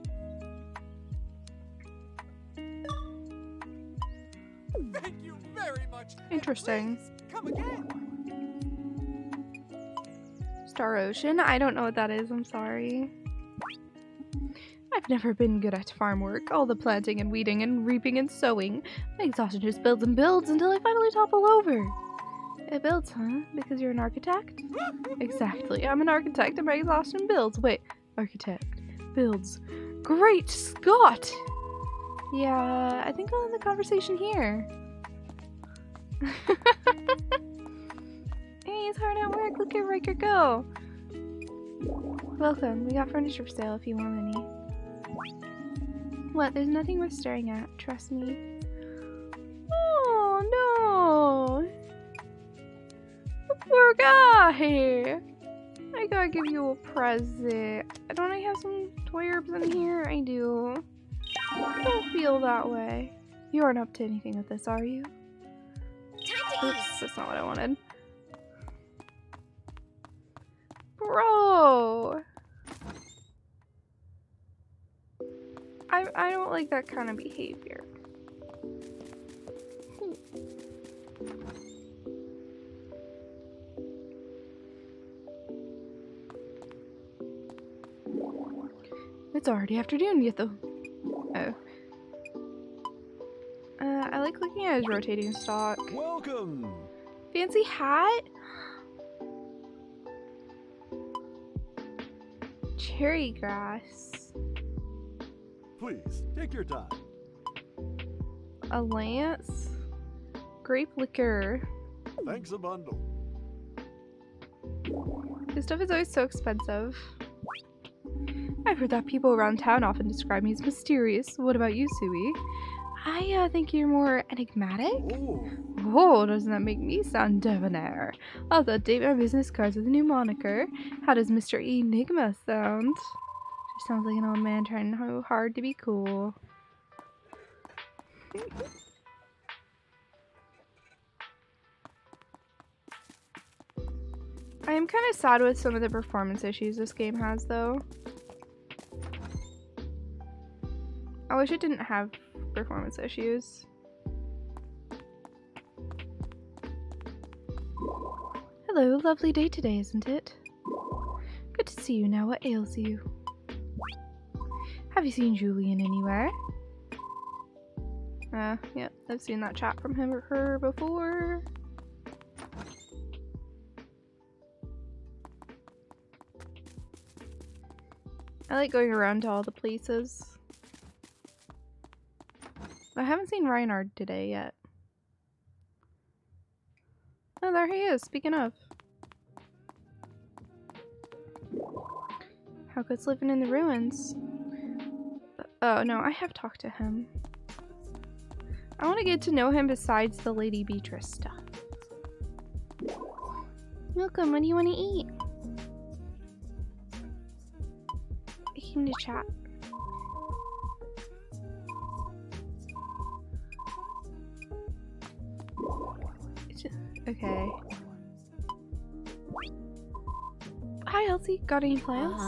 Thank you very much. Interesting. Come again. Star Ocean? I don't know what that is, I'm sorry. I've never been good at farm work. All the planting and weeding and reaping and sowing. My exhaustion just builds and builds until I finally topple over. It builds, huh? Because you're an architect? Exactly. I'm an architect and my exhaustion builds. Wait, architect. Builds. Great Scott! Yeah, I think I'll end the conversation here. Hey, it's hard at work. Look at Riker go. Welcome. We got furniture for sale if you want any. What? There's nothing worth staring at. Trust me. Oh, no. The poor guy. I gotta give you a present. Don't I have some toy herbs in here? I do. Don't feel that way. You aren't up to anything with this, are you? Oops, that's not what I wanted. Bro! I don't like that kind of behavior. It's already afternoon yet though. Oh. I like looking at his rotating stock. Welcome. Fancy hat? Cherry grass. Please, take your time. A lance? Grape liquor. Thanks a bundle. This stuff is always so expensive. I've heard that people around town often describe me as mysterious. What about you, Suwey? I think you're more enigmatic. Oh, doesn't that make me sound debonair? I'll update my business cards with a new moniker. How does Mr. Enigma sound? Just sounds like an old man trying hard to be cool. I am kind of sad with some of the performance issues this game has, though. I wish it didn't have performance issues. Hello, lovely day today, isn't it? Good to see you now. What ails you? Have you seen Julian anywhere? Yep, I've seen that chat from him or her before. I like going around to all the places. I haven't seen Reinhard today yet. Oh, there he is, speaking of. How good's living in the ruins? Oh, no, I have talked to him. I want to get to know him besides the Lady Beatrice stuff. Welcome, what do you want to eat? I came to chat. Okay. Hi, Elsie. Got any plans?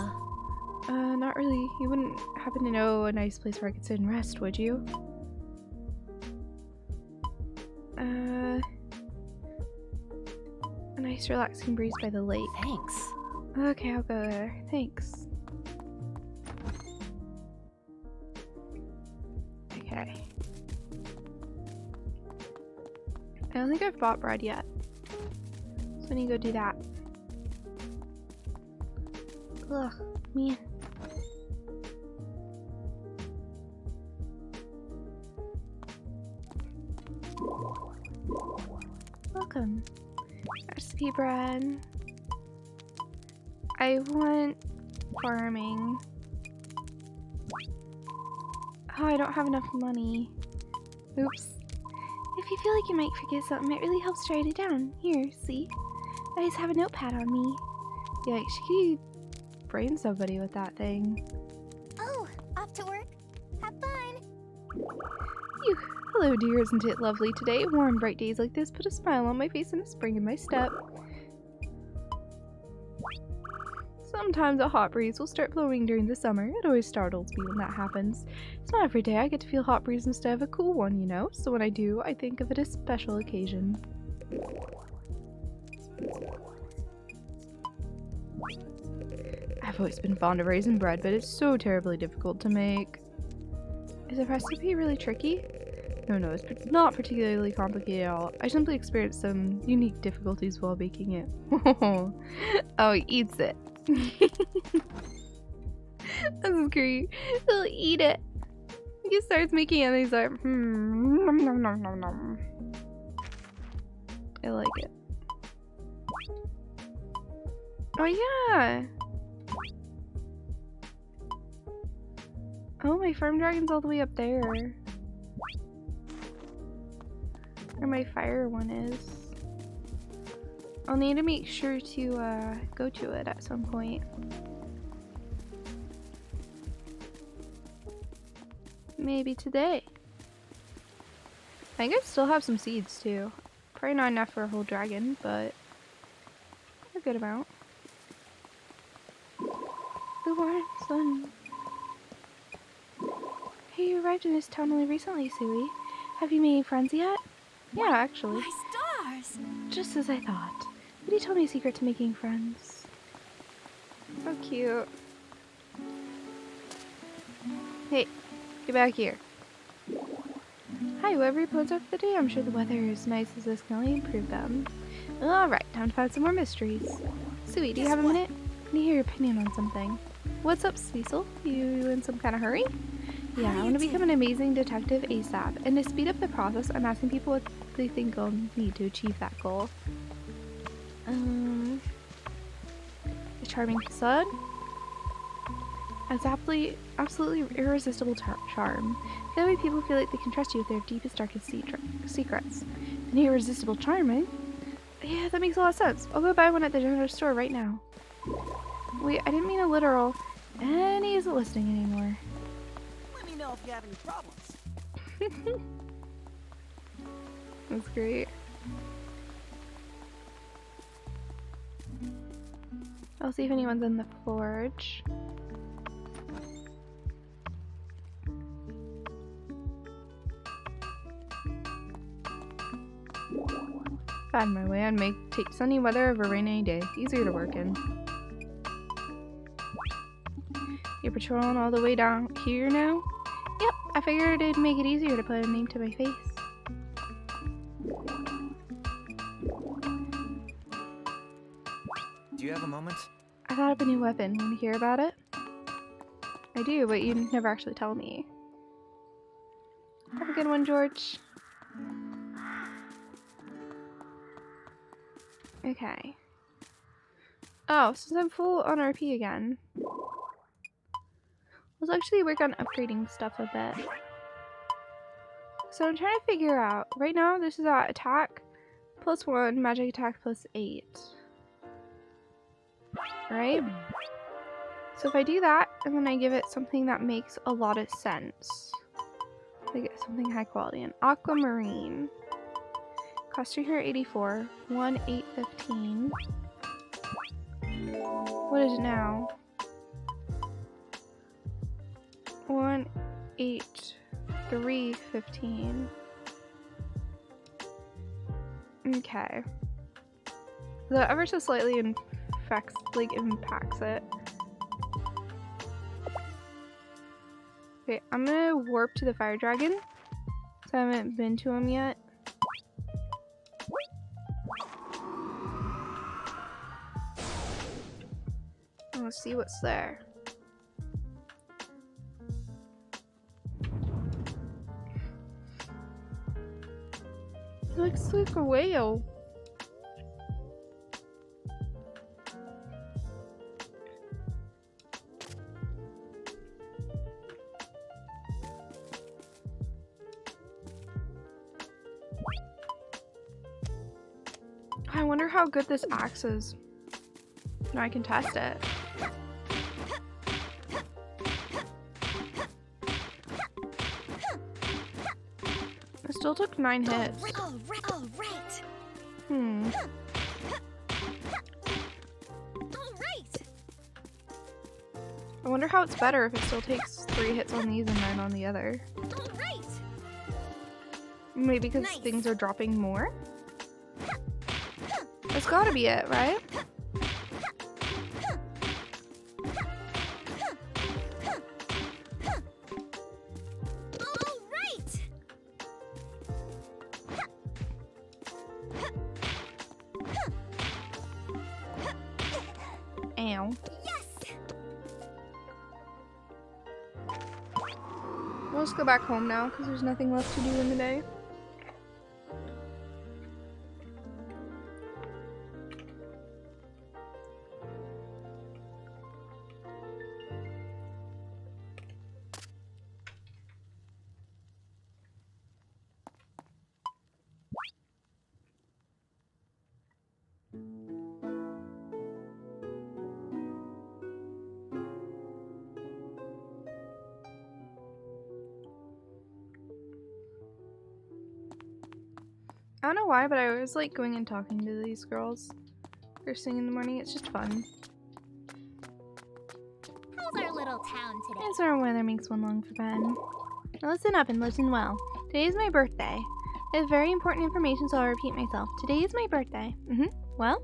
Not really. You wouldn't happen to know a nice place where I could sit and rest, would you? A nice relaxing breeze by the lake. Thanks. Okay, I'll go there. Thanks. Okay. I don't think I've bought bread yet. So I need to go do that. Ugh, man. Welcome. Recipe bread. I want farming. Oh, I don't have enough money. Oops. If you feel like you might forget something, it really helps to write it down. Here, see? I just have a notepad on me. Yeah, she could brain somebody with that thing. Oh, off to work. Have fun. Phew. Hello, dear. Isn't it lovely today? Warm, bright days like this put a smile on my face and a spring in my step. Sometimes a hot breeze will start blowing during the summer. It always startles me when that happens. It's not every day I get to feel hot breeze instead of a cool one, you know? So when I do, I think of it as a special occasion. I've always been fond of raisin bread, but it's so terribly difficult to make. Is the recipe really tricky? No, it's not particularly complicated at all. I simply experienced some unique difficulties while baking it. Oh, he eats it. That's great. He'll eat it. He starts making it and he's like, nom, nom, nom, nom, nom. I like it. Oh yeah! Oh, my farm dragon's all the way up there. Where my fire one is. I'll need to make sure to go to it at some point. Maybe today. I think I still have some seeds too. Probably not enough for a whole dragon, but a good amount. The warm sun. Hey, you arrived in this town only recently, Suwey. Have you made any friends yet? Yeah, actually. My stars! Just as I thought. Would you tell me a secret to making friends? So cute. Hey, get back here. Hi, whatever your plans are for the day, I'm sure the weather is nice as this can only improve them. Alright, time to find some more mysteries. Suwey, do you have a minute? I need to hear your opinion on something. What's up, Cecil? You in some kind of hurry? Yeah, I want to become an amazing detective ASAP, and to speed up the process, I'm asking people what they think I'll need to achieve that goal. A charming facade? Absolutely irresistible charm. That way people feel like they can trust you with their deepest, darkest secrets. An irresistible charm, eh? Yeah, that makes a lot of sense. I'll go buy one at the general store right now. Wait, I didn't mean a literal. And he isn't listening anymore. Let me know if you have any problems. That's great. I'll see if anyone's in the forge. Find my way and take sunny weather over a rainy day. Easier to work in. You're patrolling all the way down here now? Yep, I figured it'd make it easier to put a name to my face. Do you have a moment? I thought up a new weapon. Want to hear about it? I do, but you never actually tell me. Have a good one, George. Okay. Oh, since I'm full on RP again, let's actually work on upgrading stuff a bit. So I'm trying to figure out, right now this is at attack +1, magic attack +8. Right? So if I do that, and then I give it something that makes a lot of sense. I get something high quality. An aquamarine. Cost 384. 1,815. What is it now? 1,815. Okay. The ever so slightly impacts it. Okay, I'm gonna warp to the fire dragon. So I haven't been to him yet. Let's see what's there. Looks like a whale. I wonder how good this axe is. Now I can test it. It still took 9 hits. All right. I wonder how it's better if it still takes 3 hits on these and 9 on the other. Maybe because things are dropping more? That's gotta be it, right? Ow. Yes. We'll just go back home now because there's nothing left to do in the day. I don't know why, but I always like going and talking to these girls first thing in the morning. It's just fun. How's our little town today? Yes, our weather makes one long for bed. Now listen up and listen well. Today is my birthday. I have very important information, so I'll repeat myself. Today is my birthday. Well?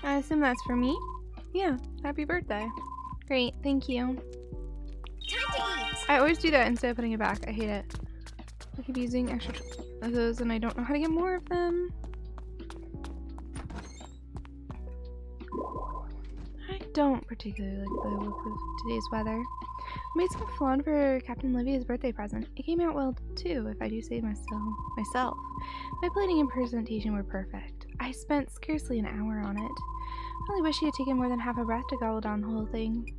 I assume that's for me? Yeah, happy birthday. Great, thank you. Time to eat. I always do that instead of putting it back. I hate it. I keep using extra of those and I don't know how to get more of them. I don't particularly like the look of today's weather. I made some flan for Captain Livia's birthday present. It came out well too, if I do say myself. My plating and presentation were perfect. I spent scarcely an hour on it. I only wish he had taken more than half a breath to gobble down the whole thing.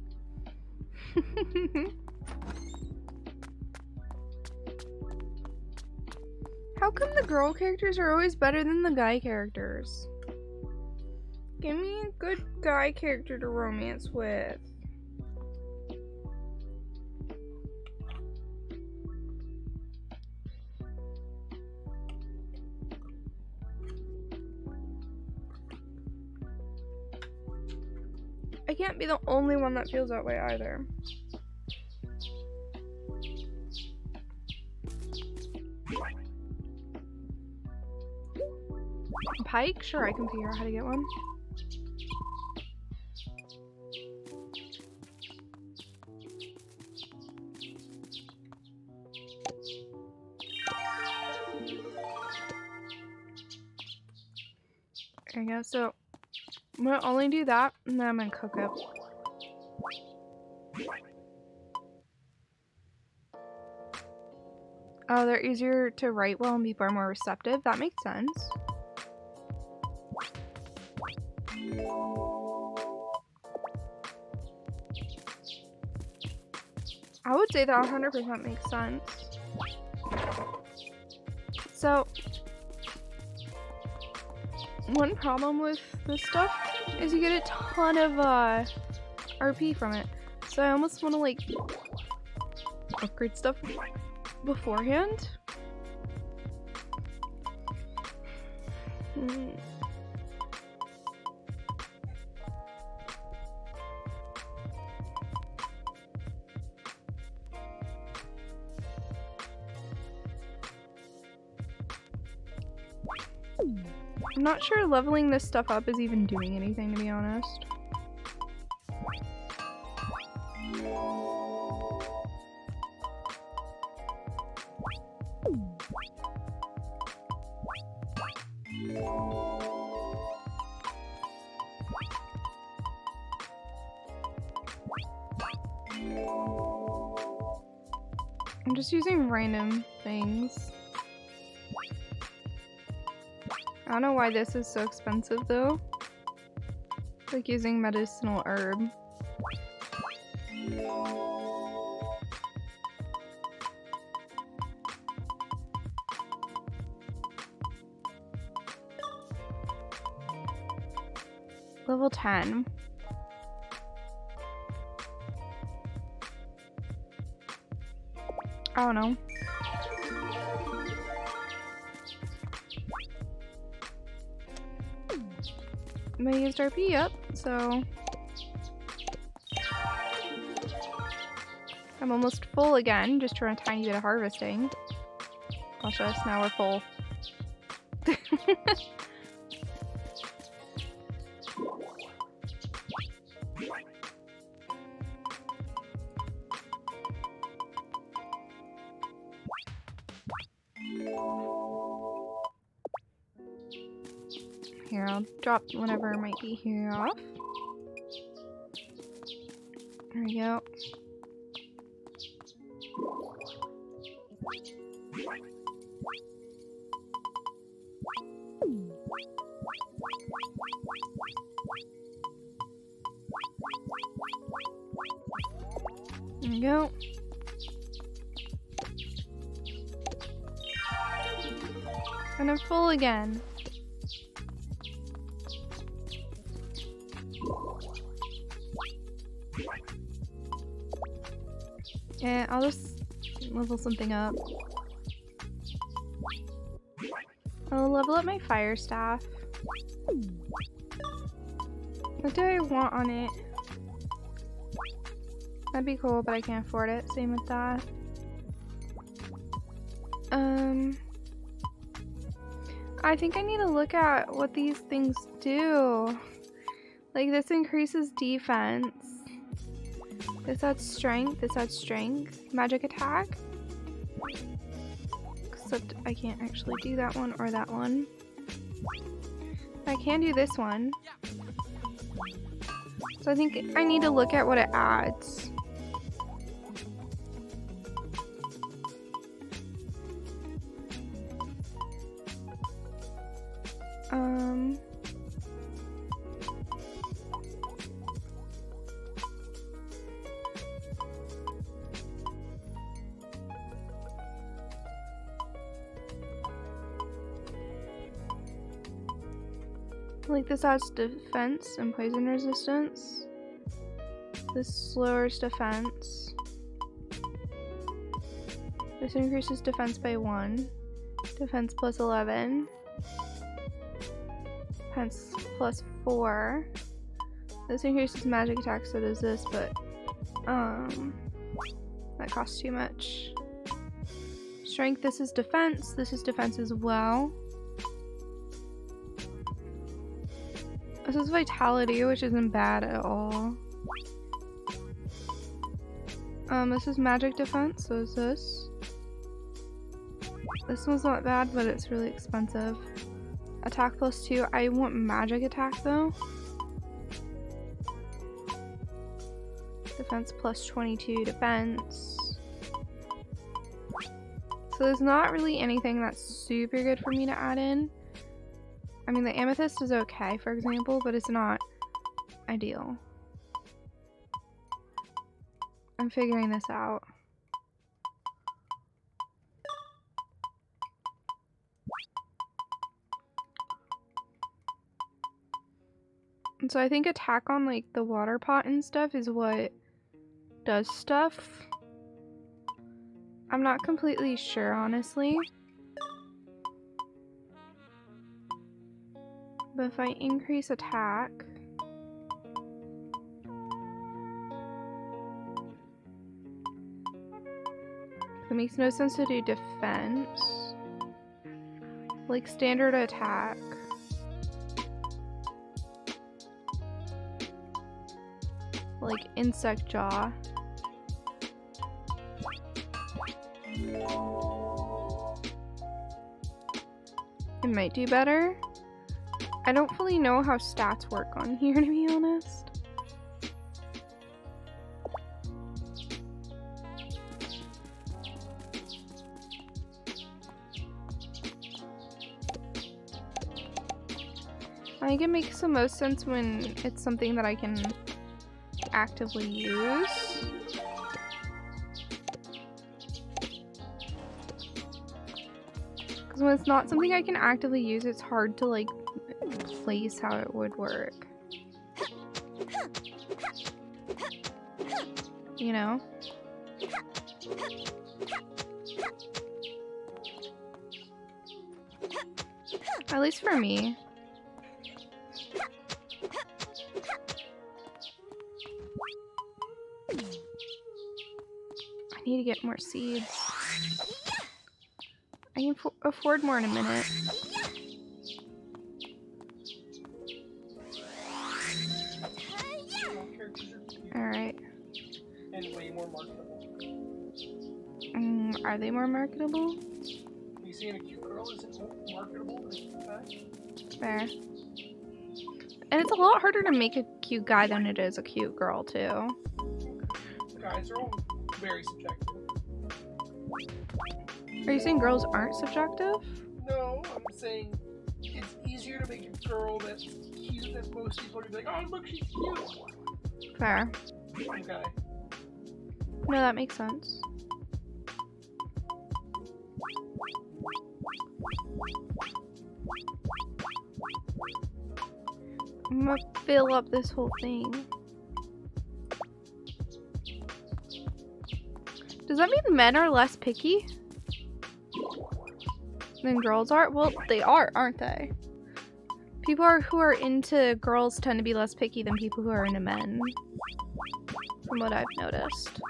How come the girl characters are always better than the guy characters? Give me a good guy character to romance with. I can't be the only one that feels that way either. Pike? Sure, I can figure out how to get one. There you go. So I'm gonna only do that, and then I'm gonna cook it. Oh, they're easier to write well and people are more receptive. That makes sense. I would say that 100% makes sense. So, one problem with this stuff is you get a ton of RP from it. So I almost want to like upgrade stuff beforehand. I'm not sure leveling this stuff up is even doing anything, to be honest. I'm just using random things. I don't know why this is so expensive though. It's like using medicinal herb. Level 10. I don't know. I used RP up, so I'm almost full again, just for a tiny bit of harvesting. Watch us, now we're full. Here, I'll drop whatever might be here off. There we go. There we go. And I'm full again. Yeah, I'll just level something up. I'll level up my fire staff. What do I want on it? That'd be cool, but I can't afford it. Same with that. I think I need to look at what these things do. Like, this increases defense. This adds strength. This adds strength. Magic attack. Except I can't actually do that one or that one. I can do this one. So I think I need to look at what it adds. Like, this adds defense and poison resistance. This lowers defense. This increases defense by 1. Defense plus 11. Defense plus 4. This increases magic attack, so does this, but that costs too much. Strength, this is defense. This is defense as well. This is vitality, which isn't bad at all. This is magic defense, so is this. This one's not bad, but it's really expensive. Attack +2. I want magic attack though. Defense +22 defense. So there's not really anything that's super good for me to add in. I mean, the amethyst is okay, for example, but it's not ideal. I'm figuring this out. And so I think attack on like the water pot and stuff is what does stuff. I'm not completely sure, honestly. But if I increase attack, it makes no sense to do defense. Like standard attack. Like insect jaw. It might do better. I don't fully know how stats work on here, to be honest. I think it makes the most sense when it's something that I can actively use. Because when it's not something I can actively use, it's hard to like place how it would work. You know? At least for me. I need to get more seeds. I can afford more in a minute. Alright. And way more marketable. Are they more marketable? You seeing a cute girl isn't marketable? Fair. And it's a lot harder to make a cute guy than it is a cute girl, too. Guys are all very subjective. Are you saying girls aren't subjective? No, I'm saying it's easier to make a girl that's cute than most people are gonna be like, oh look, she's cute. Fair. Okay. No, that makes sense. I'm gonna fill up this whole thing. Does that mean men are less picky than girls are? Well, they are, aren't they? People who are into girls tend to be less picky than people who are into men, from what I've noticed.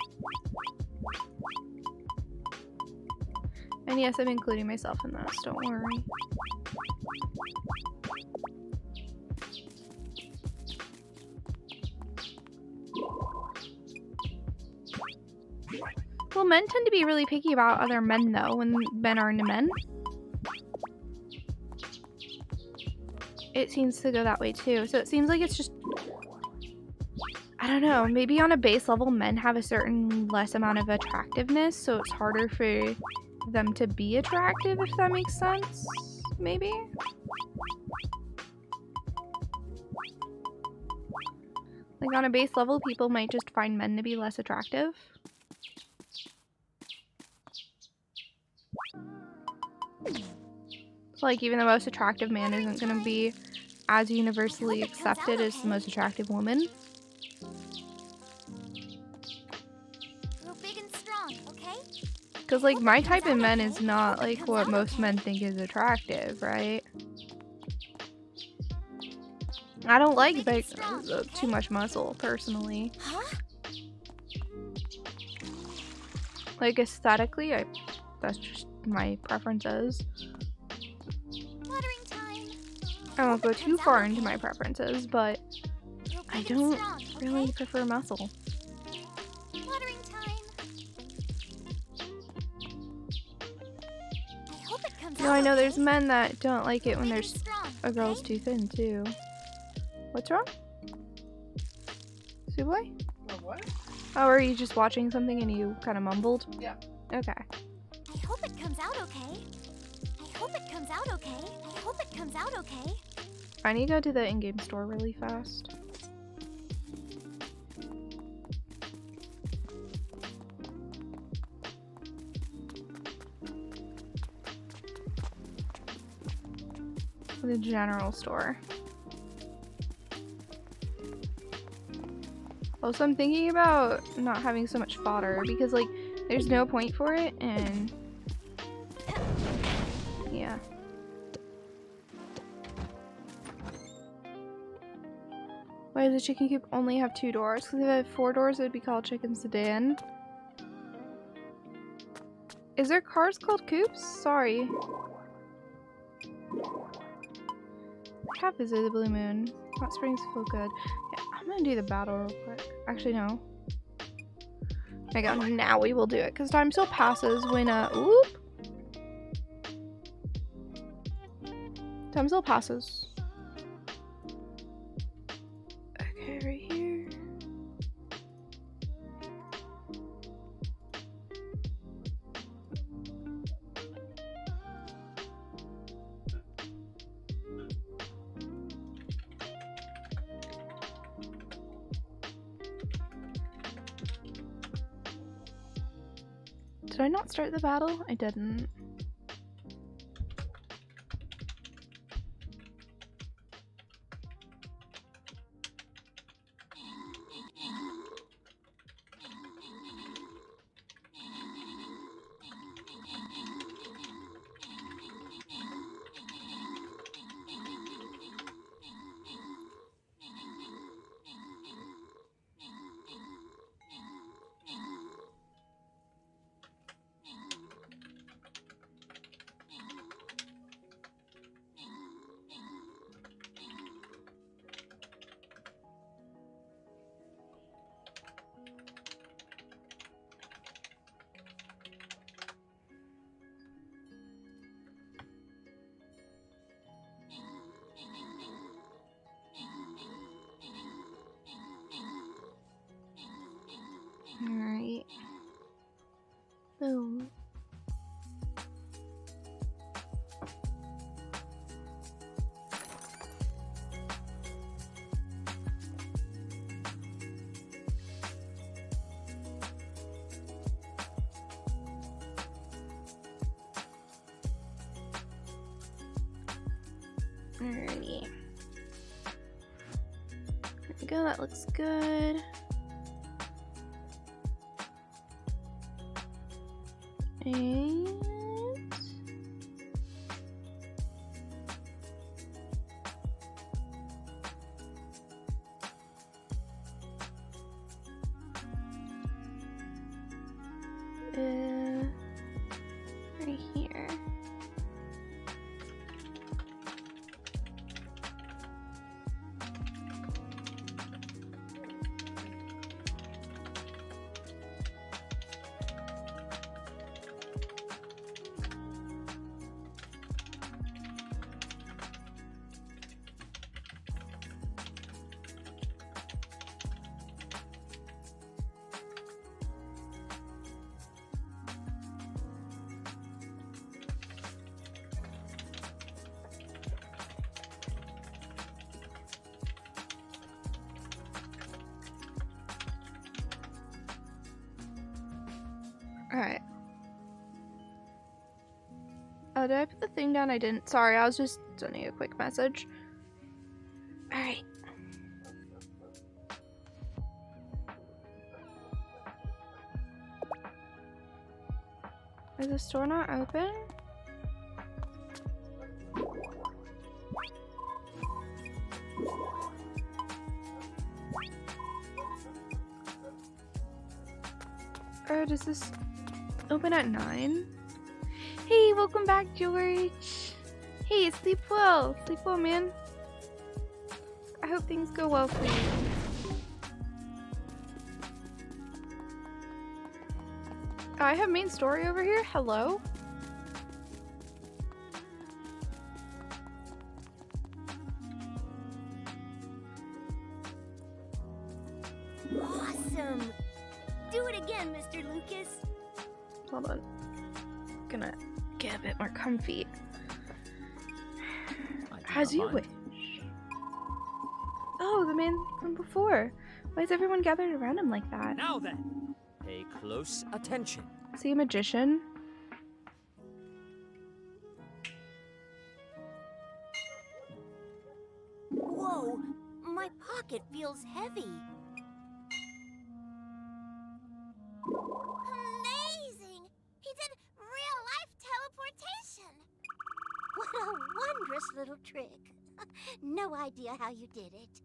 And yes, I'm including myself in this, don't worry. Well, men tend to be really picky about other men, though, when men are into men. It seems to go that way, too. So it seems like it's just... I don't know. Maybe on a base level, men have a certain less amount of attractiveness, so it's harder for them to be attractive, if that makes sense. Maybe? Like, on a base level, people might just find men to be less attractive. So, like, even the most attractive man isn't gonna be as universally accepted as the most attractive woman. Grow big and strong, okay? Because, like, my type of men is not, like, what most men think is attractive, right? I don't like big, too much muscle, personally. Like, aesthetically, that's just my preferences. I won't go too far into my preferences, but I don't really prefer muscle. Watering time. I hope it comes No, I know there's men that don't like it when there's A girl's too thin too. What's wrong? Suwey? What? Oh, are you just watching something and you kind of mumbled? Yeah. Okay. I hope it comes out okay. I hope it comes out okay. I hope it comes out okay. I need to go to the in-game store really fast. The general store. Also, I'm thinking about not having so much fodder because, like, there's no point for it, and yeah. Why does the chicken coop only have 2 doors? Because if it had 4 doors, it would be called chicken sedan. Is there cars called coupes? Sorry. How is it the blue moon? Hot springs feel good. Yeah, I'm gonna do the battle real quick. Actually, no. There you go. Now we will do it because time still passes when oop. Time still passes. Okay, right here. Did I not start the battle? I didn't. Alright. Boom. Alrighty. There we go, that looks good. And right here. Alright. Oh, did I put the thing down? I didn't. Sorry, I was just sending a quick message. Alright. Is the store not open? Or does this open at 9? Hey, welcome back, George. Hey, sleep well. Sleep well, man. I hope things go well for you. Oh, I have main story over here. Hello? Do it again, Mr. Lucas. Hold on. Gonna get a bit more comfy. As you wish. Oh, the man from before. Why is everyone gathered around him like that? Now then, pay close attention. Is he a magician? Whoa, my pocket feels heavy. Amazing! He did real-life teleportation! What a wondrous little trick. No idea how you did it.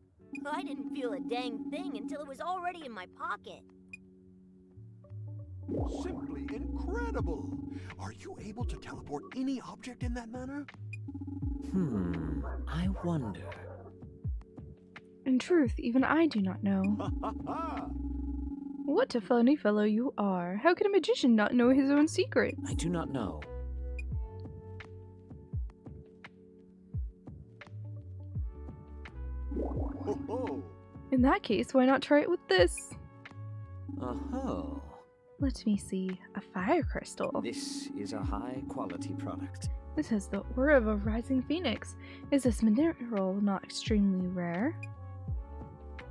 I didn't feel a dang thing until it was already in my pocket. Simply incredible! Are you able to teleport any object in that manner? I wonder. In truth, even I do not know. Ha ha ha! What a funny fellow you are. How can a magician not know his own secrets? I do not know. Ho ho! In that case, why not try it with this? Oh. Let me see. A fire crystal. This is a high-quality product. This has the aura of a rising phoenix. Is this mineral not extremely rare?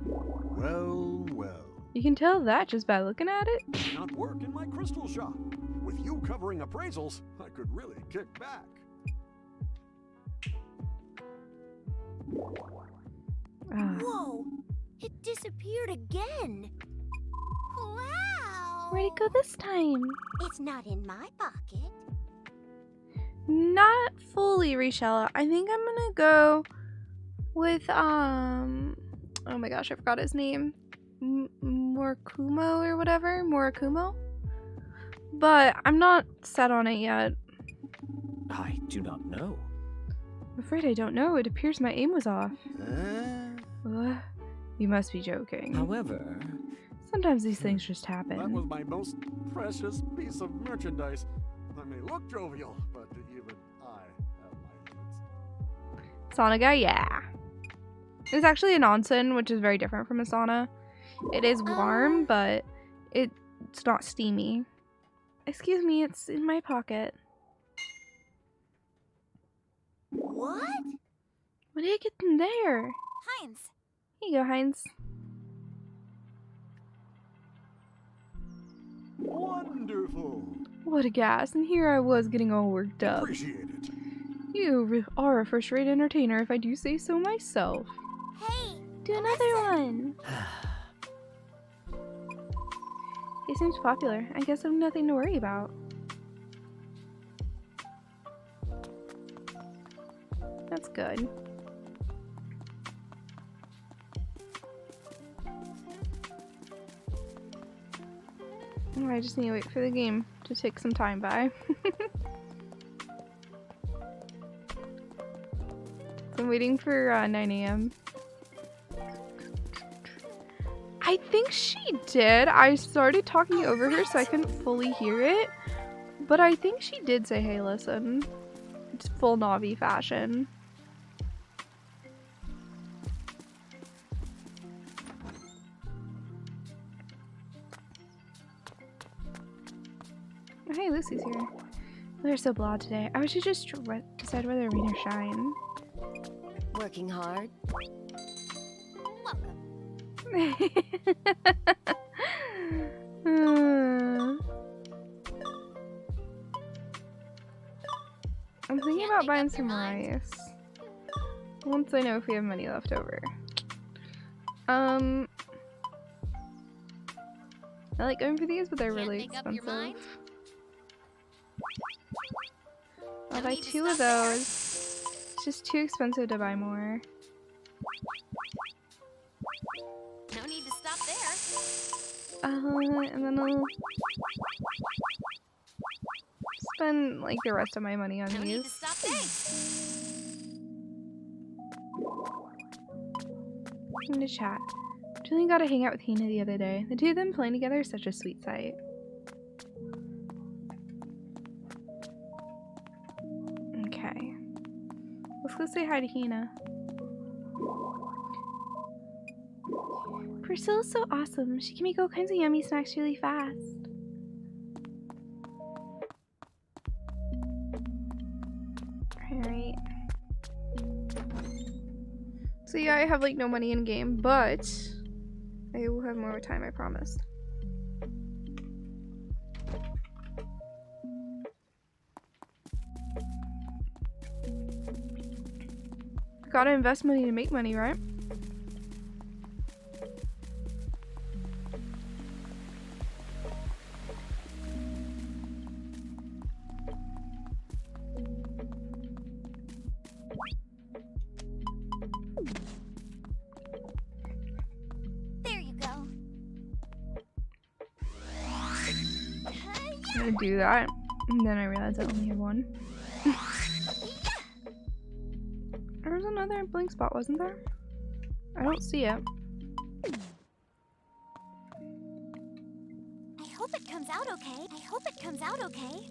Well, well. You can tell that just by looking at it. Not work in my crystal shop. With you covering appraisals, I could really kick back. Whoa! It disappeared again! Wow! Where'd it go this time? It's not in my pocket. Not fully, Richella. I think I'm gonna go with, oh my gosh, I forgot his name. Morikumo or whatever? Morikumo? But I'm not set on it yet. I do not know. I'm afraid I don't know. It appears my aim was off. You must be joking. However... Sometimes these things just happen. That was my most precious piece of merchandise. I may look jovial, but even I have my limits. Sauna guy, yeah. It's actually an onsen, which is very different from a sauna. It is warm, but it's not steamy. Excuse me, it's in my pocket. What? What did it get in there? Heinz. Here you go, Heinz. Wonderful. What a gas, and here I was getting all worked up. Appreciate it. You are a first-rate entertainer, if I do say so myself. Hey, Do another one. He seems popular. I guess I have nothing to worry about. That's good. Oh, I just need to wait for the game to take some time by. I'm waiting for 9 a.m. I think she did. I started talking over her so I couldn't fully hear it. But I think she did say, hey, listen. It's full Navi fashion. Oh, hey, Lucy's here. They're so blah today. I should just decide whether rain or shine. Working hard? I'm thinking about buying some rice. Once I know if we have money left over. I like going for these, but they're really expensive. I'll buy 2 of those. It's just too expensive to buy more. No need to stop there. And then I'll spend like the rest of my money on No need to these. stop there. I'm gonna chat. Julian got to hang out with Hina the other day. The two of them playing together is such a sweet sight. Okay. Let's go say hi to Hina. Priscilla's so awesome. She can make all kinds of yummy snacks really fast. Alright. So yeah, I have like no money in game, but I will have more time, I promise. Gotta invest money to make money, right? There you go. I'm gonna do that, and then I realized I only have one. There was another blank spot, wasn't there? I don't see it. I hope it comes out okay. I hope it comes out okay.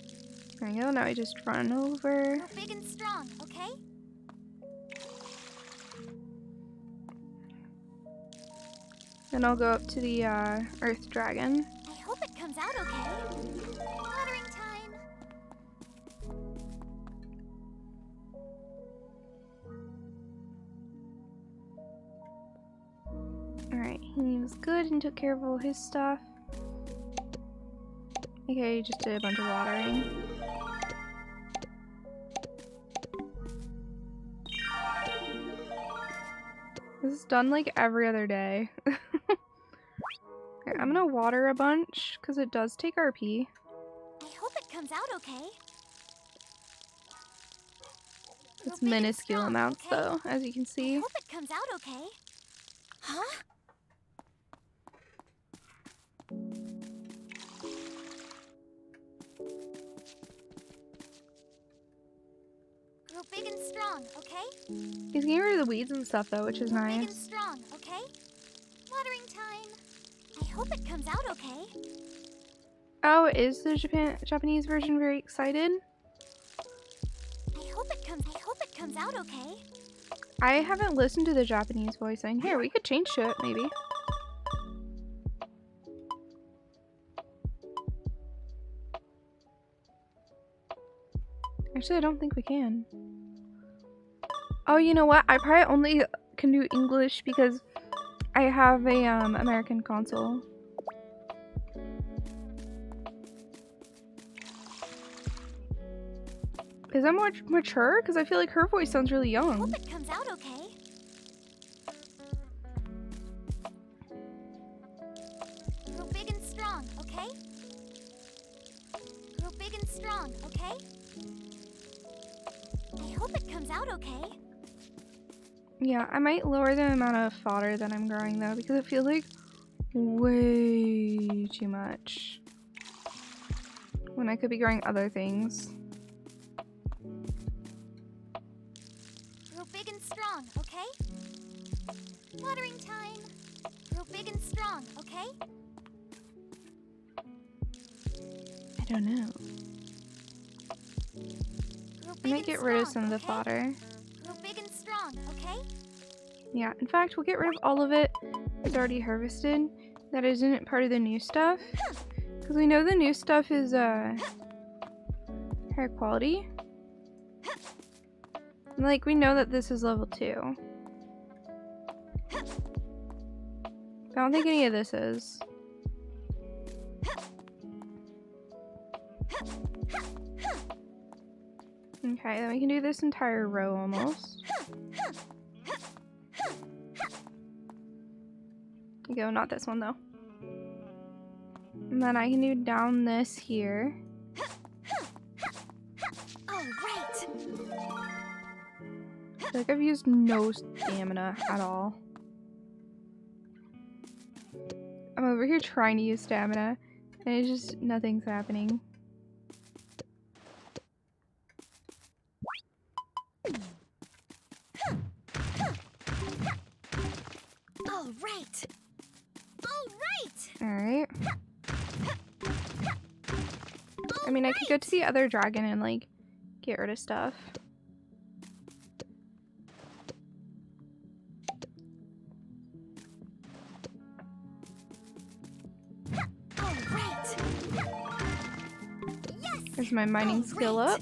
There we go, now I just run over. You're big and strong, okay? Then I'll go up to the Earth Dragon. I hope it comes out okay. Watering time. Alright, he was good and took care of all his stuff. Okay, just did a bunch of watering. This is done like every other day. Okay, I'm gonna water a bunch because it does take RP. I hope it comes out okay. It's minuscule amounts though, as you can I see. hope it comes out okay. Huh? Grow big and strong, okay? He's getting rid of the weeds and stuff though, which is Grow big and nice. strong, okay? Watering time. I hope it comes out okay. Oh, is the Japanese version very excited? I hope it comes out okay. I haven't listened to the Japanese voicing. Here, we could change to it, maybe. Actually, I don't think we can. Oh, you know what? I probably only can do English because I have a American console. Is that more mature? Because I feel like her voice sounds really I young. hope it comes out okay. Grow big and strong, okay? Grow big and strong, okay? I hope it comes out okay. Yeah, I might lower the amount of fodder that I'm growing though, because it feels like way too much. When I could be growing other things. Grow big and strong, okay? Watering time. Grow big and strong, okay? I don't know. Grow I big might and get rid of strong, some of the okay? fodder. Grow big and strong, okay? Yeah, in fact, we'll get rid of all of it that's already harvested. That isn't part of the new stuff. Because we know the new stuff is higher quality. Like, we know that this is level 2. I don't think any of this is. Okay, then we can do this entire row almost. There you go, not this one though. And then I can do down this here. All right. I feel like I've used no stamina at all. I'm over here trying to use stamina, and it's just nothing's happening. All right. All right. Alright. I mean, I could go to the other dragon and, like, get rid of stuff. There's my mining skill up.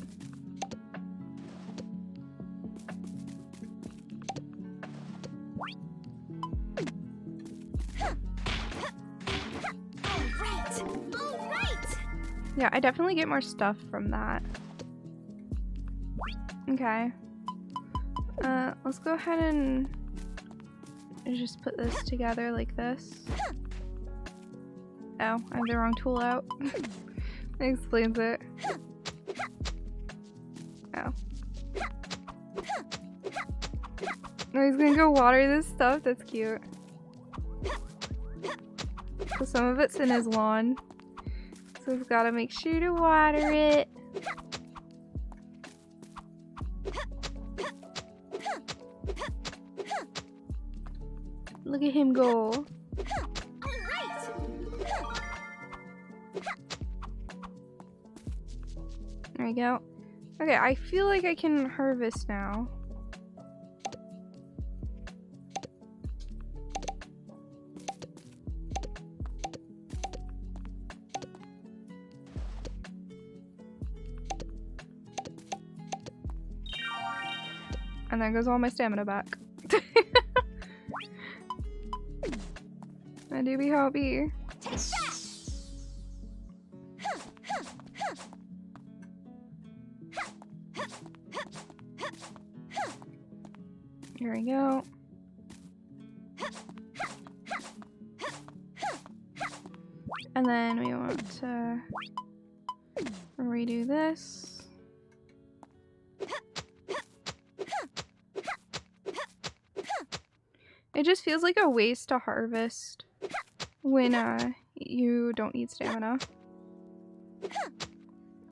Yeah, I definitely get more stuff from that. Okay. Let's go ahead and just put this together like this. Oh, I have the wrong tool out. That explains it. Oh. Oh, he's gonna go water this stuff? That's cute. So some of it's in his lawn. So he's gotta make sure to water it. Look at him go. There we go. Okay, I feel like I can harvest now. And there goes all my stamina back. I do be happy. Here we go. And then we want to redo this. It just feels like a waste to harvest when you don't need stamina.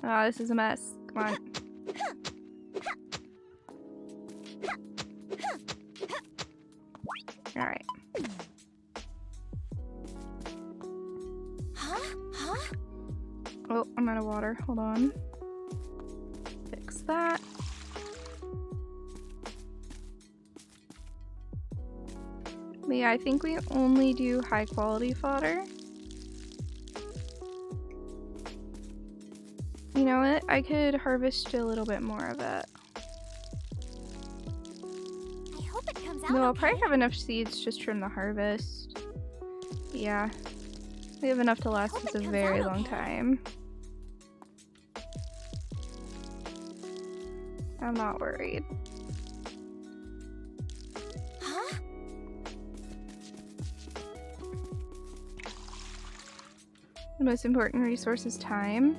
Ah, this is a mess. Come on. Alright. Oh, I'm out of water. Hold on. Fix that. But yeah, I think we only do high quality fodder. You know what? I could harvest a little bit more of it. I hope it comes out No, I'll okay. probably have enough seeds just from the harvest. Yeah. We have enough to last us a very long time. I'm not worried. Huh? The most important resource is time.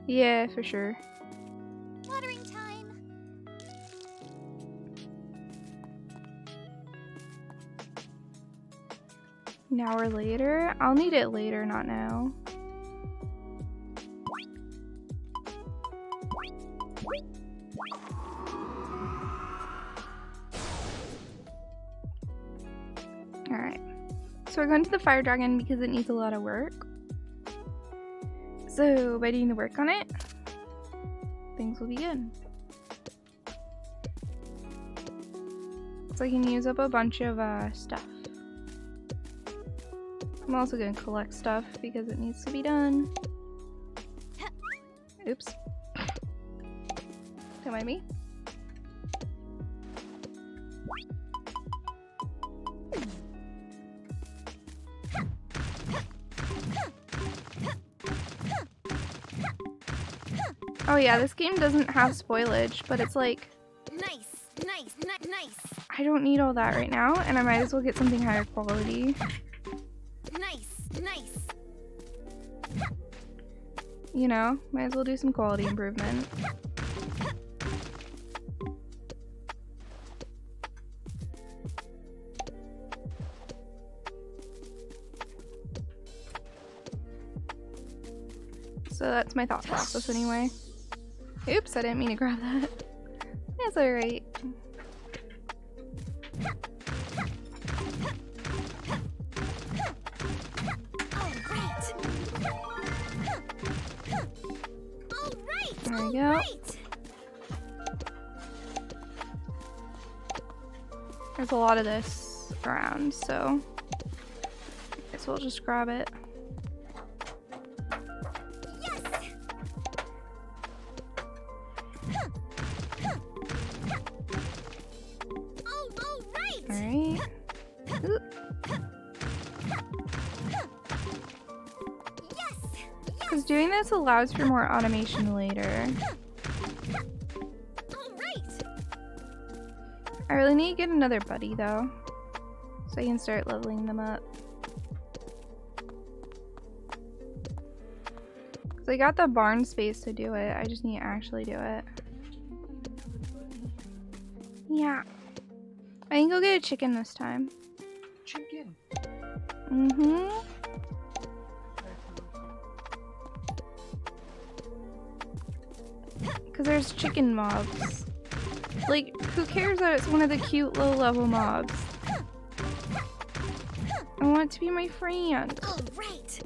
Yeah, for sure. Watering time. An hour later? I'll need it later, not now. Alright. So we're going to the fire dragon because it needs a lot of work. So by doing the work on it, things will be good. So I can use up a bunch of stuff. I'm also going to collect stuff because it needs to be done. Oops. Don't mind me. Oh yeah, this game doesn't have spoilage, but it's like... Nice. I don't need all that right now, and I might as well get something higher quality. Nice. You know, might as well do some quality improvement. So that's my thought process anyway. Oops, I didn't mean to grab that. That's alright. There we go. There's a lot of this around, so I guess we'll just grab it. Because doing this allows for more automation later. I really need to get another buddy though, so I can start leveling them up. Because I got the barn space to do it, I just need to actually do it. Yeah. I can go get a chicken this time. Chicken. Mm-hmm. Because there's chicken mobs. Like, who cares that it's one of the cute low-level mobs? I want it to be my friend. All right.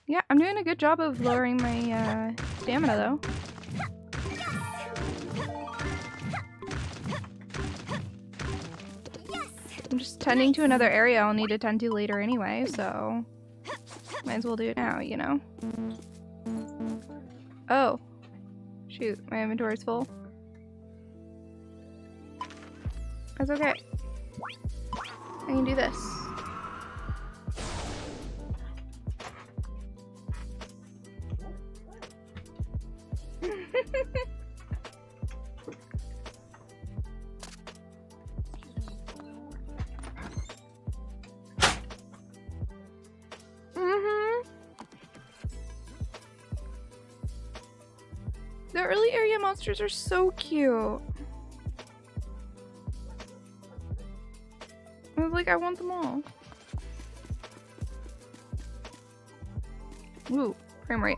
Yeah, I'm doing a good job of lowering my stamina though. I'm just tending to another area I'll need to tend to later anyway, so might as well do it now, you know? Oh. Shoot, my inventory's full. That's okay. I can do this. The early area monsters are so cute. I was like, I want them all. Ooh, frame rate.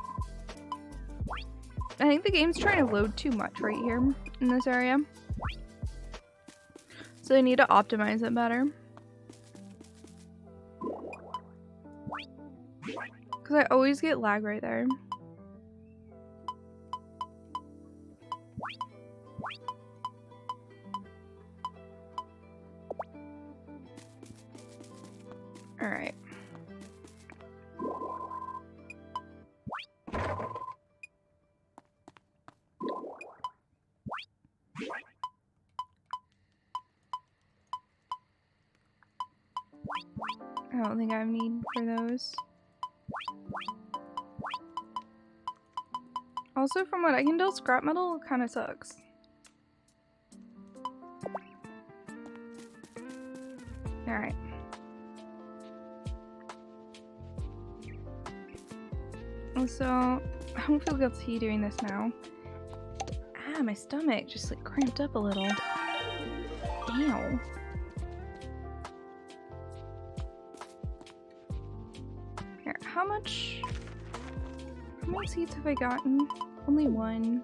I think the game's trying to load too much right here in this area. So they need to optimize it better. Because I always get lag right there. Alright. I don't think I have need for those. Also, from what I can tell, scrap metal kind of sucks. Alright. Also, I don't feel guilty doing this now. Ah, my stomach just like cramped up a little. Ow. Here, how many seeds have I gotten? Only one.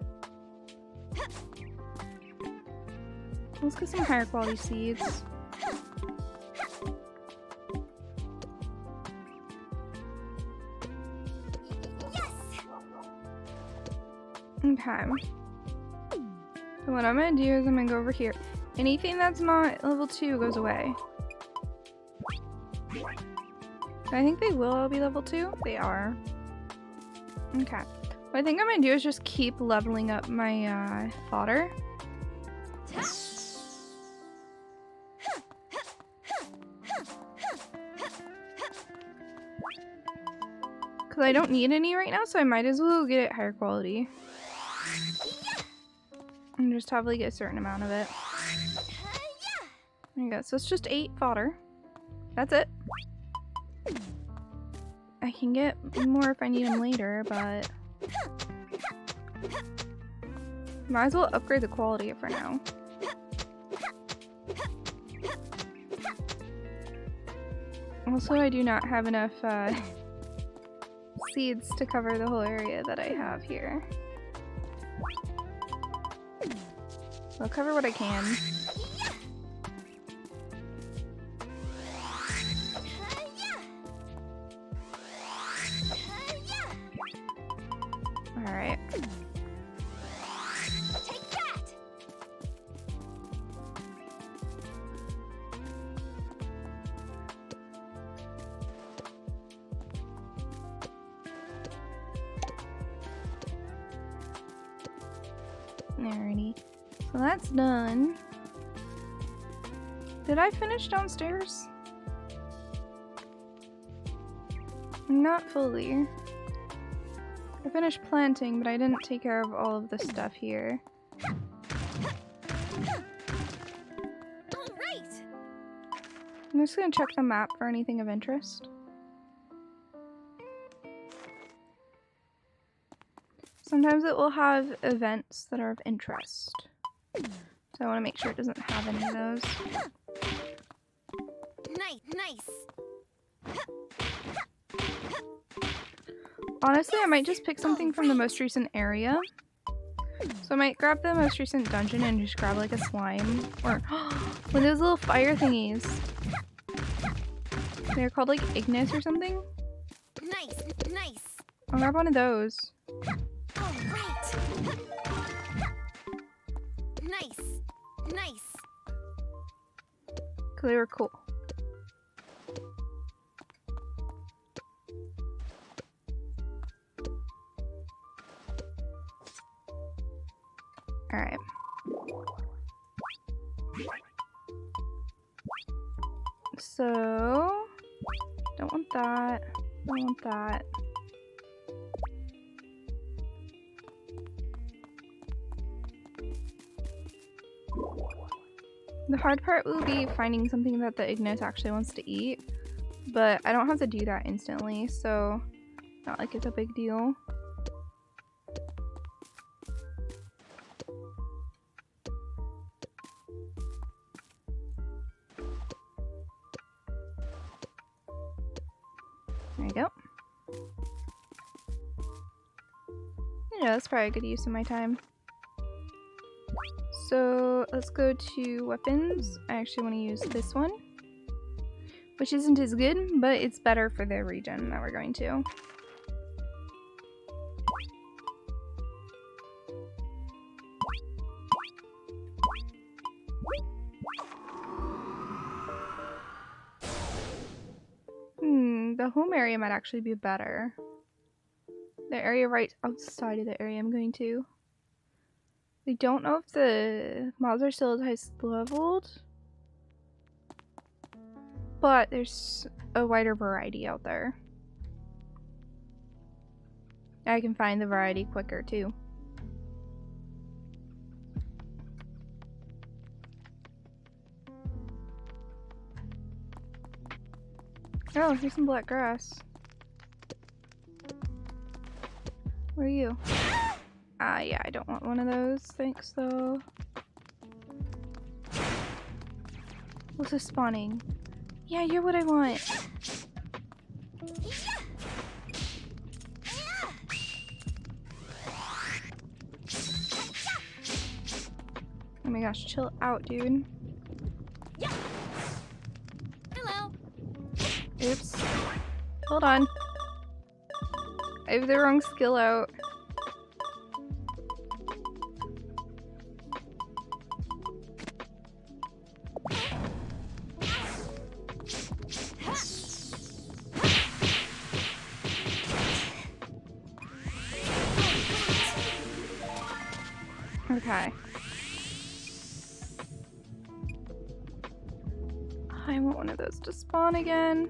Let's get some higher quality seeds. Okay. So what I'm gonna do is I'm gonna go over here. Anything that's not level 2 goes away. I think they will all be level 2. They are. Okay. What I think I'm gonna do is just keep leveling up my fodder. Because I don't need any right now, so I might as well get it higher quality. And just have like a certain amount of it. There you go. So it's just 8 fodder. That's it. I can get more if I need them later, but might as well upgrade the quality for now. Also, I do not have enough seeds to cover the whole area that I have here. I'll cover what I can. Alright. Alrighty. So that's done. Did I finish downstairs? Not fully. I finished planting, but I didn't take care of all of the stuff here. Alright! I'm just gonna check the map for anything of interest. Sometimes it will have events that are of interest. So I want to make sure it doesn't have any of those. Nice. Honestly, I might just pick something from the most recent area. So I might grab the most recent dungeon and just grab like a slime. Or one of those little fire thingies. They're called like Ignis or something. Nice. I'll grab one of those. Alright. Nice. Because they were cool. Alright. So, don't want that. Don't want that. The hard part will be finding something that the Ignis actually wants to eat, but I don't have to do that instantly, so not like it's a big deal. There you go. Yeah, that's probably a good use of my time. So let's go to weapons. I actually want to use this one, which isn't as good, but it's better for the region that we're going to. The home area might actually be better. The area right outside of the area I'm going to. I don't know if the mobs are still as high leveled, but there's a wider variety out there. I can find the variety quicker too. Oh, here's some black grass. Where are you? Yeah, I don't want one of those. Thanks, though. What's this spawning? Yeah, you're what I want. Oh my gosh, chill out, dude. Hello. Oops. Hold on. I have the wrong skill out. Okay. I want one of those to spawn again.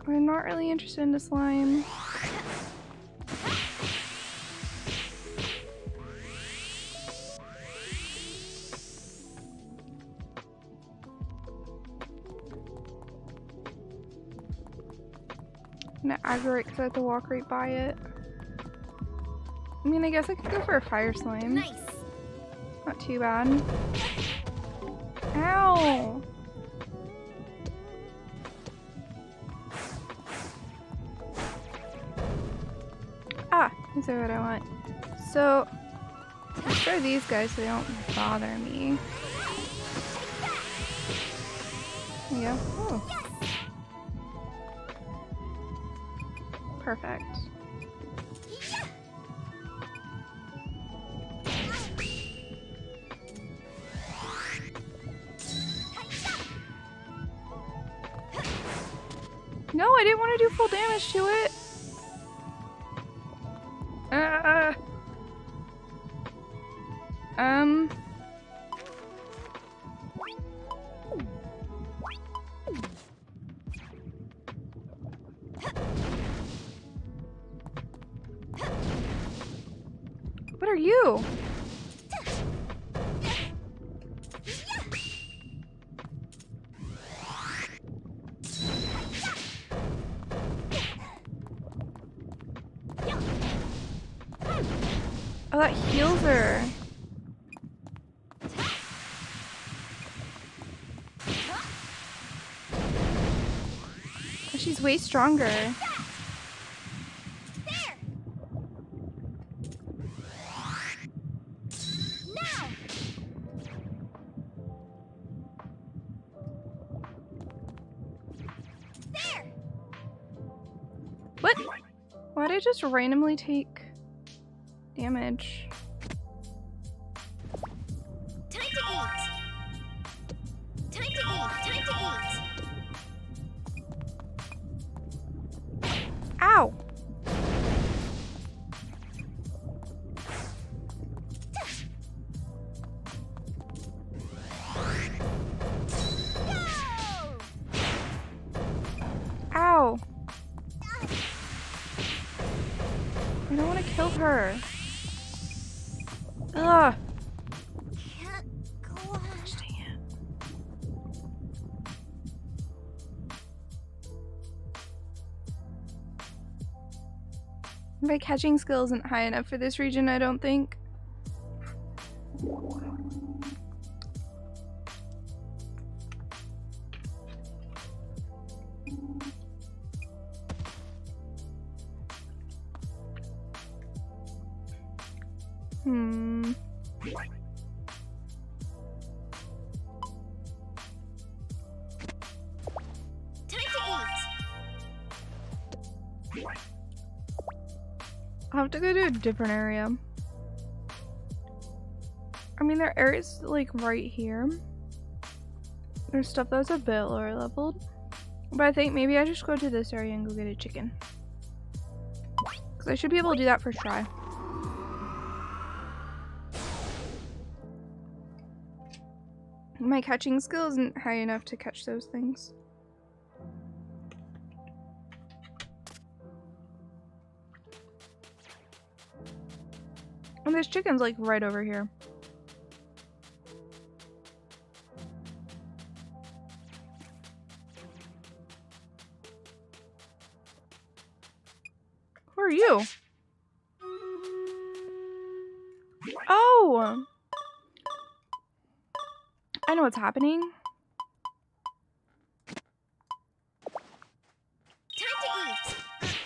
I'm not really interested in the slime. I'm gonna aggro it because I have to walk right by it. I mean, I guess I could go for a fire slime. Nice. Not too bad. Ow! Ah, these are what I want. So, let's throw these guys so they don't bother me. There you go. Oh. Perfect. No, I didn't want to do full damage to it. What are you? Oh, that heals her. She's way stronger. What? Why'd I just randomly take damage? Time to eat. Time to eat. Time to eat. Ow! Ow! I don't want to kill her. Ugh! Can't go on. Dang it. My catching skill isn't high enough for this region, I don't think. I'll have to go to a different area. I mean, there are areas like right here. There's stuff that's a bit lower leveled. But I think maybe I just go to this area and go get a chicken. Because I should be able to do that first try. My catching skill isn't high enough to catch those things. And this chicken's like right over here. Who are you? Oh! I know what's happening. Time to eat. Go!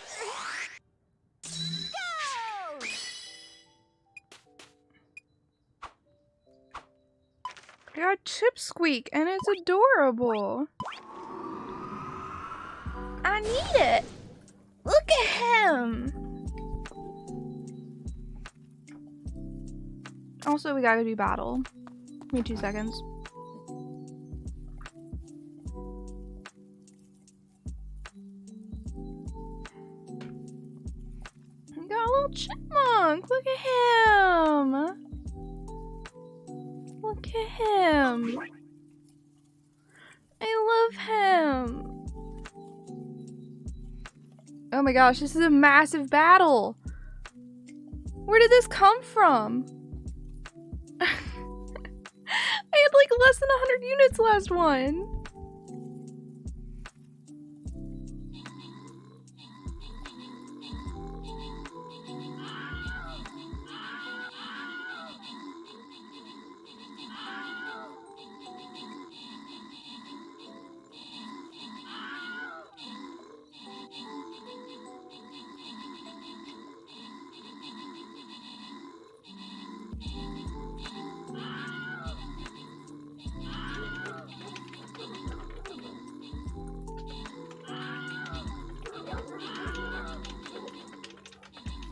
I got Chipsqueak and it's adorable. I need it. Look at him. Also, we gotta do battle. Give me 2 seconds. We got a little chipmunk. Look at him. Look at him. I love him. Oh my gosh, this is a massive battle. Where did this come from? I had like less than 100 units last one.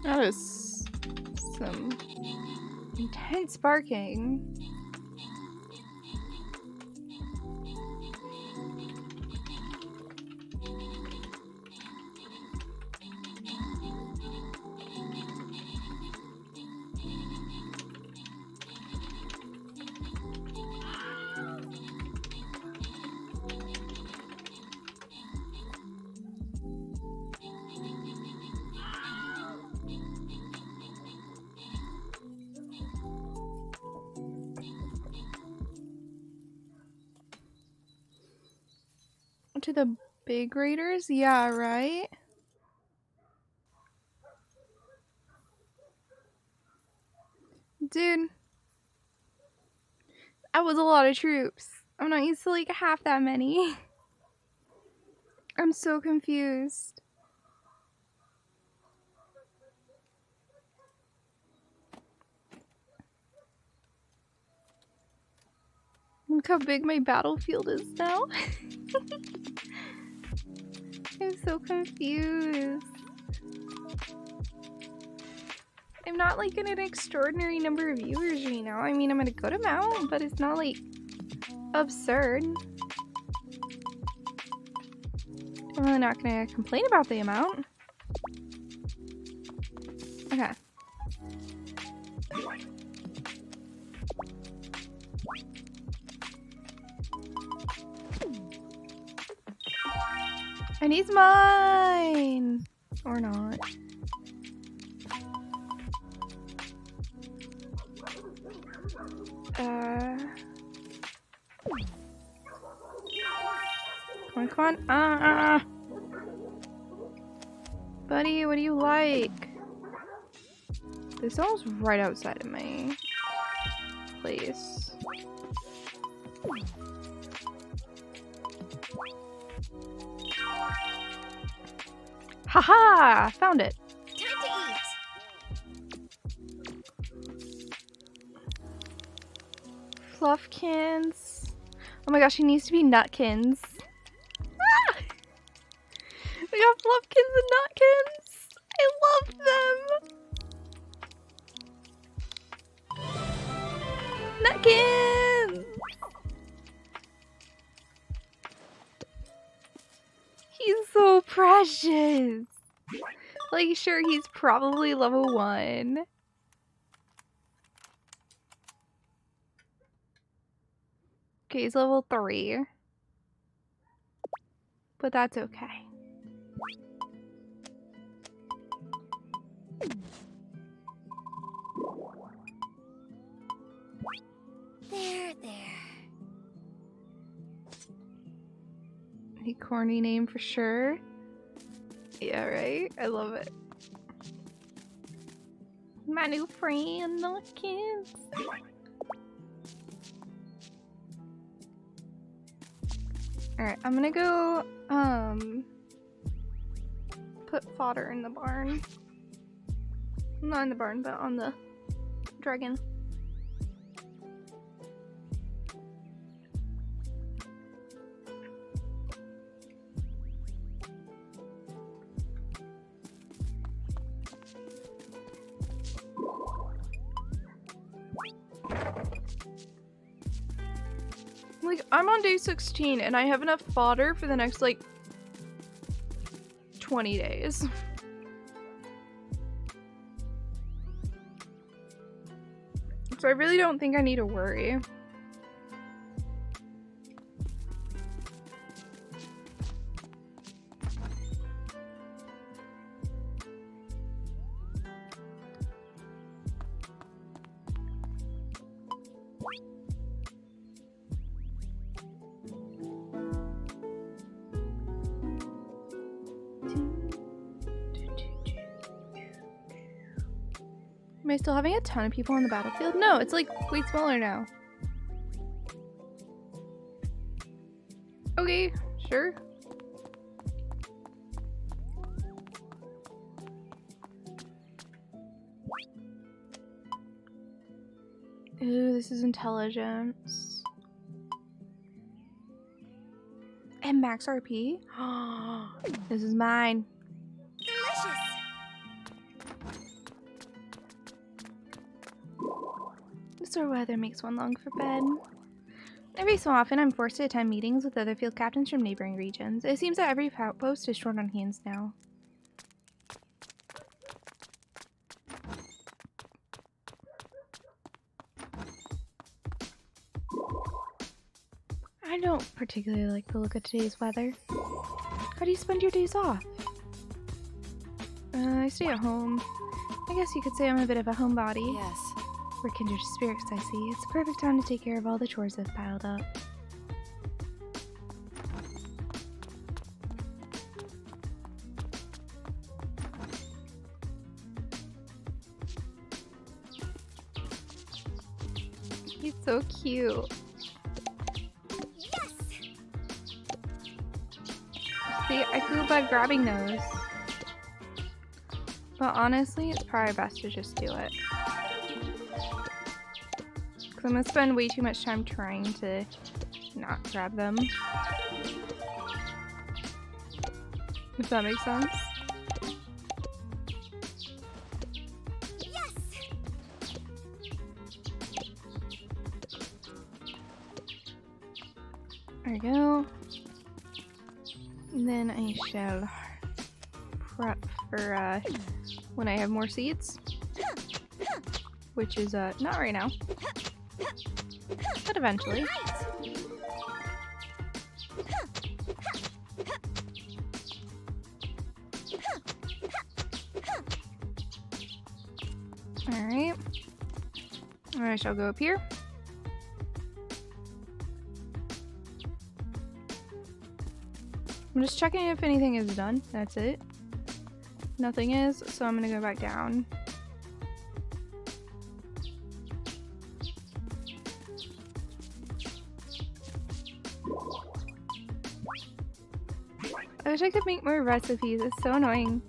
That is some intense barking. To the big raiders? Yeah, right? Dude. That was a lot of troops. I'm not used to like half that many. I'm so confused. Look how big my battlefield is now. I'm so confused. I'm not like in an extraordinary number of viewers right now. I mean, I'm in a good amount, but it's not like absurd. I'm really not gonna complain about the amount. Okay. And he's mine! Or not. Come on. Buddy, what do you like? This almost right outside of my place. Haha! Found it. Time to eat. Fluffkins. Oh my gosh, he needs to be Nutkins. Ah! We got Fluffkins and Nutkins. I love them. Nutkins. He's so precious. Like, sure, he's probably level 1. Okay, he's level 3. But that's okay. There. A corny name for sure. Yeah, right? I love it. My new friend, the kids. Alright, I'm gonna go, put fodder in the barn. Not in the barn, but on the dragon. Like, I'm on day 16 and I have enough fodder for the next, like, 20 days. So I really don't think I need to worry. Am I still having a ton of people on the battlefield? No, it's like way smaller now. Okay, sure. Ooh, this is intelligence. And max RP? This is mine. Delicious. This sort of weather makes one long for bed. Every so often, I'm forced to attend meetings with other field captains from neighboring regions. It seems that every outpost is short on hands now. I don't particularly like the look of today's weather. How do you spend your days off? I stay at home. I guess you could say I'm a bit of a homebody. Yes. We're kindred spirits, I see. It's the perfect time to take care of all the chores I've piled up. He's so cute. Yes! See, I feel bad grabbing those. But honestly, it's probably best to just do it. Because I'm going to spend way too much time trying to not grab them. If that makes sense. Yes! There we go. And then I shall prep for when I have more seeds. Which is not right now. But eventually. Alright. I shall go up here. I'm just checking if anything is done. That's it. Nothing is, so I'm gonna go back down. I wish I could make more recipes. It's so annoying.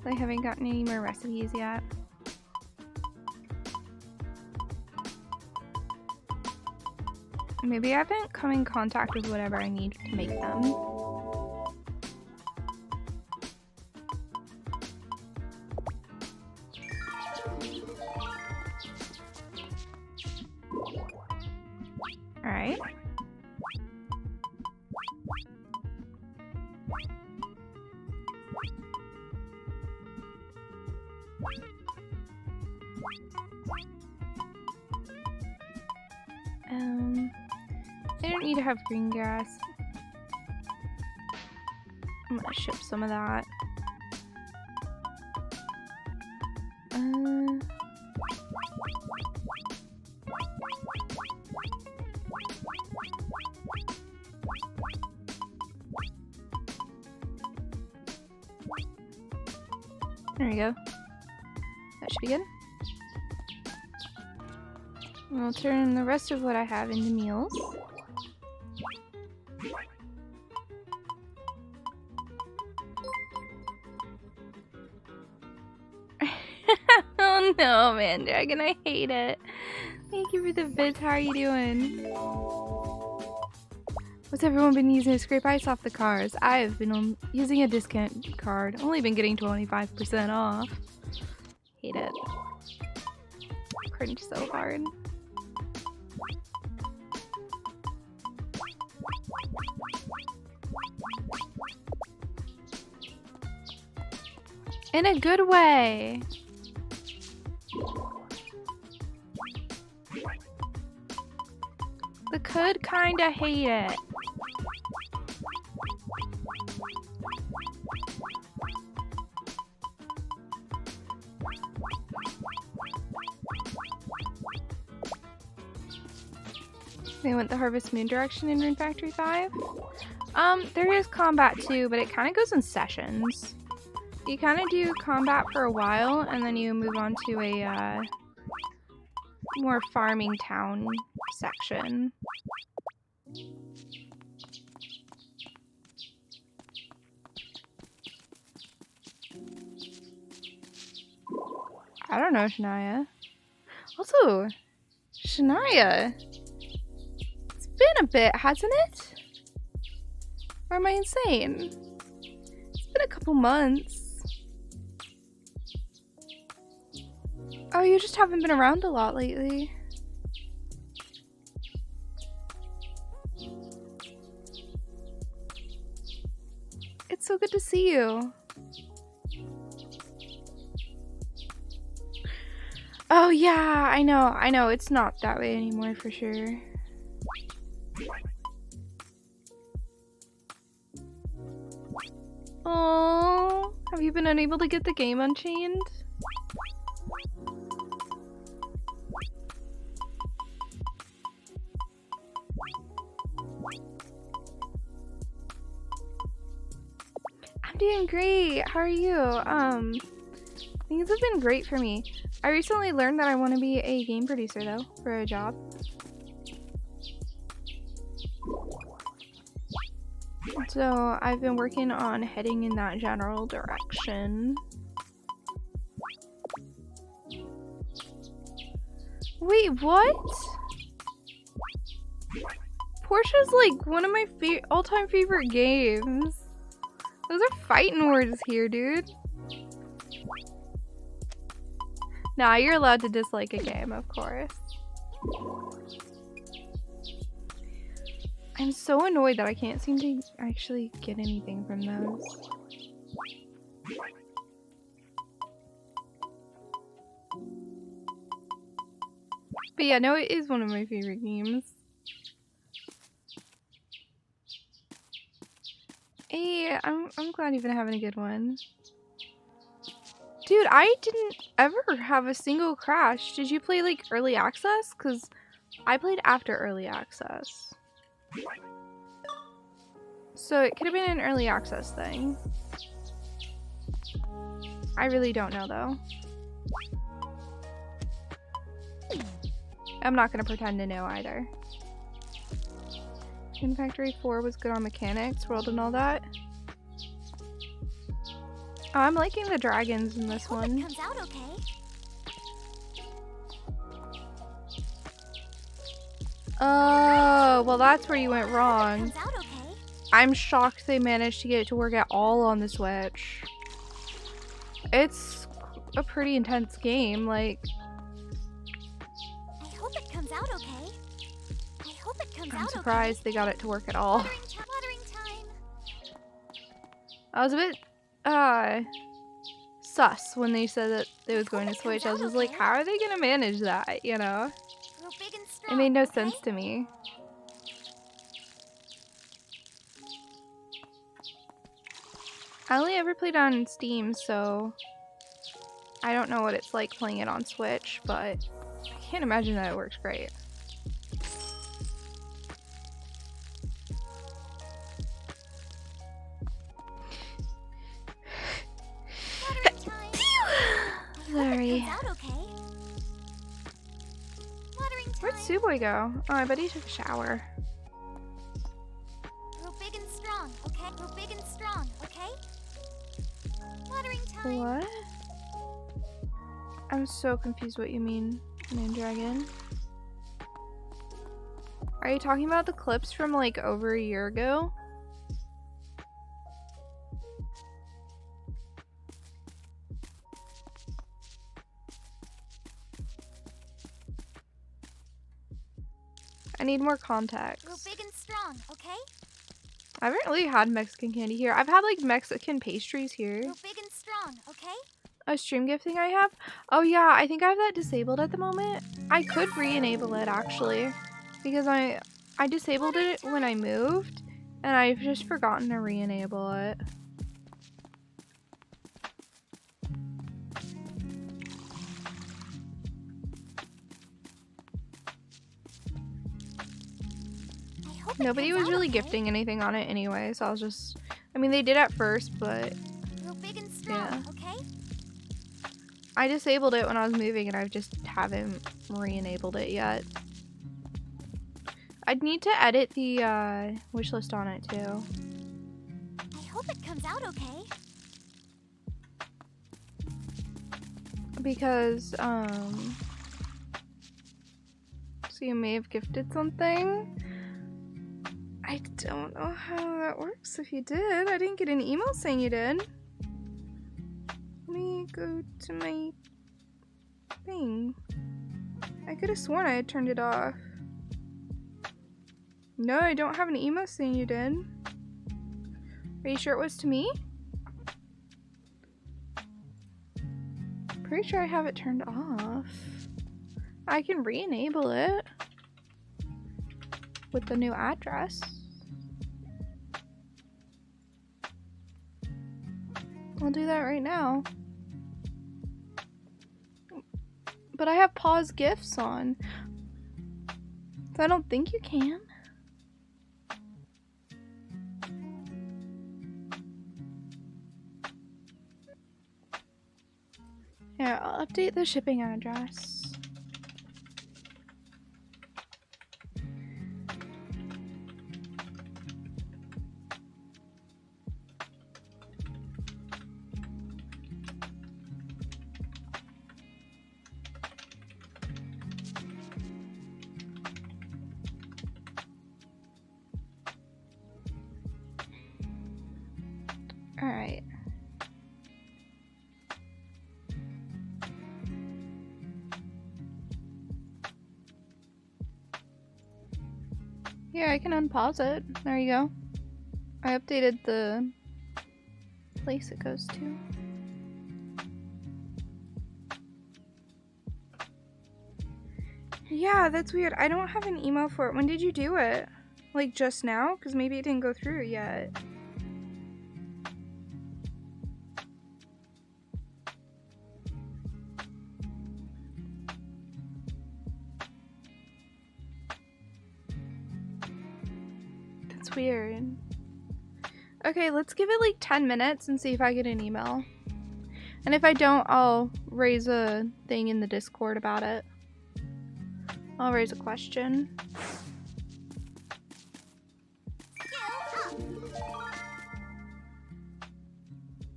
I haven't gotten any more recipes yet. Maybe I haven't come in contact with whatever I need to make them. Alright. I don't need to have green grass. I'm gonna ship some of that. There we go. That should be good. I'll turn the rest of what I have into meals. Oh no, man, Dragon, I hate it. Thank you for the bits. How are you doing? What's everyone been using to scrape ice off the cars? I've been using a discount card. Only been getting 25% off. Hate it. Cringe so hard. In a good way. The could kinda hate it. They went the Harvest Moon direction in Rune Factory 5. There is combat too, but it kind of goes in sessions. You kind of do combat for a while, and then you move on to a more farming town section. I don't know, Shania. Also, Shania, it's been a bit, hasn't it? Or am I insane? It's been a couple months. Oh, you just haven't been around a lot lately. It's so good to see you. Oh yeah, I know, it's not that way anymore for sure. Oh, have you been unable to get the game unchained? I'm doing great. How are you? Things have been great for me. I recently learned that I want to be a game producer though, for a job. So I've been working on heading in that general direction. Wait, what? Portia's like one of my all-time favorite games. Those are fighting words here, dude. Nah, you're allowed to dislike a game, of course. I'm so annoyed that I can't seem to actually get anything from those. But yeah, no, it is one of my favorite games. Hey, I'm glad you've been having a good one. Dude, I didn't ever have a single crash. Did you play like early access? Because I played after early access. So it could have been an early access thing. I really don't know though. I'm not going to pretend to know either. Rune Factory 4 was good on mechanics, world and all that. Oh, I'm liking the dragons in this one. It comes out okay. Oh, well that's where you went wrong. It comes out okay. I'm shocked they managed to get it to work at all on the Switch. It's a pretty intense game, like... I hope it comes out okay. I hope it comes I'm out surprised they got it to work at all. Watering time. I was a bit, sus when they said that they was going to Switch. I was just like, how are they gonna manage that, you know? Real big and strong, It made no okay? sense to me. I only ever played on Steam, so I don't know what it's like playing it on Switch, but I can't imagine that it works great. Sorry. Where'd Suwey go? Oh, I bet he took a shower. Real big and strong, okay? Real big and strong, okay? Watering time. What? I'm so confused what you mean, Mandragon. Are you talking about the clips from like over a year ago? I need more context. Real big and strong, okay? I haven't really had Mexican candy here. I've had like Mexican pastries here. Real big and strong, okay? A stream gift thing I have? Oh yeah, I think I have that disabled at the moment. I could re-enable it actually, because I disabled it when I moved, and I've just forgotten to re-enable it. Nobody was really gifting anything on it anyway, so I was just... I mean, they did at first, but... Real big and strong, yeah. okay? I disabled it when I was moving, and I just haven't re-enabled it yet. I'd need to edit the wish list on it, too. I hope it comes out okay. Because, so you may have gifted something? I don't know how that works if you did. I didn't get an email saying you did. Let me go to my thing. I could have sworn I had turned it off. No, I don't have an email saying you did. Are you sure it was to me? Pretty sure I have it turned off. I can re-enable it with the new address. I'll do that right now. But I have pause gifts on, so I don't think you can. Yeah, I'll update the shipping address. Alright. Yeah, I can unpause it. There you go. I updated the place it goes to. Yeah, that's weird. I don't have an email for it. When did you do it? Like just now? Because maybe it didn't go through yet. That's weird. Okay, let's give it like 10 minutes and see if I get an email. And if I don't, I'll raise a thing in the Discord about it. I'll raise a question.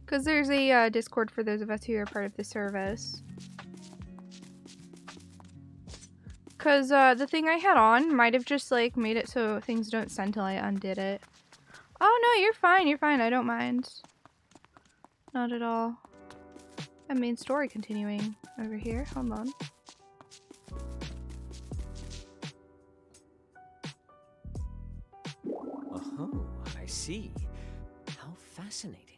Because there's a Discord for those of us who are part of the service. Because the thing I had on might have just like made it so things don't send till I undid it. Oh no, you're fine, I don't mind. Not at all. A main story continuing over here, hold on. Oh, I see. How fascinating.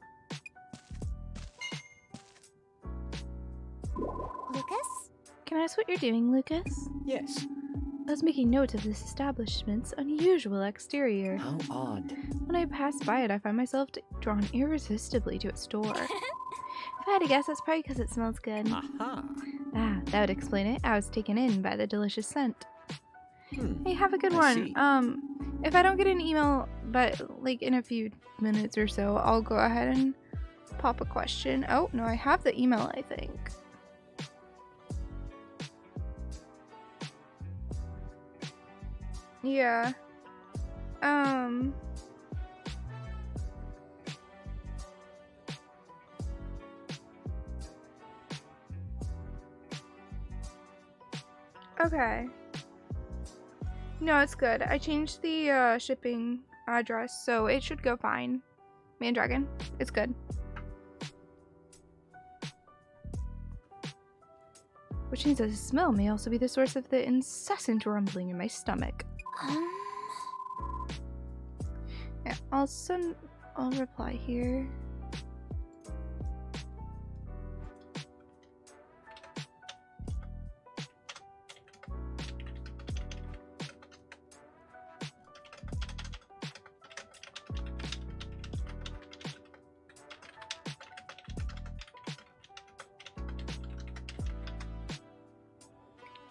Lucas? Can I ask what you're doing, Lucas? Yes. I was making note of this establishment's unusual exterior. How odd. When I pass by it, I find myself drawn irresistibly to its door. If I had to guess, that's probably because it smells good. Aha. Ah, that would explain it. I was taken in by the delicious scent. Hey, have a good I one. see. If I don't get an email, but like in a few minutes or so, I'll go ahead and pop a question. Oh, no, I have the email, I think. Yeah. Okay. No, it's good. I changed the shipping address, so it should go fine. Mandragon, it's good. Which means that the smell may also be the source of the incessant rumbling in my stomach. Yeah, I'll reply here.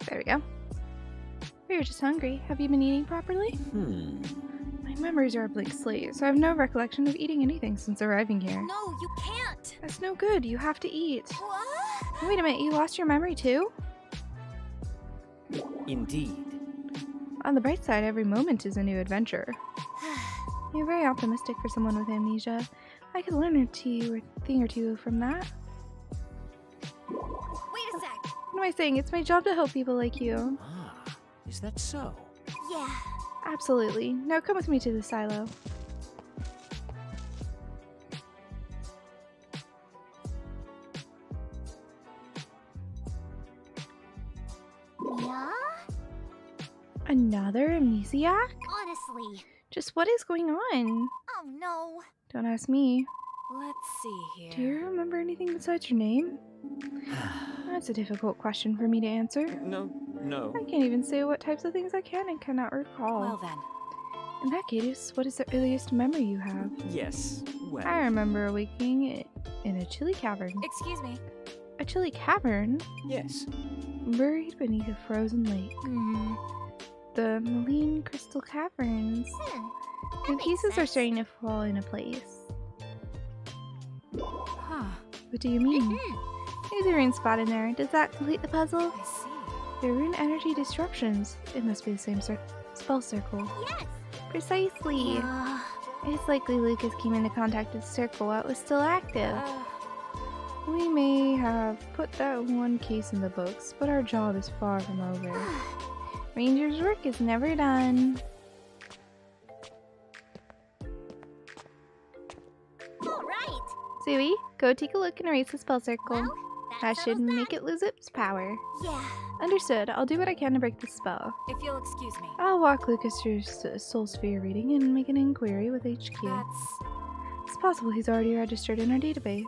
There we go. You're just hungry. Have you been eating properly? My memories are a blank slate, so I have no recollection of eating anything since arriving here. No, you can't! That's no good. You have to eat. What? Wait a minute, you lost your memory too? Indeed. On the bright side, every moment is a new adventure. You're very optimistic for someone with amnesia. I could learn a thing or two from that. Wait a sec! What am I saying? It's my job to help people like you. Ah, is that so? Yeah. Absolutely. Now come with me to the silo. Yeah? Another amnesiac? Honestly. Just what is going on? Oh no. Don't ask me. Let's see here. Do you remember anything besides your name? That's a difficult question for me to answer. No. I can't even say what types of things I can and cannot recall. Well then. In that case, what is the earliest memory you have? Yes, well. I remember awakening in a chilly cavern. Excuse me. A chilly cavern? Yes. Buried beneath a frozen lake. The Malign Crystal Caverns. The pieces are starting to fall into place. Huh. What do you mean? There's a rune spot in there. Does that complete the puzzle? I see. They're rune energy disruptions. It must be the same spell circle. Yes. Precisely. It's likely Lucas came into contact with the circle while it was still active. We may have put that one case in the books, but our job is far from over. Ranger's work is never done. All right. Suwey, go take a look and erase the spell circle. Well, That should make it lose its power. Yeah. Understood. I'll do what I can to break the spell. If you'll excuse me. I'll walk Lucas through soul sphere reading and make an inquiry with HQ. It's possible he's already registered in our database.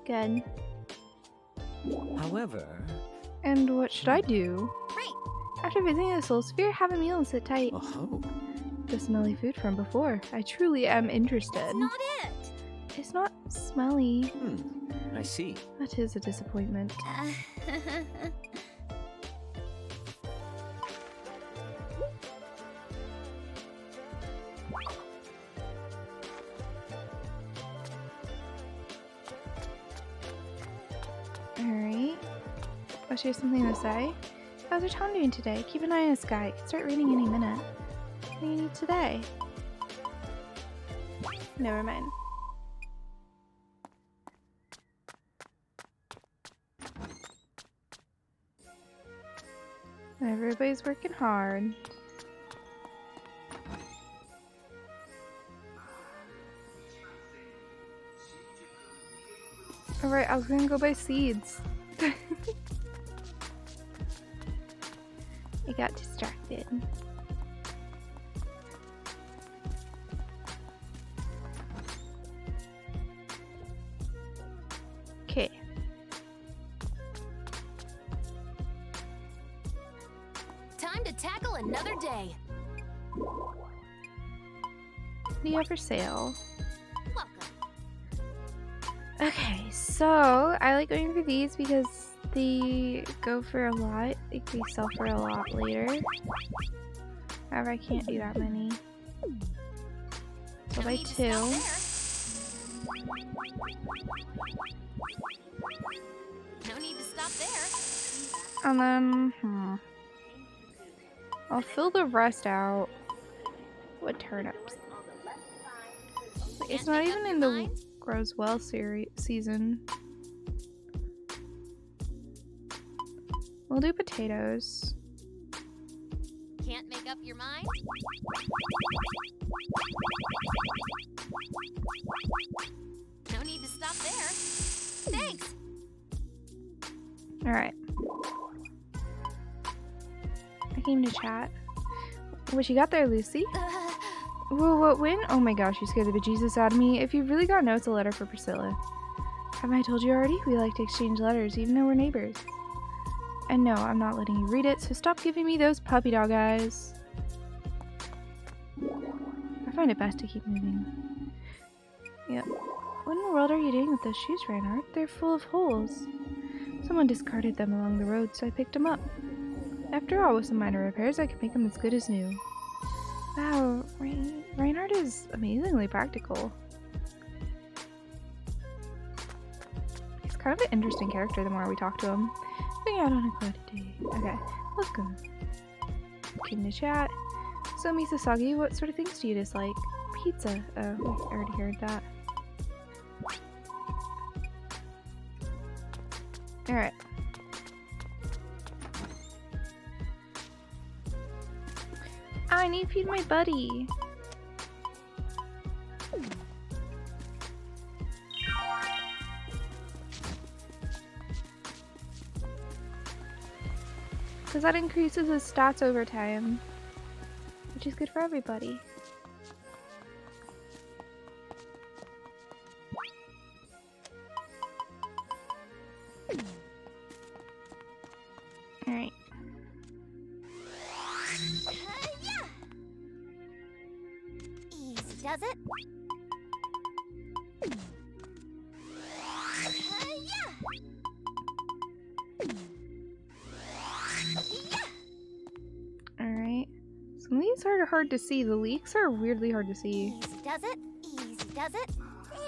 Good. However... And what should I do? Great. After visiting the soul sphere, have a meal and sit tight. Oh. The smelly food from before. I truly am interested. That's not it. It's not smelly. I see. That is a disappointment. Alright. Oh, she has something to say? How's your town doing today? Keep an eye on the sky. It could start raining any minute. What do you need today? Never mind. Everybody's working hard. Alright, I was gonna go buy seeds. I got distracted. Okay. Time to tackle another day. What do you have for sale? Welcome. Okay, so I like going for these because they go for a lot. They sell for a lot later. However, I can't do that many. So I'll buy two. No need to stop there. And then, I'll fill the rest out with turnips. It's not even in the grows well season. We'll do potatoes. Can't make up your mind? No need to stop there. Thanks. Alright. I came to chat. What you got there, Lucy? Whoa, what win? Oh my gosh, you scared the bejesus out of me. If you've really got notes, a letter for Priscilla. Haven't I told you already? We like to exchange letters, even though we're neighbors. And no, I'm not letting you read it, so stop giving me those puppy dog eyes. I find it best to keep moving. Yep. What in the world are you doing with those shoes, Reinhardt? They're full of holes. Someone discarded them along the road, so I picked them up. After all, with some minor repairs, I can make them as good as new. Wow, Reinhardt is amazingly practical. He's kind of an interesting character the more we talk to him. Going out on a cloudy day. Okay, let's go. Came to chat. So, Misasagi, what sort of things do you dislike? Pizza. Oh, I already heard that. Alright. I need to feed my buddy. Because that increases his stats over time, which is good for everybody. Alright. Easy does it. Alright. Some of these are hard to see. The leaks are weirdly hard to see. Easy does it. Easy does it.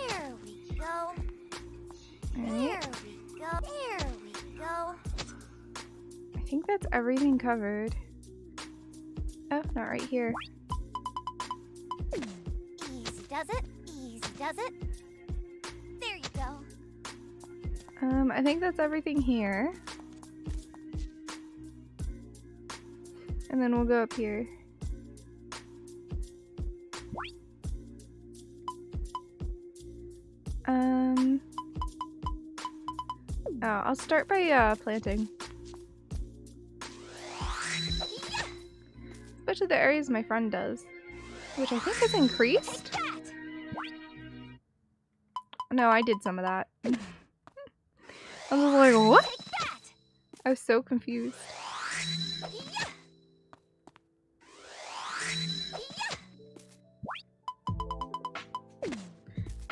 There we go. Alright. There we go. go. There we go. I think that's everything covered. Oh, not right here. Easy does it. Easy does it. There you go. I think that's everything here. And then we'll go up here. Oh, I'll start by planting. Especially the areas my friend does. Which I think has increased? No, I did some of that. I was like, what? I was so confused.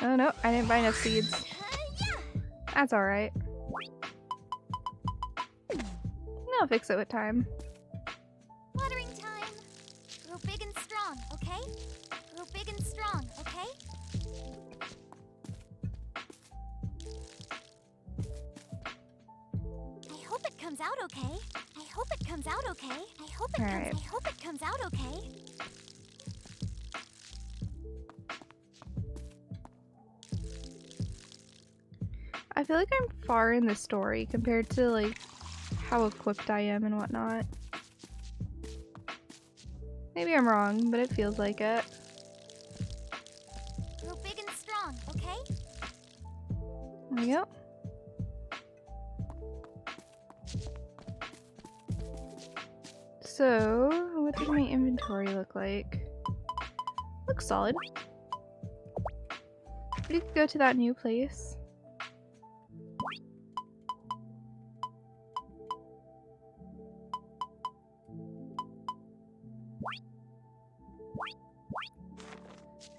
Oh no, I didn't buy enough seeds. That's alright. I'll fix it with time. Watering time. Grow big and strong, okay? Grow big and strong, okay? I hope it comes out okay. I hope it comes out okay. I hope it comes out okay. I feel like I'm far in the story compared to like how equipped I am and whatnot. Maybe I'm wrong, but it feels like it. Grow big and strong, okay? There we go. So, what does my inventory look like? Looks solid. We could go to that new place.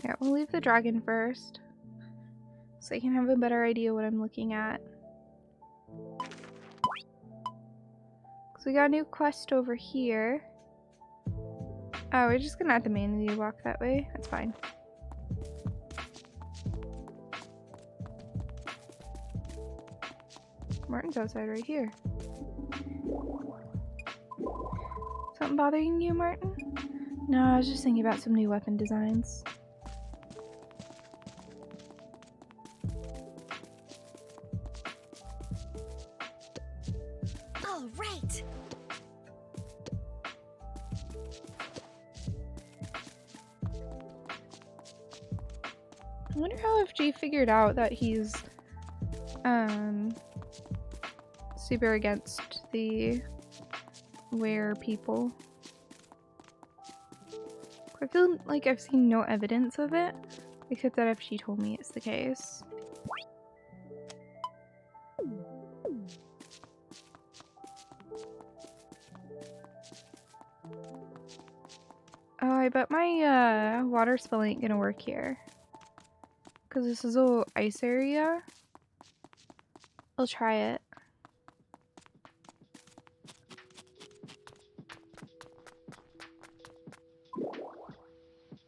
Yeah, we'll leave the dragon first, so I can have a better idea what I'm looking at. So we got a new quest over here. Oh, we're just gonna have to manually walk that way. That's fine. Martin's outside right here. Something bothering you, Martin? No, I was just thinking about some new weapon designs. All right. I wonder how FG figured out that he's super against the were people. I feel like I've seen no evidence of it, except that FG told me it's the case. Oh, I bet my water spell ain't gonna work here. Because this is a ice area. I'll try it.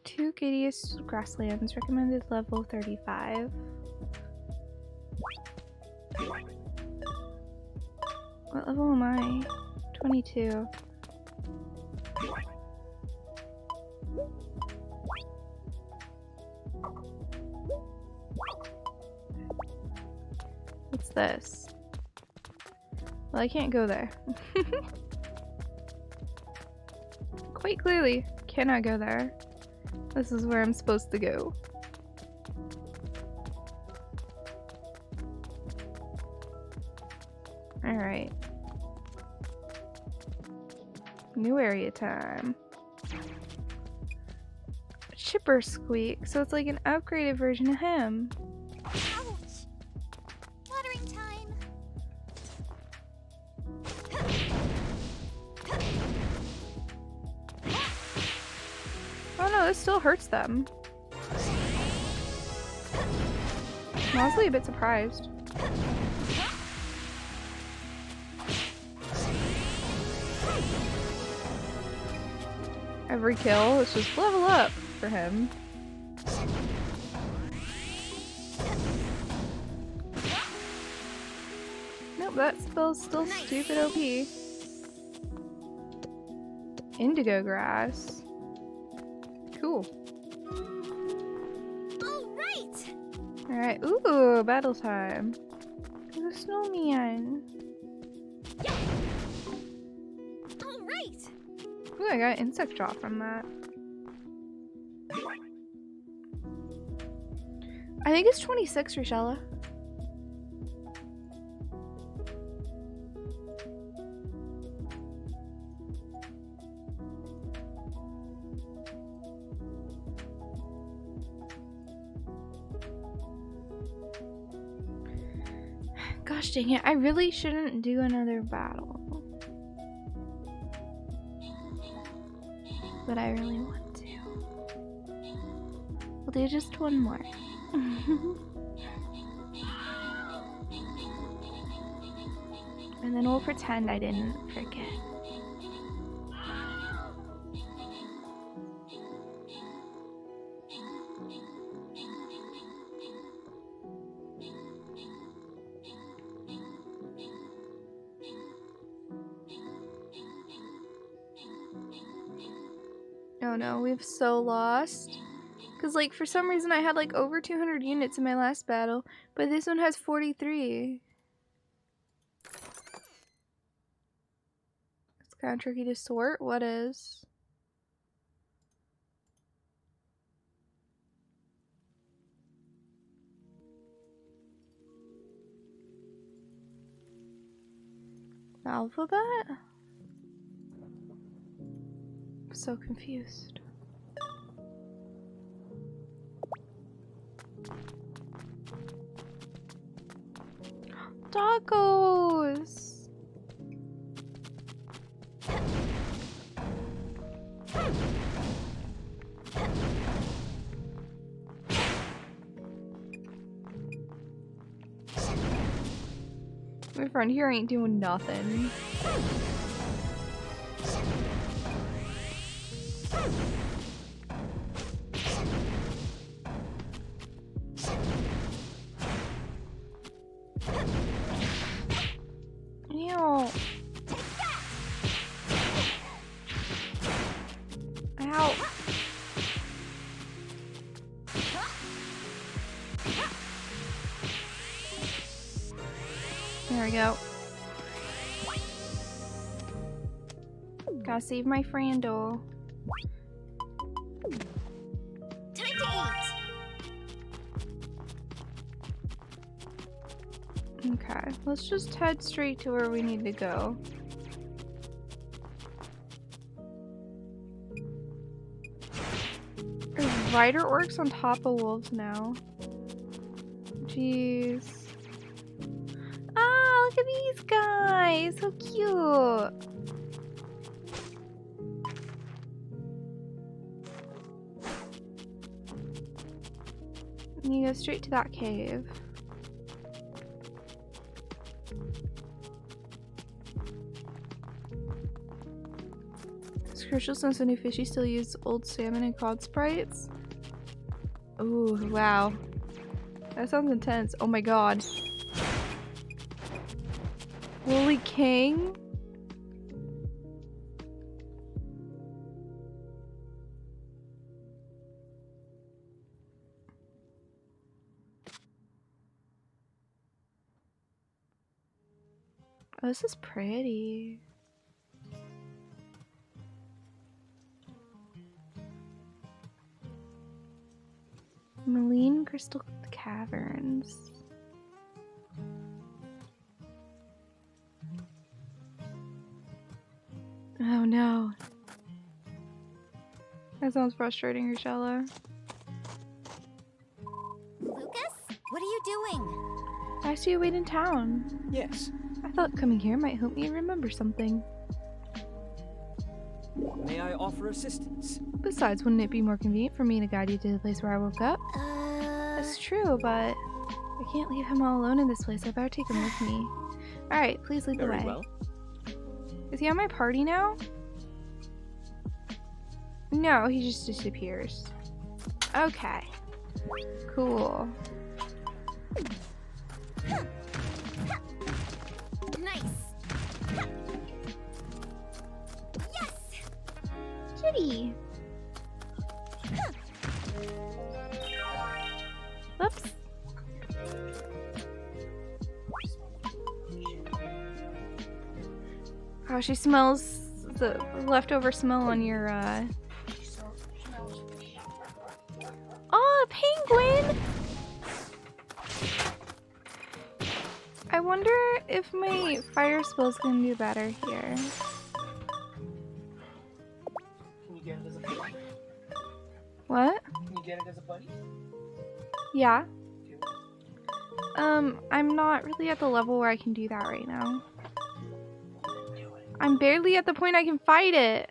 Two Gadius grasslands, recommended level 35. What level am I? 22. What's this? Well, I can't go there. Quite clearly, cannot go there. This is where I'm supposed to go. Alright. New area time. Chipper Squeak, so it's like an upgraded version of him. Ouch. Watering time. Oh no, this still hurts them. I'm honestly a bit surprised. Every kill is just level up for him. that spell's still stupid OP. Indigo grass. Cool. Alright, ooh, battle time. The snowman. Ooh, I got an insect drop from that. I think it's 26, Rochella. Gosh dang it, I really shouldn't do another battle. But I really want to. We'll do just one more. And then we'll pretend I didn't forget. Oh no, we've so lost. Cause like for some reason I had like over 200 units in my last battle, but this one has 43. It's kind of tricky to sort. What is? Alphabet? I'm so confused. Tacos! My friend here ain't doing nothing. Ew. Ow. There we go. Gotta save my friendo. Time to eat. Okay, let's just head straight to where we need to go. There's rider orcs on top of wolves now. Jeez. Ah, look at these guys! So cute! And you go straight to that cave. Crucial since the new fishy still use old salmon and cod sprites. Ooh, wow. That sounds intense. Oh my god. Holy king? Oh, this is pretty. Maline Crystal Caverns. Oh no. That sounds frustrating, Rochella. Lucas, what are you doing? I see you wait in town. Yes. I thought coming here might help me remember something. May I offer assistance? Besides, wouldn't it be more convenient for me to guide you to the place where I woke up? That's true, but I can't leave him all alone in this place. I better take him with me. Alright, please lead the way. Very well. Is he on my party now? No, he just disappears. Okay. Cool. kitty. Oops. Oh, she smells the leftover smell on your, Oh, a penguin! I wonder if my fire spell's gonna do better here. Can you get it as a buddy? What? Can you get it as a buddy? Yeah. I'm not really at the level where I can do that right now. I'm barely at the point I can fight it.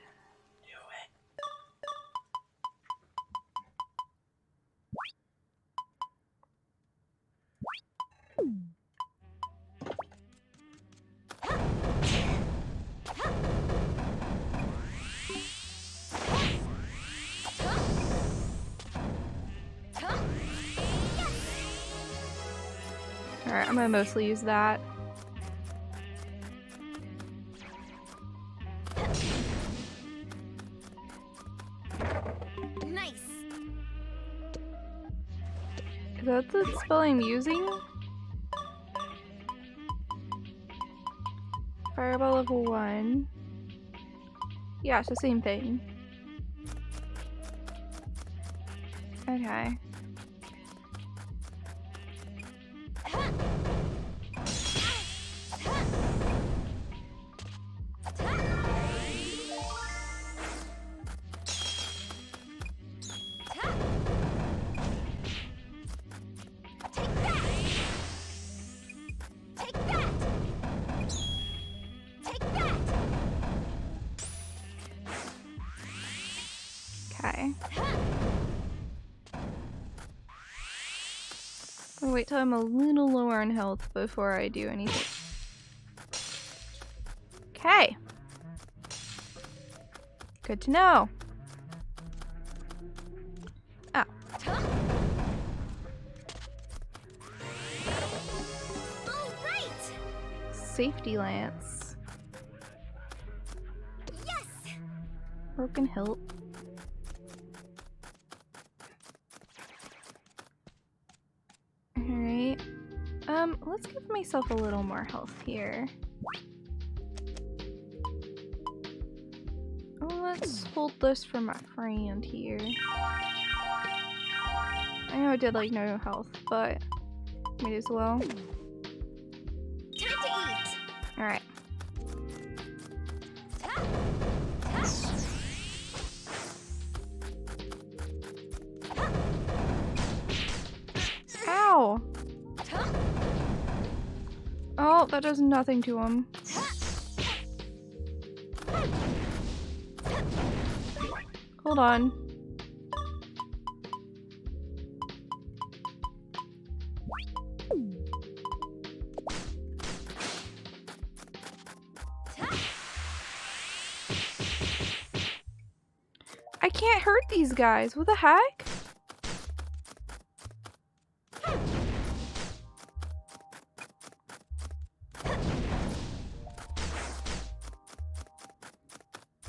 Alright, I'm gonna mostly use that. Nice. Is that the spell I'm using? Fireball level 1. Yeah, it's the same thing. Okay. Okay. I'll wait till I'm a little lower on health before I do anything. Okay. Good to know. Oh. Safety lance. Yes. Broken hilt. Alright. Let's give myself a little more health here. Oh, let's hold this for my friend here. I know I did like no health, but might as well. Time to eat. Alright. Ow! Oh, that does nothing to him. Hold on. I can't hurt these guys. What the heck?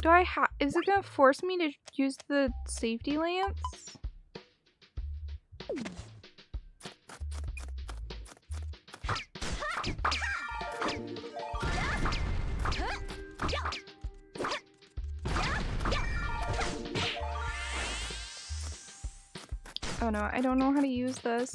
Do I is it gonna force me to use the safety lance? Oh no, I don't know how to use this.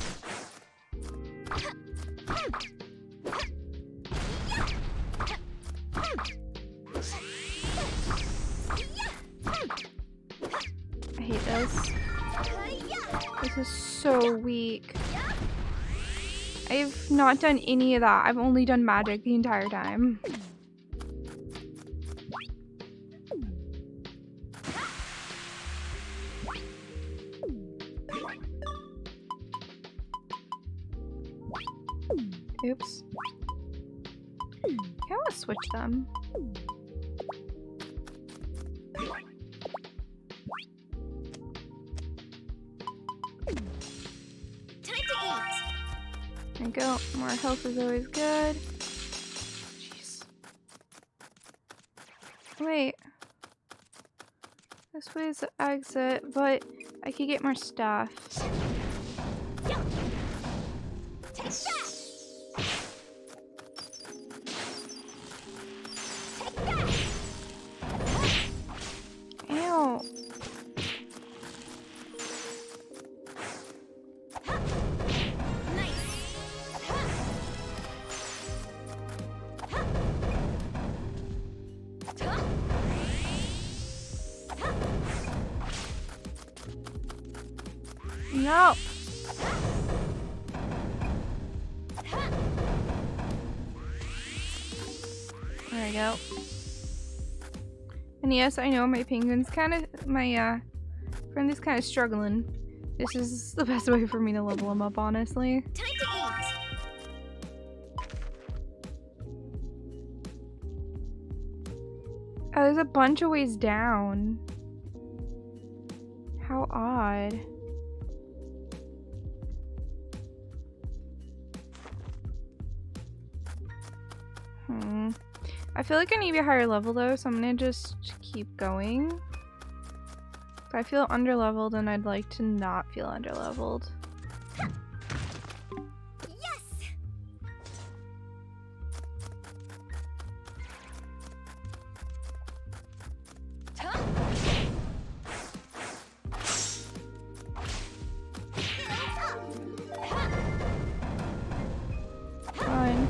I hate this. This is so weak. I've not done any of that. I've only done magic the entire time. Oops. I want to switch them. There we go. More health is always good. Jeez. Wait. This way is the exit, but I could get more stuff. Take that! Take that! Ew. No. There we go. And yes, I know my penguin's kind of, my friend is kind of struggling. This is the best way for me to level him up, honestly. Time to eat! Oh, there's a bunch of ways down. How odd. I feel like I need to be a higher level though, so I'm gonna just keep going. If I feel underleveled, and I'd like to not feel underleveled. Yes! Fine.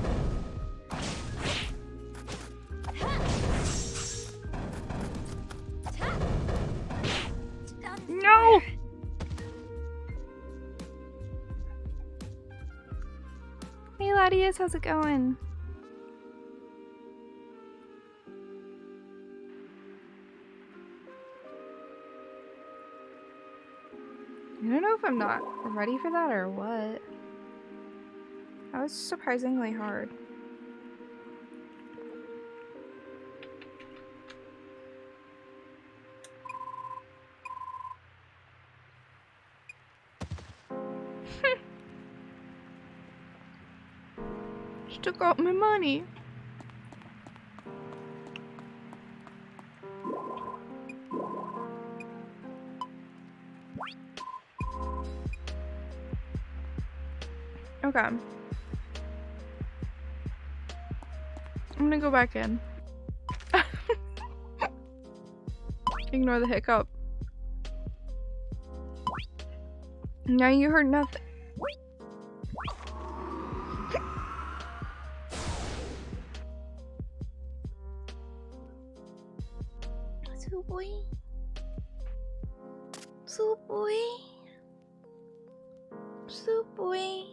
No! Hey Ladius, how's it going? I don't know if I'm not ready for that or what. That was surprisingly hard. She took out my money. Okay. I'm gonna go back in. Ignore the hiccup. Now you heard nothing. Suwey. Suwey. Suwey.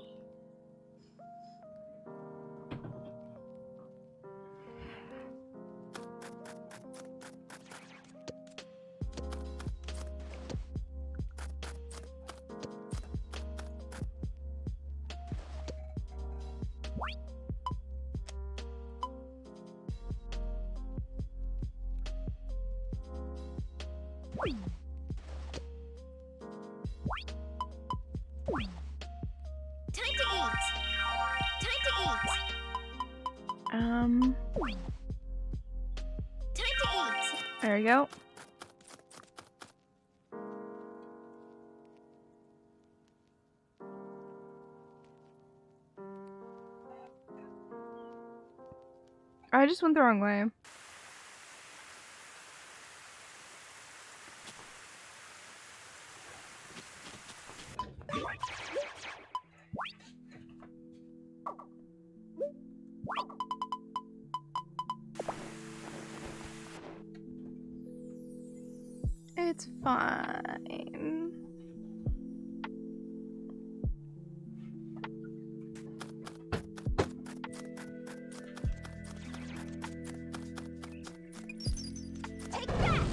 There we go. I just went the wrong way. It's fine. Take that!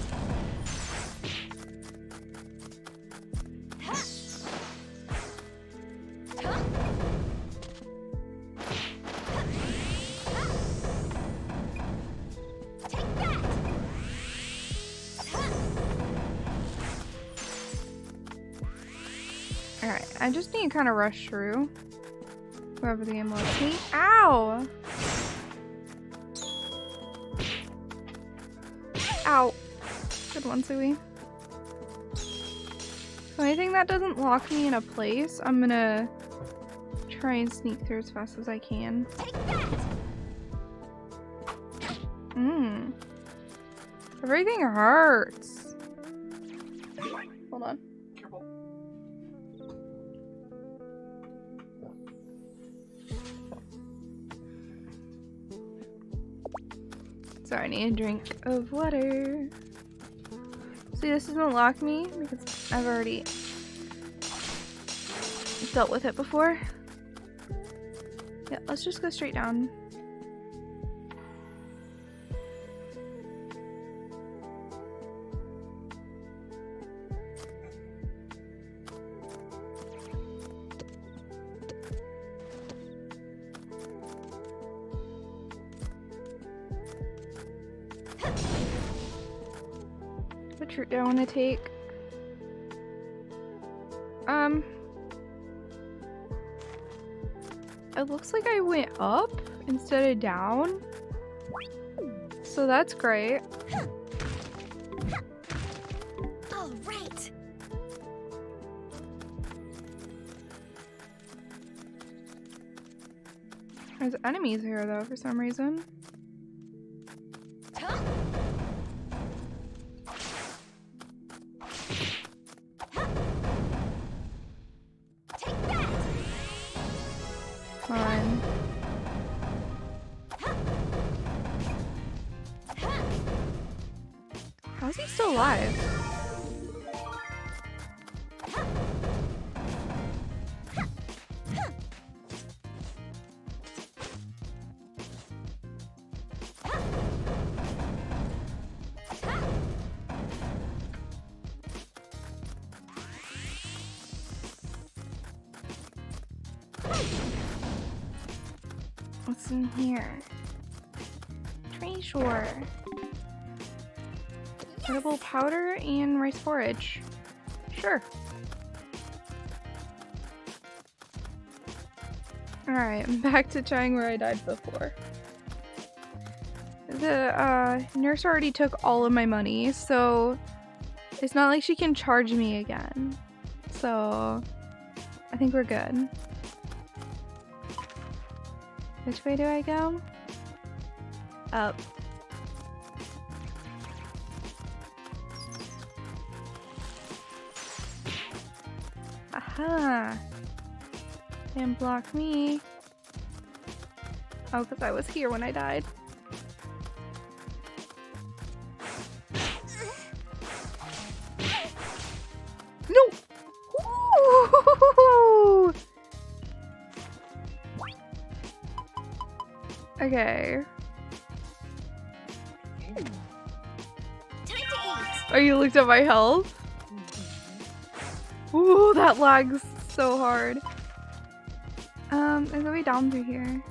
Take that! Alright, I just need to kind of rush through whoever the game lets me. Ow! Ow! Good one, Suwey. So anything that doesn't lock me in a place, I'm gonna try and sneak through as fast as I can. Everything hurts. Hold on. Careful. Sorry, I need a drink of water. See, this doesn't lock me because I've already dealt with it before. Yeah, let's just go straight down. Which route do I want to take? It looks like I went up instead of down. So that's great. All right. There's enemies here though for some reason. Fine. How is he still alive? What's in here? Treasure. Edible powder and rice porridge. Sure. Alright, I'm back to trying where I died before. The nurse already took all of my money, so it's not like she can charge me again. So I think we're good. Which way do I go? Up. Aha! Didn't block me. Oh, because I was here when I died. No! Ooh! Okay. Time to eat. Oh, you looked at my health? Ooh, that lags so hard. There's a way down through here.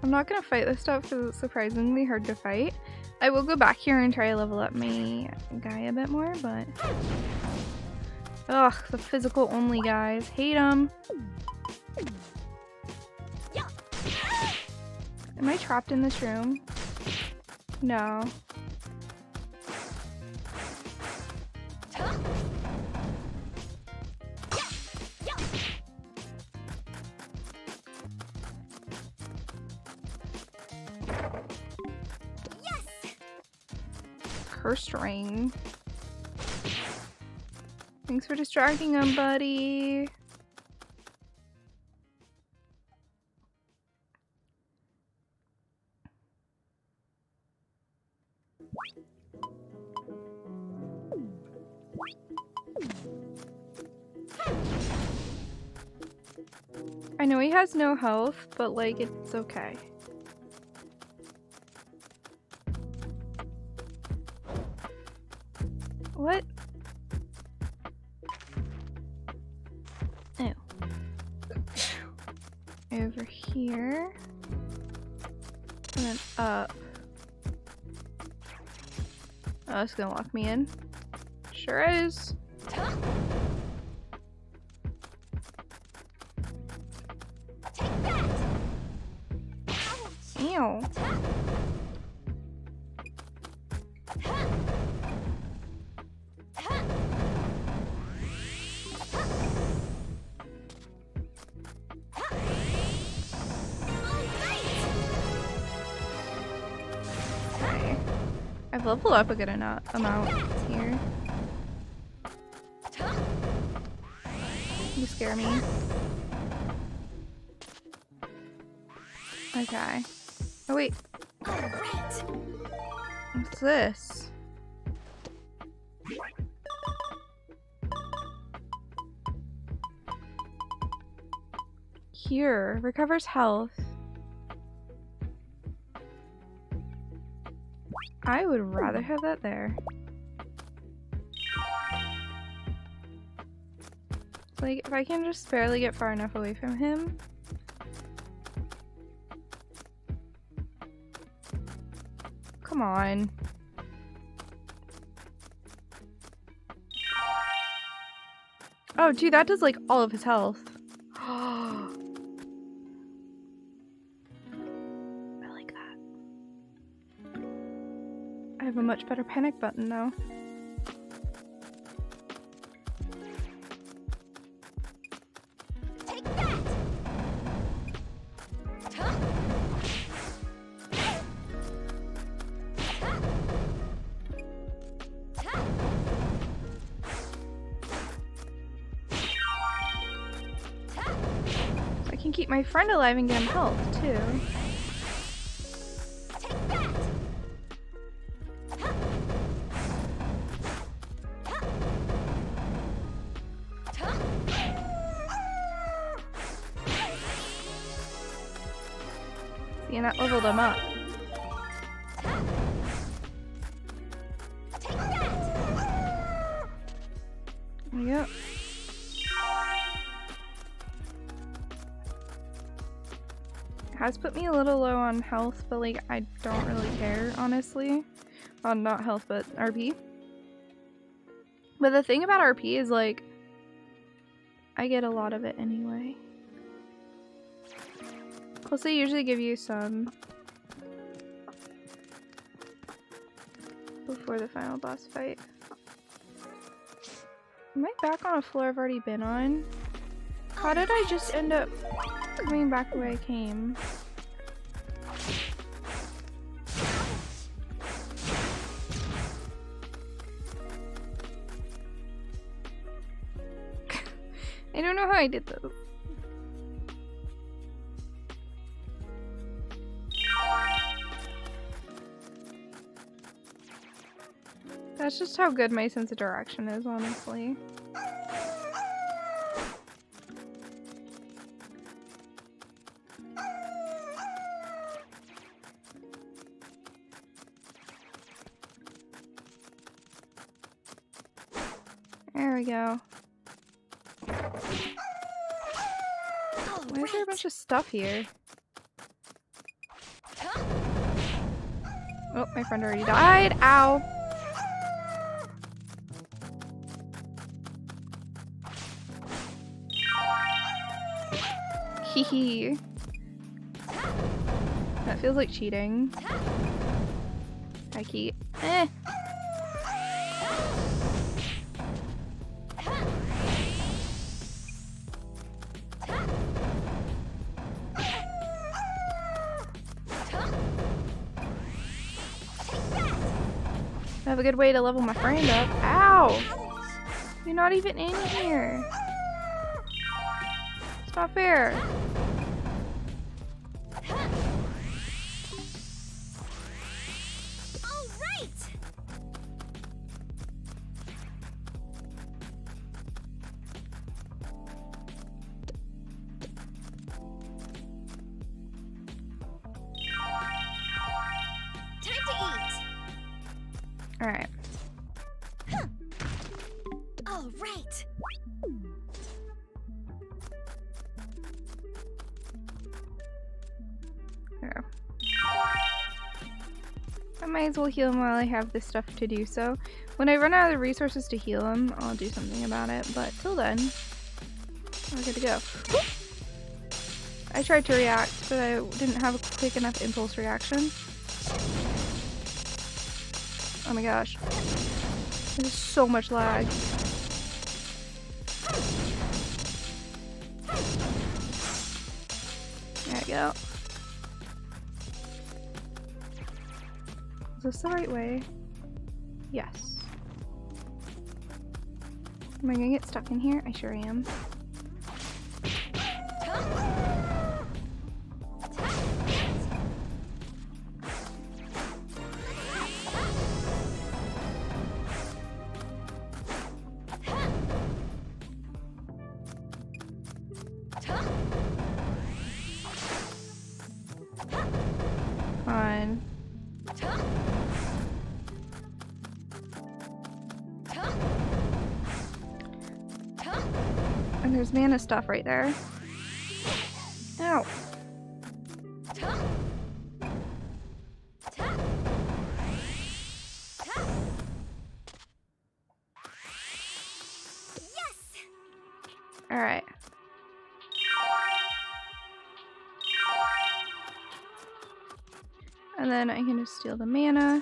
I'm not gonna fight this stuff because it's surprisingly hard to fight. I will go back here and try to level up my guy a bit more, but... Ugh, the physical only guys. Hate them. Am I trapped in this room? No. Cursed ring. Thanks for distracting him, buddy. I know he has no health, but like, it's okay. What? Oh. Over here. And then up. Oh, it's gonna lock me in. Sure is. Ew. Okay. I've leveled up a good amount here. You scare me. Okay. Oh wait. What's this? Cure. Recovers health. I would rather have that there. Like, if I can just barely get far enough away from him. Come on. Oh, dude, that does like all of his health. I like that. I have a much better panic button though. Keep my friend alive and get him health too. See, and that leveled him up. There we go. Has put me a little low on health, but like I don't really care, honestly. Well, not health, but RP. But the thing about RP is like I get a lot of it anyway. Plus they usually give you some before the final boss fight. Am I back on a floor I've already been on? How did I just end up coming back the way I came? I don't know how I did this. That's just how good my sense of direction is, honestly. There we go. Why is there a bunch of stuff here? Oh, my friend already died. Ow. Hehe. That feels like cheating. Hi, Key. Eh. I have a good way to level my friend up. Ow! You're not even in here. It's not fair. Alright. All right. There. I might as well heal him while I have this stuff to do so. When I run out of the resources to heal him, I'll do something about it, but till then, we're good to go. I tried to react, but I didn't have a quick enough impulse reaction. Oh my gosh. There's so much lag. There we go. Is this the right way? Yes. Am I gonna get stuck in here? I sure am. Fine. And there's mana stuff right there. Ow. Alright. And then I can just steal the mana.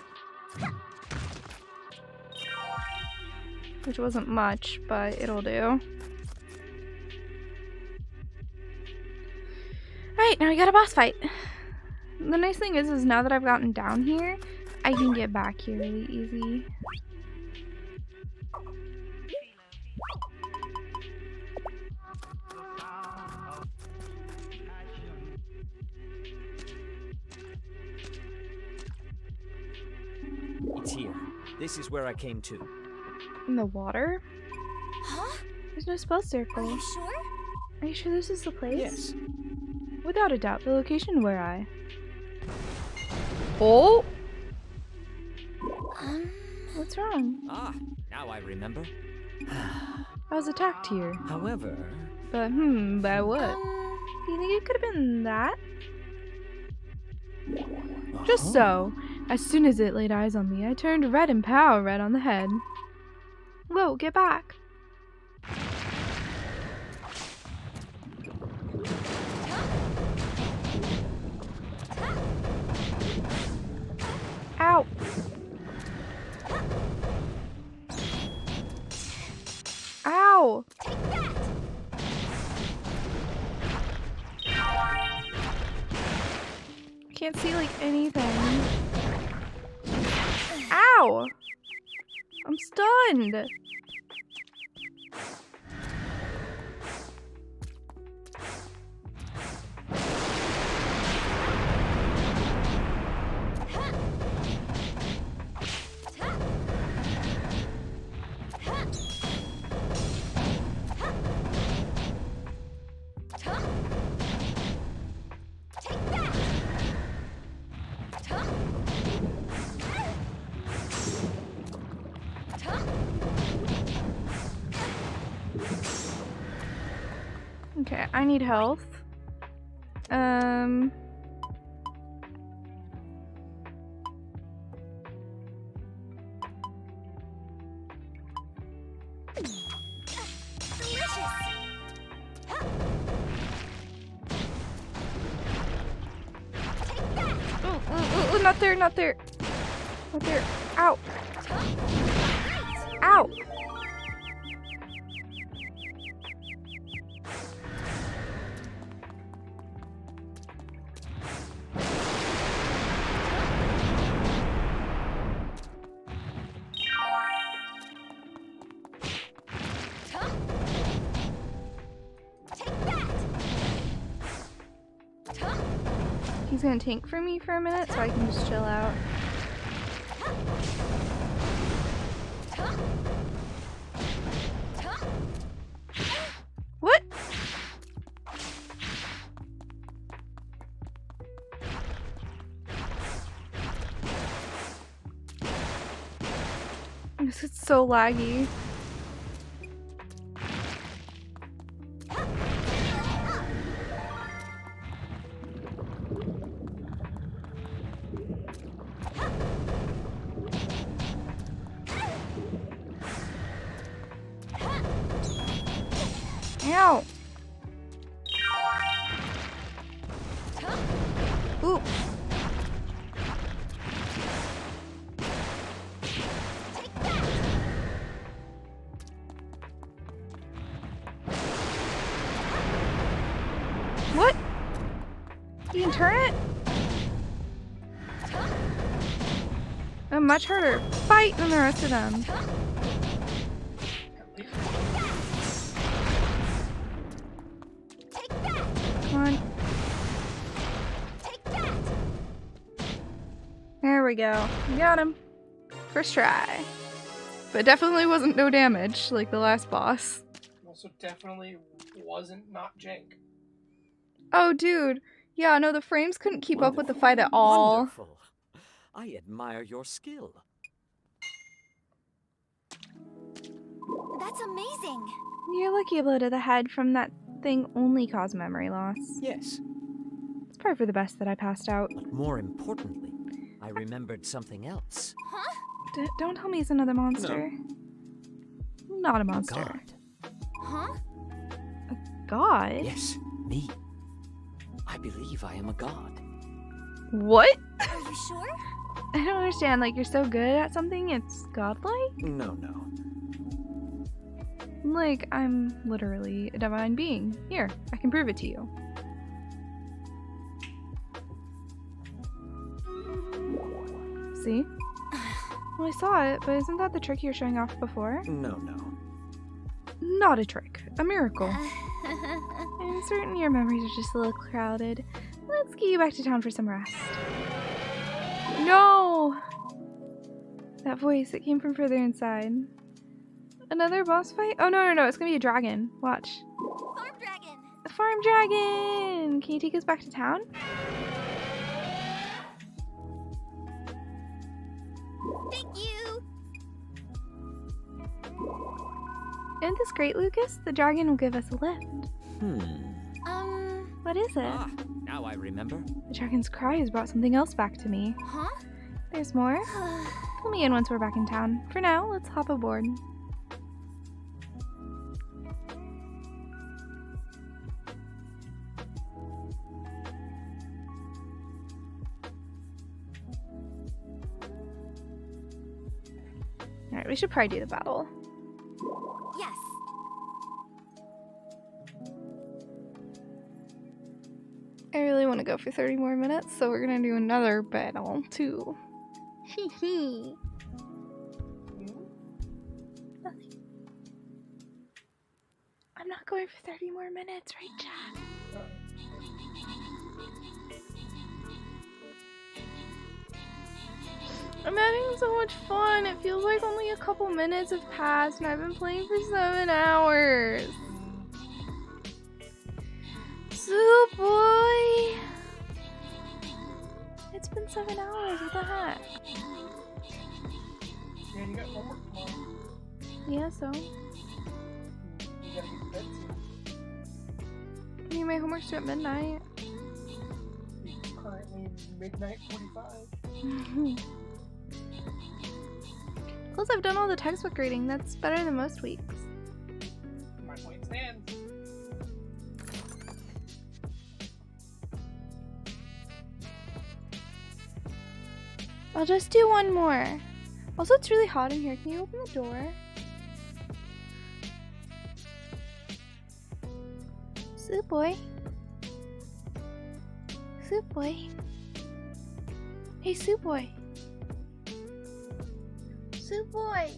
Which wasn't much, but it'll do. Alright, now we got a boss fight. The nice thing is now that I've gotten down here, I can get back here really easy. It's here. This is where I came to. In the water? Huh? There's no spell circle. Are you sure? Are you sure this is the place? Yes. Without a doubt, the location where I... Oh! What's wrong? Ah, now I remember. I was attacked here. However... But, by what? Do you think it could have been that? Just so. As soon as it laid eyes on me, I turned red and pow red on the head. Whoa, get back. Ow. Ow. I can't see like anything. Ow. I'm stunned. Okay, I need health. Not there, not there. Not there. Ow. Ow. He's gonna tank for me for a minute so I can just chill out. What? This is so laggy. Ow! You can turn it? A much harder fight than the rest of them. Come on. There we go. Got him. First try. But definitely wasn't no damage like the last boss. Also definitely wasn't not jank. Oh, dude. Yeah, no, the frames couldn't keep up with the fight at all. Wonderful. I admire your skill. That's amazing. You're lucky a blow to the head from that thing only caused memory loss. Yes. It's probably for the best that I passed out. But more importantly, I remembered something else. Huh? Don't tell me it's another monster. No. Not a monster. God. Huh? A god? Yes, me. I believe I am a god. What? Are you sure? I don't understand. Like, you're so good at something, it's godlike? No, no. Like, I'm literally a divine being. Here, I can prove it to you. See? Well, I saw it, but isn't that the trick you were showing off before? No, no. Not a trick. A miracle. I'm certain your memories are just a little crowded. Let's get you back to town for some rest. No! That voice, it came from further inside. Another boss fight? Oh, no, it's gonna be a dragon. Watch. Farm dragon! A farm dragon! Can you take us back to town? Thank you! Isn't this great, Lucas? The dragon will give us a lift. What is it? Ah, now I remember. The dragon's cry has brought something else back to me. Huh? There's more. Fill me in once we're back in town. For now, let's hop aboard. Alright, we should probably do the battle. Yes. I really want to go for 30 more minutes, so we're gonna do another battle, too. Hee. Nothing. I'm not going for 30 more minutes, right, Chad? I'm having so much fun. It feels like only a couple minutes have passed, and I've been playing for 7 hours. Suwey! It's been 7 hours. What the heck? Yeah, you got homework tomorrow. Yeah, so. You gotta get to bed soon. I mean, my homework's due at midnight. It's currently midnight 45. Plus, I've done all the textbook reading. That's better than most weeks. My point stands. I'll just do one more. Also, it's really hot in here. Can you open the door? Soup boy. Soup boy. Hey, Soup boy. Soup boy.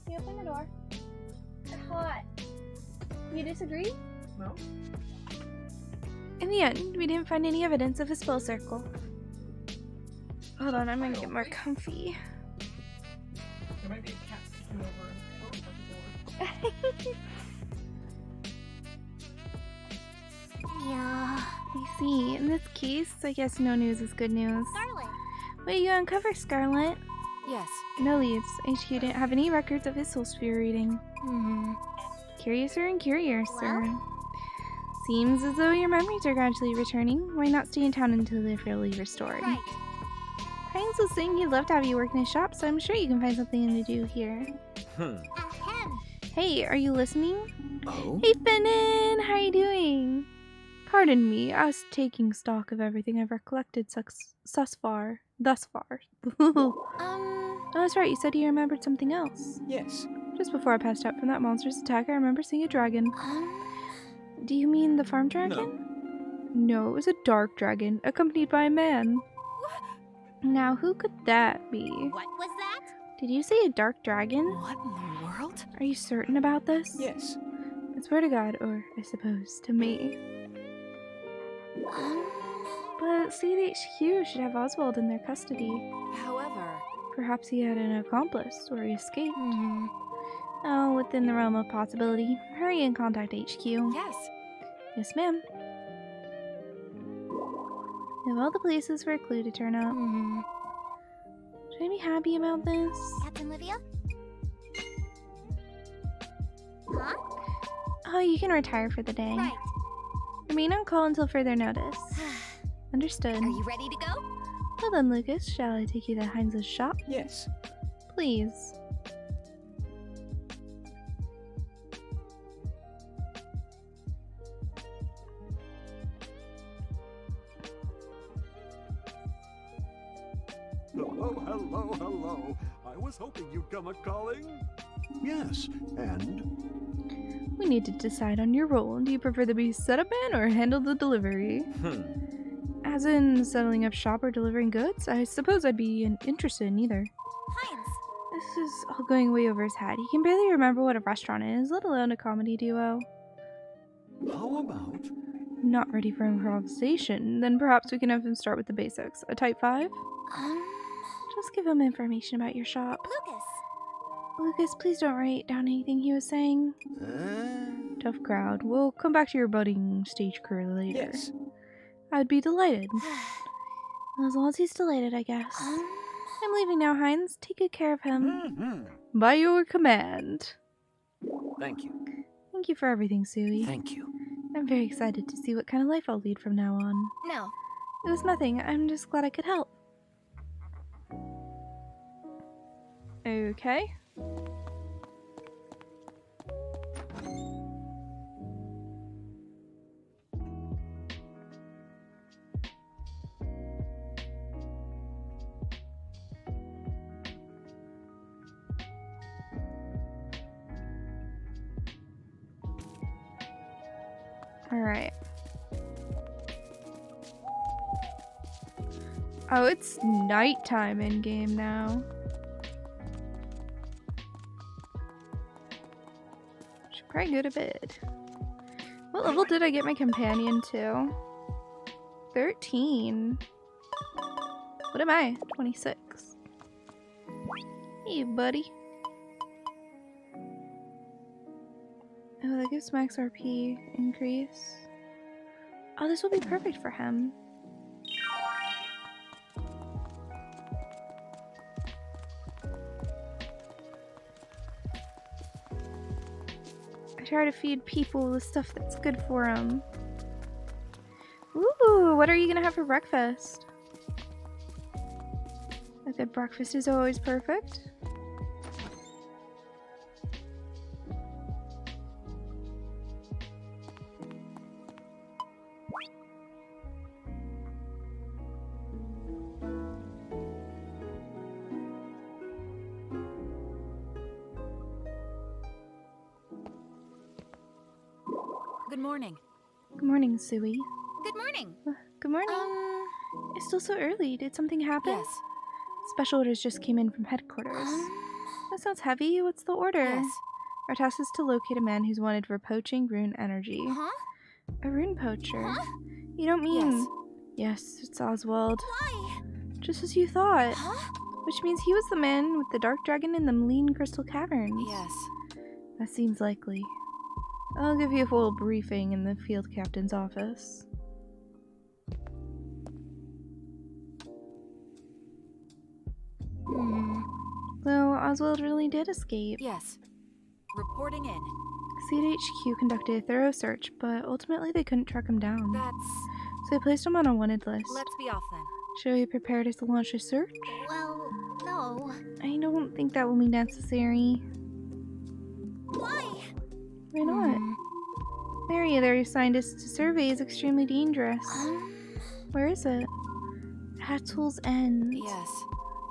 Can you open the door? It's hot. You disagree? No. In the end, we didn't find any evidence of a spell circle. Hold on, I'm gonna get more comfy. There might be a cat peeking over and out the door. Yeah. I see. In this case, I guess no news is good news. Scarlet. What did you uncover, Scarlet? Yes. No leads. HQ didn't have any records of his soul sphere reading. Curiouser and curiouser. Seems as though your memories are gradually returning. Why not stay in town until they're fully restored? Right. Hines was saying he'd love to have you work in his shop, so I'm sure you can find something to do here. Ahem. Hey, are you listening? Oh? Hey, Finnan! How are you doing? Pardon me, I was taking stock of everything I've recollected thus far. Oh, that's right, you said you remembered something else. Yes. Just before I passed out from that monster's attack, I remember seeing a dragon. Do you mean the farm dragon? No, it was a dark dragon, accompanied by a man. Now, who could that be? What was that? Did you say a dark dragon? What in the world? Are you certain about this? Yes. I swear to God, or I suppose to me. But CHQ should have Oswald in their custody. However... Perhaps he had an accomplice, or he escaped. Oh, within the realm of possibility. Hurry and contact HQ. Yes. Yes, ma'am. Of all the places for a clue to turn up. Should I be happy about this? Captain Livia? Huh? Oh, you can retire for the day. Right. Remain on call until further notice. Understood. Are you ready to go? Well then, Lucas, shall I take you to Heinz's shop? Yes. Please. Hello. I was hoping you'd come a-calling. Yes, and? We need to decide on your role. Do you prefer to be setup man or handle the delivery? As in settling up shop or delivering goods? I suppose I'd be interested in either. Heinz. This is all going way over his head. He can barely remember what a restaurant is, let alone a comedy duo. How about? Not ready for improvisation. Then perhaps we can have him start with the basics. A type 5? Just give him information about your shop. Lucas, please don't write down anything he was saying. Tough crowd. We'll come back to your budding stage career later. Yes. I'd be delighted. As long as he's delighted, I guess. I'm leaving now, Heinz. Take good care of him. By your command. Thank you. Thank you for everything, Suwey. Thank you. I'm very excited to see what kind of life I'll lead from now on. No. It was nothing. I'm just glad I could help. Okay. Alright. Oh, it's nighttime in game now. Should probably go to bed. What level did I get my companion to? 13. What am I? 26. Hey, buddy. Oh, that gives max RP increase. Oh, this will be perfect for him. I try to feed people the stuff that's good for them. Ooh, what are you gonna have for breakfast? A good breakfast is always perfect. Good morning. Good morning, Suwey. Good morning. Good morning. It's still so early. Did something happen? Yes. Special orders just came in from headquarters. That sounds heavy. What's the order? Yes. Our task is to locate a man who's wanted for poaching rune energy. Huh? A rune poacher? Huh? You don't mean... Yes. Yes, it's Oswald. Why? Just as you thought. Huh? Which means he was the man with the dark dragon in the Malign Crystal Caverns. Yes. That seems likely. I'll give you a full briefing in the field captain's office. So, Oswald really did escape. Yes. Reporting in. CHQ conducted a thorough search, but ultimately they couldn't track him down. That's... So they placed him on a wanted list. Let's be off then. Should we prepare to launch a search? Well, no. I don't think that will be necessary. Why? Why not? The area they're assigned us to survey is extremely dangerous. Where is it? Hatchell's End. Yes.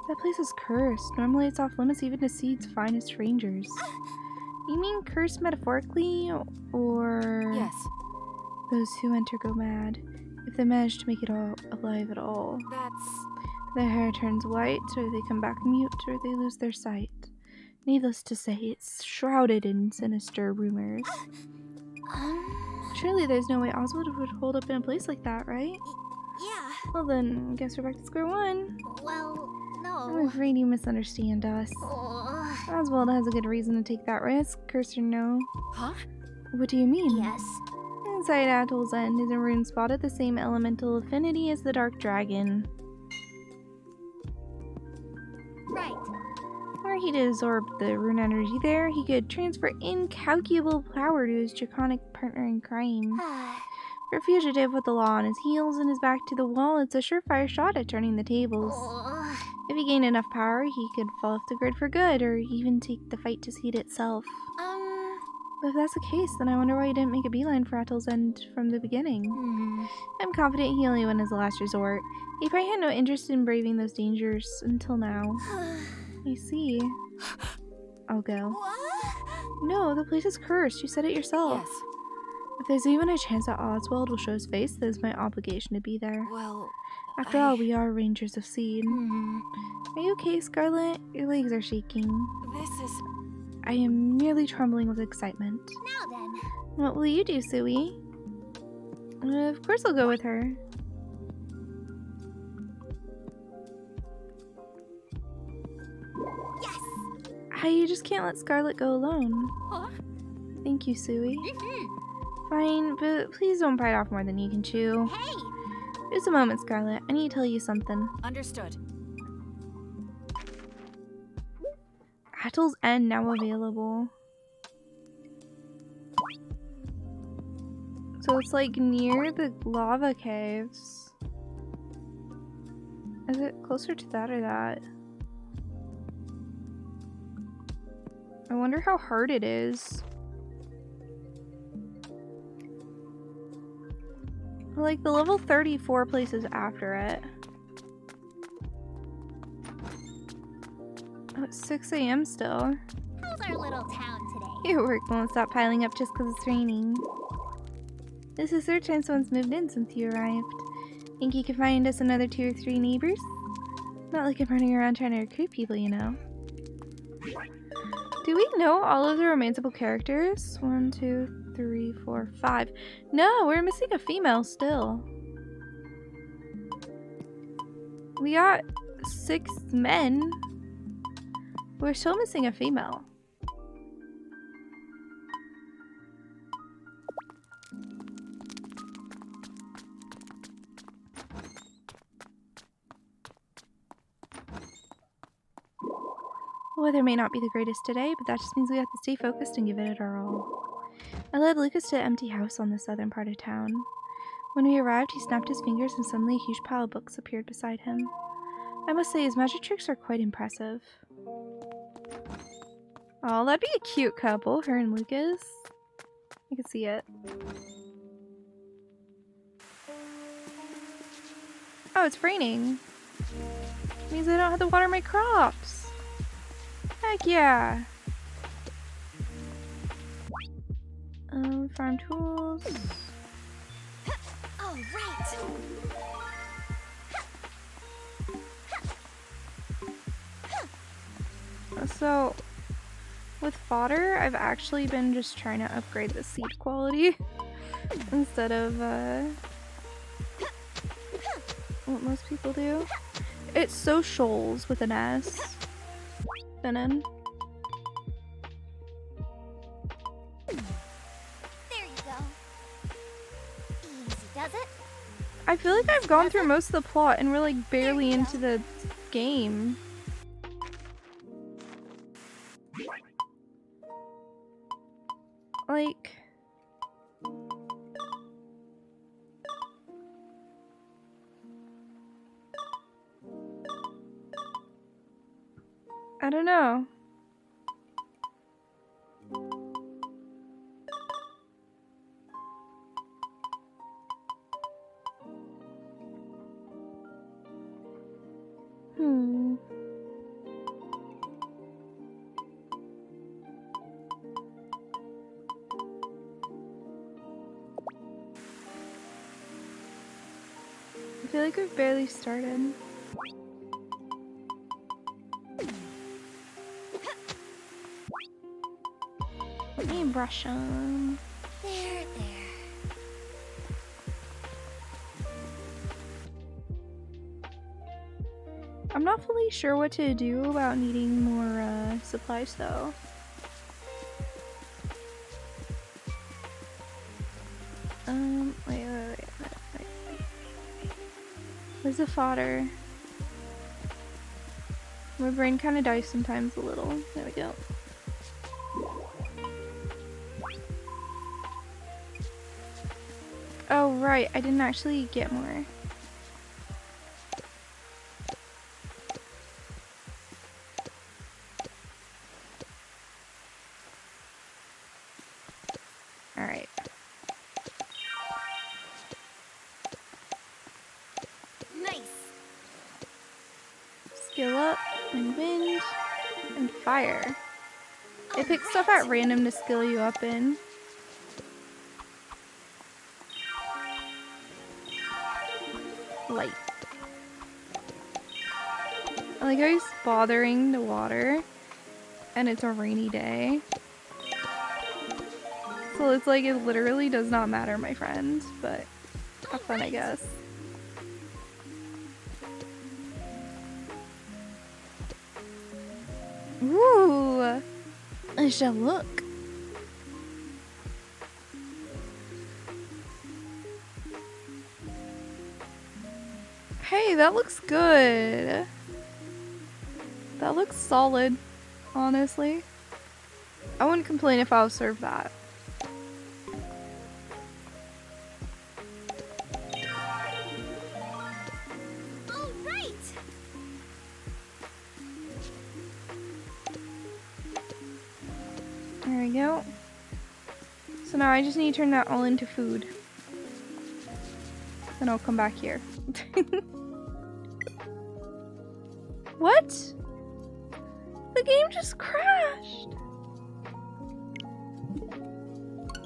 That place is cursed. Normally it's off limits even to SEED's finest rangers. You mean cursed metaphorically, or... Yes. Those who enter go mad. if they manage to make it all alive at all. That's... Their hair turns white, or they come back mute, or they lose their sight. Needless to say, it's shrouded in sinister rumors. Surely there's no way Oswald would hold up in a place like that, right? Yeah. Well then, I guess we're back to square one. Well, no. I'm afraid you misunderstand us. Oswald has a good reason to take that risk, curse or no. Huh? What do you mean? Yes. Inside Atoll's End is a rune spotted the same elemental affinity as the Dark Dragon. Right. Were he to absorb the rune energy there, he could transfer incalculable power to his draconic partner in crime. For a fugitive with the law on his heels and his back to the wall, it's a surefire shot at turning the tables. If he gained enough power, he could fall off the grid for good, or even take the fight to SEED itself. But if that's the case, then I wonder why he didn't make a beeline for Atoll's End from the beginning. I'm confident he only went as a last resort. He probably had no interest in braving those dangers until now. I see. I'll go. What? No, the place is cursed. You said it yourself. Yes. If there's even a chance that Oswald will show his face, then it's my obligation to be there. Well, After all, we are Rangers of SEED. Are you okay, Scarlet? Your legs are shaking. This is... I am merely trembling with excitement. Now then. What will you do, Suwey? Of course I'll go with her. Yes. You just can't let Scarlet go alone. Huh? Thank you, Suwey. Fine, but please don't bite off more than you can chew. Hey. Just a moment, Scarlet. I need to tell you something. Understood. Atoll's End now available. So it's like near the lava caves. Is it closer to that or that? I wonder how hard it is. Like the level 34 places after it. Oh, it's 6 a.m. still. How's our little town today? Your work won't stop piling up just because it's raining. This is the third time someone's moved in since you arrived. Think you can find us another 2 or 3 neighbors? Not like I'm running around trying to recruit people, you know. Do we know all of the romanceable characters? 1, 2, 3, 4, 5. No, we're missing a female still. We got 6 men. We're still missing a female. Weather may not be the greatest today, but that just means we have to stay focused and give it our all. I led Lucas to an empty house on the southern part of town. When we arrived, he snapped his fingers and suddenly a huge pile of books appeared beside him. I must say, his magic tricks are quite impressive. Oh, that'd be a cute couple, her and Lucas. I can see it. Oh, it's raining. Means I don't have to water my crops. Heck yeah. Farm tools. Oh, right. So, with fodder, I've actually been just trying to upgrade the seed quality instead of what most people do. It's socials with an S. Venom. There you go. Easy, does it? I feel like I've gone through most of the plot and we're like barely into the game. Like... I don't know. feel like we've barely started. Let me brush them. There. I'm not fully sure what to do about needing more supplies though. Wait. Where's the fodder? My brain kind of dies sometimes a little. There we go. Oh right, I didn't actually get more. Alright. Nice. Skill up, and wind, and fire. It picks stuff at random to skill you up in. Light. I like how he's bothering the water, and it's a rainy day. So it's like it literally does not matter, my friend, but have fun, I guess. Ooh, I shall look. Hey, that looks good. That looks solid, honestly. I wouldn't complain if I was served that. There we go. So now I just need to turn that all into food. Then I'll come back here. What? The game just crashed.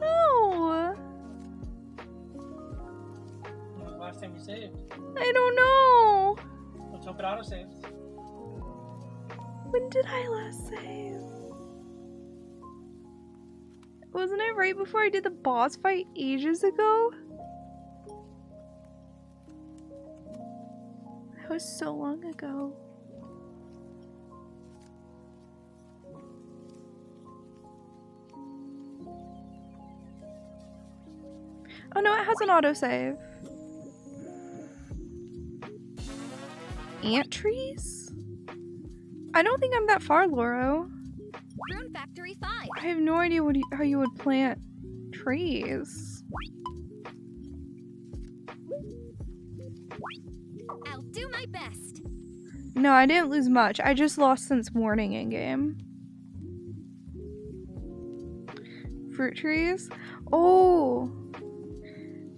No. When was the last time you saved? I don't know. Let's hope it autosaves. When did I last save? Wasn't it right before I did the boss fight ages ago? That was so long ago. Oh no, it has an autosave. Ant trees? I don't think I'm that far, Loro. Rune Factory 5. I have no idea how you would plant trees. I'll do my best. No, I didn't lose much. I just lost since morning in game. Fruit trees? Oh.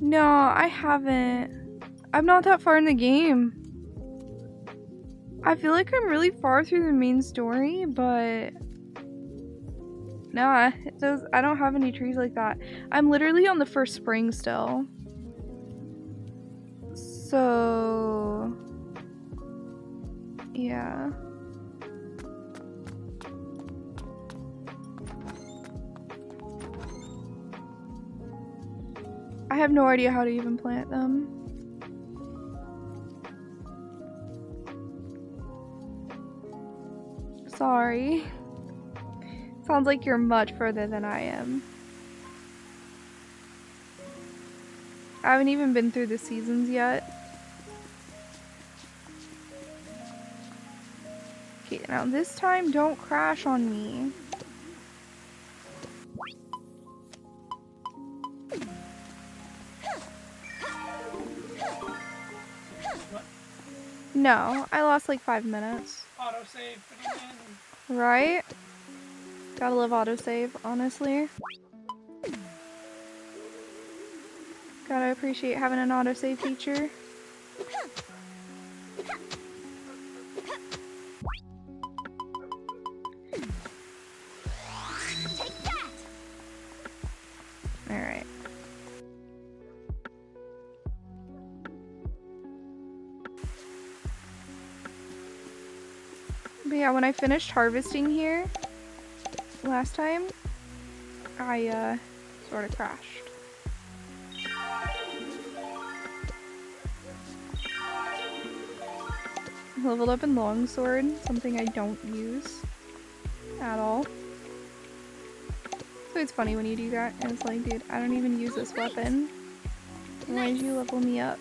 No, I haven't. I'm not that far in the game. I feel like I'm really far through the main story, but no, I don't have any trees like that. I'm literally on the first spring still. So yeah. I have no idea how to even plant them. Sorry. Sounds like you're much further than I am. I haven't even been through the seasons yet. Okay, now this time don't crash on me. What? No, I lost like 5 minutes. Autosave again. Right? Gotta love autosave, honestly. Gotta appreciate having an autosave feature. Alright. But yeah, when I finished harvesting here last time, I sort of crashed. Leveled up in longsword, something I don't use at all. So it's funny when you do that, and it's like, dude, I don't even use this weapon. Why did you level me up?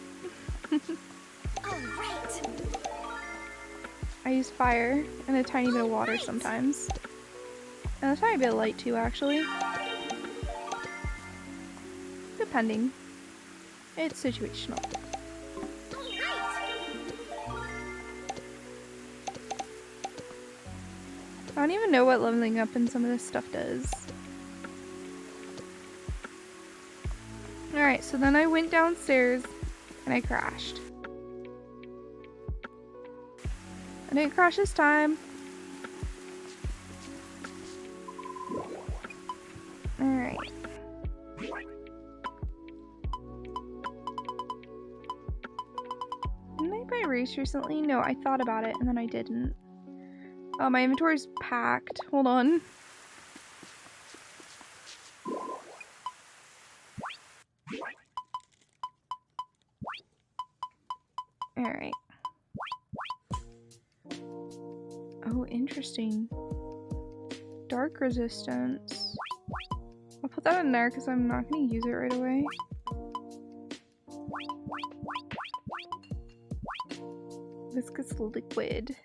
I use fire and a tiny bit of water sometimes. And a tiny bit of light too, actually. Depending. It's situational. I don't even know what leveling up in some of this stuff does. Alright, so then I went downstairs and I crashed. I didn't crash this time. Alright. Didn't I buy race recently? No, I thought about it and then I didn't. Oh, my inventory's packed. Hold on. Alright. Oh, interesting. Dark resistance. I'll put that in there because I'm not going to use it right away. Viscous liquid.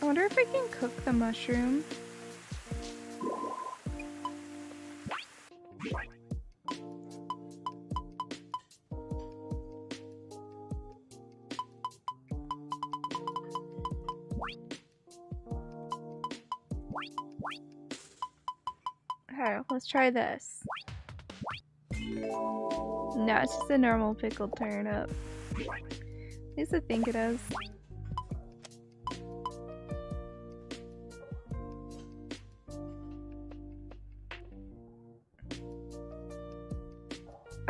I wonder if I can cook the mushroom. Okay, let's try this. No, it's just a normal pickled turnip. At least I think it is.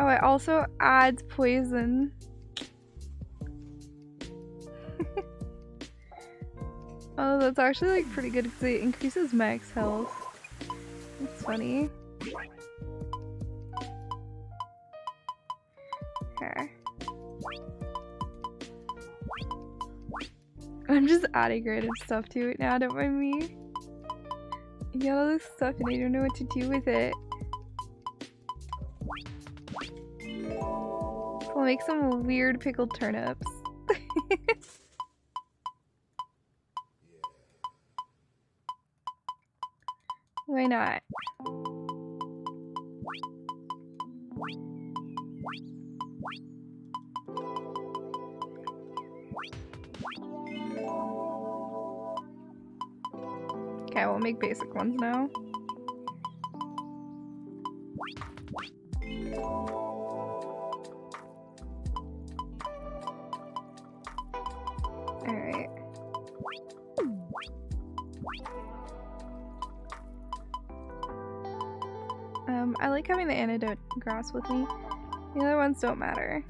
Oh, it also adds poison. Oh, that's actually like pretty good because it increases max health. That's funny. Okay. I'm just adding random stuff to it now, don't mind me. You got all this stuff and I don't know what to do with it. We'll make some weird pickled turnips. Why not? Okay, we'll make basic ones now. Alright. I like having the antidote grass with me. The other ones don't matter.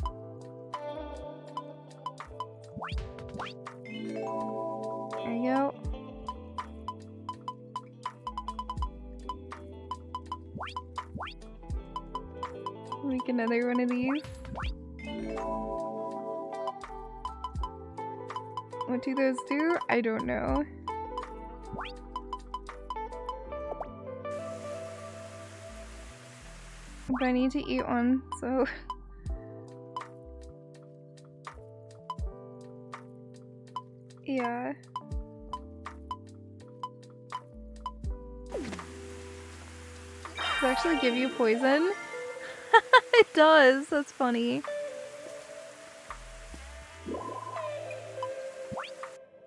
There you go. Make another one of these. What do those do? I don't know. But I need to eat one, so... yeah. Does it actually give you poison? It does! That's funny.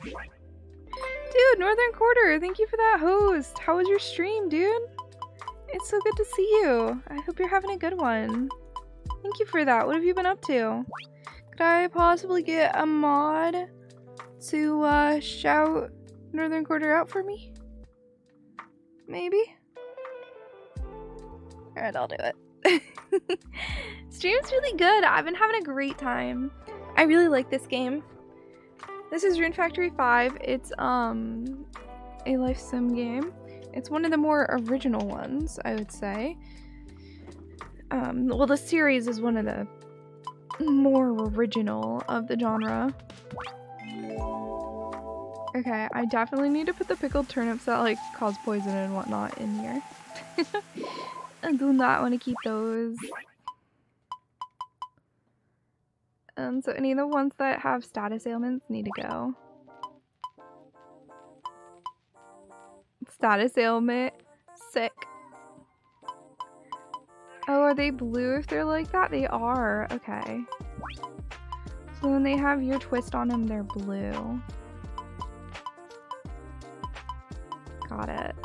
Dude, Northern Quarter, thank you for that host. How was your stream, dude? It's so good to see you. I hope you're having a good one. Thank you for that. What have you been up to? Could I possibly get a mod to shout Northern Quarter out for me? Maybe? Alright, I'll do it. Stream's really good. I've been having a great time. I really like this game. This is Rune Factory 5. It's a life sim game. It's one of the more original ones, I would say. Well, the series is one of the more original of the genre. Okay, I definitely need to put the pickled turnips that like cause poison and whatnot in here. I do not want to keep those. So any of the ones that have status ailments need to go. Status ailment. Sick. Oh, are they blue if they're like that? They are. Okay. So when they have your twist on them, they're blue. Got it.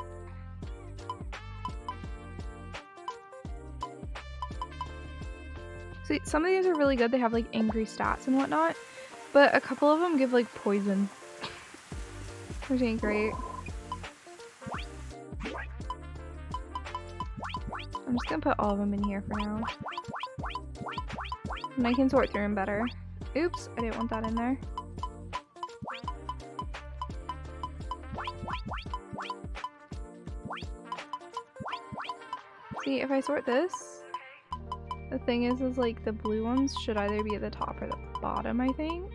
See, some of these are really good. They have like angry stats and whatnot, but a couple of them give like poison, which ain't great. I'm just gonna put all of them in here for now, and I can sort through them better. Oops, I didn't want that in there. See, if I sort this, the thing is like the blue ones should either be at the top or the bottom, I think.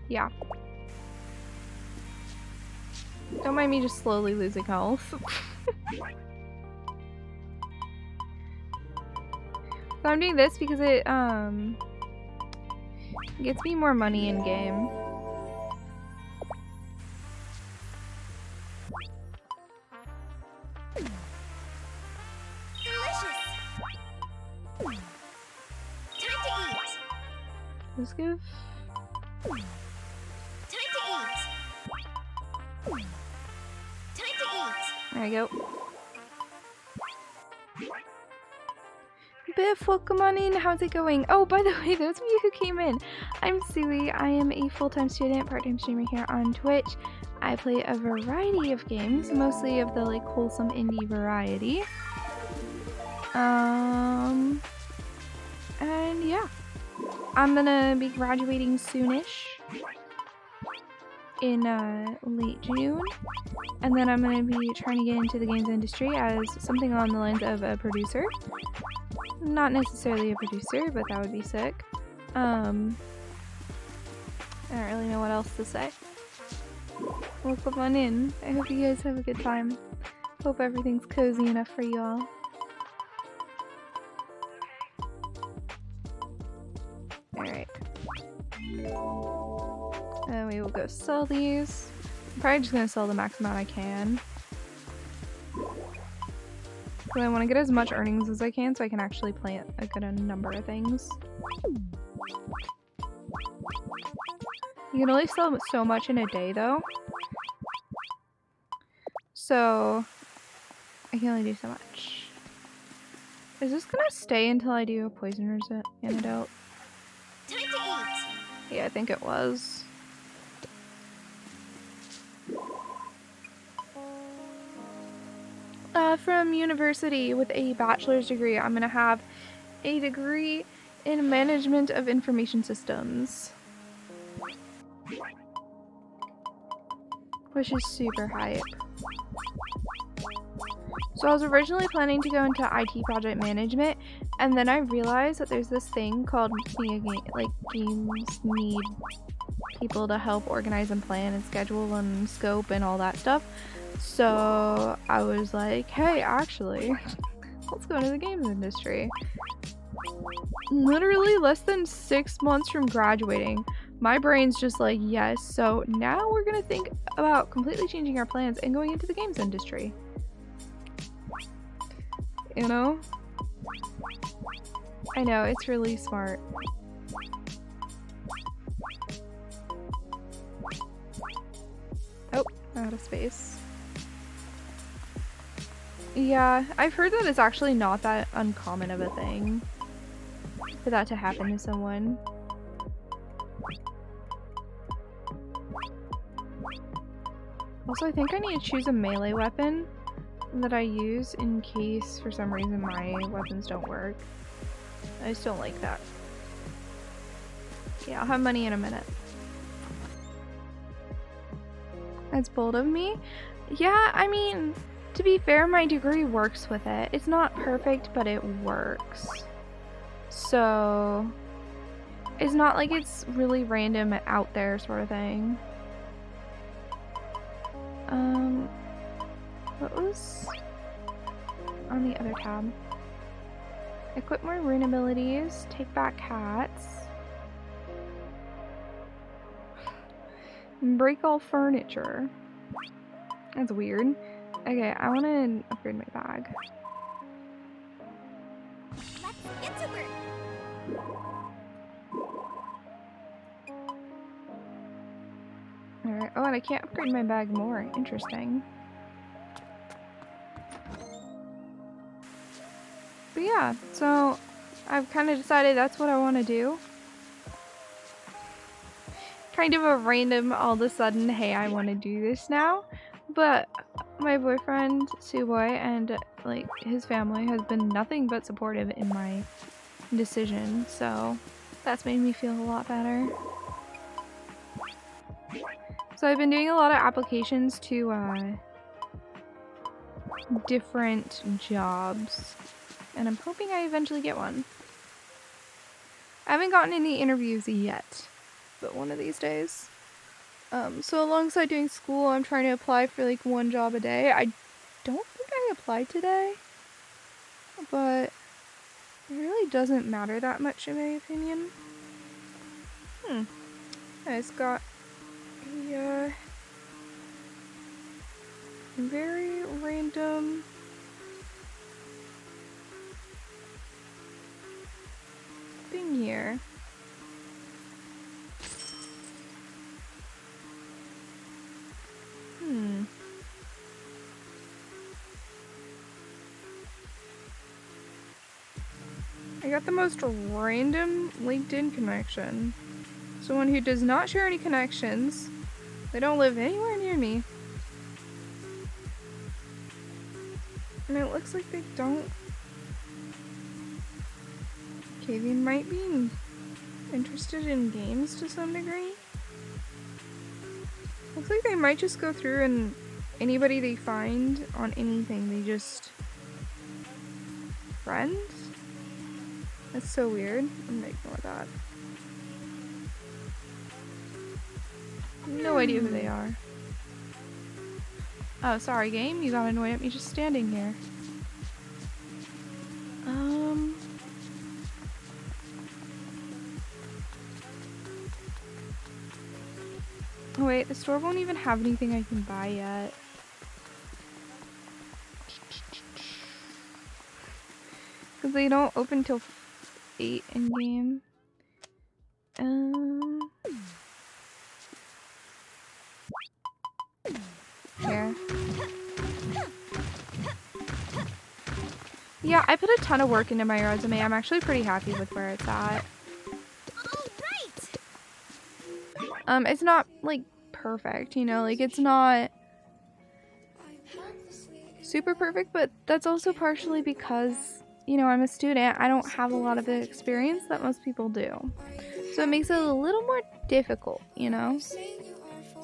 Yeah. Don't mind me just slowly losing health. So I'm doing this because it gets me more money in game. Let's give. Time to eat. Time to eat. There we go. Biff, welcome on in. How's it going? Oh, by the way, those of you who came in, I'm Suwey. I am a full-time student, part-time streamer here on Twitch. I play a variety of games, mostly of the like wholesome indie variety. And yeah. I'm gonna be graduating soonish in late June, and then I'm gonna be trying to get into the games industry as something along the lines of a producer. Not necessarily a producer, but that would be sick. I don't really know what else to say. Welcome on in. I hope you guys have a good time. Hope everything's cozy enough for you all. Alright. And we will go sell these. I'm probably just gonna sell the max amount I can. But I want to get as much earnings as I can so I can actually plant a good number of things. You can only sell so much in a day though. So I can only do so much. Is this gonna stay until I do a poison antidote? Time to eat. Yeah, I think it was. From university with a bachelor's degree. I'm gonna have a degree in management of information systems, which is super hype. So I was originally planning to go into IT project management, and then I realized that there's this thing called games need people to help organize and plan and schedule and scope and all that stuff. So I was like, hey, actually, let's go into the games industry. Literally less than 6 months from graduating, my brain's just like, yes, so now we're gonna think about completely changing our plans and going into the games industry. You know? I know, it's really smart. Oh, out of space. Yeah, I've heard that it's actually not that uncommon of a thing for that to happen to someone. Also, I think I need to choose a melee weapon that I use in case for some reason my weapons don't work. I just don't like that. Yeah, I'll have money in a minute. That's bold of me. Yeah, I mean, to be fair, my degree works with it. It's not perfect, but it works. So, it's not like it's really random out there sort of thing. What was on the other tab? Equip more rune abilities, take back cats, break all furniture. That's weird. Okay, I want to upgrade my bag. Let's get to work. Alright, oh, and I can't upgrade my bag more. Interesting. But yeah, so I've kind of decided that's what I want to do. Kind of a random, all of a sudden, hey, I want to do this now. But my boyfriend, Suwey, and like his family has been nothing but supportive in my decision. So that's made me feel a lot better. So I've been doing a lot of applications to different jobs. And I'm hoping I eventually get one. I haven't gotten any interviews yet, but one of these days. So alongside doing school, I'm trying to apply for like one job a day. I don't think I applied today, but it really doesn't matter that much in my opinion. I just got a very random thing here. I got the most random LinkedIn connection. Someone who does not share any connections. They don't live anywhere near me. And it looks like they don't. Okay, they might be interested in games to some degree. Looks like they might just go through and anybody they find on anything, they just friends? That's so weird. I'm gonna ignore that. No idea who they are. Oh, sorry game, you got annoyed at me just standing here. Oh wait, the store won't even have anything I can buy yet. Because they don't open till 8 in game. Here. Yeah, I put a ton of work into my resume. I'm actually pretty happy with where it's at. It's not like perfect, you know, like it's not super perfect, but that's also partially because, you know, I'm a student. I don't have a lot of the experience that most people do. So it makes it a little more difficult, you know? See,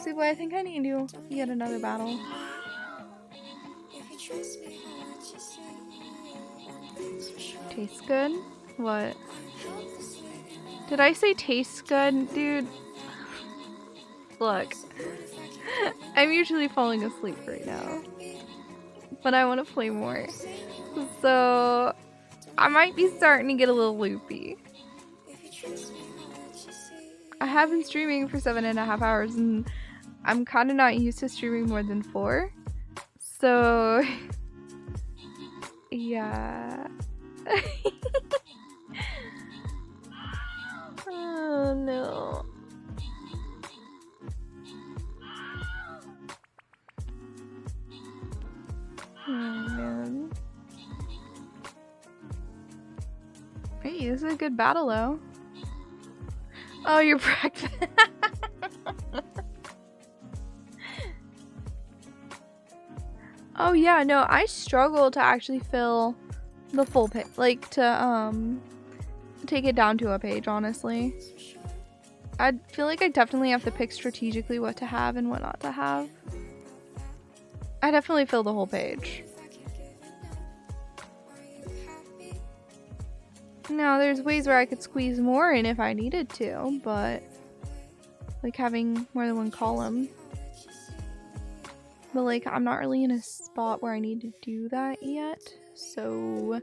but I think I need to do yet another battle. Tastes good? What? Did I say tastes good? Dude. Look. I'm usually falling asleep right now. But I want to play more. So I might be starting to get a little loopy. I have been streaming for 7.5 hours and I'm kind of not used to streaming more than 4. So yeah. Oh no. Oh man. Hey, this is a good battle though. Oh, your breakfast. Oh yeah, no, I struggle to actually fill the full page, like to take it down to a page, honestly. I feel like I definitely have to pick strategically what to have and what not to have. I definitely fill the whole page. Now, there's ways where I could squeeze more in if I needed to, but like having more than one column. But like, I'm not really in a spot where I need to do that yet, so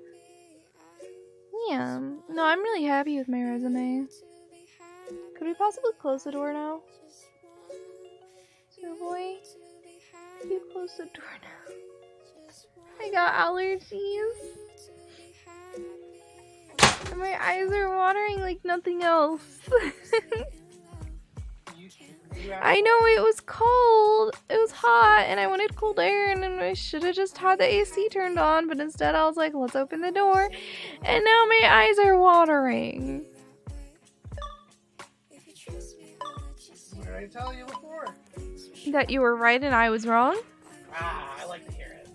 yeah. No, I'm really happy with my resume. Could we possibly close the door now? Suwey, could you close the door now? I got allergies. And my eyes are watering like nothing else. I know, it was cold. It was hot and I wanted cold air, and then I should have just had the AC turned on, but instead I was like, let's open the door. And now my eyes are watering. What did I tell you before? That you were right and I was wrong? Ah, I like to hear it.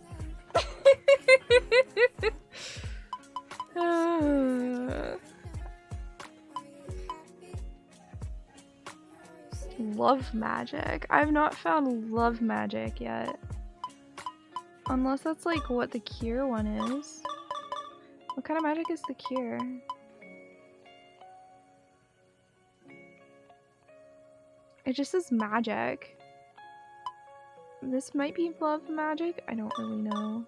Love magic. I've not found love magic yet. Unless that's like what the cure one is. What kind of magic is the cure? It just says magic. This might be love magic. I don't really know.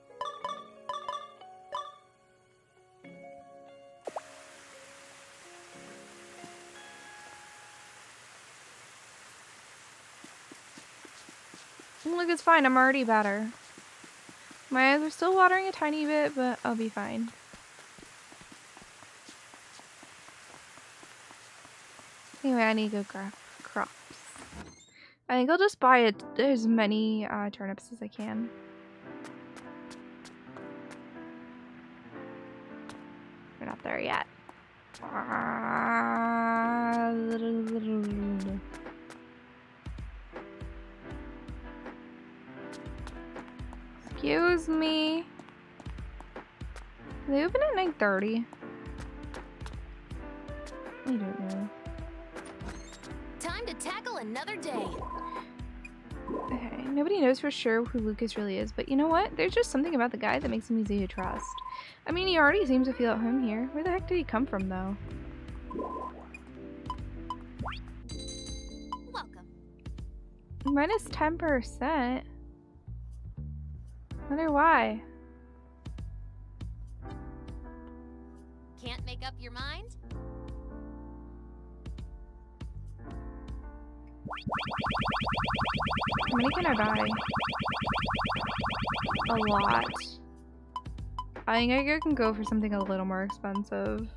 Look, it's fine. I'm already better. My eyes are still watering a tiny bit, but I'll be fine. Anyway, I need to go grab crops. I think I'll just buy as many turnips as I can. We're not there yet. Excuse me. They open at 9:30. I don't know. Time to tackle another day. Okay, nobody knows for sure who Lucas really is, but you know what? There's just something about the guy that makes him easy to trust. I mean, he already seems to feel at home here. Where the heck did he come from, though? Welcome. Minus 10%. Wonder why. Can't make up your mind? How many can I buy? A lot. I think I can go for something a little more expensive.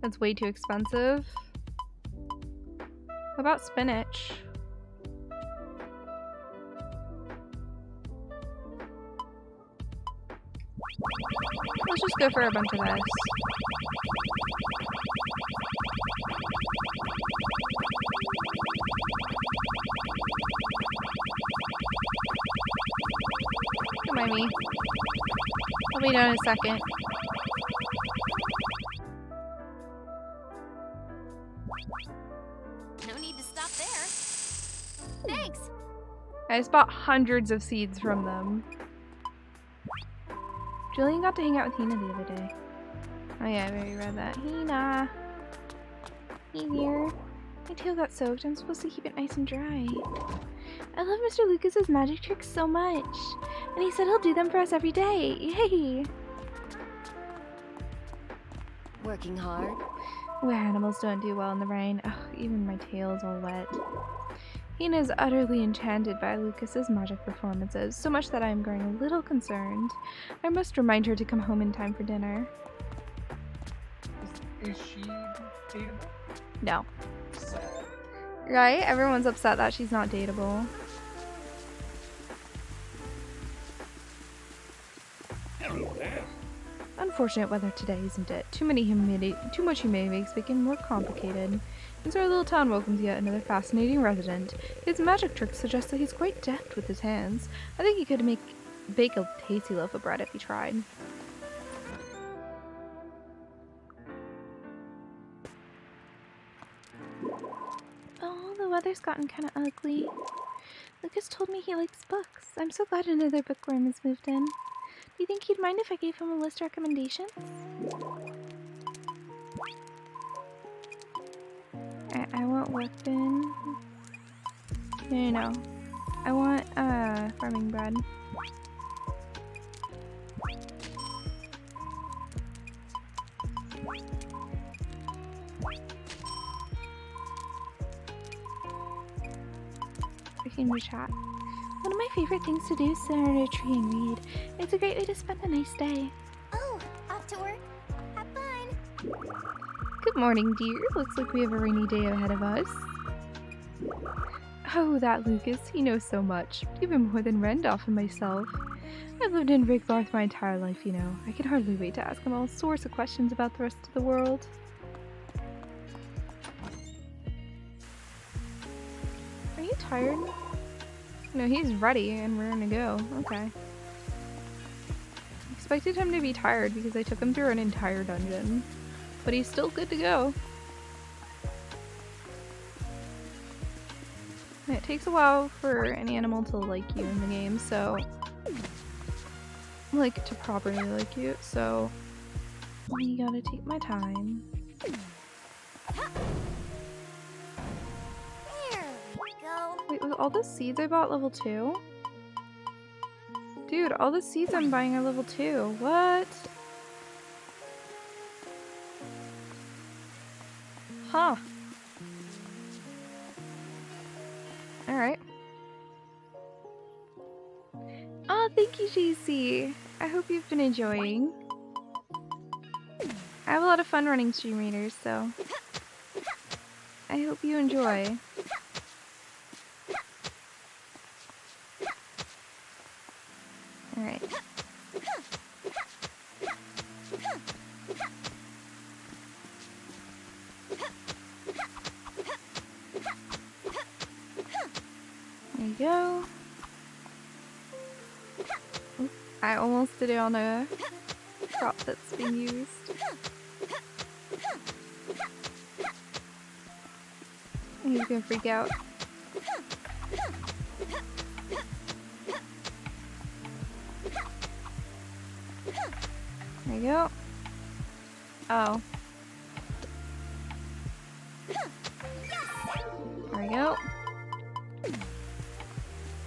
That's way too expensive. What about spinach? Let's just go for a bunch of this. Don't mind me. I'll be done in a second. No need to stop there. Thanks. I just bought hundreds of seeds from them. Julian got to hang out with Hina the other day. Oh yeah, I already read that. Hina! Hey there. My tail got soaked. I'm supposed to keep it nice and dry. I love Mr. Lucas's magic tricks so much. And he said he'll do them for us every day. Yay! Working hard? Where animals don't do well in the rain. Ugh, even my tail's all wet. Hina is utterly enchanted by Lucas's magic performances, so much that I am growing a little concerned. I must remind her to come home in time for dinner. Is she dateable? No. Sad. Right? Everyone's upset that she's not dateable. Hello there. Unfortunate weather today, isn't it? Too much humidity makes baking more complicated. And so our little town welcomes yet another fascinating resident. His magic trick suggests that he's quite deft with his hands. I think he could bake a tasty loaf of bread if he tried. Oh, the weather's gotten kind of ugly. Lucas told me he likes books. I'm so glad another bookworm has moved in. Do you think he'd mind if I gave him a list of recommendations? I want weapon. No. I want farming bread. We can chat. One of my favorite things to do is sit under a tree and read. It's a great way to spend a nice day. Oh, off to work. Have fun. Good morning, dear. Looks like we have a rainy day ahead of us. Oh, that Lucas. He knows so much. Even more than Randolph and myself. I've lived in Rigbarth my entire life, you know. I can hardly wait to ask him all sorts of questions about the rest of the world. Are you tired? No, he's ready and we're gonna go. Okay. Expected him to be tired because I took him through an entire dungeon. But he's still good to go. And it takes a while for an animal to like you in the game, so... like, to properly like you, so... I gotta take my time. Wait, was all the seeds I bought level 2? Dude, all the seeds I'm buying are level 2. What? Huh. Alright. Oh, thank you, JC. I hope you've been enjoying. I have a lot of fun running stream readers, so... I hope you enjoy. Alright. There you go. Oop, I almost did it on a prop that's being used. He's gonna freak out. There you go. Oh. There we go.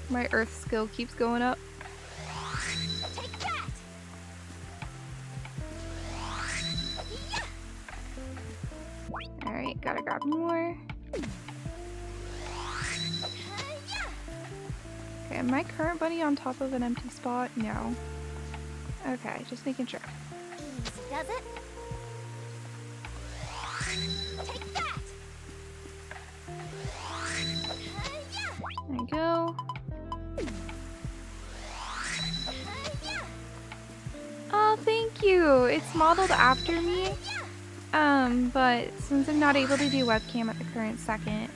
My earth skill keeps going up. Take that. Alright, gotta grab more. Okay, am my current buddy on top of an empty spot? No. Okay, just making sure. Does it? Take that. There you go. Oh, thank you! It's modeled after me. But since I'm not able to do webcam at the current second,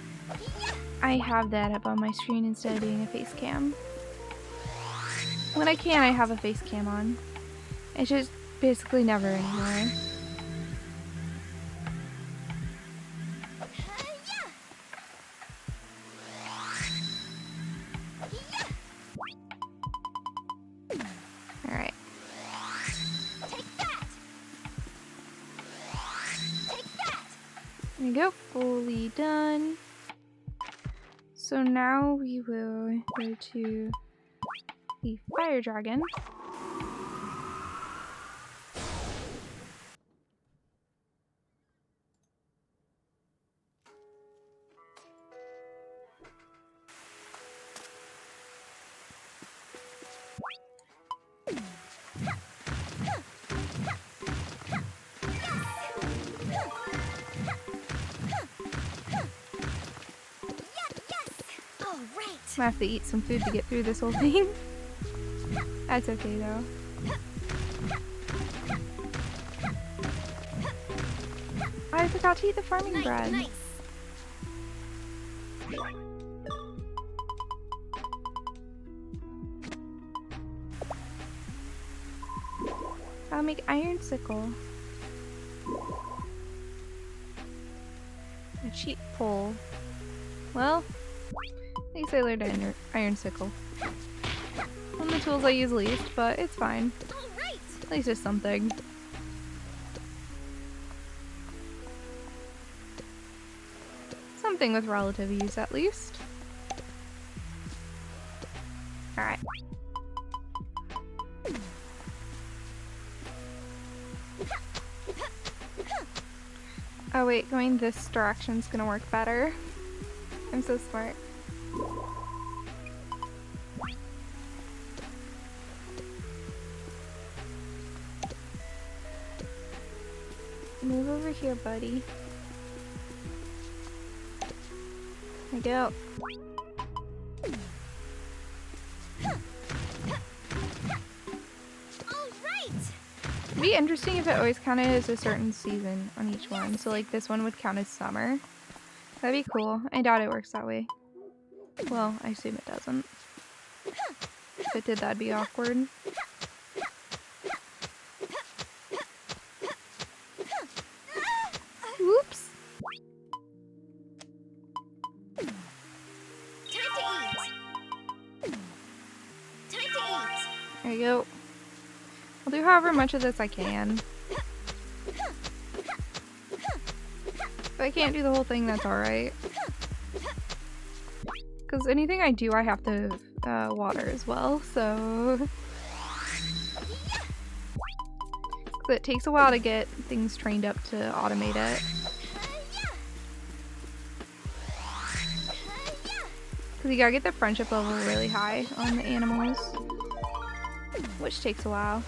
I have that up on my screen instead of doing a face cam. When I can, I have a face cam on. It's just basically never anymore. Alright. There we go, fully done. So now we will go to the fire dragon. I have to eat some food to get through this whole thing. That's okay though. I forgot to eat the farming bread. Nice. I'll make iron sickle. A cheap pole. Well, at least I learned iron sickle. One of the tools I use least, but it's fine. At least it's something. Something with relative use, at least. Alright. Oh wait, going this direction's gonna work better. I'm so smart. Move over here, buddy. There we go. It'd be interesting if it always counted as a certain season on each one. So like this one would count as summer. That'd be cool. I doubt it works that way. Well, I assume it doesn't. If it did, that'd be awkward. Whoops. There you go. I'll do however much of this I can. If I can't do the whole thing, that's alright. Because anything I do, I have to water as well, so... It takes a while to get things trained up to automate it. Because you gotta get the friendship level really high on the animals. Which takes a while.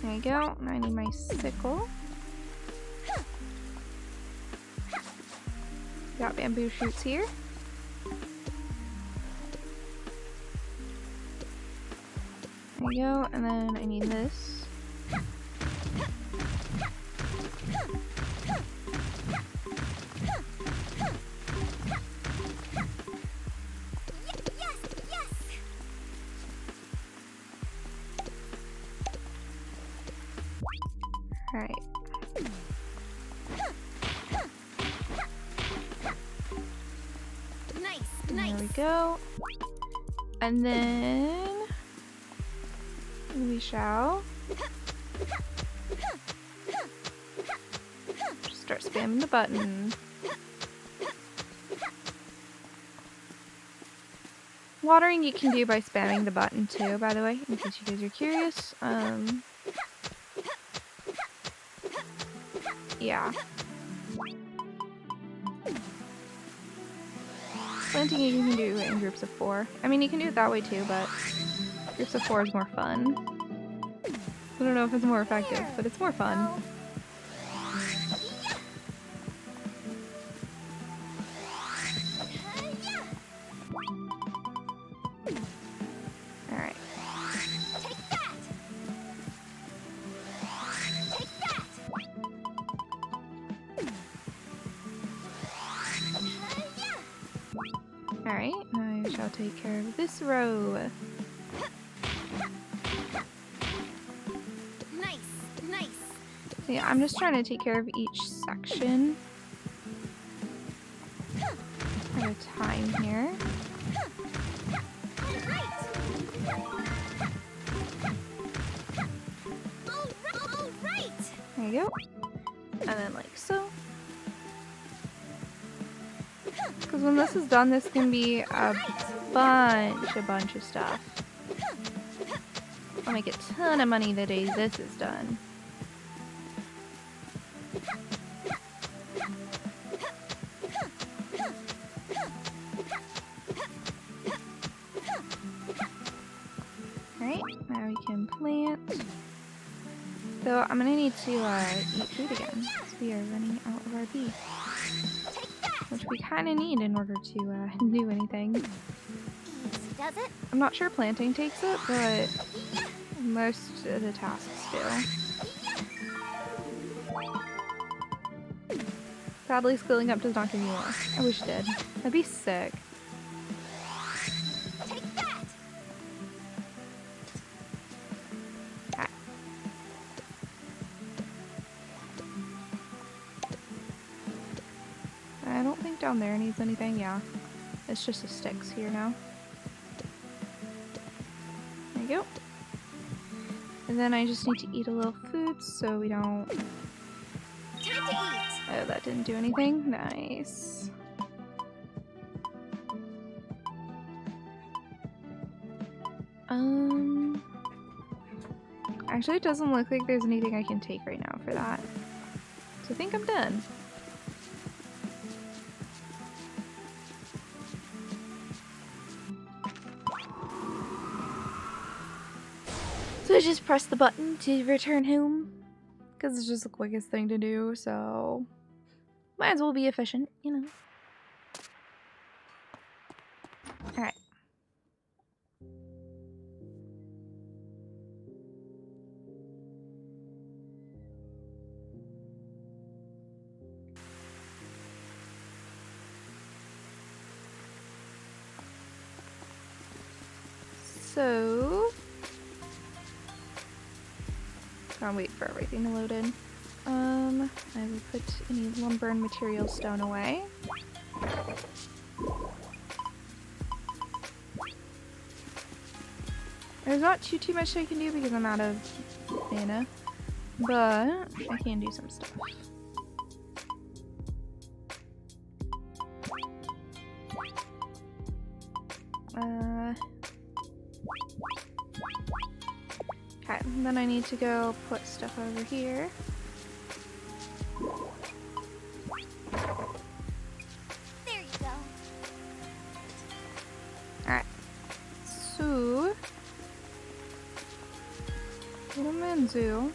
There you go. Now I need my sickle. Got bamboo shoots here. There you go. And then I need this. Alright. There we go. And then we shall just start spamming the button. Watering you can do by spamming the button too, by the way, in case you guys are curious. Yeah. Planting you can do in groups of 4. I mean, you can do it that way too, but groups of 4 is more fun. I don't know if it's more effective, but it's more fun. Alright. Alright, now I shall take care of this row. Nice. So yeah, I'm just trying to take care of each section at a time here. There you go. And then like so. Because when this is done, this can be a bunch of stuff. I'll make a ton of money the day this is done. Alright, now we can plant. So I'm gonna need to eat food again, because we are running out of our bee. Take that! which we kind of need in order to do anything. Does it? I'm not sure planting takes it, but most of the tasks do. Sadly, skilling up does not give you more. I wish it did. That'd be sick. Take that! Okay. I don't think down there needs anything. Yeah. It's just the sticks here now. There you go. And then I just need to eat a little food so we don't... Time to eat! Oh, that didn't do anything? Nice. Actually, it doesn't look like there's anything I can take right now for that. So I think I'm done. So I just press the button to return home. Because it's just the quickest thing to do, so might as well be efficient, you know. Alright. So I'll wait for everything to load in. I will put any lumber and material stone away. There's not too much I can do because I'm out of mana, but I can do some stuff. Okay, then I need to go put stuff over here. There you go. Alright. So what I'm gonna do,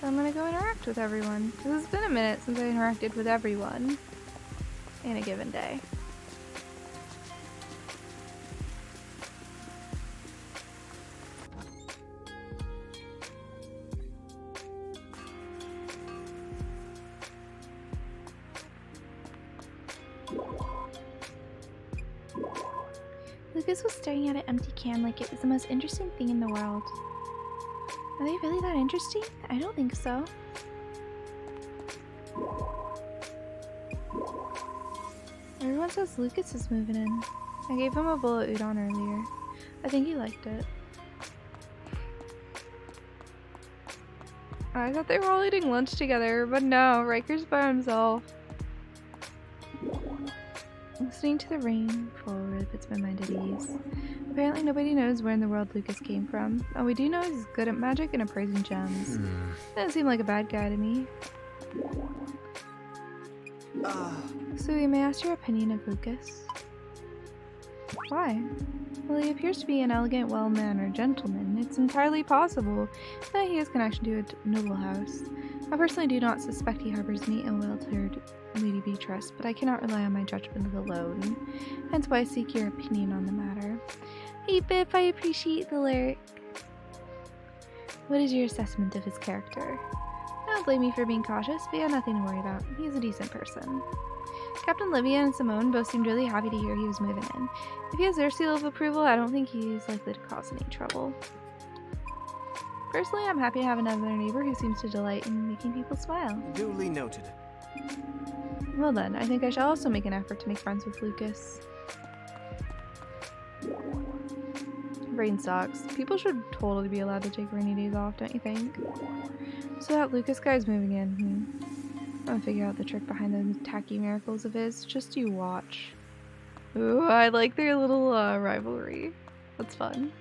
I'm gonna go interact with everyone. Because it's been a minute since I interacted with everyone in a given day. Lucas was staring at an empty can like it was the most interesting thing in the world. Are they really that interesting? I don't think so. Everyone says Lucas is moving in. I gave him a bowl of udon earlier. I think he liked it. I thought they were all eating lunch together, but no, Riker's by himself. Listening to the rain fall really puts my mind at ease. Apparently nobody knows where in the world Lucas came from. Oh, we do know he's good at magic and appraising gems. Doesn't seem like a bad guy to me. Suwey, may I ask your opinion of Lucas? Why? Well, he appears to be an elegant, well-mannered gentleman. It's entirely possible that he has connection to a noble house. I personally do not suspect he harbors any ill will toward Lady Beatrice, but I cannot rely on my judgment alone, hence why I seek your opinion on the matter. Hey Biff, I appreciate the lyric. What is your assessment of his character? I don't blame you for being cautious, but you have nothing to worry about. He's a decent person. Captain Livia and Simone both seemed really happy to hear he was moving in. If he has their seal of approval, I don't think he's likely to cause any trouble. Personally, I'm happy to have another neighbor who seems to delight in making people smile. Duly noted. Well then, I think I shall also make an effort to make friends with Lucas. Rain sucks. People should totally be allowed to take rainy days off, don't you think? So that Lucas guy's moving in. I'm gonna figure out the trick behind those tacky miracles of his. Just you watch. Ooh, I like their little rivalry. That's fun.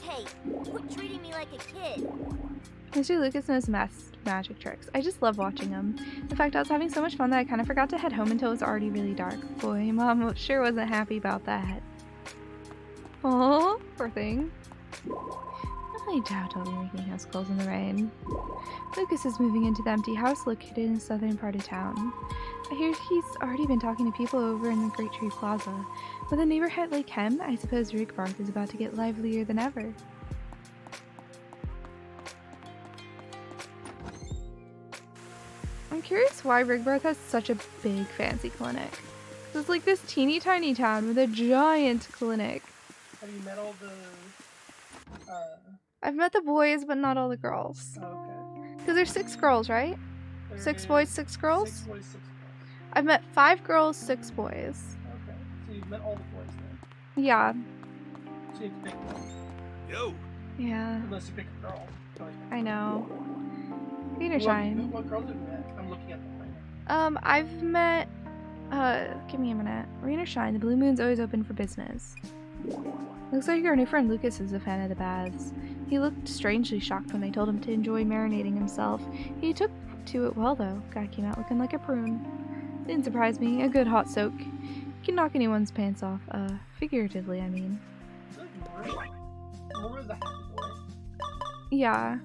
Hey, quit treating me like a kid. Mr. Lucas knows magic tricks. I just love watching him. In fact, I was having so much fun that I kind of forgot to head home until it was already really dark. Boy, Mom sure wasn't happy about that. Oh, poor thing. I doubt I'll be making house calls in the rain. Lucas is moving into the empty house located in the southern part of town. I hear he's already been talking to people over in the Great Tree Plaza. With a neighborhood like him, I suppose Rigbarth is about to get livelier than ever. I'm curious why Rigbarth has such a big fancy clinic. It's like this teeny tiny town with a giant clinic. Have you met all the... I've met the boys, but not all the girls. Oh, okay. Because there's 6 girls, right? There 6 boys, 6 girls? 6 boys, 6 girls. I've met 5 girls, 6 boys. Okay. So you've met all the boys then? Yeah. So you have to pick one. Yo! Yeah. Unless you pick a girl. I know. Rain or shine. What girls have you met? I'm looking at them right now. I've met... give me a minute. Rain or shine, the Blue Moon's always open for business. Looks like our new friend Lucas is a fan of the baths. He looked strangely shocked when I told him to enjoy marinating himself. He took to it well, though. Guy came out looking like a prune. Didn't surprise me. A good hot soak. Can knock anyone's pants off. Figuratively, I mean. Laura's a happy boy. Yeah.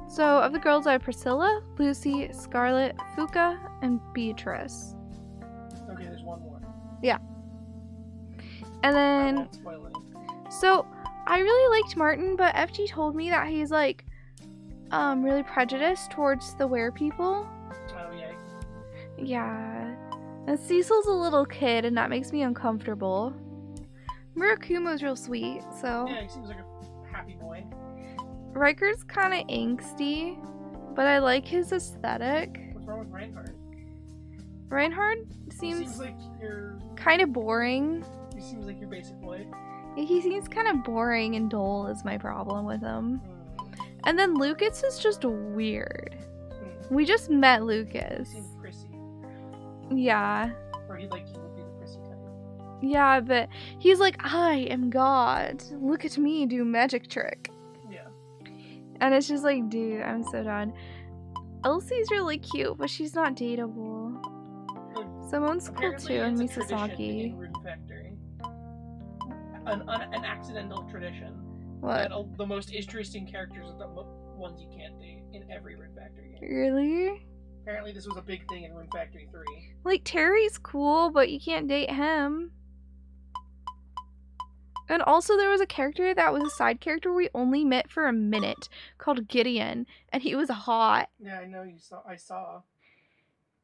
So, of the girls, I have Priscilla, Lucy, Scarlet, Fuka, and Beatrice. Okay, there's one more. Yeah. And then... I won't spoil it. So, I really liked Martin, but FG told me that he's, like, really prejudiced towards the were-people. Oh, yeah. Yeah. And Cecil's a little kid, and that makes me uncomfortable. Murakumo's real sweet, so... Yeah, he seems like a happy boy. Riker's kind of angsty, but I like his aesthetic. What's wrong with Reinhardt? Reinhardt seems like you're... kind of boring. He seems like your basic boy. He seems kind of boring and dull is my problem with him. And then Lucas is just weird. We just met Lucas. He seems prissy. Yeah. Or he would be the prissy type. Yeah, but he's like, I am God. Look at me do magic trick. Yeah. And it's just like, dude, I'm so done. Elsie's really cute, but she's not dateable. Simone's cool too, and Misasaki. In Rune Factory. An accidental tradition. What? That the most interesting characters are the ones you can't date in every Rune Factory game. Really? Apparently this was a big thing in Rune Factory 3. Like, Terry's cool, but you can't date him. And also there was a character that was a side character we only met for a minute called Gideon, and he was hot. Yeah, I know I saw.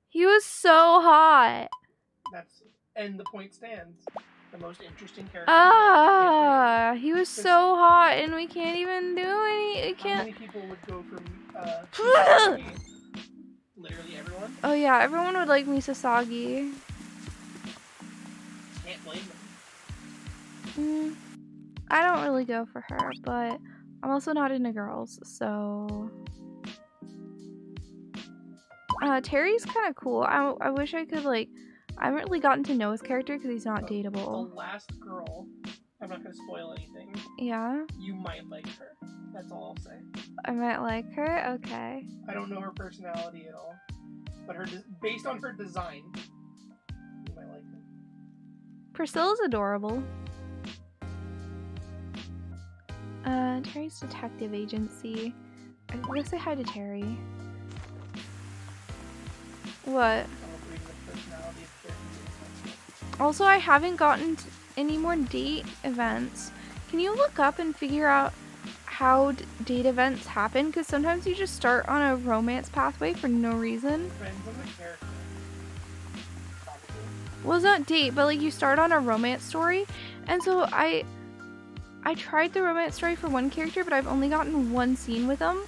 He was so hot. And the point stands. The most interesting character. He was so hot, and we can't even do any. How many people would go from literally everyone? Oh yeah, everyone would like Misasagi. Can't blame them. I don't really go for her, but I'm also not into girls, so... Terry's kind of cool. I wish I could, like... I haven't really gotten to know his character because he's not dateable. The last girl, I'm not going to spoil anything. Yeah? You might like her. That's all I'll say. I might like her? Okay. I don't know her personality at all. But based on her design, you might like her. Priscilla's adorable. Terry's detective agency. I'm gonna say hi to Terry. What? Also, I haven't gotten any more date events. Can you look up and figure out how date events happen? Because sometimes you just start on a romance pathway for no reason. Well, it's not date, but like you start on a romance story. And so I tried the romance story for one character, but I've only gotten one scene with them.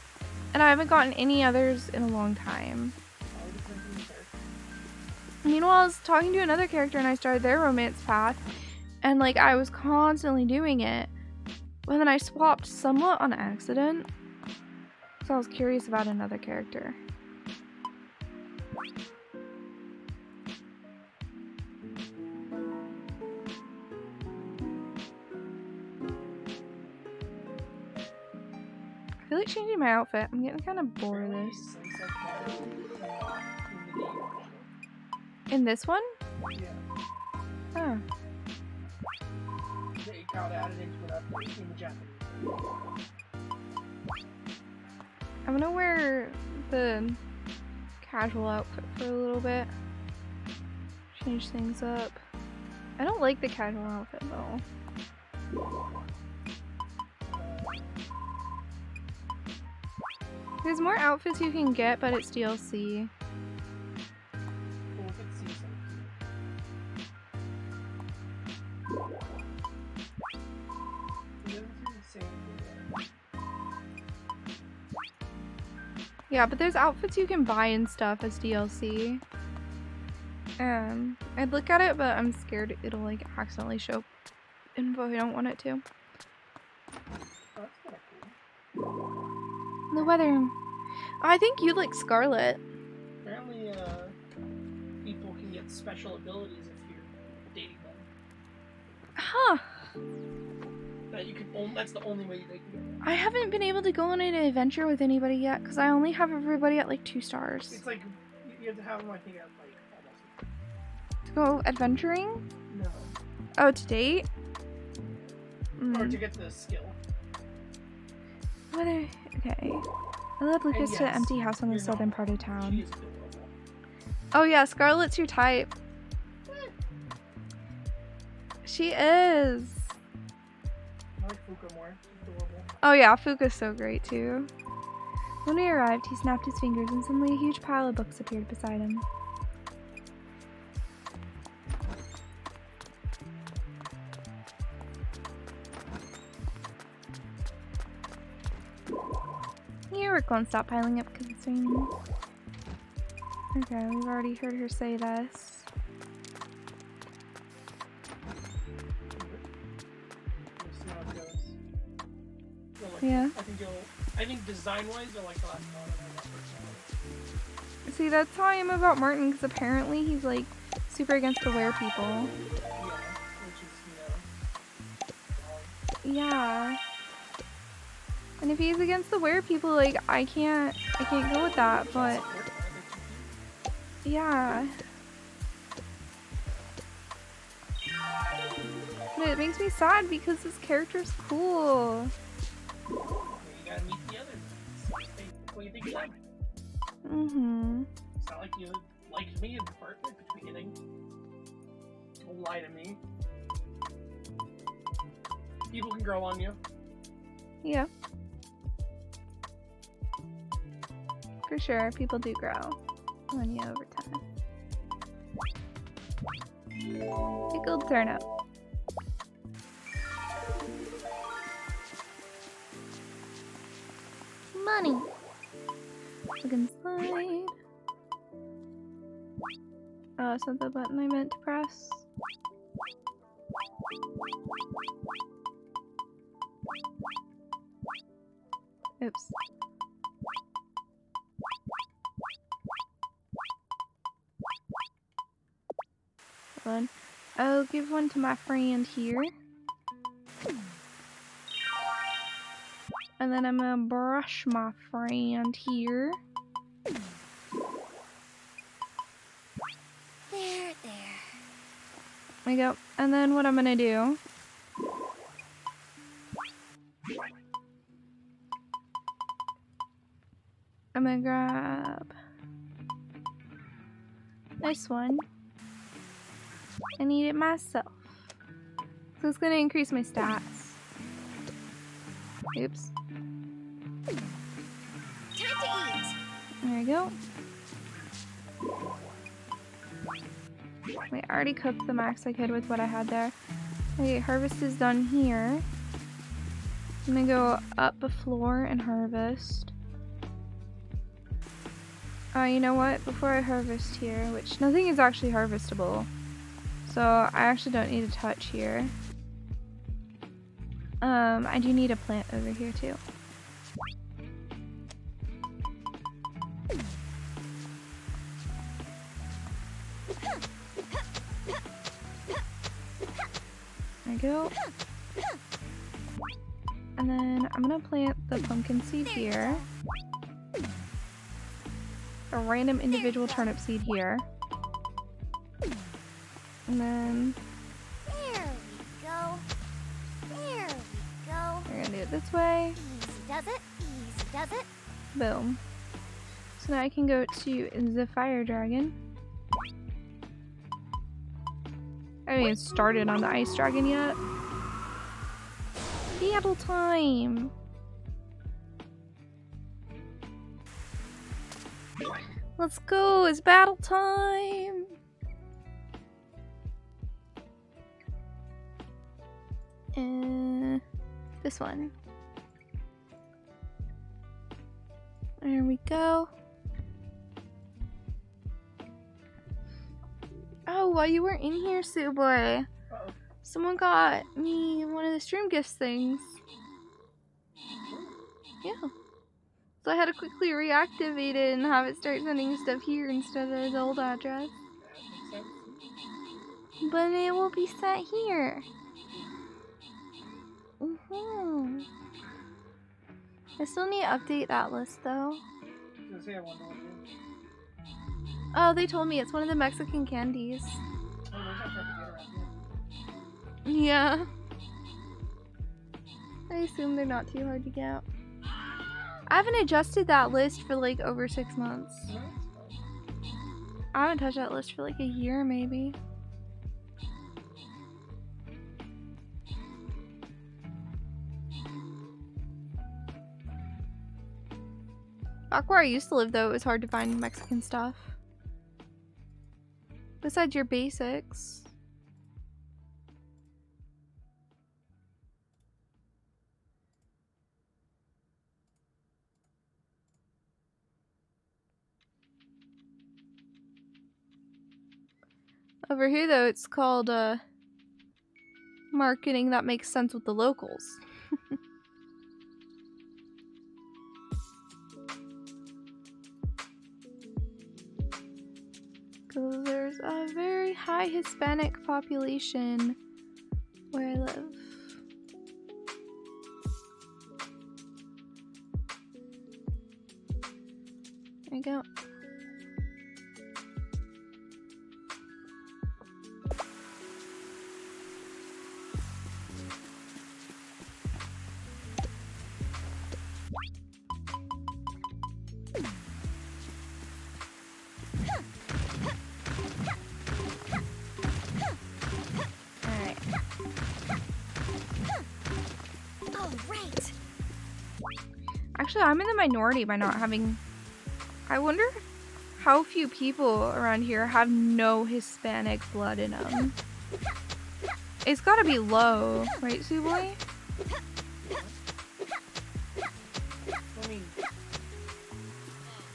And I haven't gotten any others in a long time. Meanwhile, I was talking to another character and I started their romance path, and like I was constantly doing it, but then I swapped somewhat on accident, so I was curious about another character. feel like changing my outfit. I'm getting kind of bored of this. In this one? Yeah. Huh. They got added into it after in the Japanese. I'm gonna wear the casual outfit for a little bit. Change things up. I don't like the casual outfit though. There's more outfits you can get, but it's DLC. Yeah, but there's outfits you can buy and stuff as DLC. I'd look at it, but I'm scared it'll like accidentally show info I don't want it to. The weather. Oh, I think you like Scarlet. Apparently, people can get special abilities if you're dating them. Huh. That you can. That's the only way they can get it. I haven't been able to go on an adventure with anybody yet because I only have everybody at like 2 stars. It's like you have to have them. I think at like almost. To go adventuring? No. Oh, to date? Or to get the skill. Weather. Okay. I led Lucas to an empty house on the southern part of town. Oh yeah, Scarlet's your type. She is. I like Fuka more. She's adorable. Oh yeah, Fuka's so great too. When we arrived, he snapped his fingers and suddenly a huge pile of books appeared beside him. Your work won't stop piling up because it's raining. Okay, we've already heard her say this. Yeah. I think design-wise, I like the last one. See, that's how I am about Martin, because apparently he's like super against aware people. Yeah, which is, Yeah. And if he's against the aware people, like I can't go with that, but yeah. But it makes me sad because this character's cool. You gotta meet the others. What do you think of them? Mm-hmm. It's not like you liked me at the beginning. Don't lie to me. People can grow on you. Yeah. For sure, people do grow on you over time. Pickled turnip. Money. Look inside. Oh, is that the button I meant to press? Oops. Hold on. I'll give one to my friend here. And then I'm gonna brush my friend here. There. There we go. And then what I'm gonna do I'm gonna grab this one and eat it myself. So it's gonna increase my stats. Oops. Time to eat. There we go. I already cooked the max I could with what I had there. Okay, harvest is done here. I'm gonna go up a floor and harvest. You know what? Before I harvest here, which nothing is actually harvestable, so I actually don't need to touch here. I do need a plant over here too. There we go. And then I'm gonna plant the pumpkin seed here. A random individual turnip seed here. And then There we go. There we go. we're gonna do it this way. Easy does it. Easy does it. Boom. So now I can go to the fire dragon. I haven't even started on the ice dragon yet. Battle time! Let's go, it's battle time! This one. There we go. Oh, while you weren't in here, Suwey, someone got me one of the stream gifts things. Yeah. So I had to quickly reactivate it and have it start sending stuff here instead of the old address. But it will be sent here. I still need to update that list though. Oh, they told me it's one of the Mexican candies. Yeah. I assume they're not too hard to get. I haven't adjusted that list for like over 6 months. I haven't touched that list for like a year maybe. Back where I used to live though, it was hard to find Mexican stuff. Besides your basics. Over here though, it's called marketing that makes sense with the locals. Because there's a very high Hispanic population where I live. There you go. Actually, I'm in the minority by not having... I wonder how few people around here have no Hispanic blood in them. It's gotta be low, right, Suwey? I mean,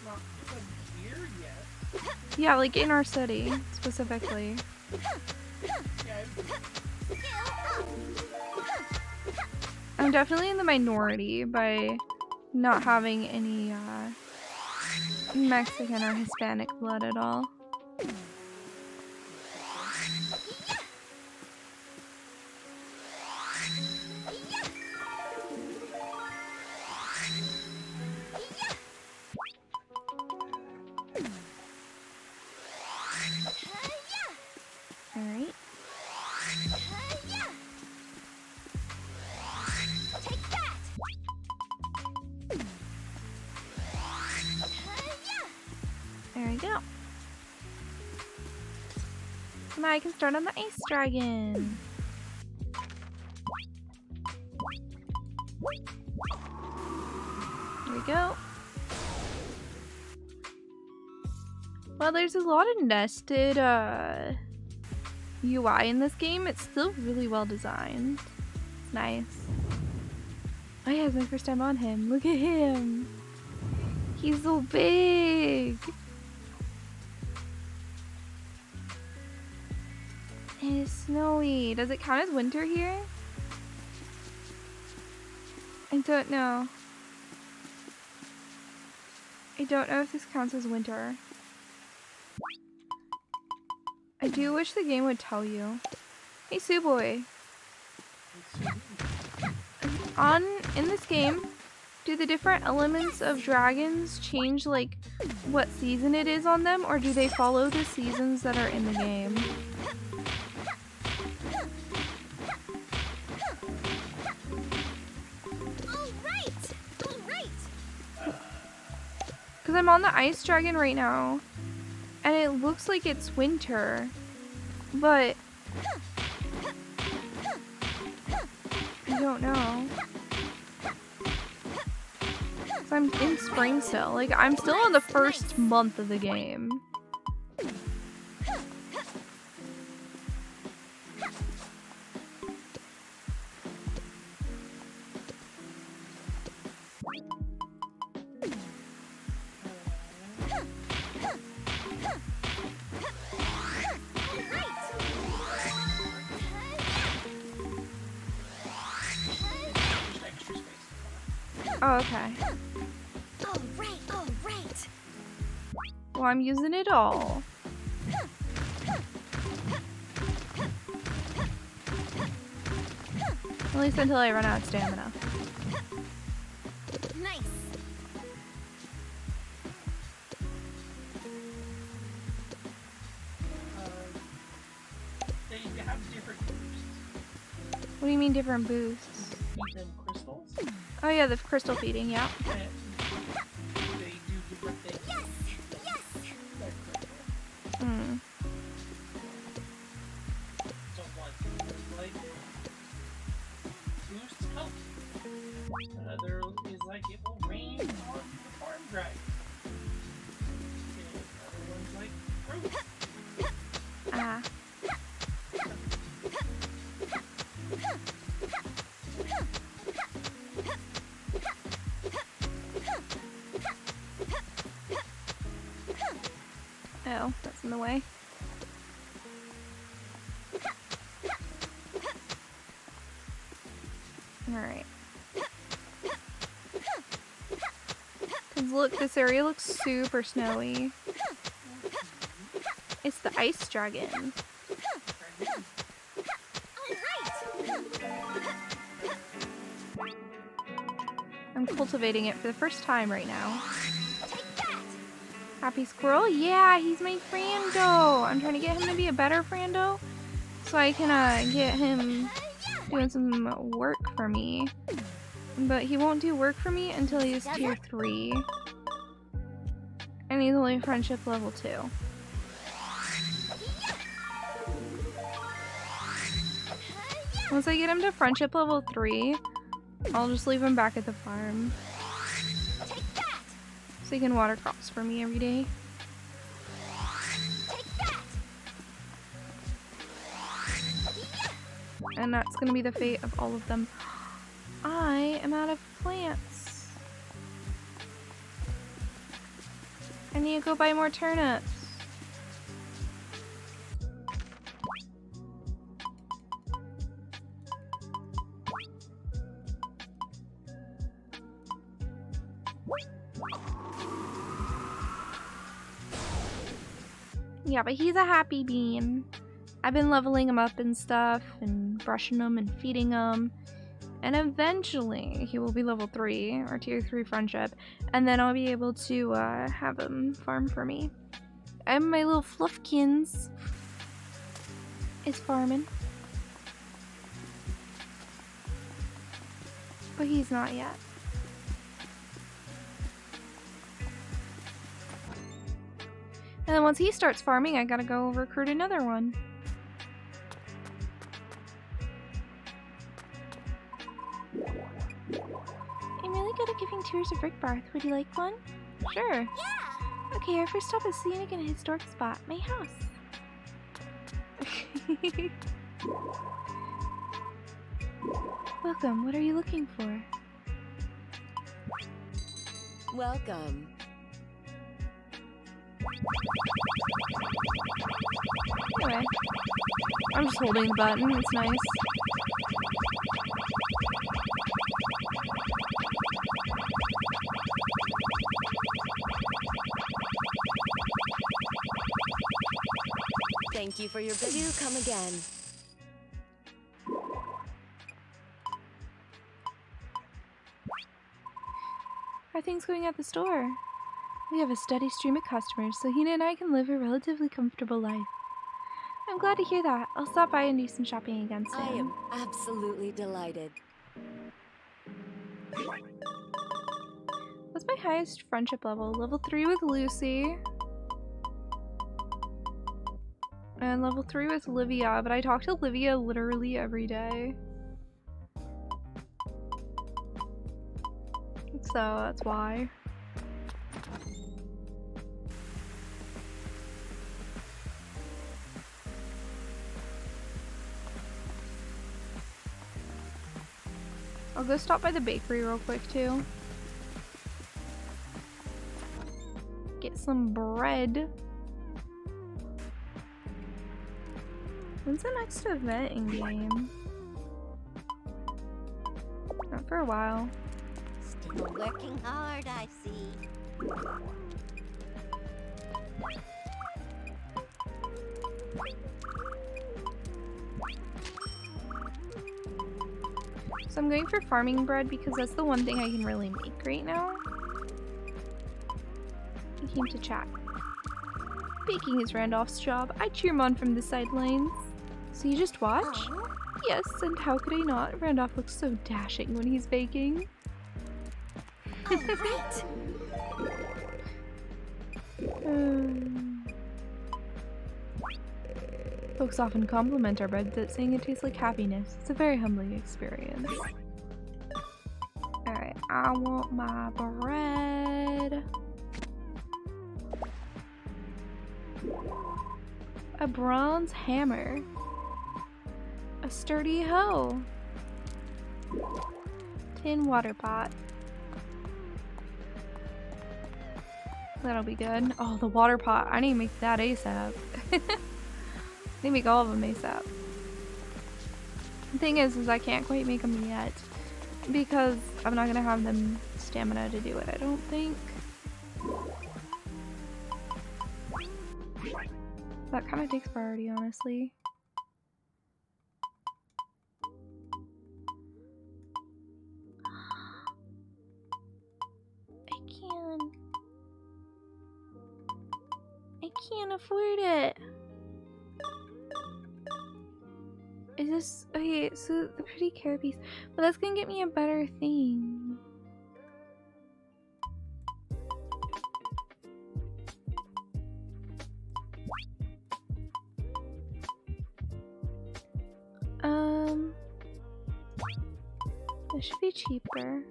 not here yet. Yeah, like in our city, specifically. I'm definitely in the minority by not having any Mexican or Hispanic blood at all. Alright. There we go. Now I can start on the ice dragon. There we go. Well, there's a lot of nested UI in this game. It's still really well designed. It's nice. Oh yeah, it's my first time on him. Look at him. He's so big. And it's snowy. Does it count as winter here? I don't know. I don't know if this counts as winter. I do wish the game would tell you. Hey, Suwey. On in this game, do the different elements of dragons change like what season it is on them, or do they follow the seasons that are in the game? Because I'm on the ice dragon right now, and it looks like it's winter, but I don't know. So I'm in spring still. Like, I'm still in the first month of the game. Oh, okay. Alright. Well, I'm using it all. At least until I run out of stamina. Nice. They have different boosts. What do you mean different boosts? Feed them crystals. Oh yeah, the crystal feeding, yeah. And they do different things. Yes. They're crystal. Hmm. So one is like boosts health. Another is like it will rain on the farm dragon. And another one's like fruit. Ah. Oh, that's in the way. Alright. Cause look, this area looks super snowy. It's the ice dragon. I'm cultivating it for the first time right now. Happy squirrel? Yeah, he's my friendo. I'm trying to get him to be a better friendo so I can get him doing some work for me. But he won't do work for me until he's tier 3. And he's only friendship level 2. Once I get him to friendship level 3, I'll just leave him back at the farm. So he can water crops for me every day. And that's gonna be the fate of all of them. I am out of plants. I need to go buy more turnips. Yeah, but he's a happy bean. I've been leveling him up and stuff, and brushing him and feeding him. And eventually, he will be level 3, or tier 3 friendship. And then I'll be able to have him farm for me. And my little fluffkins is farming. But he's not yet. And then once he starts farming, I gotta go recruit another one. I'm really good at giving tours of Rickbarth. Would you like one? Sure. Yeah. Okay, our first stop is scenic and a historic spot. My house. Welcome. What are you looking for? Welcome. Anyway, I'm just holding the button. It's nice. Thank you for your visit. Do come again. How are things going at the store? We have a steady stream of customers, so Hina and I can live a relatively comfortable life. I'm glad to hear that. I'll stop by and do some shopping again soon. I am absolutely delighted. What's my highest friendship level? Level 3 with Lucy. And level 3 with Livia, but I talk to Livia literally every day. So that's why. I'll go stop by the bakery real quick too. Get some bread. When's the next event in game? Not for a while. Still working hard, I see. So I'm going for farming bread because that's the one thing I can really make right now. He came to chat. Baking is Randolph's job. I cheer him on from the sidelines. So you just watch? Oh. Yes, and how could I not? Randolph looks so dashing when he's baking. Oh, right. Folks often compliment our bread, saying it tastes like happiness. It's a very humbling experience. Alright, I want my bread. A bronze hammer. A sturdy hoe. Tin water pot. That'll be good. Oh, the water pot. I need to make that ASAP. I need to make all of them ASAP. The thing is I can't quite make them yet. Because I'm not gonna have them stamina to do it, I don't think. That kind of takes priority, honestly. I can't afford it. Is this okay? So the pretty carapace, but that's gonna get me a better thing. This should be cheaper.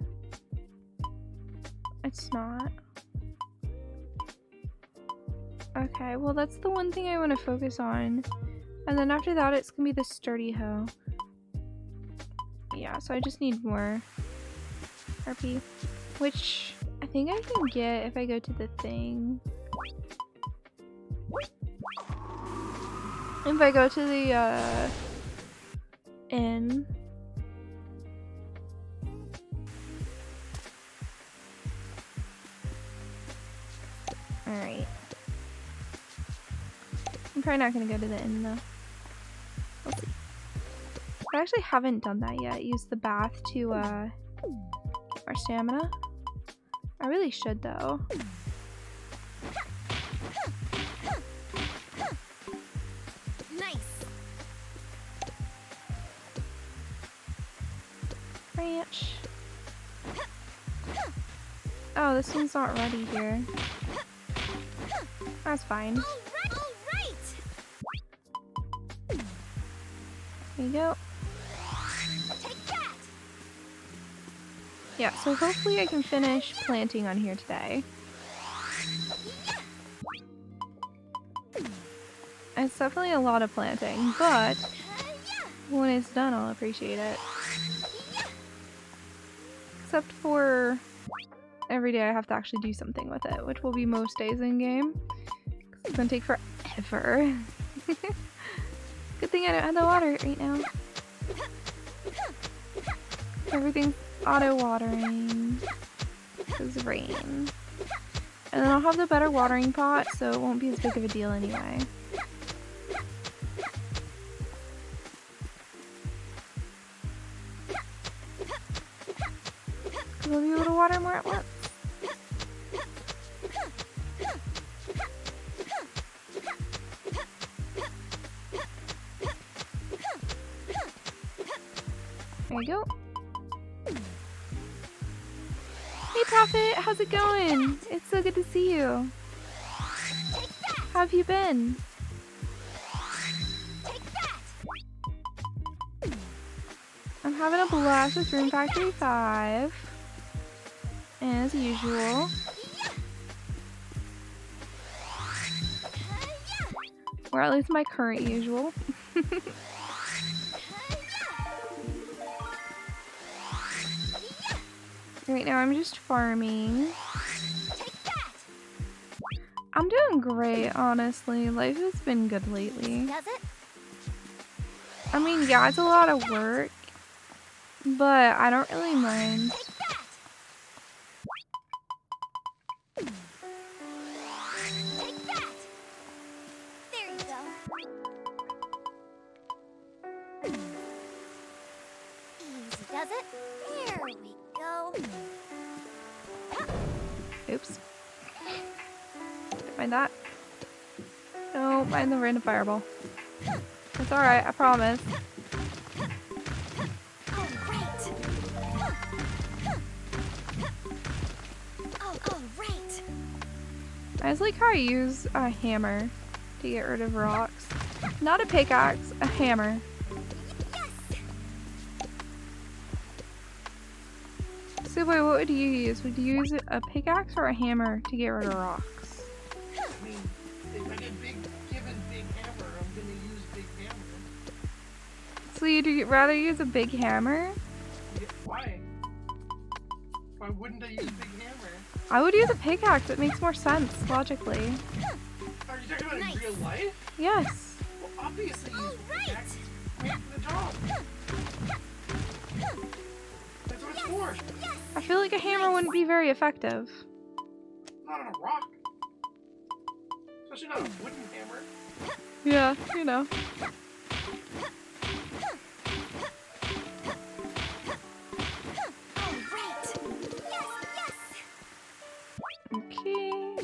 It's not. Okay, well that's the one thing I want to focus on. And then after that it's gonna be the sturdy hoe. Yeah, so I just need more RP. Which I think I can get if I go to the thing. If I go to the inn. Alright. I'm probably not gonna go to the inn though. We'll see. I actually haven't done that yet. Use the bath to get our stamina. I really should though. Nice. Ranch. Oh, this one's not ready here. That's fine. All right. There you go. Take that. Yeah, so hopefully I can finish planting on here today. It's definitely a lot of planting, but when it's done I'll appreciate it. Except for every day I have to actually do something with it, which will be most days in game. It's gonna take forever. Good thing I don't have the water right now. Everything's auto-watering because of rain. And then I'll have the better watering pot, so it won't be as big of a deal anyway. We'll be able to water more at once. There you go. Hey Prophet, how's it going? It's so good to see you. How have you been? I'm having a blast with Rune Factory 5. As usual. Or at least my current usual. Right now I'm just farming. I'm doing great, honestly. Life has been good lately. I mean, yeah, it's a lot of work, but I don't really mind. Does it? There we go. Oops. Mind that. No, mind the random fireball. It's alright, I promise. I just like how I use a hammer to get rid of rocks. Not a pickaxe, a hammer. So wait, what would you use? Would you use a pickaxe or a hammer to get rid of rocks? I mean, if I get given big hammer, I'm gonna use big hammer. So you'd rather use a big hammer? Yeah, why? Why wouldn't I use big hammer? I would use a pickaxe, it makes more sense, logically. Are you talking about in real life? Yes. Well, obviously use pickaxe. Made for the job. That's what it's for. I feel like a hammer wouldn't be very effective. Not on a rock. Especially not a wooden hammer. Yeah, you know. Okay.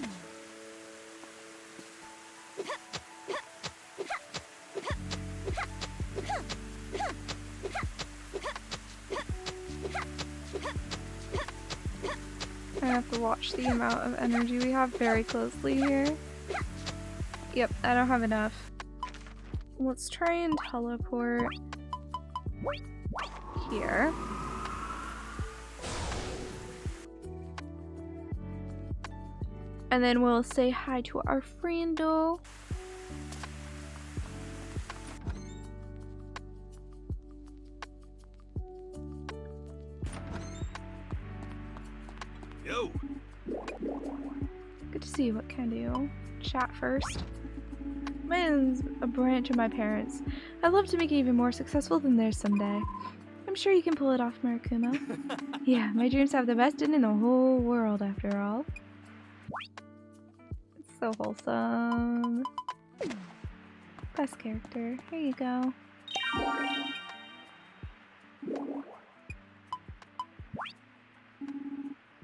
I have to watch the amount of energy we have very closely here. Yep, I don't have enough. Let's try and teleport here. And then we'll say hi to our friendo. Yo. Good to see you. What can I do? Chat first. Mine's a branch of my parents. I'd love to make it even more successful than theirs someday. I'm sure you can pull it off, Murakumo. Yeah, my dreams have the best in the whole world after all. It's so wholesome. Best character. Here you go.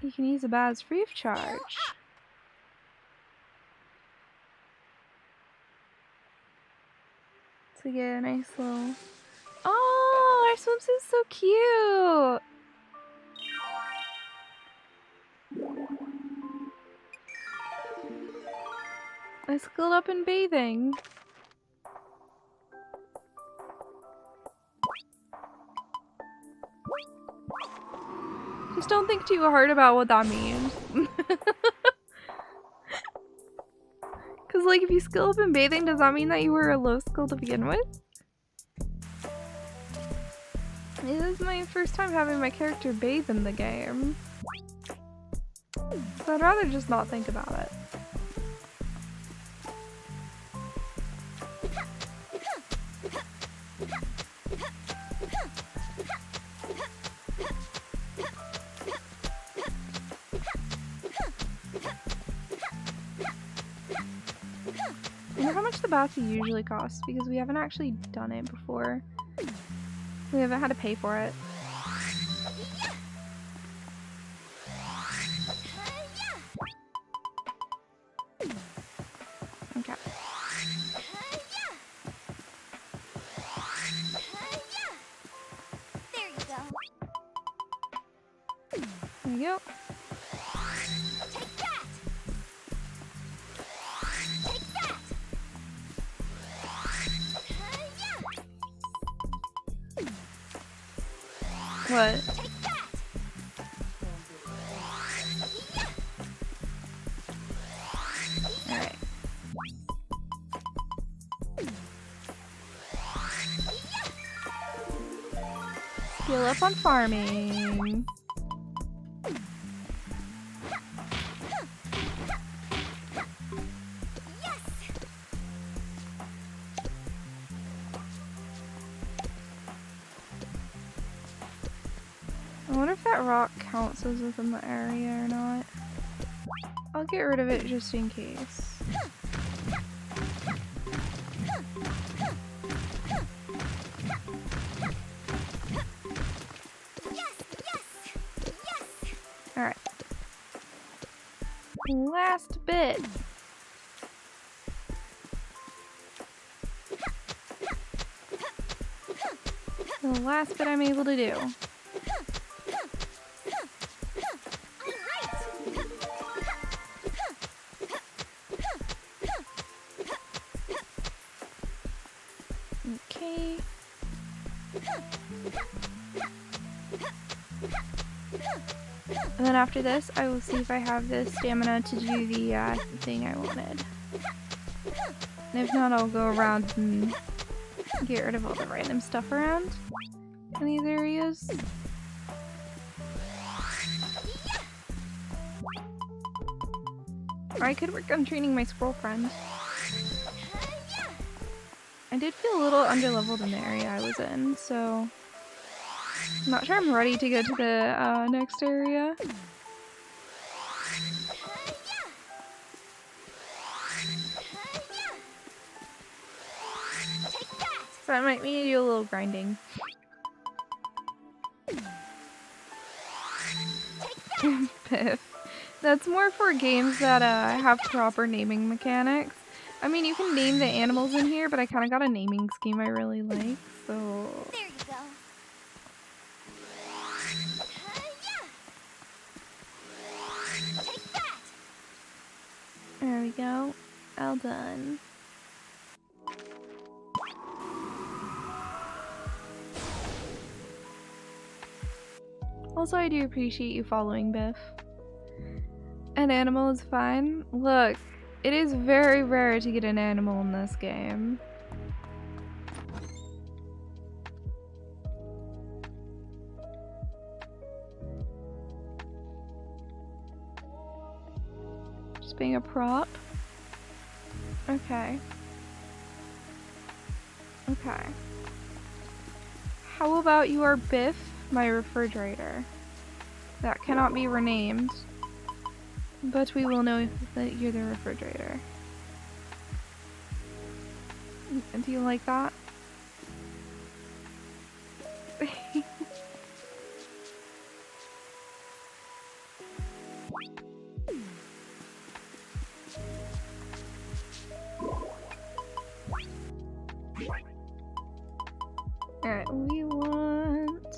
You can use the badge free of charge. To get a nice little... Oh, our swimsuit's so cute! I skilled up in bathing. Just don't think too hard about what that means. Cause like if you skill up in bathing, does that mean that you were a low skill to begin with? This is my first time having my character bathe in the game. So I'd rather just not think about it. I wonder how much the bath usually costs because we haven't actually done it before. We haven't had to pay for it. Okay. There you go. What? Alright. Skill up on farming. I wonder if that rock counts as within the area or not. I'll get rid of it just in case. Alright. Last bit. The last bit I'm able to do. Okay. And then after this, I will see if I have the stamina to do the thing I wanted. And if not, I'll go around and get rid of all the random stuff around in these areas. Or I could work on training my squirrel friend. I did feel a little underleveled in the area I was in, so I'm not sure I'm ready to go to the next area. So I might need to do a little grinding. Biff. That's more for games that have proper naming mechanics. I mean, you can name the animals in here, but I kind of got a naming scheme I really like, so... There you go. Take that. There we go. All done. Also, I do appreciate you following, Biff. An animal is fine. Look, it is very rare to get an animal in this game. Just being a prop. Okay. Okay. How about you are Biff, my refrigerator? That cannot be renamed. But we will know that you're the refrigerator. Do you like that? Alright, we want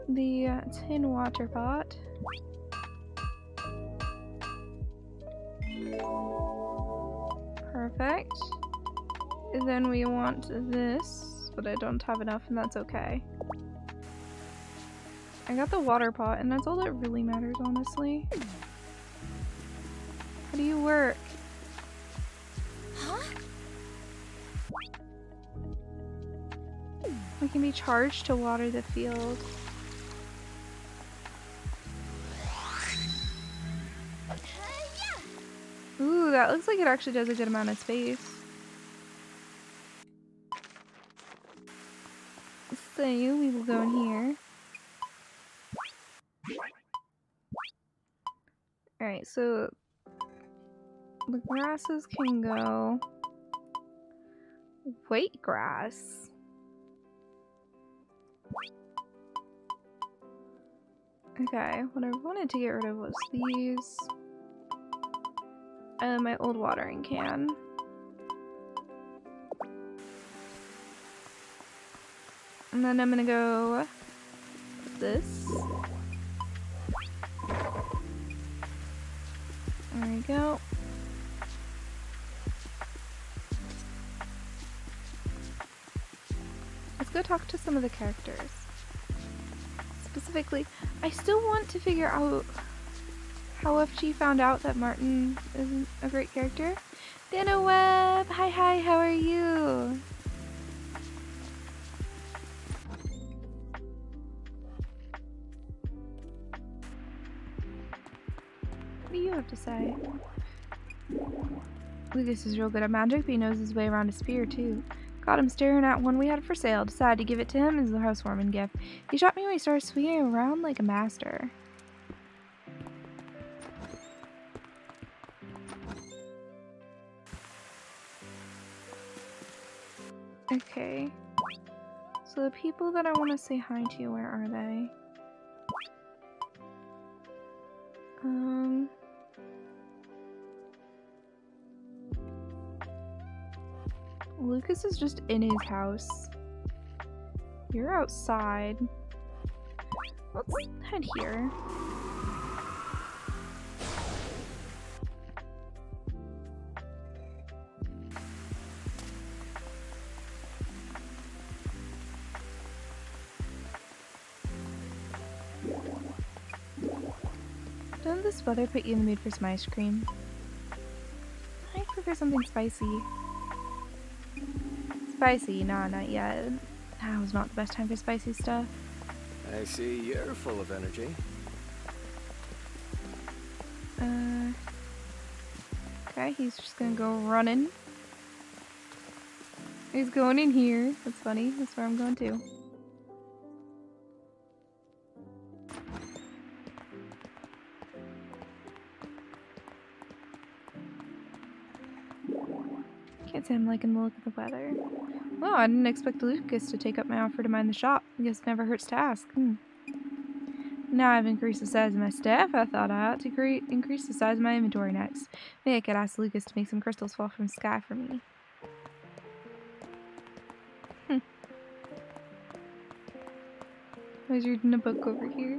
the tin water pot. Perfect. And then we want this, but I don't have enough, and that's okay. I got the water pot, and that's all that really matters, honestly. How do you work? Huh? We can be charged to water the field. Ooh, that looks like it actually does a good amount of space. So we will go in here. Alright, so the grasses can go white grass. Okay, what I wanted to get rid of was these. And my old watering can. And then I'm gonna go with this. There we go. Let's go talk to some of the characters. specifically. I still want to figure out how FG found out that Martin isn't a great character. Dana Webb! Hi, how are you? What do you have to say? Lucas is real good at magic, but he knows his way around a spear, too. Got him staring at one we had for sale. Decided to give it to him as a housewarming gift. He shot me when he started swinging around like a master. Okay. So the people that I want to say hi to, where are they? Lucas is just in his house. You're outside. Let's head here. Doesn't this weather put you in the mood for some ice cream? I prefer something spicy. Spicy? Nah, not yet. Now's not the best time for spicy stuff. I see you're full of energy. Okay, he's just gonna go running. He's going in here. That's funny. That's where I'm going too. Can't say I'm liking the look of the weather. Well, I didn't expect Lucas to take up my offer to mind the shop. I guess it never hurts to ask. Now I've increased the size of my staff, I thought I ought to increase the size of my inventory next. Maybe I could ask Lucas to make some crystals fall from the sky for me. I was reading a book over here.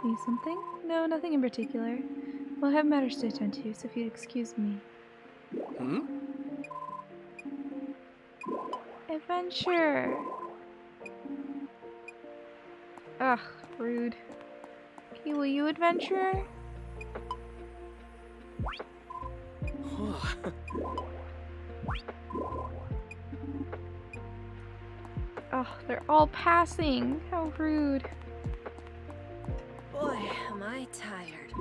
Need something? No, nothing in particular. Well, I have matters to attend to, so if you'd excuse me. Adventure! Ugh, rude. Okay, will you adventure? Oh, they're all passing. How rude. Boy, am I tired.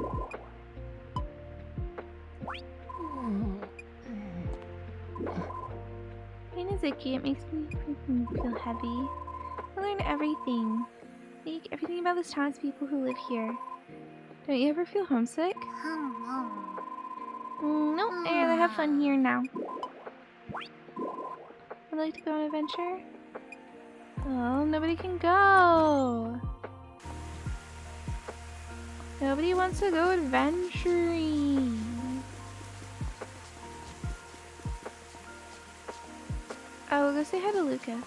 Pain is icky. It makes me feel heavy. I learn everything. Like everything about this town's people who live here. Don't you ever feel homesick? Nope, I rather have fun here now. Would like to go on an adventure? Oh, nobody can go. Nobody wants to go adventuring. I will go say hi to Lucas.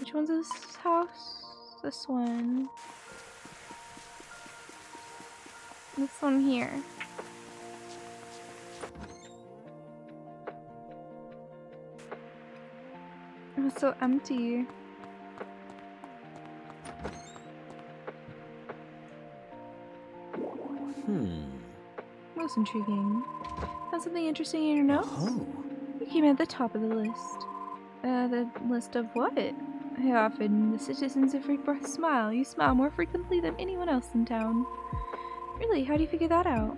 Which one's this house? This one. This one here. It's so empty. Most intriguing. Have something interesting in your notes? Oh. You came at the top of the list. The list of what? How often the citizens of Freakborough smile? You smile more frequently than anyone else in town. Really? How do you figure that out?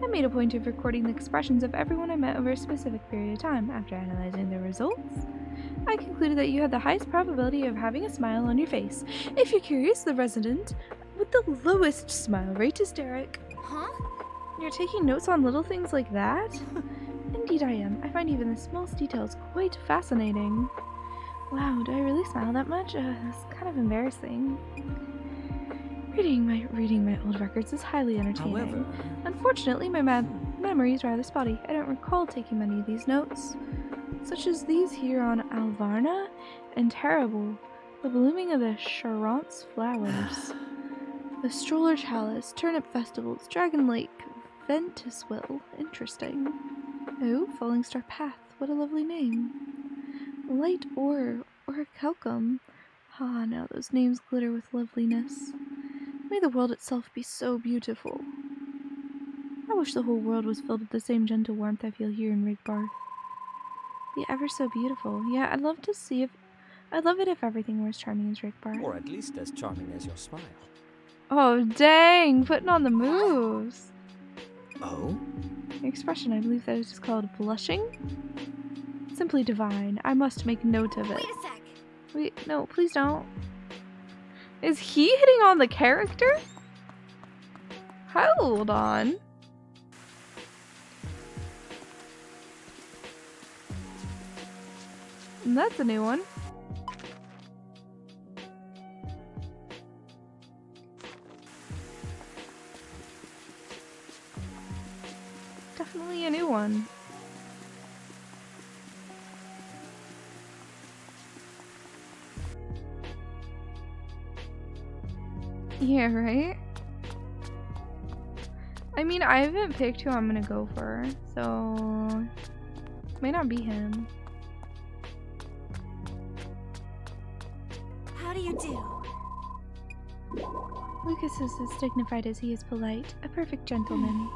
I made a point of recording the expressions of everyone I met over a specific period of time. After analyzing the results, I concluded that you had the highest probability of having a smile on your face. If you're curious, the resident with the lowest smile rate is Derek. Huh? You're taking notes on little things like that? Indeed I am. I find even the smallest details quite fascinating. Wow, do I really smile that much? That's kind of embarrassing. Reading my old records is highly entertaining. However, unfortunately, my memory is rather spotty. I don't recall taking many of these notes, such as these here on Alvarna and Terrible, the blooming of the Charance flowers, the Stroller Chalice, Turnip Festivals, Dragon Lake, Ventuswell. Interesting. Oh, Falling Star Path. What a lovely name. Light Ore or Kelcom. Ah, now those names glitter with loveliness. May the world itself be so beautiful. I wish the whole world was filled with the same gentle warmth I feel here in Rigbarth. Be ever so beautiful. Yeah, I'd love it if everything were as charming as Rigbarth. Or at least as charming as your smile. Oh, dang! Putting on the moves! Oh? The expression, I believe that it is called blushing? Simply divine. I must make note of it. Wait a sec. Wait, no, please don't. Is he hitting on the character? Hold on. That's a new one. Definitely a new one. Yeah, right? I mean, I haven't picked who I'm gonna go for, so may not be him. How do you do? Lucas is as dignified as he is polite, a perfect gentleman.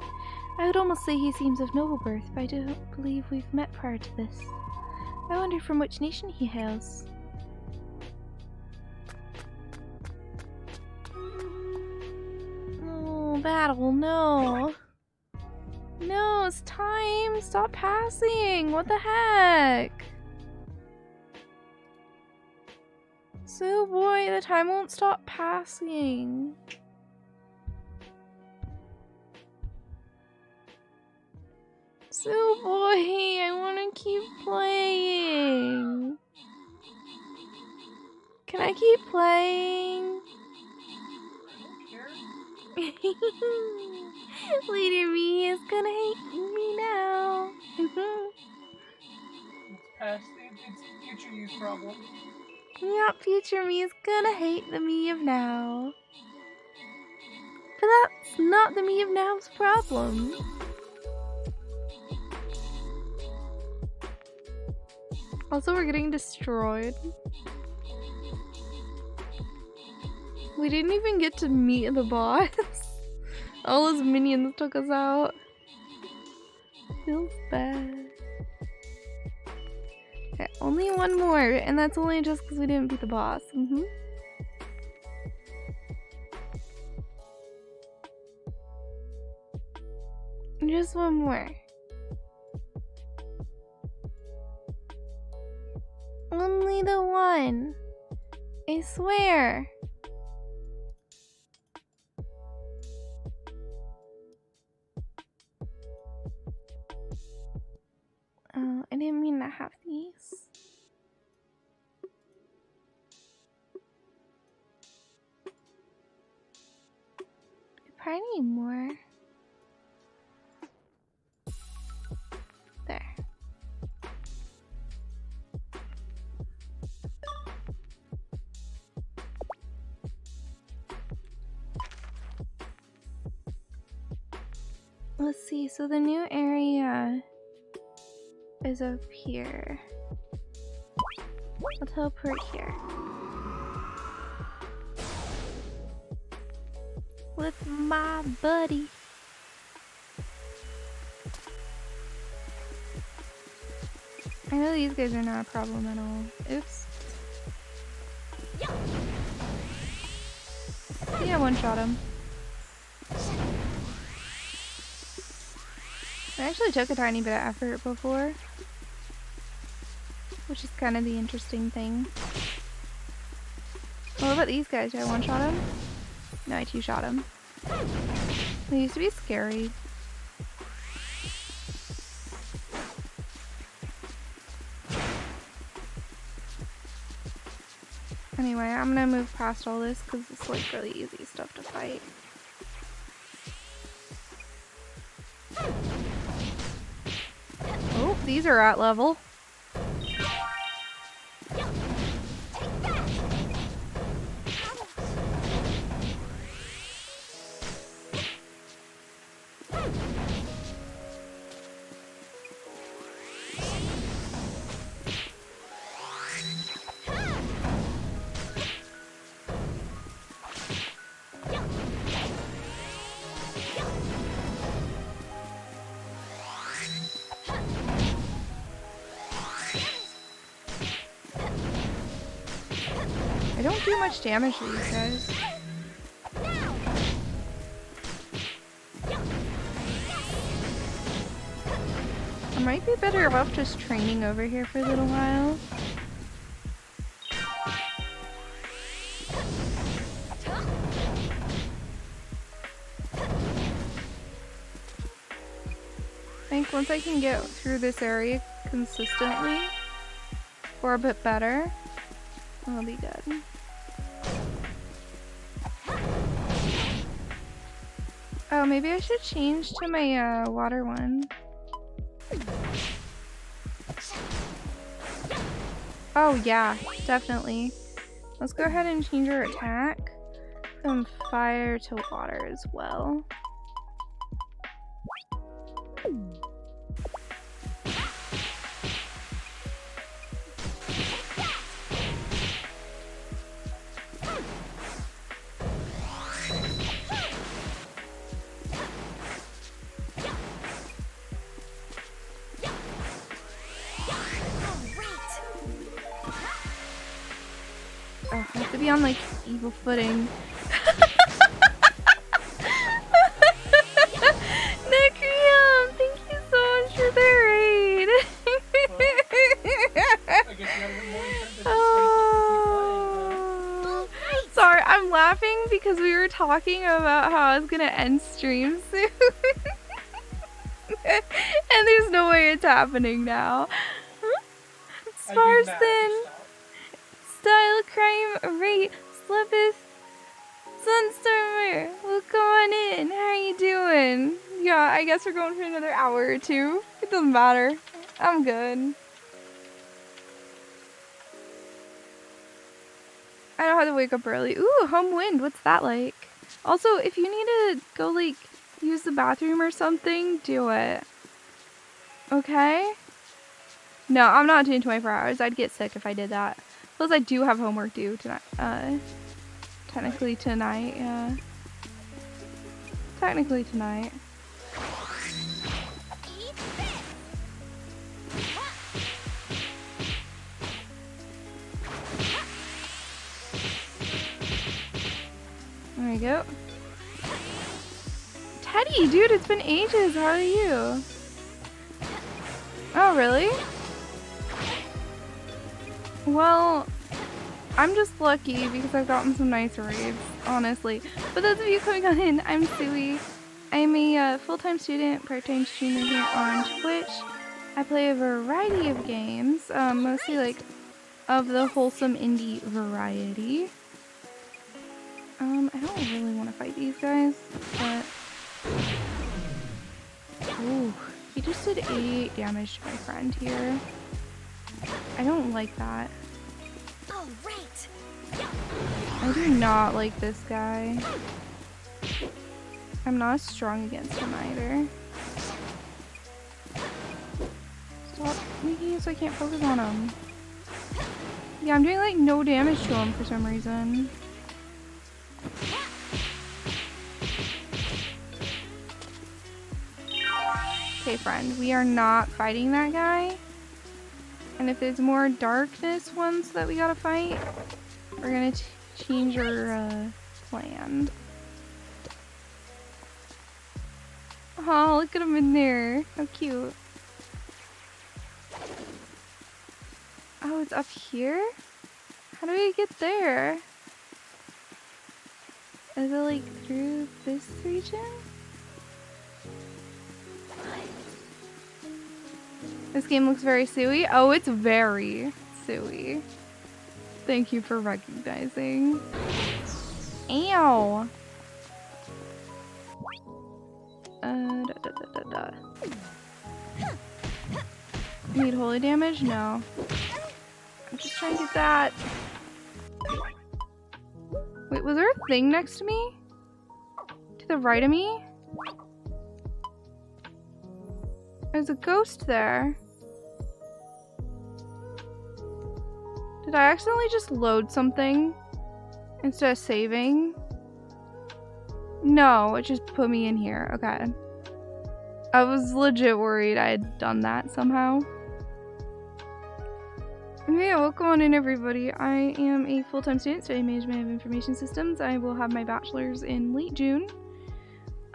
I would almost say he seems of noble birth, but I don't believe we've met prior to this. I wonder from which nation he hails. Oh, battle, no. No, it's time. Stop passing. What the heck? So boy, the time won't stop passing. So boy, I want to keep playing. Can I keep playing? Later me is gonna hate me now. It's past it's future you's problem. Yeah, future me is gonna hate the me of now. But that's not the me of now's problem. Also, we're getting destroyed. We didn't even get to meet the boss. All his minions took us out. Feels bad. Okay, only one more, and that's only just because we didn't beat the boss. Just one more. Only the one. I swear. Oh, I didn't mean to have these. I probably need more. There. Let's see, so the new area is up here. I'll teleport here. With my buddy. I know these guys are not a problem at all. Oops. Yeah, one-shot him. I actually took a tiny bit of effort before, which is kind of the interesting thing. What about these guys? Did I one-shot him? No, I two-shot him. They used to be scary. Anyway, I'm gonna move past all this because it's like really easy stuff to fight. Oh, these are at level. I don't do much damage to these guys. I might be better off just training over here for a little while. I think once I can get through this area consistently, or a bit better, I'll be good. Oh, maybe I should change to my water one. Oh yeah, definitely. Let's go ahead and change our attack from fire to water as well. Oh, I have to be on like evil footing. Necreum, thank you so much for the raid. Oh. Sorry, I'm laughing because we were talking about how I was gonna end stream soon. And there's no way it's happening now. Sparson, Style Crime Rate, Slepith, Sunstormer, well, come on in. How are you doing? Yeah, I guess we're going for another hour or two. It doesn't matter. I'm good. I don't have to wake up early. Ooh, home wind. What's that like? Also, if you need to go, like, use the bathroom or something, do it. Okay? No, I'm not doing 24 hours. I'd get sick if I did that. Plus, I do have homework due tonight. Technically tonight, yeah. Technically tonight. There we go. Teddy, dude, it's been ages. How are you? Oh, really? Well, I'm just lucky because I've gotten some nice raids, honestly. For those of you coming on in, I'm Suwey. I'm a full-time student, part-time streamer here on Twitch. I play a variety of games, mostly like of the wholesome indie variety. I don't really want to fight these guys, but... Ooh, he just did 88 damage to my friend here. I don't like that. All right. I do not like this guy. I'm not strong against him either. Stop making it so I can't focus on him. Yeah, I'm doing like no damage to him for some reason. Okay, friend, we are not fighting that guy. And if there's more darkness ones that we gotta fight, we're gonna change our plan. Oh, look at him in there. How cute. Oh, it's up here? How do we get there? Is it like through this region? This game looks very Suey. Oh, it's very Suey. Thank you for recognizing. Ow! Need holy damage? No. I'm just trying to get that. Wait, was there a thing next to me? To the right of me? There's a ghost there. Did I accidentally just load something instead of saving? No, it just put me in here. Okay. I was legit worried I had done that somehow. Okay, welcome on in everybody. I am a full-time student studying management of information systems. I will have my bachelor's in late June.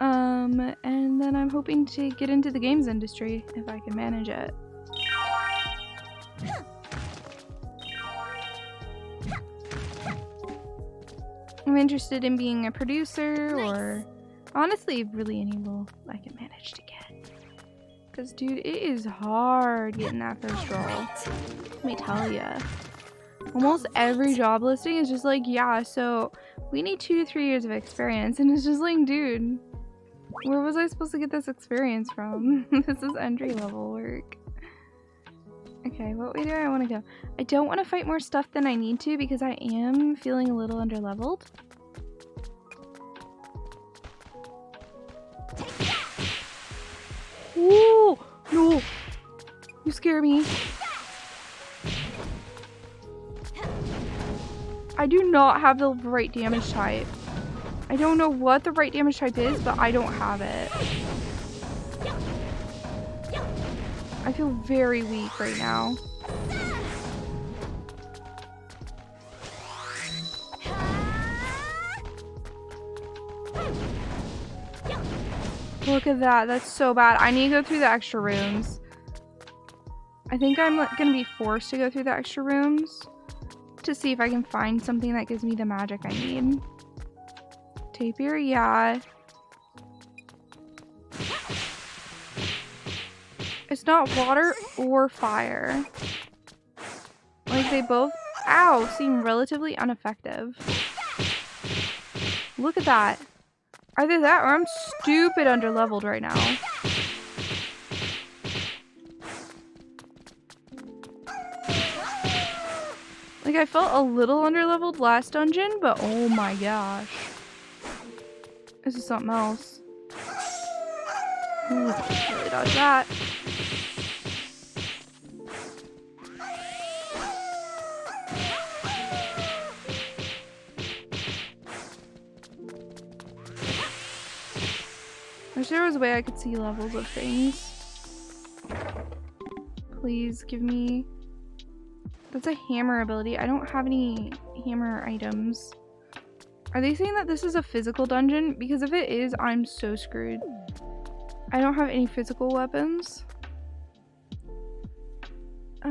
And then I'm hoping to get into the games industry if I can manage it. I'm interested in being a producer or honestly really any role I can manage to get. Because dude, it is hard getting that first role. Let me tell ya. Almost every job listing is just like, yeah, so we need 2 to 3 years of experience. And it's just like, dude, where was I supposed to get this experience from? This is entry level work. Okay, what way do I want to go? I don't want to fight more stuff than I need to because I am feeling a little underleveled. Ooh, no! You scare me. I do not have the right damage type. I don't know what the right damage type is, but I don't have it. I feel very weak right now. Look at that. That's so bad. I need to go through the extra rooms. I think I'm gonna be forced to go through the extra rooms to see if I can find something that gives me the magic I need. Tapir, yeah. It's not water or fire. Like they both, ow, seem relatively ineffective. Look at that. Either that or I'm stupid underleveled right now. Like I felt a little underleveled last dungeon, but oh my gosh. This is something else. Ooh, really dodge that. I wish there was a way I could see levels of things. Please give me... That's a hammer ability. I don't have any hammer items. Are they saying that this is a physical dungeon? Because if it is, I'm so screwed. I don't have any physical weapons. I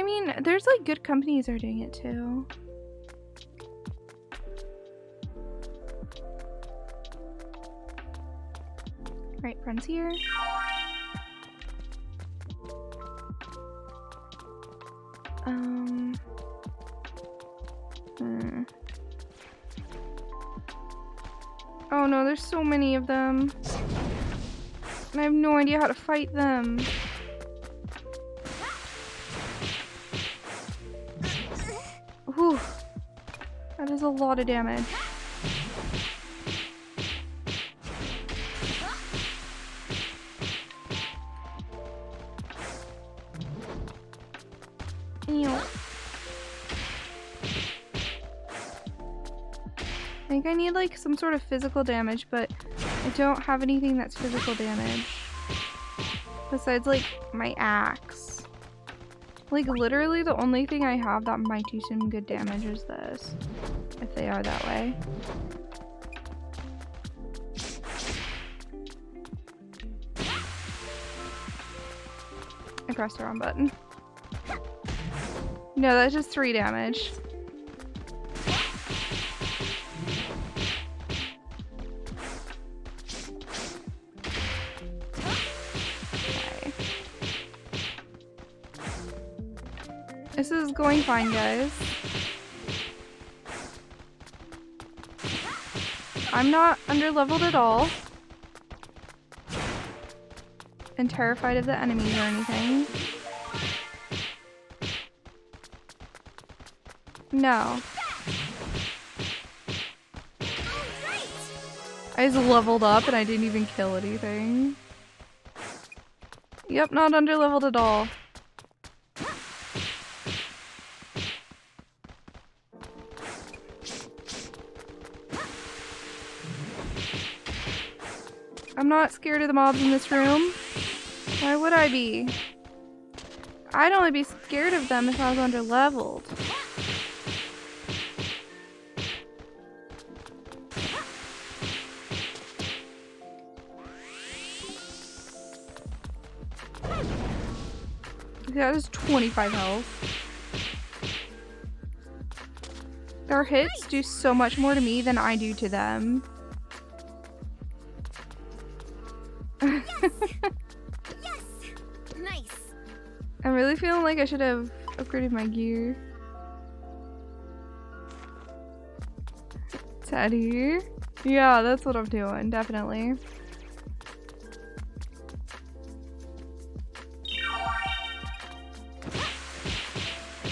mean, there's like good companies that are doing it too. Right, friends here. Oh no, there's so many of them. And I have no idea how to fight them. Whew. That is a lot of damage. Ew. I think I need like some sort of physical damage, but I don't have anything that's physical damage. Besides like my axe. Like literally the only thing I have that might do some good damage is this. If they are that way. I pressed the wrong button. No, that's just 3 damage. Okay. This is going fine, guys. I'm not underleveled at all. And terrified of the enemies or anything. No. I just leveled up and I didn't even kill anything. Yep, not underleveled at all. I'm not scared of the mobs in this room. Why would I be? I'd only be scared of them if I was under-leveled. That is 25 health. Their hits do so much more to me than I do to them. Yes! Nice! I'm really feeling like I should have upgraded my gear. Teddy. Yeah, that's what I'm doing, definitely.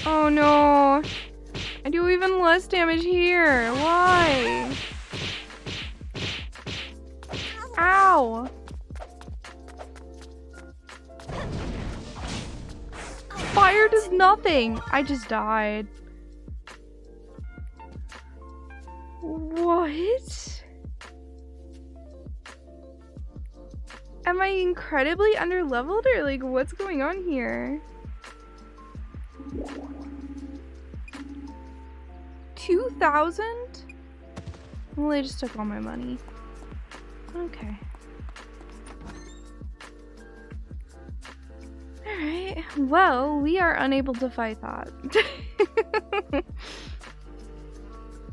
Oh no! I do even less damage here. Why? Ow! Fire does nothing. I just died. What? Am I incredibly underleveled or like what's going on here? 2,000? Well, they just took all my money. Okay. Alright. Well, we are unable to fight that.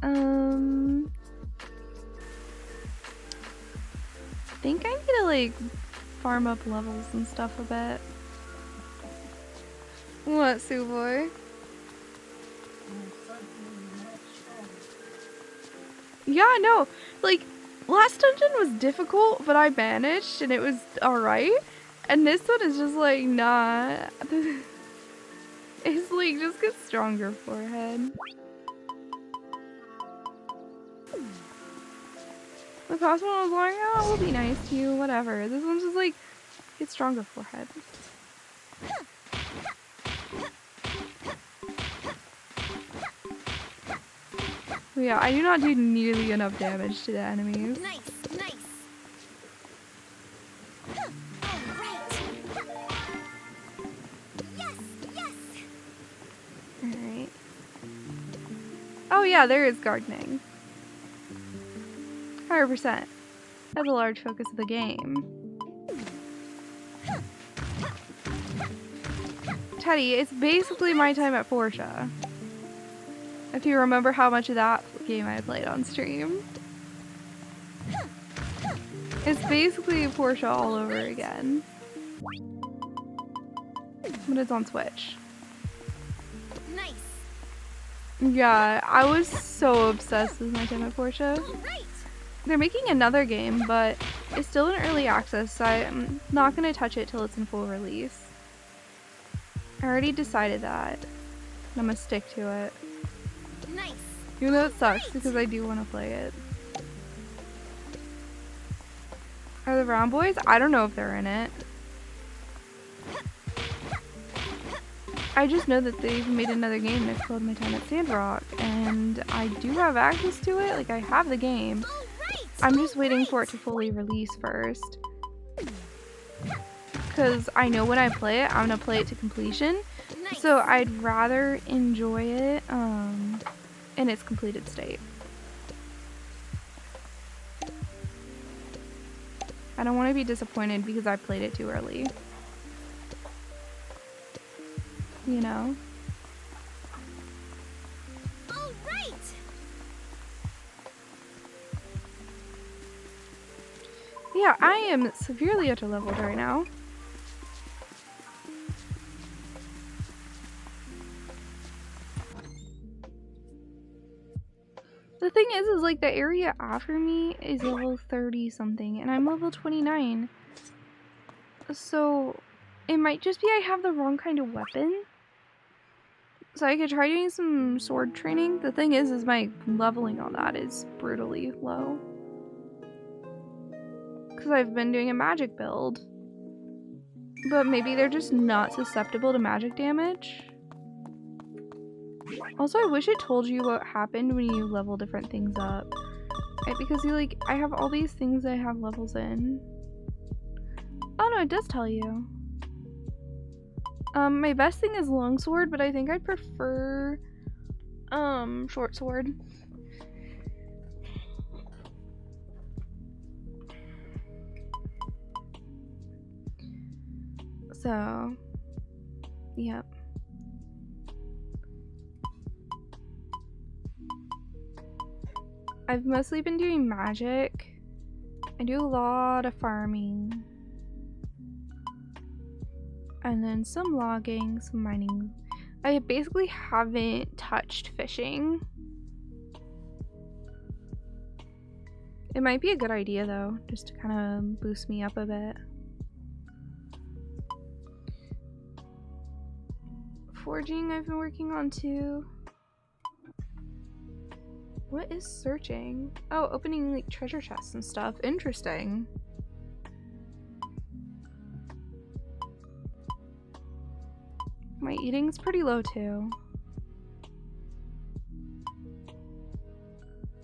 I think I need to like farm up levels and stuff a bit. What, Suwey? Yeah, no, like, last dungeon was difficult, but I managed, and it was alright. And this one is just like, nah. It's like, just get stronger forehead. The past one was like, oh, we'll be nice to you, whatever. This one's just like, get stronger forehead. Yeah, I do not do nearly enough damage to the enemies. Nice, nice. All right. Yes, yes. Alright. Oh yeah, there is gardening. 100%. That's a large focus of the game. Teddy, it's basically my time at Portia. If you remember how much of that game I played on stream. It's basically Portia all over again. But it's on Switch. Nice. Yeah, I was so obsessed with my time at Portia. Right. They're making another game, but it's still in early access, so I'm not going to touch it till it's in full release. I already decided that. And I'm going to stick to it. Nice. Even though it sucks, because I do want to play it. Are the Round Boys? I don't know if they're in it. I just know that they've made another game and it's called My Time at Sandrock, and I do have access to it, like I have the game. I'm just waiting for it to fully release first. Because I know when I play it, I'm going to play it to completion. So I'd rather enjoy it in its completed state. I don't want to be disappointed because I played it too early. You know? All right. Yeah, I am severely underleveled right now. The thing is like the area after me is level 30 something and I'm level 29. So it might just be I have the wrong kind of weapon. So I could try doing some sword training. The thing is my leveling on that is brutally low. Because I've been doing a magic build. But maybe they're just not susceptible to magic damage. Also, I wish it told you what happened when you level different things up. Right, because you I have all these things I have levels in. Oh no, it does tell you. My best thing is longsword, but I think I'd prefer short sword. So, yep. I've mostly been doing magic. I do a lot of farming. And then some logging, some mining. I basically haven't touched fishing. It might be a good idea though, just to kind of boost me up a bit. Forging I've been working on too. What is searching? Oh, opening like treasure chests and stuff. Interesting. My eating's pretty low too.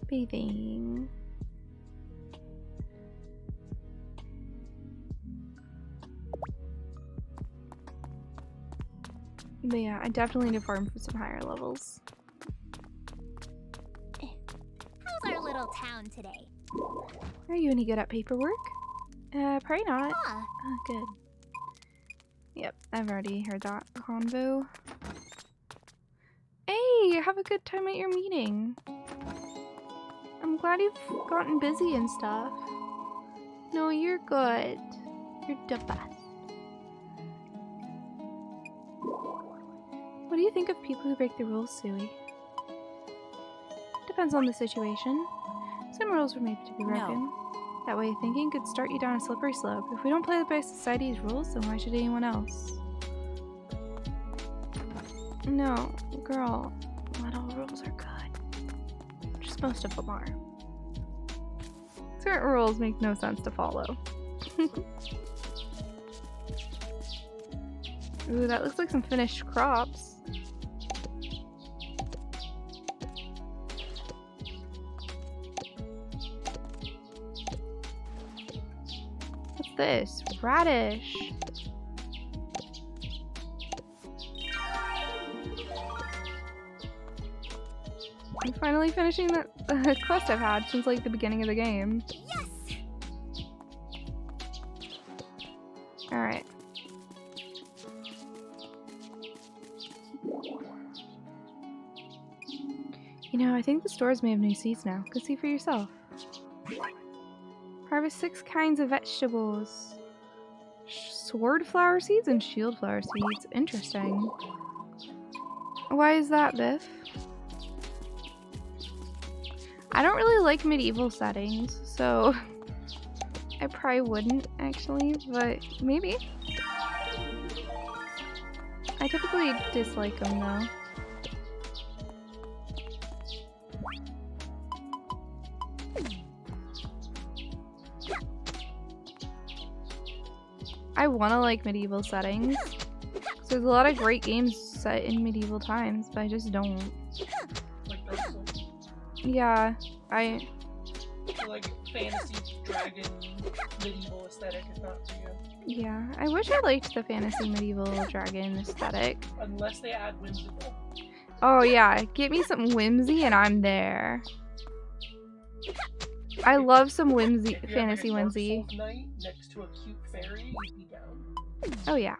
Bathing. But yeah, I definitely need to farm for some higher levels. How's our little town today? Are you any good at paperwork? Probably not. Huh. Oh, good. Yep, I've already heard that convo. Hey, have a good time at your meeting. I'm glad you've gotten busy and stuff. No, you're good. You're the best. What do you think of people who break the rules, Suwey? Depends on the situation. Some rules were made to be broken. That way of thinking could start you down a slippery slope. If we don't play by society's rules, then why should anyone else? No, girl, not all rules are good. Just most of them are. Certain rules make no sense to follow. Ooh, that looks like some finished crops. What's this? Radish. I'm finally finishing the quest I've had since like the beginning of the game. Yes! Alright. You know, I think the stores may have new seeds now. Go see for yourself. Harvest 6 kinds of vegetables. Sword flower seeds and shield flower seeds. Interesting. Why is that, Biff? I don't really like medieval settings, so I probably wouldn't actually, but maybe. I typically dislike them though. I want to like medieval settings. There's a lot of great games set in medieval times, but I just don't. Like Dark Souls. Yeah, I like fantasy dragon medieval aesthetic is not for you. Yeah, I wish I liked the fantasy medieval dragon aesthetic. Unless they add whimsical. Oh yeah, get me some whimsy and I'm there. I love some whimsy, fantasy whimsy. If you had like a Dark Souls knight next to a cute fairy, you'd be down. Oh yeah.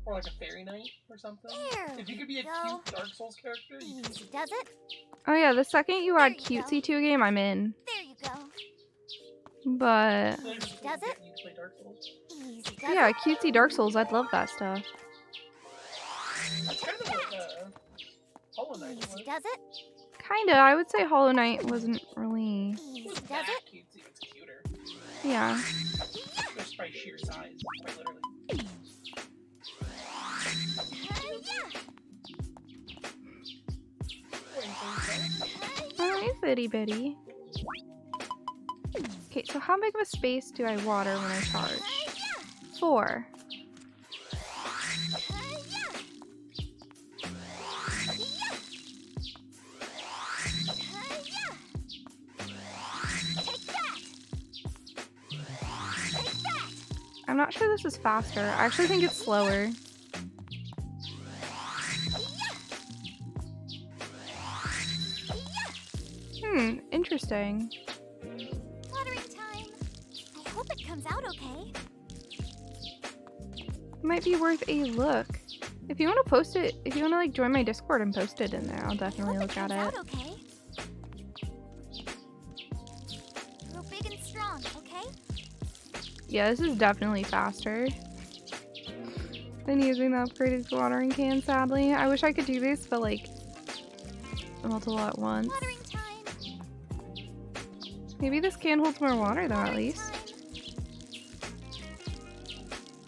Or like a fairy knight or something. There If you could be a cute Dark Souls character, you could. Easy does it. Oh yeah, the second you add cutesy to a game, I'm in. There you go. But Easy does it. You play Dark Souls. Easy does yeah, it. cutesy Dark Souls, I'd love that stuff. That's kind of what Hollow Knight was. Easy does it. Kinda, I would say Hollow Knight wasn't really. Easy It was does that it. cutesy, it's cuter. Yeah. Just by sheer size, quite literally. Oh, it's itty bitty. Okay, so how big of a space do I water when I charge? 4. I'm not sure this is faster. I actually think it's slower. Interesting. Watering time. I hope it comes out okay. Might be worth a look. If you want to post it, if you want to like join my Discord and post it in there, I'll definitely look at it. Okay. Grow big and strong, okay? Yeah, this is definitely faster than using the upgraded watering can, sadly. I wish I could do this, but like multiple at once. Watering time. Maybe this can holds more water though, at least.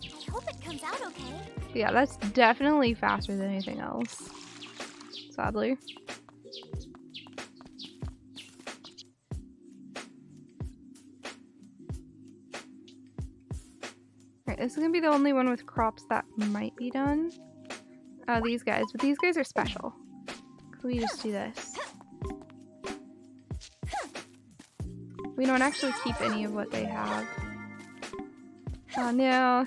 I hope it comes out okay. Yeah, that's definitely faster than anything else, sadly. Alright, this is gonna be the only one with crops that might be done. These guys, but these guys are special. Can we just do this? We don't actually keep any of what they have. Oh no.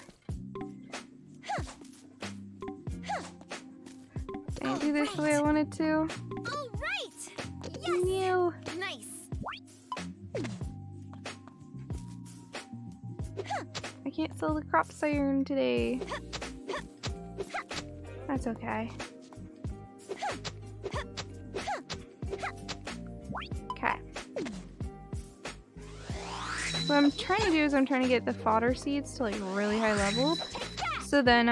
Didn't do this the way I wanted to. All right. Yes. No. Nice. I can't sell the crop iron today. That's okay. Okay. What I'm trying to do is I'm trying to get the fodder seeds to like really high level. So then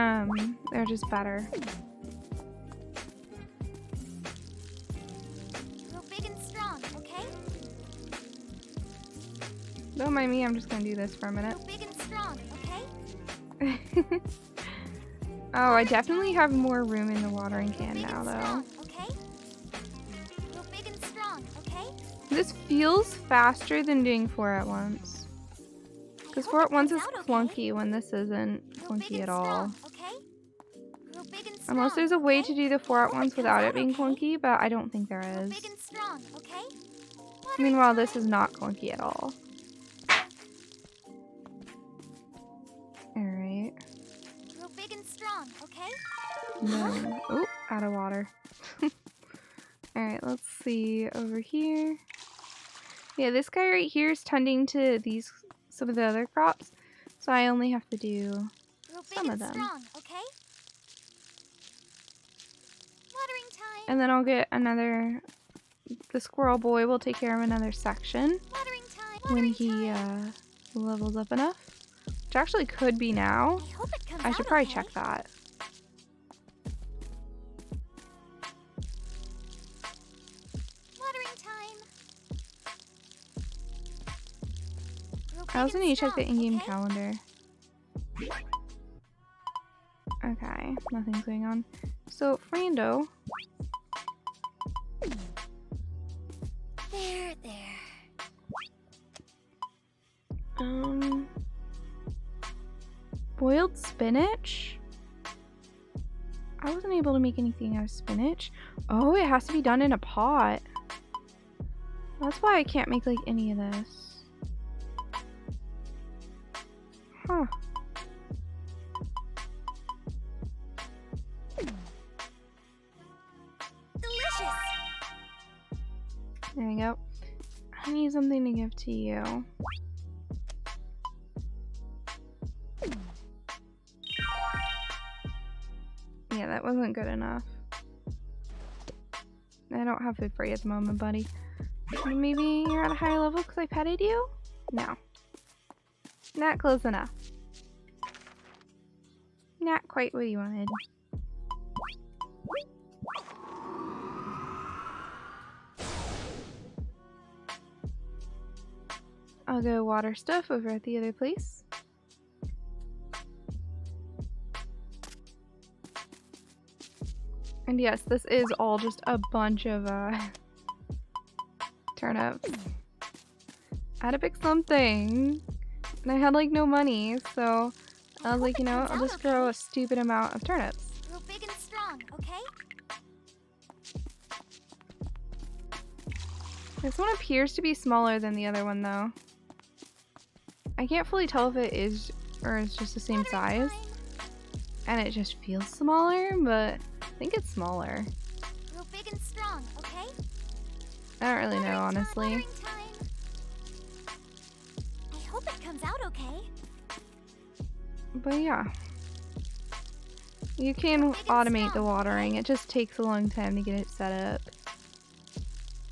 they're just better. Grow big and strong, okay? Don't mind me, I'm just gonna do this for a minute. Grow big and strong, okay? Oh, I definitely have more room in the watering can now though. Okay? Grow big and strong, okay? This feels faster than doing 4 at once. Because 4 at once is clunky when this isn't clunky at all. Unless there's a way to do the 4 at once without it being clunky, but I don't think there is. Meanwhile, this is not clunky at all. Alright. Grow big and strong, okay? No. Oh, out of water. Alright, let's see over here. Yeah, this guy right here is tending to some of the other crops, so I only have to do some of them. Strong, okay? Watering time. And then I'll get another, the squirrel boy will take care of another section Watering time. when he levels up enough. Which actually could be now. I should probably check that. Watering time. I also need to check the in-game calendar. Okay, nothing's going on. So, Frando. There. Boiled spinach? I wasn't able to make anything out of spinach. Oh, it has to be done in a pot. That's why I can't make like any of this. Huh. Delicious. There we go. I need something to give to you. Yeah, that wasn't good enough. I don't have food for you at the moment, buddy. Maybe you're at a higher level because I petted you? No. Not close enough. Not quite what you wanted. I'll go water stuff over at the other place. And yes, this is all just a bunch of turnips. I had to pick something. And I had like no money, so I was like, you know, I'll just grow a stupid amount of turnips. Grow big and strong, okay? This one appears to be smaller than the other one though. I can't fully tell if it is or it's just the same size. And it just feels smaller, but I think it's smaller. Grow big and strong, okay? I don't really know, honestly. Watering time. I hope it comes out okay. But yeah. You can automate the watering. It just takes a long time to get it set up.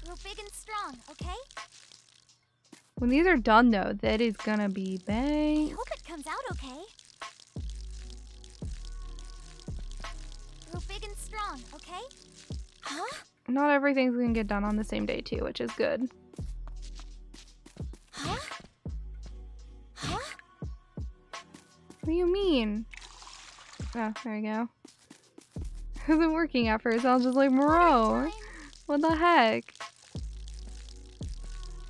Grow big and strong, okay? When these are done though, that is gonna be I bang. hope it comes out okay. Grow big and strong, okay? Huh? Not everything's gonna get done on the same day too, which is good. Huh? Huh? What do you mean? Oh, there we go. It wasn't working at first. I was just like, bro, what the heck?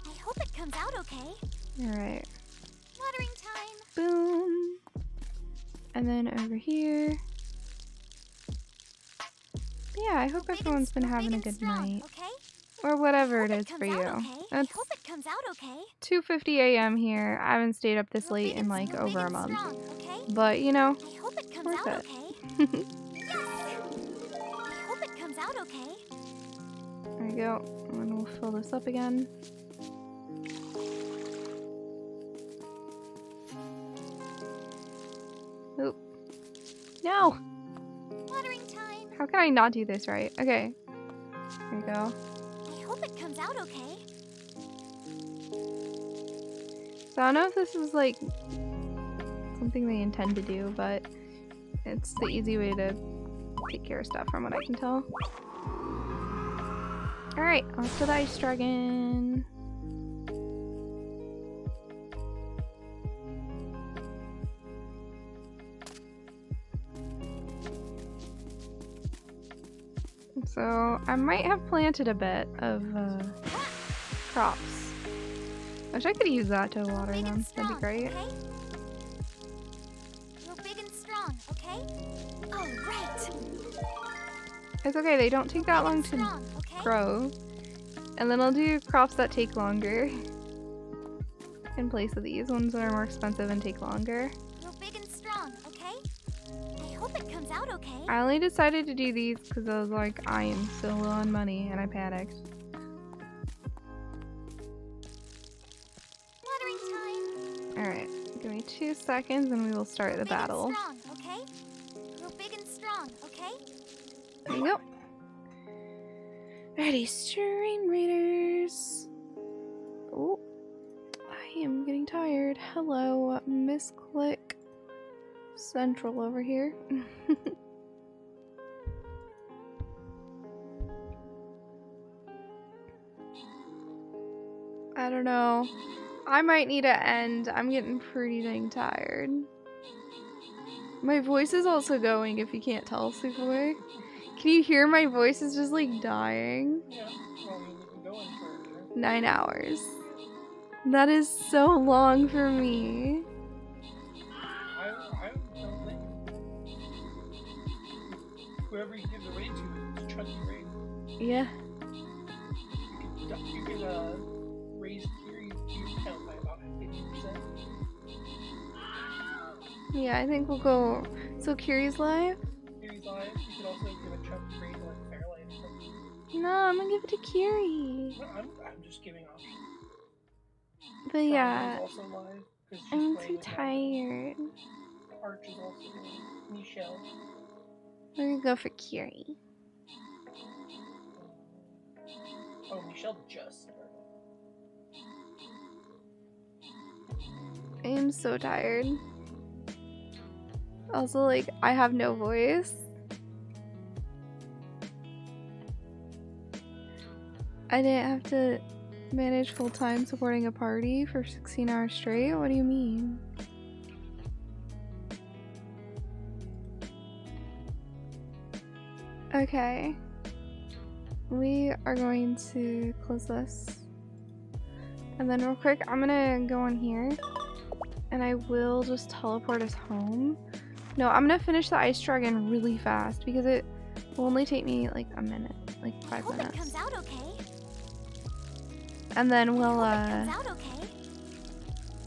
I hope it comes out okay. Alright. Watering time. Boom. And then over here. Yeah, I hope everyone's been having a good night. Okay? Or whatever it is for you. I It's hope it comes out okay. 2:50 a.m. here. I haven't stayed up this late in like over a month. But, you know, I hope it comes worth out it. okay. Yes! I hope it comes out okay. There we go. And then we'll fill this up again. Oop. No! Watering time. How can I not do this right? Okay. There we go. I hope it comes out okay. So I don't know if this is like something they intend to do, but it's the easy way to take care of stuff from what I can tell. Alright, off to the ice dragon. So I might have planted a bit of crops. Wish I could use that to water them. That'd be great. Okay? Grow big and strong, okay? Oh, right. It's okay, they don't take that long to grow. And then I'll do crops that take longer in place of these ones that are more expensive and take longer. Grow big and strong, okay? I hope it comes out okay. I only decided to do these because I was like, I am so low on money, and I panicked. Watering time. Alright, give me 2 seconds and we will start the battle. Strong, okay? Grow big and strong, okay? There you go. Ready, Stream Raiders. Oh, I am getting tired. Hello, Miss Click Central over here. I don't know. I might need to end. I'm getting pretty dang tired. My voice is also going, if you can't tell, Suwey. Can you hear my voice is just like dying? Yeah, well, we've been going for 9 hours. That is so long for me. I don't think whoever you give the raid to is a chunky raid. Yeah. You could raise Kiri's view count by about 50%. Yeah, I think we'll go. So Kiri's live? Kiri's live. You could also give a chunky raid to like Fairlight or something. No, I'm gonna give it to Kiri. No, I'm just giving options. But yeah, Also live, 'cause she's I'm playing too with tired. Arch is also live. Michelle. We're gonna go for Kiri. Oh, Michelle just started. I am so tired. Also, like, I have no voice. I didn't have to manage full-time supporting a party for 16 hours straight? What do you mean? Okay. We are going to close this. And then real quick, I'm gonna go on here. And I will just teleport us home. No, I'm gonna finish the ice dragon really fast because it will only take me like a minute, like 5 Hope minutes. it comes out okay. And then we'll Comes out okay.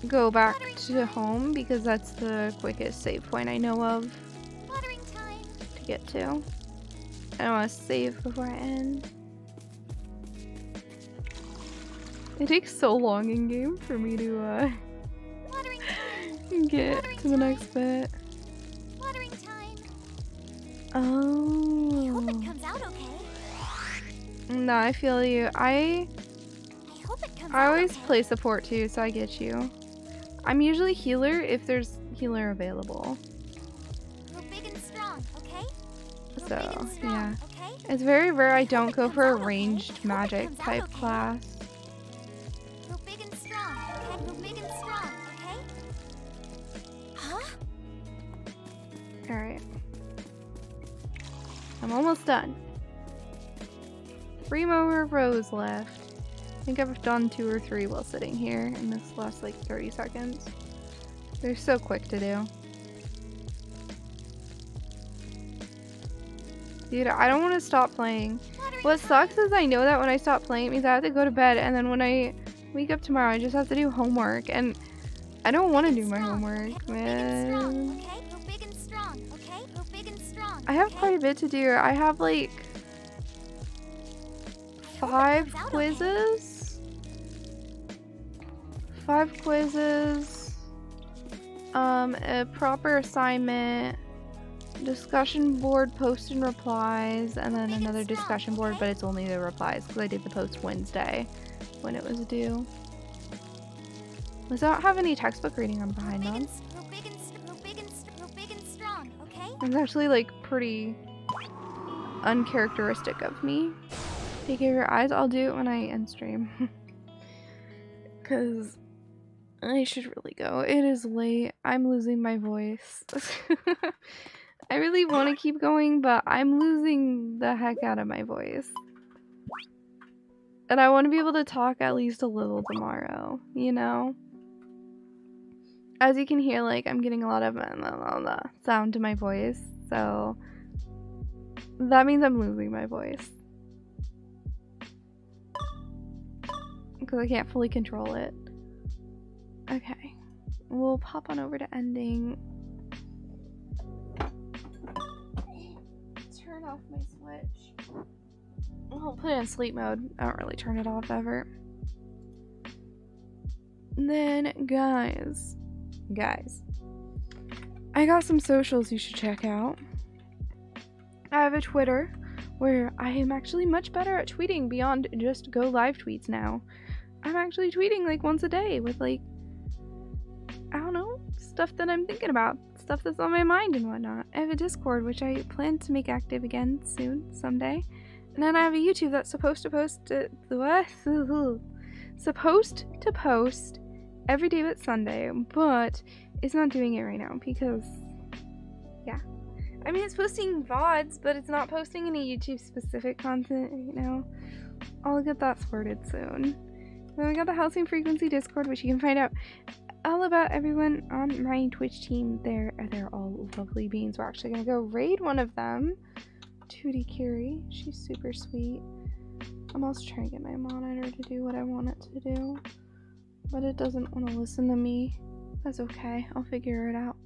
go back to home because that's the quickest save point I know of Watering time. to get to. I don't want to save before I end. It takes so long in game for me to get to the next bit. Watering time. Oh. I hope it comes out okay. No, I feel you. I hope it comes I out always okay. play support too, so I get you. I'm usually healer if there's healer available. Go big and strong, okay? Go So, big and strong, yeah. okay? It's very rare I don't go comes for a out okay. ranged Hope it magic comes out type okay. class. Go big and strong, okay? Go big and strong, okay? Huh? Alright. I'm almost done. 3 more rows left. I think I've done 2 or 3 while sitting here in this last like 30 seconds. They're so quick to do. Dude, I don't want to stop playing. What sucks is I know that when I stop playing it means I have to go to bed, and then when I wake up tomorrow I just have to do homework, and I don't want to do my homework, man. I have quite a bit to do. I have like 5 quizzes. 5 quizzes. A proper assignment. Discussion board, post and replies, and then another discussion board, but it's only the replies because I did the post Wednesday when it was due. Does I don't have any textbook reading I'm behind on. It's actually like pretty uncharacteristic of me. Take care of your eyes. I'll do it when I end stream. Because I should really go. It is late. I'm losing my voice. I really want to keep going, but I'm losing the heck out of my voice. And I want to be able to talk at least a little tomorrow, you know? As you can hear, like, I'm getting a lot of sound to my voice, so that means I'm losing my voice. Because I can't fully control it. Okay. We'll pop on over to ending. Turn off my Switch. I'll put it in sleep mode. I don't really turn it off ever. And then, guys, I got some socials you should check out. I have a Twitter where I am actually much better at tweeting beyond just go live tweets now. I'm actually tweeting like once a day with like, I don't know, stuff that I'm thinking about, stuff that's on my mind and whatnot. I have a Discord which I plan to make active again soon, someday. And then I have a YouTube that's supposed to post every day but Sunday, but it's not doing it right now because, yeah. I mean, it's posting VODs, but it's not posting any YouTube specific content right now. I'll get that sorted soon. Then we got the Housing Frequency Discord, which you can find out all about everyone on my Twitch team. They're all lovely beings. We're actually gonna go raid one of them, Tootie Curie. She's super sweet. I'm also trying to get my monitor to do what I want it to do, but it doesn't want to listen to me. That's okay. I'll figure it out.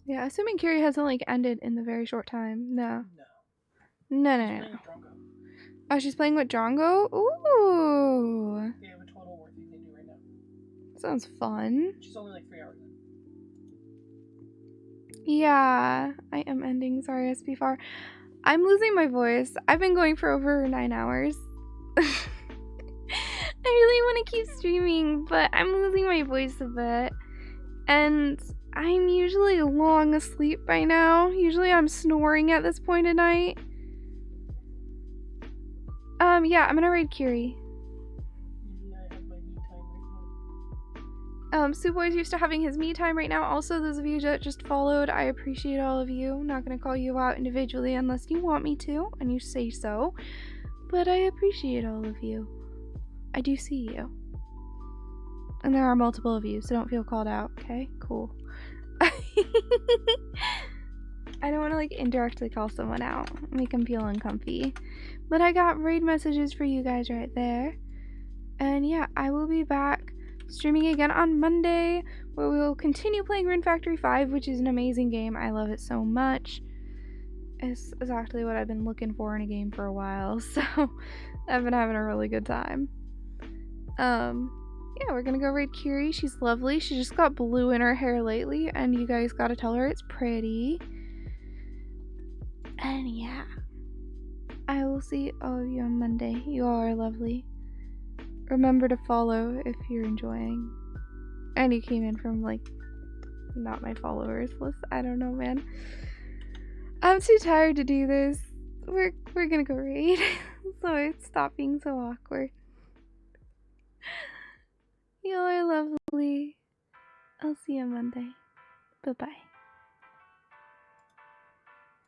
Yeah, assuming Curie hasn't like ended in the very short time. No. Oh, she's playing with Drongo? Ooh. They have a total worth you can do right now. Sounds fun. She's only like 3 hours in. Yeah, I am ending. Sorry, SB4. I'm losing my voice. I've been going for over 9 hours. I really want to keep streaming, but I'm losing my voice a bit. And I'm usually long asleep by now. Usually I'm snoring at this point of night. Yeah, I'm gonna raid Curie. Suwey's used to having his me time right now. Also, those of you that just followed, I appreciate all of you. I'm not gonna call you out individually unless you want me to, and you say so. But I appreciate all of you. I do see you. And there are multiple of you, so don't feel called out, okay? Cool. I don't want to like indirectly call someone out, make them feel uncomfy. But I got raid messages for you guys right there. And yeah, I will be back streaming again on Monday, where we will continue playing Rune Factory 5, which is an amazing game. I love it so much. is exactly what I've been looking for in a game for a while, so I've been having a really good time. Yeah, we're gonna go raid Kiri. She's lovely. She just got blue in her hair lately, and you guys gotta tell her it's pretty. And yeah, I will see all of you on Monday. You all are lovely. Remember to follow if you're enjoying. And you came in from, like, not my followers list. I don't know, man. I'm too tired to do this. We're gonna go raid. So stop being so awkward. You are lovely. I'll see you on Monday. Bye-bye.